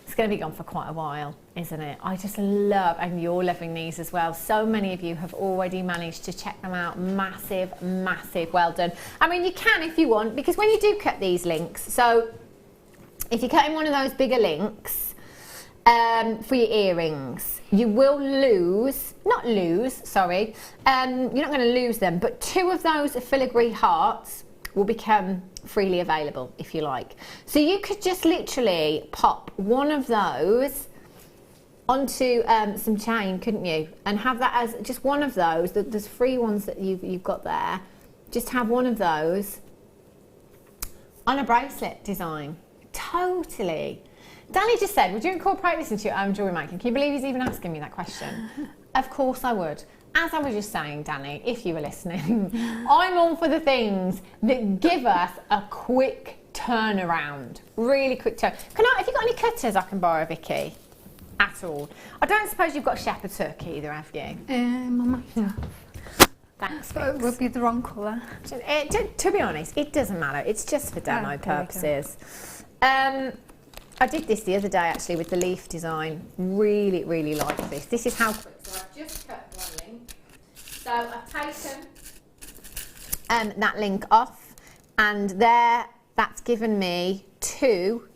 it's going to be gone for quite a while, isn't it? I just love, and you're loving these as well. So many of you have already managed to check them out. Massive, massive well done. I mean, you can if you want, because when you do cut these links, so if you're cutting one of those bigger links, for your earrings, you will lose, you're not going to lose them, but 2 of those filigree hearts will become freely available, if you like. So you could just literally pop one of those onto some chain, couldn't you? And have that as just one of those. There's 3 ones that you've got there. Just have one of those on a bracelet design. Totally. Danny just said, would you incorporate this into your own jewellery making? Can you believe he's even asking me that question? Of course I would. As I was just saying, Danny, if you were listening, I'm all for the things that give us a quick turnaround. Really quick turn. Have you got any cutters I can borrow, Vicky? At all? I don't suppose you've got shepherd's hook either, have you? I might have. Thanks, But it would be the wrong colour. To be honest, it doesn't matter. It's just for demo purposes. I did this the other day actually with the leaf design. Really, really like this. This is how quick. So I've just cut one link. So I've taken that link off, and there, that's given me two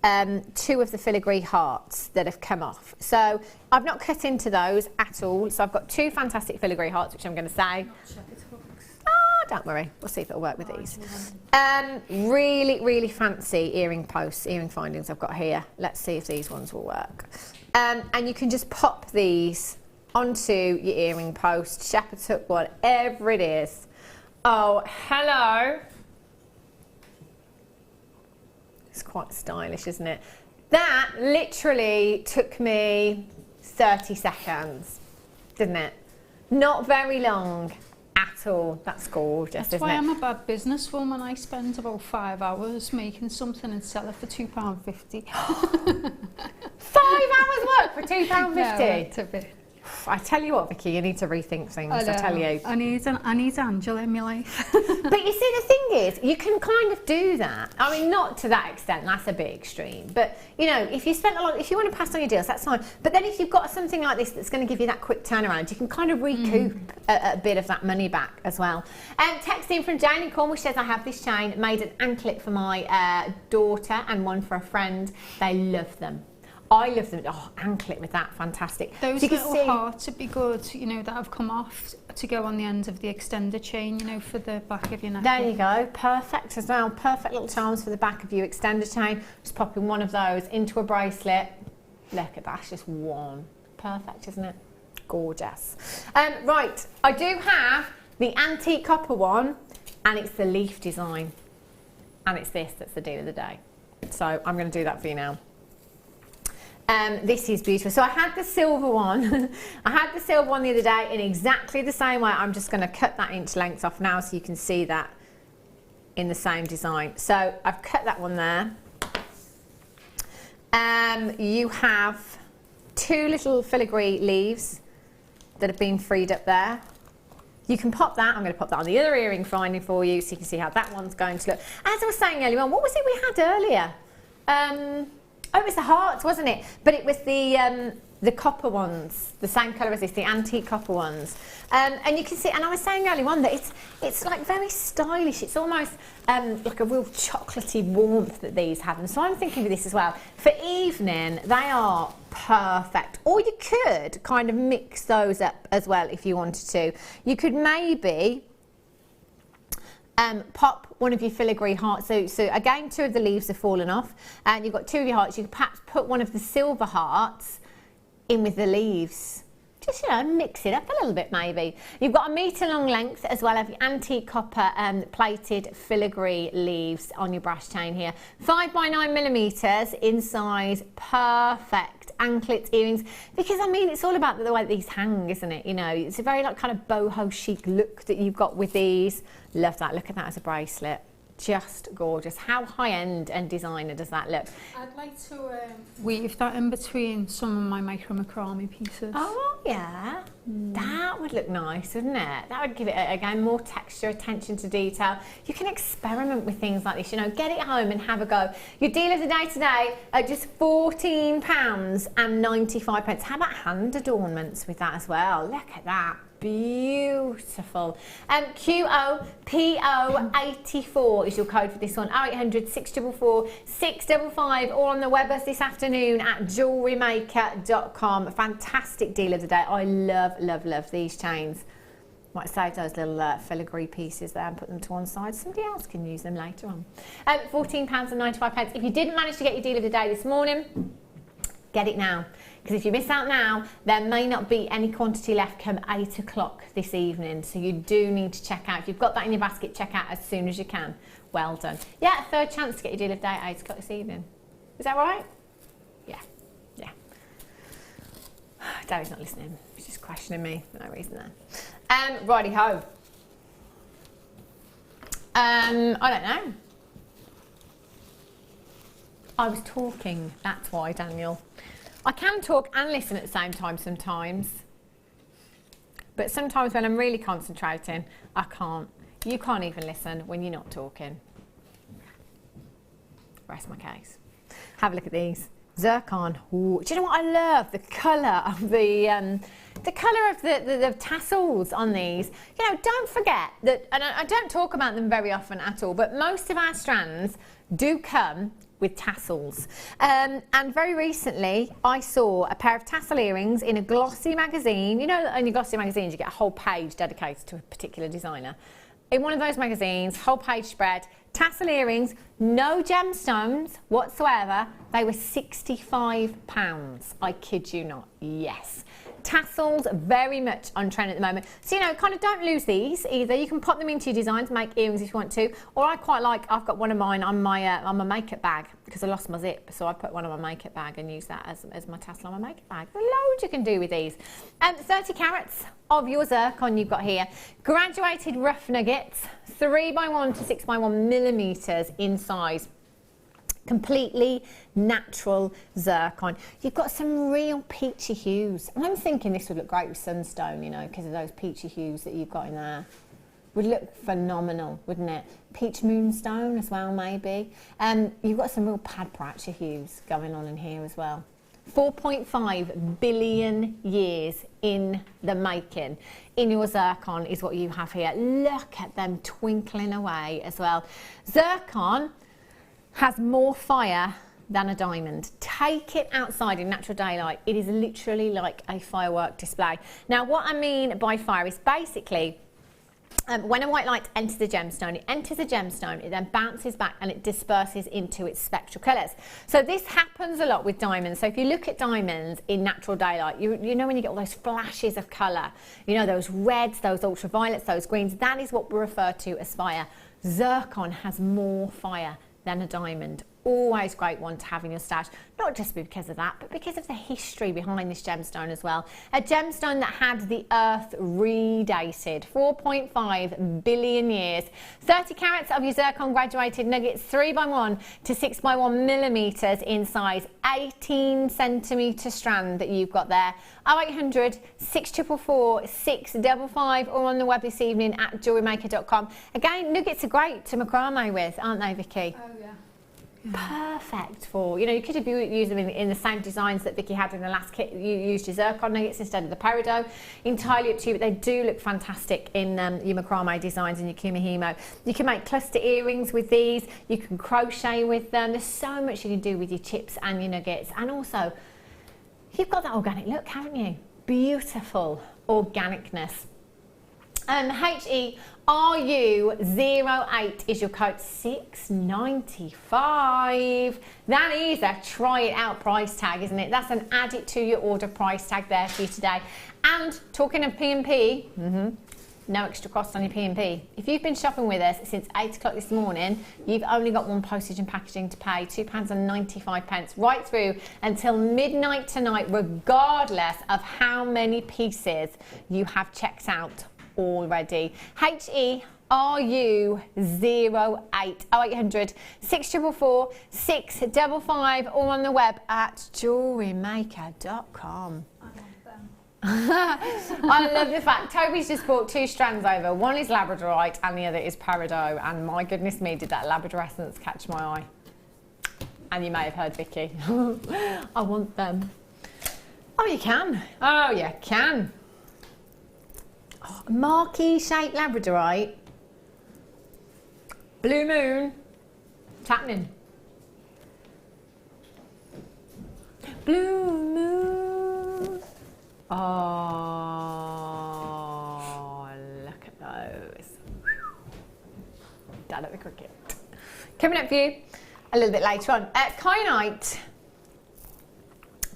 of the filigree hearts that have come off. So I've not cut into those at all. So I've got two fantastic filigree hearts, which I'm going to say. Don't worry, we'll see if it'll work with these. Really, really fancy earring posts, earring findings I've got here. Let's see if these ones will work. And you can just pop these onto your earring post, shepherd's hook, whatever it is. Oh, hello. It's quite stylish, isn't it? That literally took me 30 seconds, didn't it? Not very long at all. That's gorgeous, That's isn't why it? I'm a bad businesswoman. I spend about 5 hours making something and sell it for £2.50. 5 hours work for £2.50? No, a bit. I tell you what, Vicky, you need to rethink things, I tell you. I need Angela in my life. But you see, the thing is, you can kind of do that. I mean, not to that extent, that's a bit extreme. But, you know, if you spent a lot, if you want to pass on your deals, that's fine. But then if you've got something like this that's going to give you that quick turnaround, you can kind of recoup a bit of that money back as well. Text in from Jane in Cornwall says, I have this chain, made an anklet for my daughter and one for a friend. They love them. I love them. Oh, anklet with that, fantastic. Those so little hearts would be good, you know, that have come off to go on the end of the extender chain, you know, for the back of your neck. There you go, perfect as well. Perfect little charms for the back of your extender chain. Just popping one of those into a bracelet. Look at that, it's just one. Perfect, isn't it? Gorgeous. Right, I do have the antique copper one, and it's the leaf design. And it's this that's the deal of the day. So I'm going to do that for you now. This is beautiful. So I had the silver one. I had the silver one the other day in exactly the same way. I'm just going to cut that inch length off now so you can see that in the same design. So I've cut that one there. You have two little filigree leaves that have been freed up there. You can pop that. I'm going to pop that on the other earring finding for you so you can see how that one's going to look. As I was saying earlier on, what was it we had earlier? Oh, it was the hearts, wasn't it? But it was the copper ones, the same colour as this, the antique copper ones. And you can see, and I was saying earlier on that it's like very stylish. It's almost like a real chocolatey warmth that these have. And so I'm thinking of this as well. For evening, they are perfect. Or you could kind of mix those up as well if you wanted to. You could maybe pop one of your filigree hearts. So again, two of the leaves have fallen off, and you've got two of your hearts. You could perhaps put one of the silver hearts in with the leaves. Just, you know, mix it up a little bit maybe. You've got a metre long length as well of your antique copper plated filigree leaves on your brass chain here. 5 by 9 millimetres in size, perfect anklet earrings, because I mean it's all about the way these hang, isn't it? You know, it's a very like kind of boho chic look that you've got with these. Love that. Look at that as a bracelet. Just gorgeous. How high-end and designer does that look? I'd like to weave that in between some of my micro macrame pieces. Oh yeah, that would look nice, wouldn't it? That would give it again more texture, attention to detail. You can experiment with things like this, you know, get it home and have a go. Your deal of the day today are just £14.95. How about hand adornments with that as well? Look at that. Beautiful. QOPO84 is your code for this one. 0800 644 655, or on the webbers this afternoon at JewelleryMaker.com. Fantastic deal of the day. I love these chains. Might save those little filigree pieces there and put them to one side. Somebody else can use them later on. £14.95. If you didn't manage to get your deal of the day this morning, get it now. Because if you miss out now, there may not be any quantity left come 8 o'clock this evening. So you do need to check out. If you've got that in your basket, check out as soon as you can. Well done. Yeah, third chance to get your deal of the day at 8 o'clock this evening. Is that right? Yeah. David's not listening. He's just questioning me for no reason there. Righty-ho. I don't know. I was talking, that's why, Daniel. I can talk and listen at the same time sometimes. But sometimes when I'm really concentrating, I can't. You can't even listen when you're not talking. Rest my case. Have a look at these. zircon. Ooh, do you know what I love? The colour of the colour of the tassels on these. You know, don't forget that, and I don't talk about them very often at all, but most of our strands do come with tassels. And very recently, I saw a pair of tassel earrings in a glossy magazine. You know, in your glossy magazines, you get a whole page dedicated to a particular designer. In one of those magazines, whole page spread, tassel earrings, no gemstones whatsoever. They were £65. I kid you not. Yes. Tassels very much on trend at the moment. So, you know, kind of don't lose these either. You can pop them into your designs, make earrings if you want to. Or I quite like, I've got one of mine on my makeup bag because I lost my zip. So I put one on my makeup bag and use that as my tassel on my makeup bag. There's loads you can do with these. 30 carats of your zircon you've got here. Graduated rough nuggets, 3x1 to 6x1 millimetres in size. Completely natural zircon. You've got some real peachy hues. I'm thinking this would look great with sunstone, you know, because of those peachy hues that you've got in there. Would look phenomenal, wouldn't it? Peach moonstone as well, maybe. You've got some real padpratcher hues going on in here as well. 4.5 billion years in the making. In your zircon is what you have here. Look at them twinkling away as well. Zircon has more fire than a diamond. Take it outside in natural daylight. It is literally like a firework display. Now, what I mean by fire is basically when a white light enters the gemstone, it enters a gemstone, it then bounces back and it disperses into its spectral colours. So this happens a lot with diamonds. So if you look at diamonds in natural daylight, you know when you get all those flashes of colour, you know, those reds, those ultraviolets, those greens, that is what we refer to as fire. Zircon has more fire than a diamond. Always great one to have in your stash, not just because of that, but because of the history behind this gemstone as well. A gemstone that had the earth redated, 4.5 billion years. 30 carats of your zircon graduated nuggets, 3x1 to 6x1 millimetres in size, 18 centimetre strand that you've got there. 0800 644 655 or on the web this evening at JewelleryMaker.com. Again, nuggets are great to macrame with, aren't they, Vicky? Oh, yeah. Perfect for, you know, you could have used them in the same designs that Vicky had in the last kit. You used your zircon nuggets instead of the peridot. Entirely up to you, but they do look fantastic in your macrame designs and your kumihimo. You can make cluster earrings with these. You can crochet with them. There's so much you can do with your chips and your nuggets. And also, you've got that organic look, haven't you? Beautiful organicness. HERU08 is your code, $6.95. That is a try it out price tag, isn't it? That's an add it to your order price tag there for you today. And talking of P&P, no extra cost on your P&P. If you've been shopping with us since 8 o'clock this morning, you've only got one postage and packaging to pay, £2.95, right through until midnight tonight, regardless of how many pieces you have checked out already. HERU08 0800 644 655 or on the web at JewelleryMaker.com. I love the fact Toby's just brought 2 strands over. One is labradorite and the other is peridot, and my goodness me, did that labrador essence catch my eye. And you may have heard Vicky. I want them. Oh, you can. Oh, you can. Oh, marquee shaped labradorite. Blue moon. It's happening. Blue moon. Oh, look at those. Down at the cricket. Coming up for you a little bit later on. Kyanite.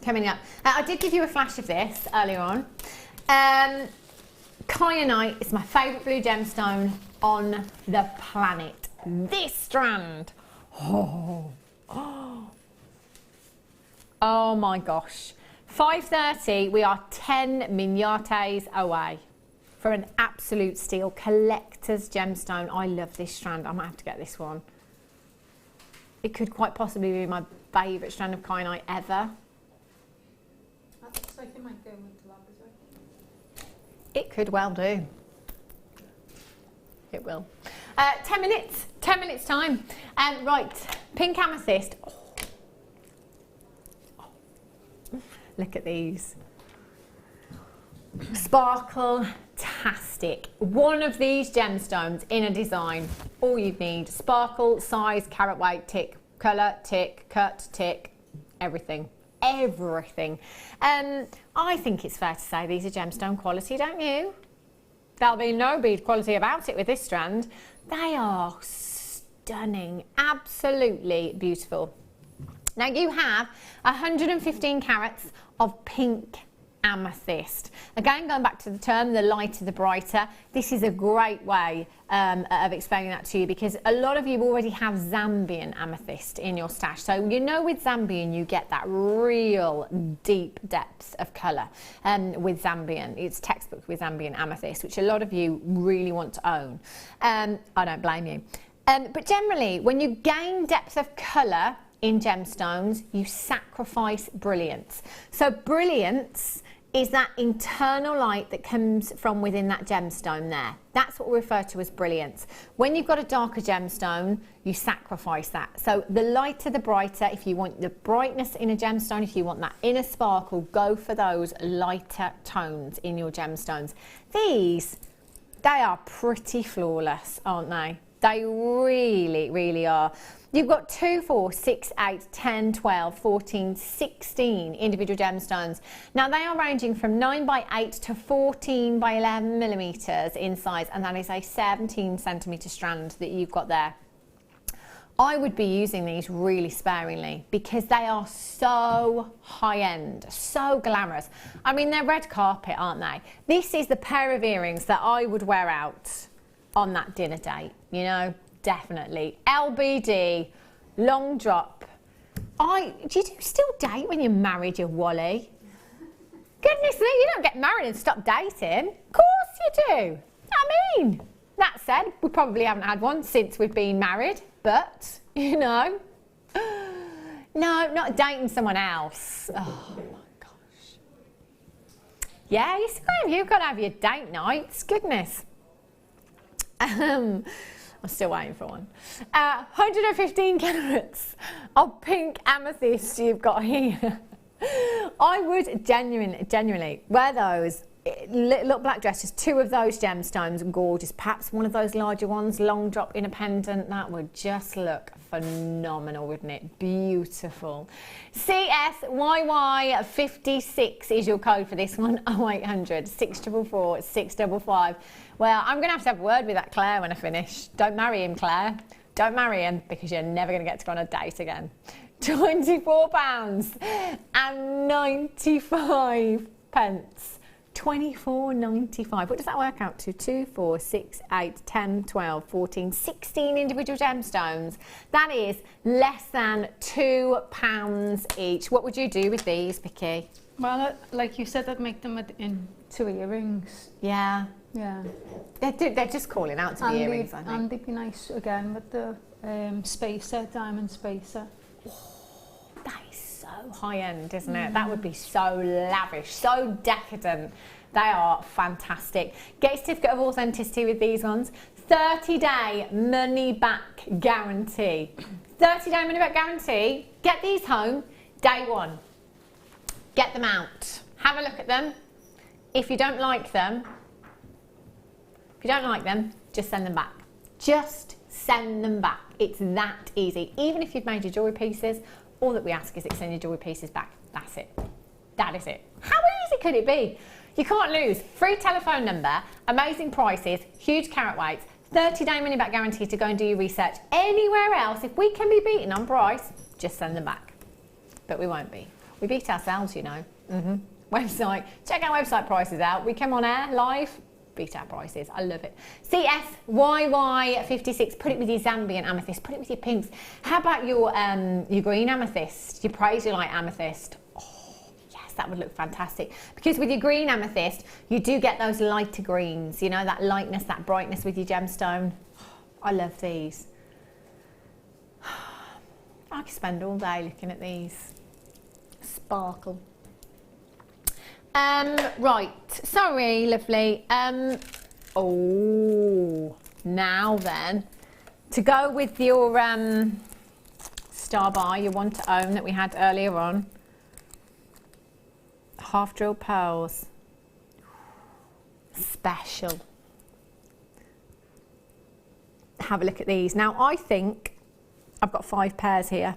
Coming up. I did give you a flash of this earlier on. Kyanite is my favourite blue gemstone on the planet. This strand. Oh my gosh. 5:30, we are 10 miniates away for an absolute steal collector's gemstone. I love this strand. I might have to get this one. It could quite possibly be my favourite strand of kyanite ever. That looks like it might go with the labradorite. It could well do. It will. 10 minutes. 10 minutes time. Right, pink amethyst. Look at these. Sparkle-tastic. One of these gemstones in a design, all you need: sparkle, size, carat weight, tick, colour, tick, cut, tick, everything. Everything. I think it's fair to say these are gemstone quality, don't you? There'll be no bead quality about it with this strand. They are stunning, absolutely beautiful. Now you have 115 carats of pink amethyst. Again, going back to the term, the lighter the brighter, this is a great way of explaining that to you, because a lot of you already have Zambian amethyst in your stash. So you know with Zambian you get that real deep depths of colour with Zambian. It's textbook with Zambian amethyst, which a lot of you really want to own. I don't blame you. But generally, when you gain depth of colour in gemstones, you sacrifice brilliance. So brilliance is that internal light that comes from within that gemstone there. That's what we refer to as brilliance. When you've got a darker gemstone, you sacrifice that. So the lighter the brighter. If you want the brightness in a gemstone, if you want that inner sparkle, go for those lighter tones in your gemstones. These, they are pretty flawless, aren't they? They really, really are. You've got 2, 4, 6, 8, 10, 12, 14, 16 individual gemstones. Now they are ranging from 9 by 8 to 14 by 11 millimeters in size, and that is a 17 centimeter strand that you've got there. I would be using these really sparingly because they are so high-end, so glamorous. I mean, they're red carpet, aren't they? This is the pair of earrings that I would wear out on that dinner date, you know, definitely. LBD, long drop. Do you still date when you're married, you Wally? Goodness me, you don't get married and stop dating. Of course you do. I mean, that said, we probably haven't had one since we've been married, but, you know. No, not dating someone else. Oh my gosh. Yeah, you've got to have your date nights, goodness. I'm still waiting for one. 115 carats of pink amethyst you've got here. I would genuinely wear those. Look, black dresses, 2 of those gemstones, gorgeous. Perhaps one of those larger ones, long drop in a pendant. That would just look phenomenal, wouldn't it? Beautiful. CSYY56 is your code for this one. 0800 644 655. Well, I'm going to have a word with that Claire when I finish. Don't marry him, Claire. Don't marry him, because you're never going to get to go on a date again. £24.95. £24.95. What does that work out to? 2, 4, 6, 8, 10, 12, 14, 16 individual gemstones. That is less than £2 each. What would you do with these, Vicky? Well, like you said, I'd make them into earrings. Yeah. Yeah. They're just calling out to be earrings, I think. And they'd be nice again with the spacer, diamond spacer. That is so high-end, isn't it? That would be so lavish, so decadent. They are fantastic. Get a certificate of authenticity with these ones. 30-day money-back guarantee. 30-day money-back guarantee. Get these home day one. Get them out. Have a look at them. If you don't like them, just send them back. Just send them back. It's that easy. Even if you've made your jewellery pieces, all that we ask is that you send your jewellery pieces back. That's it. That is it. How easy could it be? You can't lose. Free telephone number, amazing prices, huge carat weights, 30-day money-back guarantee to go and do your research. Anywhere else, if we can be beaten on price, just send them back. But we won't be. We beat ourselves, you know. Website. Check our website prices out. We come on air live. Beat our prices. I love it. CSYY56. Put it with your Zambian amethyst. Put it with your pinks. How about your green amethyst? Your praise-your-light amethyst. Oh, yes, that would look fantastic. Because with your green amethyst, you do get those lighter greens. You know, that lightness, that brightness with your gemstone. I love these. I could spend all day looking at these. Sparkle. Right, sorry, lovely. Oh, now then, to go with your star bar, your one to own that we had earlier on. half drilled pearls. Special. Have a look at these. Now I think I've got 5 pairs here.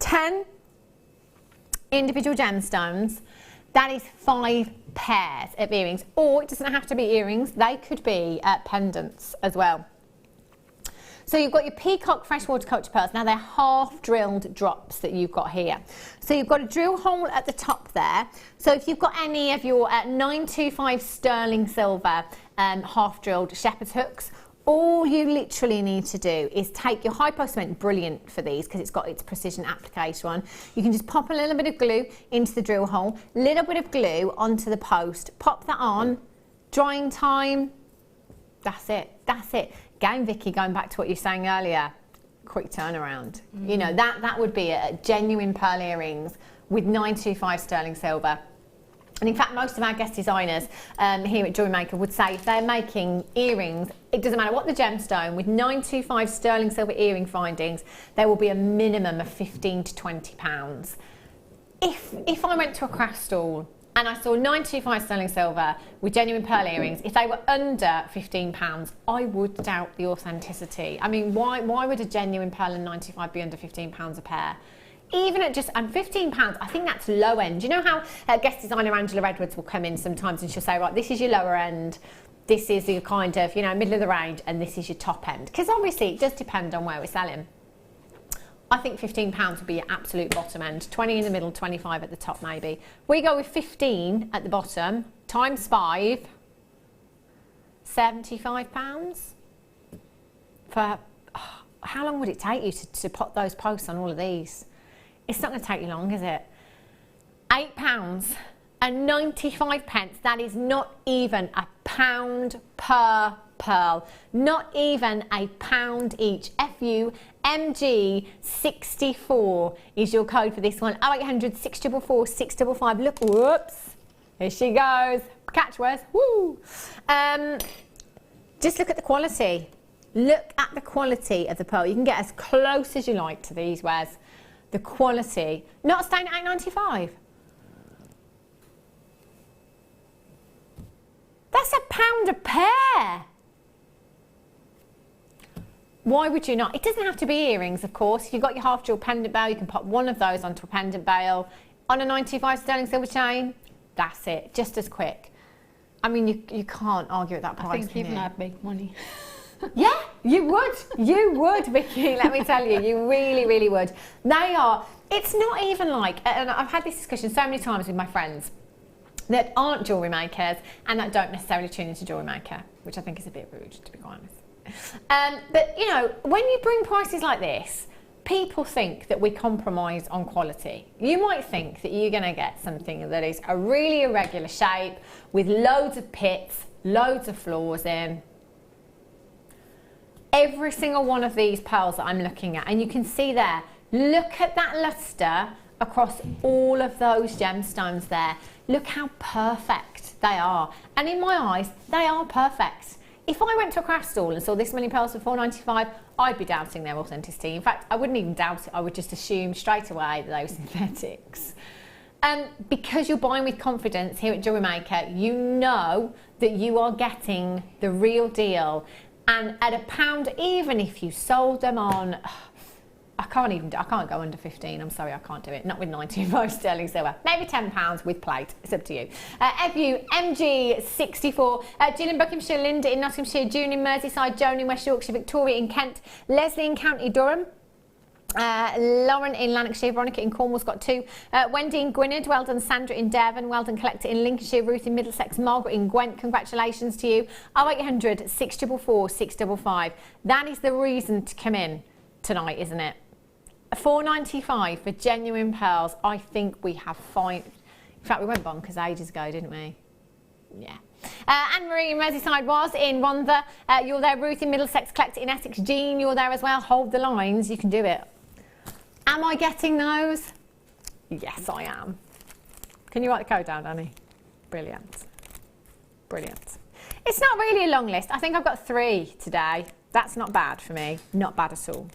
10 individual gemstones. That is 5 pairs of earrings, or it doesn't have to be earrings, they could be pendants as well. So you've got your peacock freshwater culture pearls. Now they're half drilled drops that you've got here. So you've got a drill hole at the top there. So if you've got any of your 925 sterling silver half drilled shepherd's hooks, all you literally need to do is take your high post cement, brilliant for these because it's got its precision applicator on. You can just pop a little bit of glue into the drill hole, little bit of glue onto the post, pop that on, drying time, that's it, that's it. Again, Vicky, going back to what you were saying earlier, quick turnaround. You know, that would be a genuine pearl earrings with 925 sterling silver. And in fact, most of our guest designers here at Jewellery Maker would say if they're making earrings, it doesn't matter what the gemstone, with 925 sterling silver earring findings, there will be a minimum of 15 to 20 pounds. If I went to a craft stall and I saw 925 sterling silver with genuine pearl earrings, if they were under 15 pounds, I would doubt the authenticity. I mean, why would a genuine pearl and 925 be under 15 pounds a pair? Even at just £15, I think that's low end. You know how guest designer Angela Edwards will come in sometimes and she'll say, right, this is your lower end, this is your kind of, you know, middle of the range, and this is your top end. Because obviously it does depend on where we're selling. I think £15 would be your absolute bottom end. 20 in the middle, 25 at the top maybe. We go with 15 at the bottom, times 5, £75 for, how long would it take you to put those posts on all of these? It's not going to take you long, is it? £8 and 95 pence. That is not even £1 per pearl. Not even £1 each. FUMG64 is your code for this one. 0800 644 655. Look, whoops. Here she goes. Catch words. Woo. Just look at the quality. Look at the quality of the pearl. You can get as close as you like to these wares. The quality, not staying at £8.95. That's £1 a pair. Why would you not? It doesn't have to be earrings, of course. If you've got your half jewel pendant bail, you can pop one of those onto a pendant bail on a 95 sterling silver chain. That's it, just as quick. I mean, you can't argue at that price. I think even I'd make money. Yeah, you would, Vicky, let me tell you, you really, really would. They are, it's not even like, and I've had this discussion so many times with my friends that aren't jewellery makers and that don't necessarily tune into Jewellery Maker, which I think is a bit rude, to be quite honest. But, you know, when you bring prices like this, people think that we compromise on quality. You might think that you're going to get something that is a really irregular shape with loads of pits, loads of flaws in. Every single one of these pearls that I'm looking at, and you can see there, look at that luster across all of those gemstones there. Look how perfect they are. And in my eyes, they are perfect. If I went to a craft stall and saw this many pearls for £4.95, I'd be doubting their authenticity. In fact, I wouldn't even doubt it. I would just assume straight away that they were synthetics. Because you're buying with confidence here at Jewellery Maker, you know that you are getting the real deal. And at £1, even if you sold them on, I can't go under 15. I'm sorry, I can't do it. Not with 95 sterling silver. Maybe £10 with plate. It's up to you. FUMG64. Jill in Buckinghamshire, Linda in Nottinghamshire, June in Merseyside, Joan in West Yorkshire, Victoria in Kent, Leslie in County Durham. Lauren in Lanarkshire, Veronica in Cornwall's got 2. Wendy in Gwynedd, well done. Sandra in Devon, well done. Collector in Lincolnshire, Ruth in Middlesex, Margaret in Gwent, congratulations to you. 0800 644 655. That is the reason to come in tonight, isn't it? £4.95 for genuine pearls. I think we have fine. In fact, we went bonkers ages ago, didn't we? Yeah. Anne-Marie in Merseyside was in Rhondda. You're there. Ruth in Middlesex, Collector in Essex. Jean, you're there as well. Hold the lines. You can do it. Am I getting those? Yes, I am. Can you write the code down, Danny? Brilliant. Brilliant. It's not really a long list. I think I've got 3 today. That's not bad for me. Not bad at all.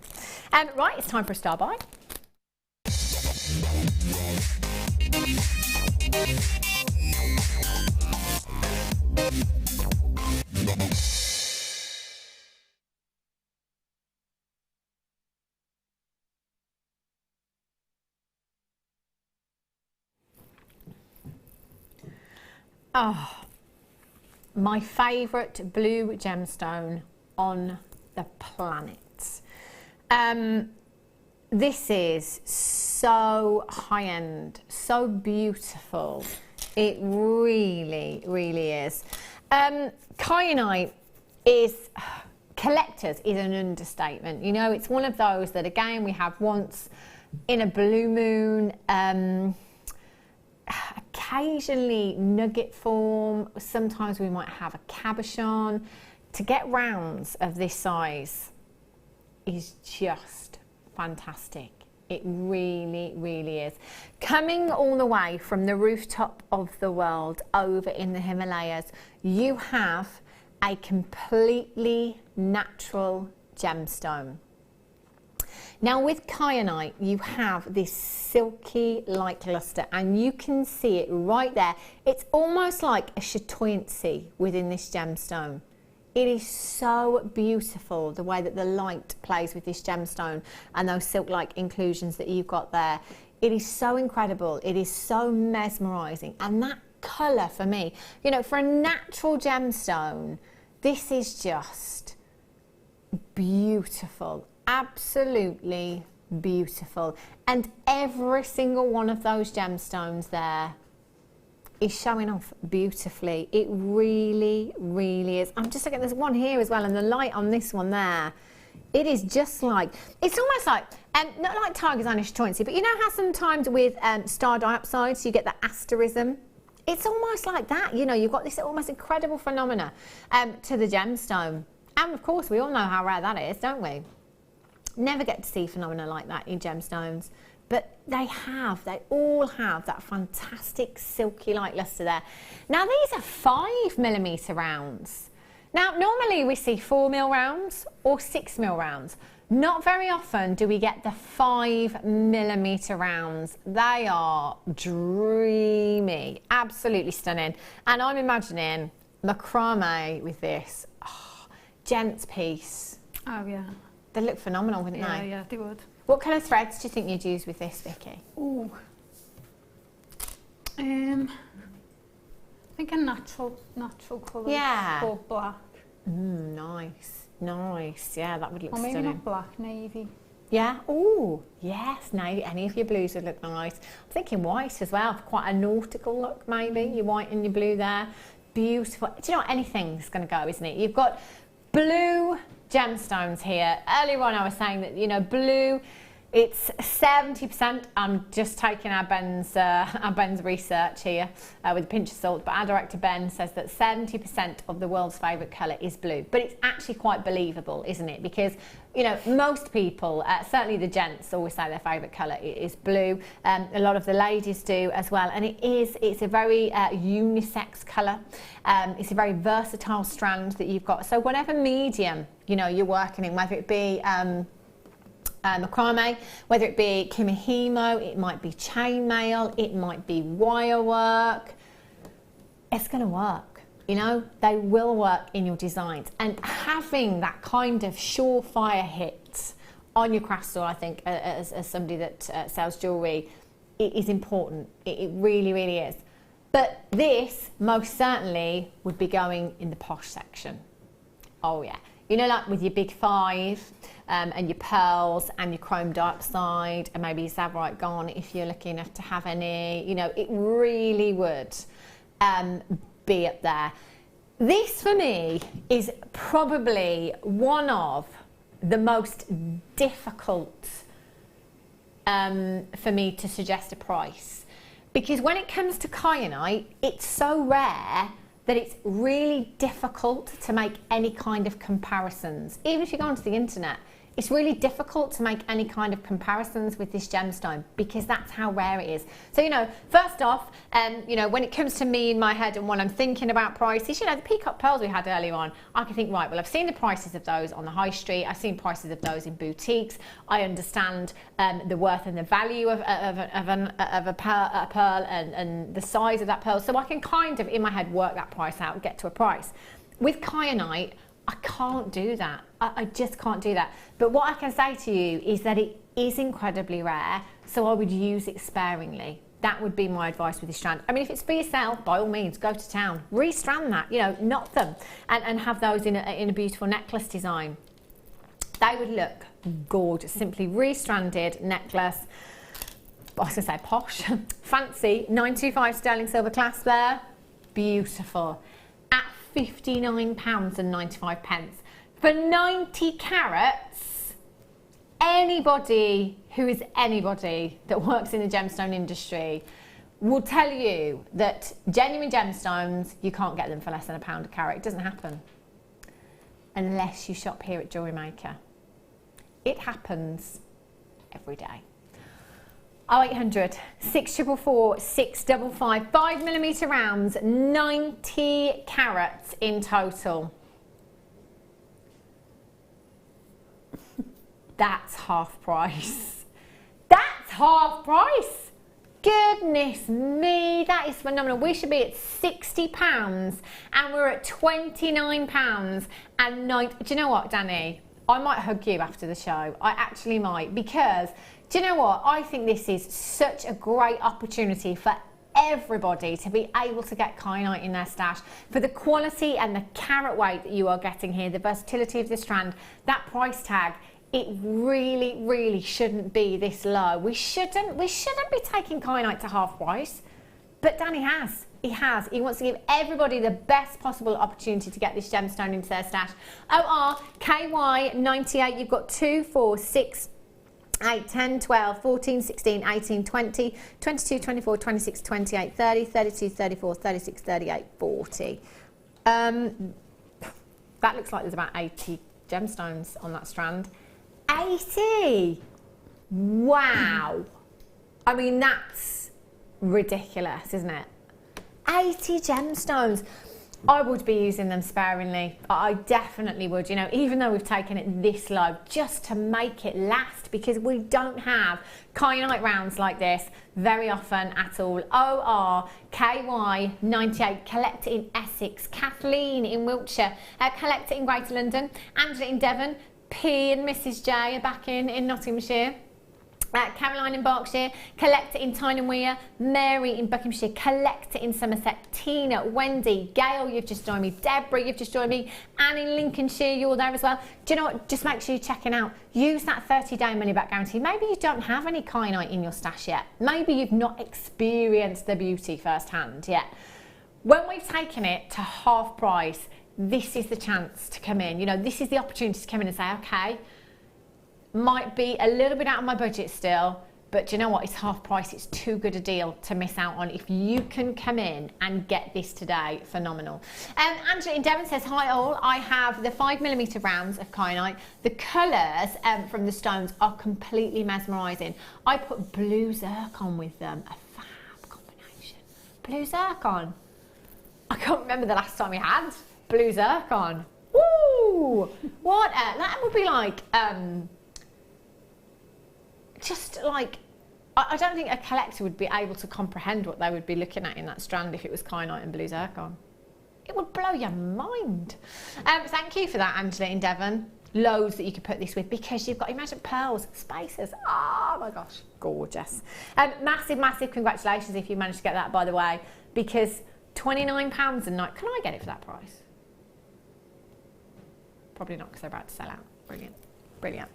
Right, it's time for a star buy. Oh, my favourite blue gemstone on the planet. This is so high-end, so beautiful. It really, really is. Kyanite is, collectors is an understatement. You know, it's one of those that, again, we have once in a blue moon, occasionally nugget form. Sometimes we might have a cabochon. To get rounds of this size is just fantastic. It really, really is. Coming all the way from the rooftop of the world over in the Himalayas, you have a completely natural gemstone. Now with kyanite, you have this silky like luster, and you can see it right there. It's almost like a chatoyancy within this gemstone. It is so beautiful the way that the light plays with this gemstone and those silk-like inclusions that you've got there. It is so incredible. It is so mesmerising. And that colour for me, you know, for a natural gemstone, this is just beautiful. Absolutely beautiful. And every single one of those gemstones there is showing off beautifully. It really, really is. I'm just looking, there's one here as well, and the light on this one there, it is just like, it's almost like, not like tiger's eye chatoyancy, but you know how sometimes with star dioxide, so you get that asterism? It's almost like that, you know, you've got this almost incredible phenomena to the gemstone. And of course, we all know how rare that is, don't we? Never get to see phenomena like that in gemstones. But they all have that fantastic silky light luster there. Now these are 5mm rounds. Now normally we see 4mm rounds or 6mm rounds. Not very often do we get the 5mm rounds. They are dreamy, absolutely stunning. And I'm imagining macrame with this, gents piece. Oh yeah. They'd look phenomenal, wouldn't they? Yeah, they would. What colour threads do you think you'd use with this, Vicky? Ooh. I think a natural colour. Yeah. Or black. Nice, nice. Yeah, that would look Or maybe stunning. not black, navy. Yeah. Ooh, yes. Navy. Any of your blues would look nice. I'm thinking white as well. Quite a nautical look, maybe. Your white and your blue there. Beautiful. Do you know what? Anything's going to go, isn't it? You've got blue gemstones here. Earlier on I was saying that, you know, blue, it's 70%. I'm just taking our Ben's research here with a pinch of salt, but our director Ben says that 70% of the world's favourite colour is blue. But it's actually quite believable, isn't it? Because, you know, most people, certainly the gents, always say their favourite colour is blue. A lot of the ladies do as well. And it's a very unisex colour. It's a very versatile strand that you've got. So whatever medium, you know, you're working in, whether it be macrame, whether it be kimihimo, it might be chainmail, it might be wire work, it's going to work. You know, they will work in your designs. And having that kind of surefire hit on your craft store, I think, as somebody that sells jewellery, it is important. It really, really is. But this most certainly would be going in the posh section. Oh yeah. You know, like with your big 5 and your pearls and your chrome dioxide and maybe your Zavorite garnet if you're lucky enough to have any, you know, it really would be up there. This for me is probably one of the most difficult for me to suggest a price, because when it comes to kyanite, it's so rare that it's really difficult to make any kind of comparisons. Even if you go onto the internet, It's really difficult to make any kind of comparisons with this gemstone because that's how rare it is. So, you know, first off, you know, when it comes to me in my head and when I'm thinking about prices, you know, the peacock pearls we had earlier on, I can think, right, well, I've seen the prices of those on the high street. I've seen prices of those in boutiques. I understand the worth and the value of a pearl and the size of that pearl. So I can kind of, in my head, work that price out and get to a price. With kyanite, I can't do that. I just can't do that. But what I can say to you is that it is incredibly rare, so I would use it sparingly. That would be my advice with this strand. I mean, if it's for yourself, by all means, go to town, restrand that, you know, knot them and have those in a beautiful necklace design. They would look gorgeous, simply restranded necklace. I was gonna say posh, fancy, 925 sterling silver clasp there, beautiful. At £59.95 for 90 carats. Anybody who is anybody that works in the gemstone industry will tell you that genuine gemstones, you can't get them for less than £1 a carat. It doesn't happen unless you shop here at Jewellery Maker. It happens every day. 0800 644 655, 5mm rounds, 90 carats in total. That's half price. That's half price. Goodness me, that is phenomenal. We should be at £60 and we're at £29 and 9. Do you know what, Danny? I might hug you after the show. I actually might, because do you know what? I think this is such a great opportunity for everybody to be able to get kyanite in their stash for the quality and the carat weight that you are getting here, the versatility of the strand, that price tag. It really, really shouldn't be this low. We shouldn't be taking kyanite to half price, but Danny has. He has. He wants to give everybody the best possible opportunity to get this gemstone into their stash. ORKY98, you've got 2, 4, 6, 8, 10, 12, 14, 16, 18, 20, 22, 24, 26, 28, 30, 32, 34, 36, 38, 40. That looks like there's about 80 gemstones on that strand. 80! Wow! I mean, that's ridiculous, isn't it? 80 gemstones. I would be using them sparingly. I definitely would, you know, even though we've taken it this low, just to make it last, because we don't have kyanite rounds like this very often at all. ORKY98, collect it in Essex, Kathleen in Wiltshire, collect it in Greater London, Angela in Devon, P and Mrs J are back in Nottinghamshire. Caroline in Berkshire, collect it in Tyne and Weir, Mary in Buckinghamshire, collect it in Somerset, Tina, Wendy, Gail, you've just joined me, Deborah, you've just joined me, Anne in Lincolnshire, you're there as well. Do you know what? Just make sure you're checking out. Use that 30-day money-back guarantee. Maybe you don't have any kyanite in your stash yet. Maybe you've not experienced the beauty firsthand yet. When we've taken it to half price, this is the chance to come in. You know, this is the opportunity to come in and say, okay, might be a little bit out of my budget still, but do you know what? It's half price. It's too good a deal to miss out on. If you can come in and get this today, phenomenal. Angela in Devon says, hi all, I have the 5mm rounds of kyanite. The colours from the stones are completely mesmerising. I put blue zircon with them, a fab combination. Blue zircon. I can't remember the last time we had blue zircon. Woo! What? That would be like, just like, I don't think a collector would be able to comprehend what they would be looking at in that strand if it was kyanite and blue zircon. It would blow your mind. Thank you for that, Angela in Devon. Loads that you could put this with, because you've got, imagine, pearls, spaces. Oh my gosh, gorgeous. Massive, massive congratulations if you managed to get that, by the way, because £29 a night. Can I get it for that price? Probably not, because they're about to sell out. Brilliant, brilliant.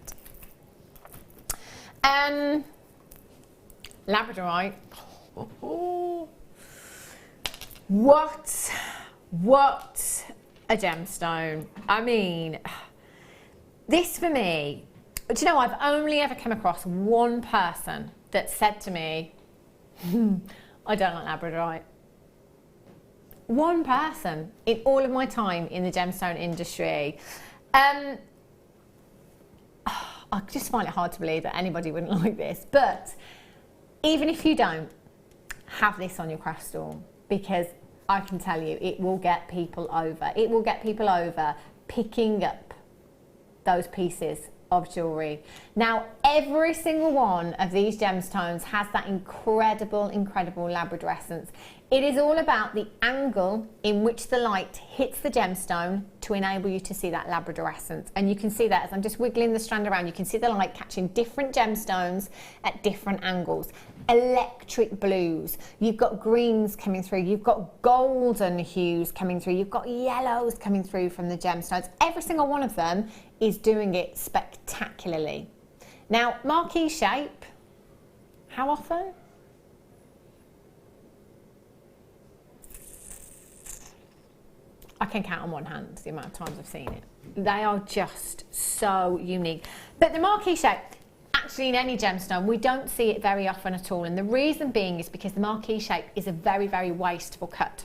Labradorite. Oh. What a gemstone. I mean, this for me, do you know, I've only ever come across one person that said to me, I don't like Labradorite. One person in all of my time in the gemstone industry. I just find it hard to believe that anybody wouldn't like this. But even if you don't, have this on your craft stall, because I can tell you it will get people over. It will get people over picking up those pieces of jewellery. Now, every single one of these gemstones has that incredible, incredible labradorescence. It is all about the angle in which the light hits the gemstone to enable you to see that labradorescence. And you can see that as I'm just wiggling the strand around, you can see the light catching different gemstones at different angles. Electric blues, you've got greens coming through, you've got golden hues coming through, you've got yellows coming through from the gemstones. Every single one of them is doing it spectacularly. Now, marquee shape, how often? I can count on one hand the amount of times I've seen it. They are just so unique. But the marquee shape, actually in any gemstone, we don't see it very often at all. And the reason being is because the marquee shape is a very, very wasteful cut.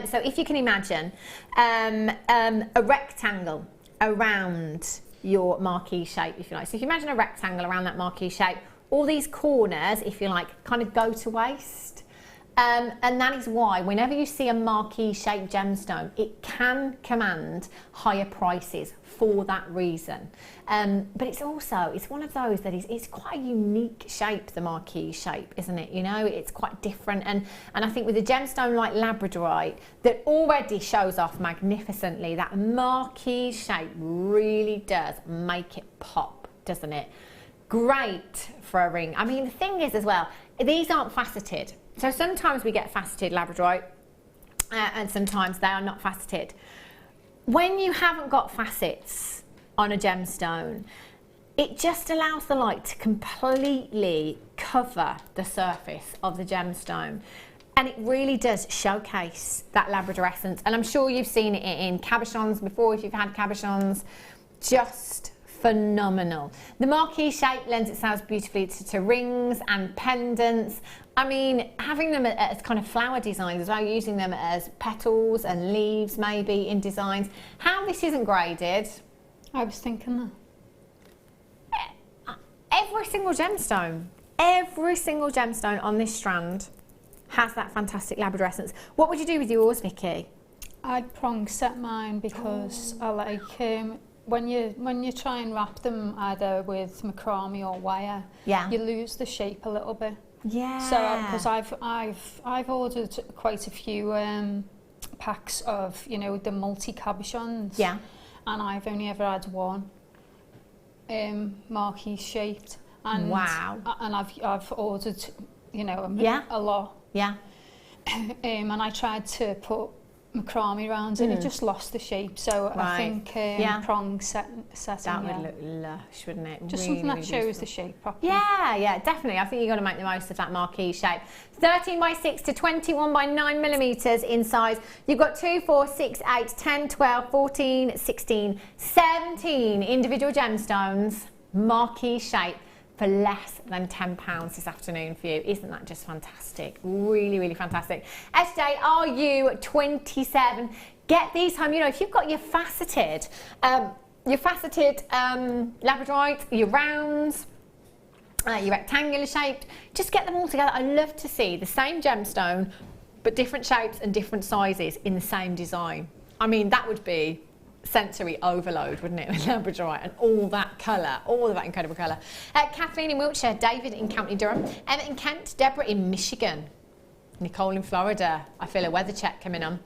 So if you can imagine a rectangle around your marquee shape, if you like. So if you imagine a rectangle around that marquee shape, all these corners, if you like, kind of go to waste. And that is why whenever you see a marquee shaped gemstone, it can command higher prices for that reason. But it's one of those that it's quite a unique shape, the marquee shape, isn't it? You know, it's quite different. And I think with a gemstone like labradorite that already shows off magnificently, that marquee shape really does make it pop, doesn't it? Great for a ring. I mean, the thing is as well, these aren't faceted. So sometimes we get faceted labradorite and sometimes they are not faceted. When you haven't got facets on a gemstone, it just allows the light to completely cover the surface of the gemstone. And it really does showcase that labradorescence. And I'm sure you've seen it in cabochons before, if you've had cabochons. Just phenomenal. The marquee shape lends itself beautifully to rings and pendants. I mean, having them as kind of flower designs as well, using them as petals and leaves maybe in designs. How this isn't graded? I was thinking that. Every single gemstone on this strand has that fantastic labradorescence. What would you do with yours, Vicky? I'd prong set mine because I like when you try and wrap them either with macrame or wire, you lose the shape a little bit. Yeah. So because I've ordered quite a few packs of the multi cabochons. Yeah. And I've only ever had one marquee shaped. And wow. And I've ordered a lot. Yeah. And I tried to put macrame around it, it just lost the shape. So I think prong setting. That would look lush, wouldn't it? Just really, something that shows beautiful. The shape properly. Yeah, definitely. I think you've got to make the most of that marquee shape. 13 by 6 to 21 by 9 millimetres in size. You've got 2, 4, 6, 8, 10, 12, 14, 16, 17 individual gemstones, marquee shape, for less than £10 this afternoon for you. Isn't that just fantastic? Really, really fantastic. SJ, RU27. Get these home. If you've got your faceted labradorite, your rounds, your rectangular shaped, just get them all together. I love to see the same gemstone, but different shapes and different sizes in the same design. I mean, that would be sensory overload, wouldn't it, with labradorite and all that colour, all of that incredible colour. Kathleen in Wiltshire, David in County Durham, Emma in Kent, Deborah in Michigan, Nicole in Florida. I feel a weather check coming on.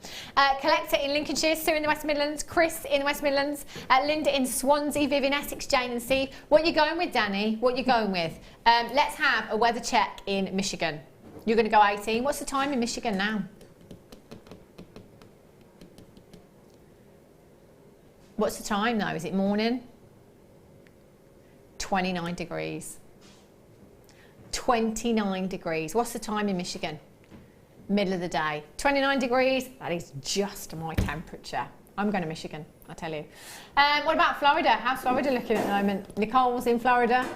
Collector in Lincolnshire, Sue in the West Midlands, Chris in the West Midlands, Linda in Swansea, Vivian Essex, Jane and Steve. What are you going with, Danny? What are you going with? Let's have a weather check in Michigan. You're going to go 18. What's the time in Michigan now? What's the time though? Is it morning? 29 degrees. 29 degrees. What's the time in Michigan? Middle of the day. 29 degrees. That is just my temperature. I'm going to Michigan, I tell you. What about Florida? How's Florida looking at the moment? Nicole's in Florida.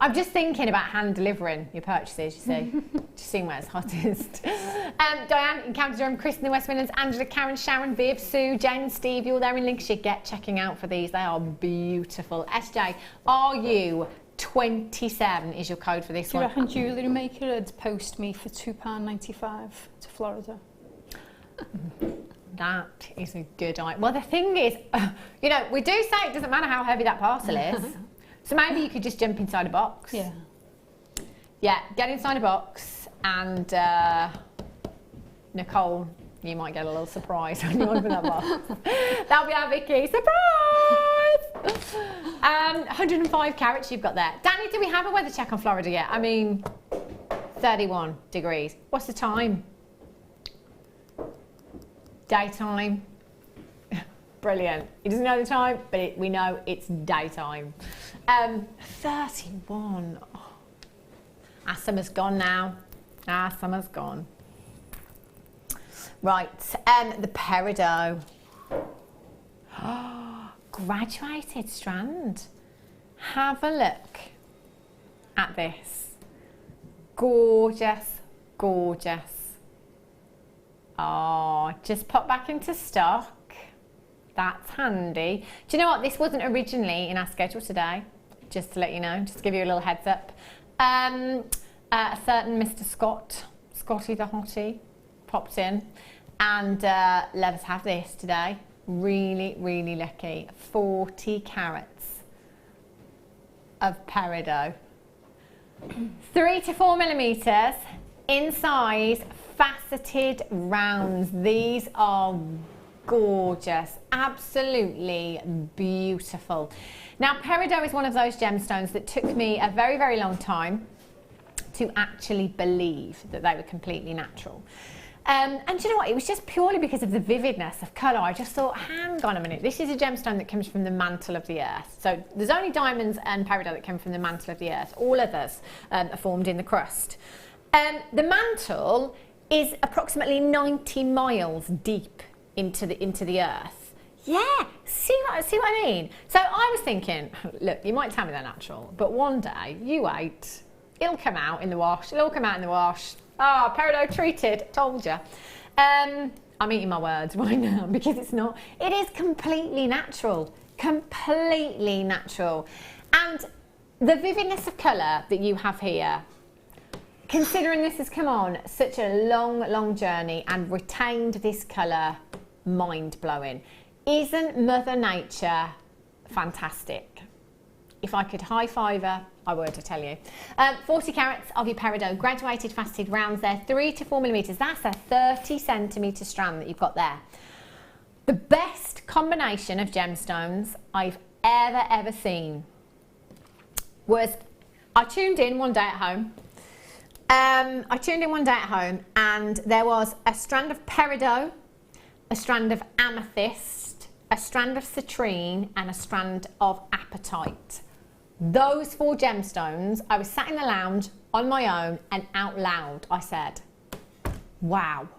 I'm just thinking about hand delivering your purchases, you see. Just seeing where's hottest. Diane in County Durham, Chris in the West Midlands, Angela, Karen, Sharon, Viv, Sue, Jane and Steve, you're there in Lincolnshire. Get checking out for these. They are beautiful. SJ, are you 27 is your code for this Do you one? reckon Jewellery Maker would post me for £2.95 to Florida? That is a good idea. Well, the thing is, you know, we do say it doesn't matter how heavy that parcel is. So maybe you could just jump inside a box. Yeah. Yeah, get inside a box and Nicole, you might get a little surprise when you open that box. That'll be our Vicky. Surprise! 105 carats you've got there. Danny, do we have a weather check on Florida yet? I mean, 31 degrees. What's the time? Daytime. Brilliant. He doesn't know the time, but we know it's daytime. 31. Oh. Our summer's gone now. Our summer's gone. Right, the peridot. Oh, graduated strand. Have a look at this. Gorgeous, gorgeous. Oh, just pop back into stock. That's handy. Do you know what? This wasn't originally in our schedule today. Just to let you know, just to give you a little heads up. A certain Mr. Scott, Scotty the Hottie, popped in and let us have this today. Really, really lucky. 40 carats of peridot. 3 to 4 millimeters in size, faceted rounds. These are gorgeous, absolutely beautiful. Now, peridot is one of those gemstones that took me a very, very long time to actually believe that they were completely natural. And do you know what? It was just purely because of the vividness of colour. I just thought, hang on a minute, this is a gemstone that comes from the mantle of the earth. So there's only diamonds and peridot that come from the mantle of the earth. All others are formed in the crust. The mantle is approximately 90 miles deep into the earth. Yeah, see what I mean? So I was thinking, look, you might tell me they're natural, but one day you wait, it'll come out in the wash. It'll all come out in the wash. Oh, peridot treated, told you. I'm eating my words right now because it's not. It is completely natural, completely natural. And the vividness of colour that you have here, considering this has come on such a long, long journey and retained this colour, mind-blowing. Isn't Mother Nature fantastic? If I could high-five her, I would, I tell you. 40 carats of your peridot, graduated faceted rounds there, 3 to 4 millimeters. That's a 30 centimetre strand that you've got there. The best combination of gemstones I've ever seen was, I tuned in one day at home. And there was a strand of peridot, a strand of amethyst, a strand of citrine, and a strand of apatite. Those 4 gemstones, I was sat in the lounge on my own and out loud I said, wow.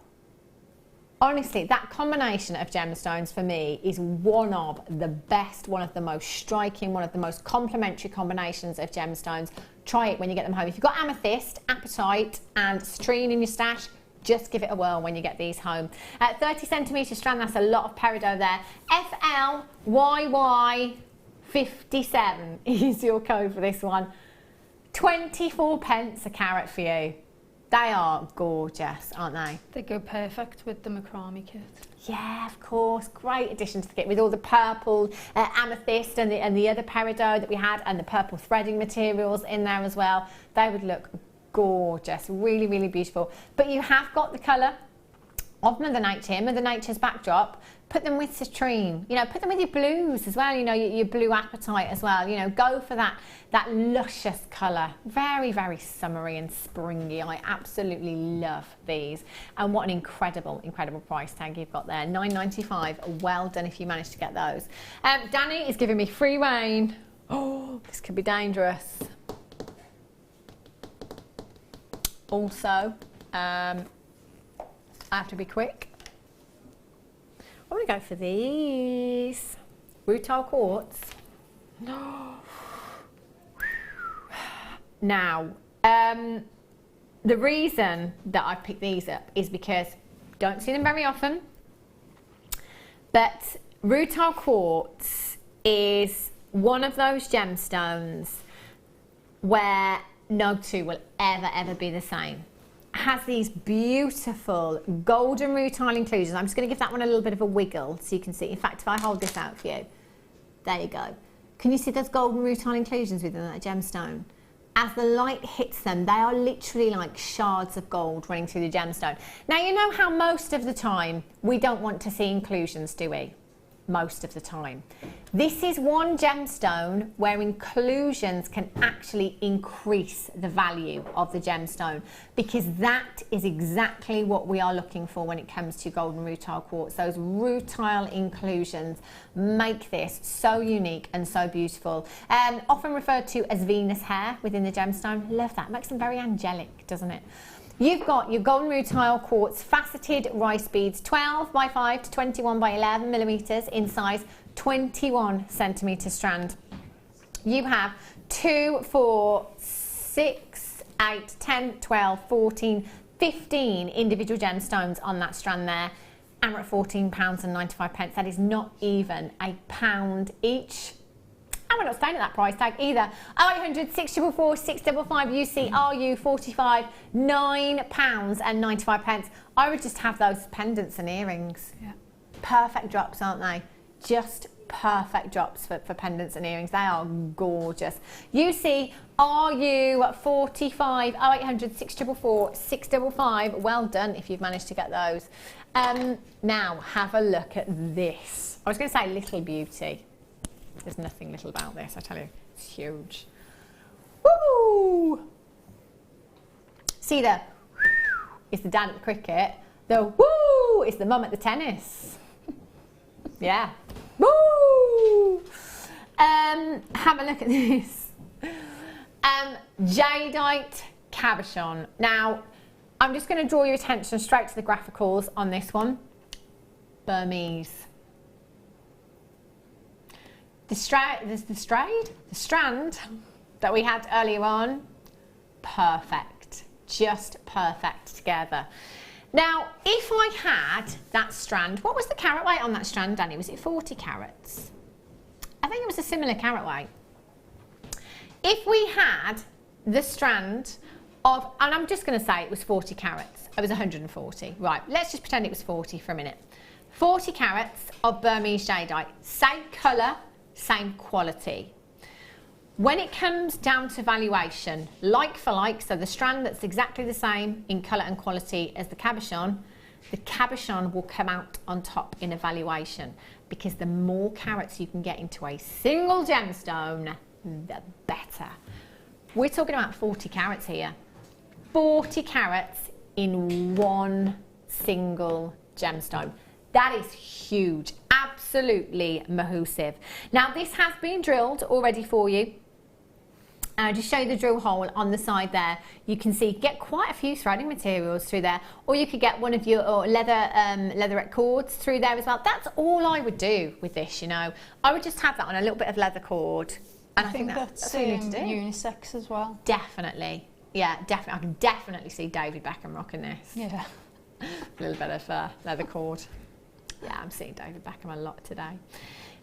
Honestly, that combination of gemstones for me is one of the best, one of the most striking, one of the most complementary combinations of gemstones. Try it when you get them home. If you've got amethyst, apatite and citrine in your stash, just give it a whirl when you get these home. 30 centimetre strand, that's a lot of peridot there. FLYY57 is your code for this one. 24 pence a carat for you. They are gorgeous, aren't they? They go perfect with the macrame kit. Yeah, of course. Great addition to the kit with all the purple amethyst and the other peridot that we had and the purple threading materials in there as well. They would look gorgeous, really, really beautiful. But you have got the colour of Mother Nature here, Mother Nature's backdrop. Put them with citrine, you know, put them with your blues as well, you know, your blue apatite as well, you know, go for that luscious colour. Very, very summery and springy. I absolutely love these. And what an incredible, incredible price tag you've got there. $9.95. Well done if you managed to get those. Danny is giving me free rein. Oh, this could be dangerous. Also, I have to be quick. I'm going to go for these rutile quartz. Now, the reason that I picked these up is because don't see them very often, but rutile quartz is one of those gemstones where no two will ever be the same. Has these beautiful golden rutile inclusions. I'm just going to give that one a little bit of a wiggle so you can see. In fact, if I hold this out for you, there you go. Can you see those golden rutile inclusions within that gemstone? As the light hits them, they are literally like shards of gold running through the gemstone. Now, you know how most of the time we don't want to see inclusions, do we? Most of the time. This is one gemstone where inclusions can actually increase the value of the gemstone, because that is exactly what we are looking for when it comes to golden rutile quartz. Those rutile inclusions make this so unique and so beautiful. Often referred to as Venus hair within the gemstone. Love that. Makes them very angelic, doesn't it? You've got your golden rutile quartz faceted rice beads, 12 by 5 to 21 by 11 millimeters in size, 21 centimeter strand. You have 2, 4, 6, 8, 10, 12, 14, 15 individual gemstones on that strand there, and we're at £14.95. That is not even £1 each. And we're not staying at that price tag either. 0800 644 655 UCRU 45, £9.95. I would just have those pendants and earrings. Yeah. Perfect drops, aren't they? Just perfect drops for pendants and earrings. They are gorgeous. UCRU 45, 0800 644 655. Well done if you've managed to get those. Now have a look at this. I was going to say Little Beauty. There's nothing little about this, I tell you. It's huge. Woo! See the it's the dad at the cricket. The woo is the mum at the tennis. Yeah. Woo! Have a look at this. Jadeite cabochon. Now, I'm just going to draw your attention straight to the graphicals on this one. Burmese. The strand that we had earlier on, perfect, just perfect together. Now, if I had that strand, what was the carat weight on that strand, Danny? Was it 40 carats? I think it was a similar carat weight. If we had the strand of, and I'm just going to say it was 40 carats, it was 140. Right, let's just pretend it was 40 for a minute. 40 carats of Burmese jadeite, same colour, same quality. When it comes down to valuation, like for like, so the strand that's exactly the same in colour and quality as the cabochon will come out on top in a valuation, because the more carats you can get into a single gemstone, the better. We're talking about 40 carats here. 40 carats in one single gemstone. That is huge, absolutely massive. Now this has been drilled already for you. Just show you the drill hole on the side there. You can see, get quite a few threading materials through there, or you could get one of your leatherette cords through there as well. That's all I would do with this, you know. I would just have that on a little bit of leather cord. And I think that's what you need to do. Unisex as well. Definitely, yeah, definitely. I can definitely see David Beckham rocking this. Yeah. A little bit of leather cord. Yeah, I'm seeing David Beckham a lot today.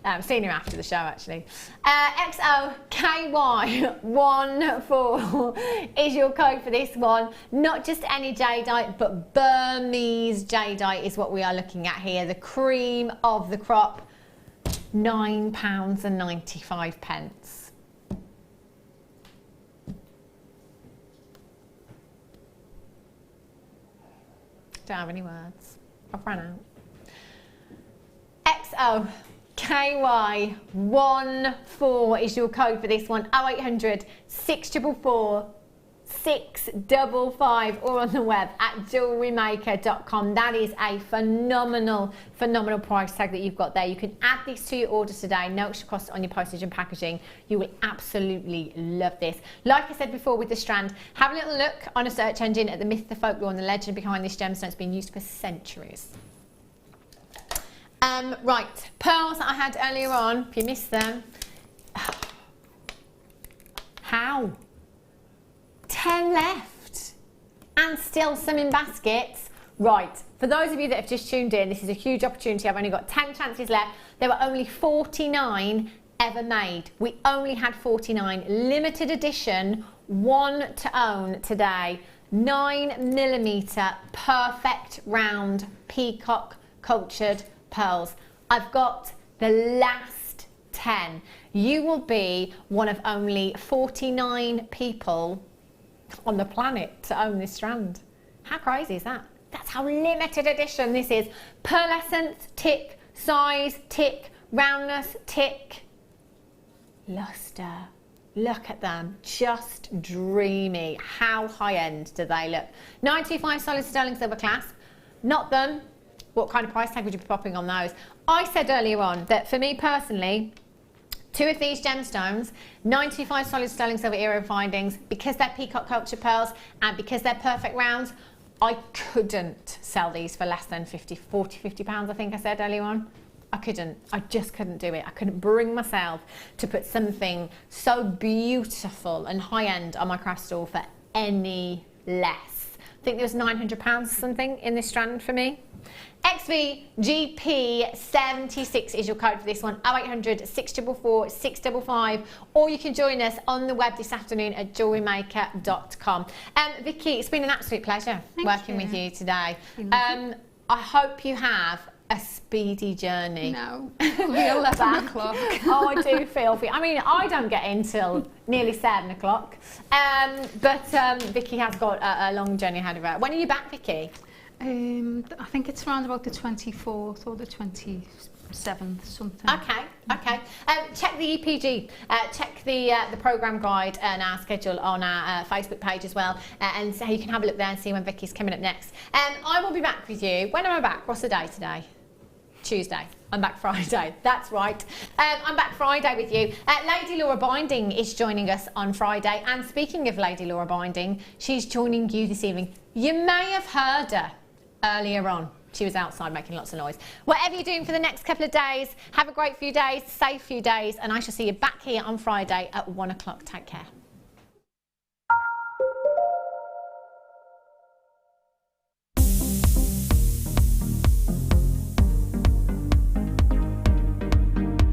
I'm seeing him after the show, actually. XOKY14 is your code for this one. Not just any jadeite, but Burmese jadeite is what we are looking at here. The cream of the crop, £9.95. Don't have any words. I've run out. XOKY14 is your code for this one. 0800 644 655, or on the web at JewelleryMaker.com. That is a phenomenal price tag that you've got there. You can add this to your order today, no extra cost on your postage and packaging. You will absolutely love this. Like I said before with the strand, have a little look on a search engine at the myth, the folklore and the legend behind this gemstone. It's been used for centuries. Right, pearls that I had earlier on, if you missed them. How? 10 left. and still some in baskets. Right, for those of you that have just tuned in, this is a huge opportunity. I've only got 10 chances left. There were only 49 ever made. We only had 49. Limited edition, one to own today. 9mm perfect round peacock cultured pearls. I've got the last 10. You will be one of only 49 people on the planet to own this strand. How crazy is that? That's how limited edition this is. Pearlescence, tick. Size, tick. Roundness, tick. Luster. Look at them. Just dreamy. How high end do they look? 925 solid sterling silver clasp. Not them. What kind of price tag would you be popping on those? I said earlier on that for me personally, 2 of these gemstones, 925 solid sterling silver era findings, because they're peacock culture pearls and because they're perfect rounds, I couldn't sell these for less than 50 pounds, I think I said earlier on. I couldn't. I just couldn't do it. I couldn't bring myself to put something so beautiful and high-end on my craft stall for any less. I think there was £900 something in this strand for me. XVGP76 is your code for this one, 0800 644 655, or you can join us on the web this afternoon at JewelleryMaker.com. Vicky, it's been an absolute pleasure working with you today. I hope you have a speedy journey. No, we're 11 o'clock. Oh, I do feel for you. I mean, I don't get in till nearly 7 o'clock, but Vicky has got a long journey ahead of her. When are you back, Vicky? I think it's around about the 24th or the 27th, something. Okay. Check the EPG, check the programme guide and our schedule on our Facebook page as well, and so you can have a look there and see when Vicky's coming up next. I will be back with you. When am I back? What's the day today? Tuesday. I'm back Friday. That's right. I'm back Friday with you. Lady Laura Binding is joining us on Friday, and speaking of Lady Laura Binding, she's joining you this evening. You may have heard her earlier on. She was outside making lots of noise. Whatever you're doing for the next couple of days, have a great few days, safe few days, and I shall see you back here on Friday at 1 o'clock. Take care.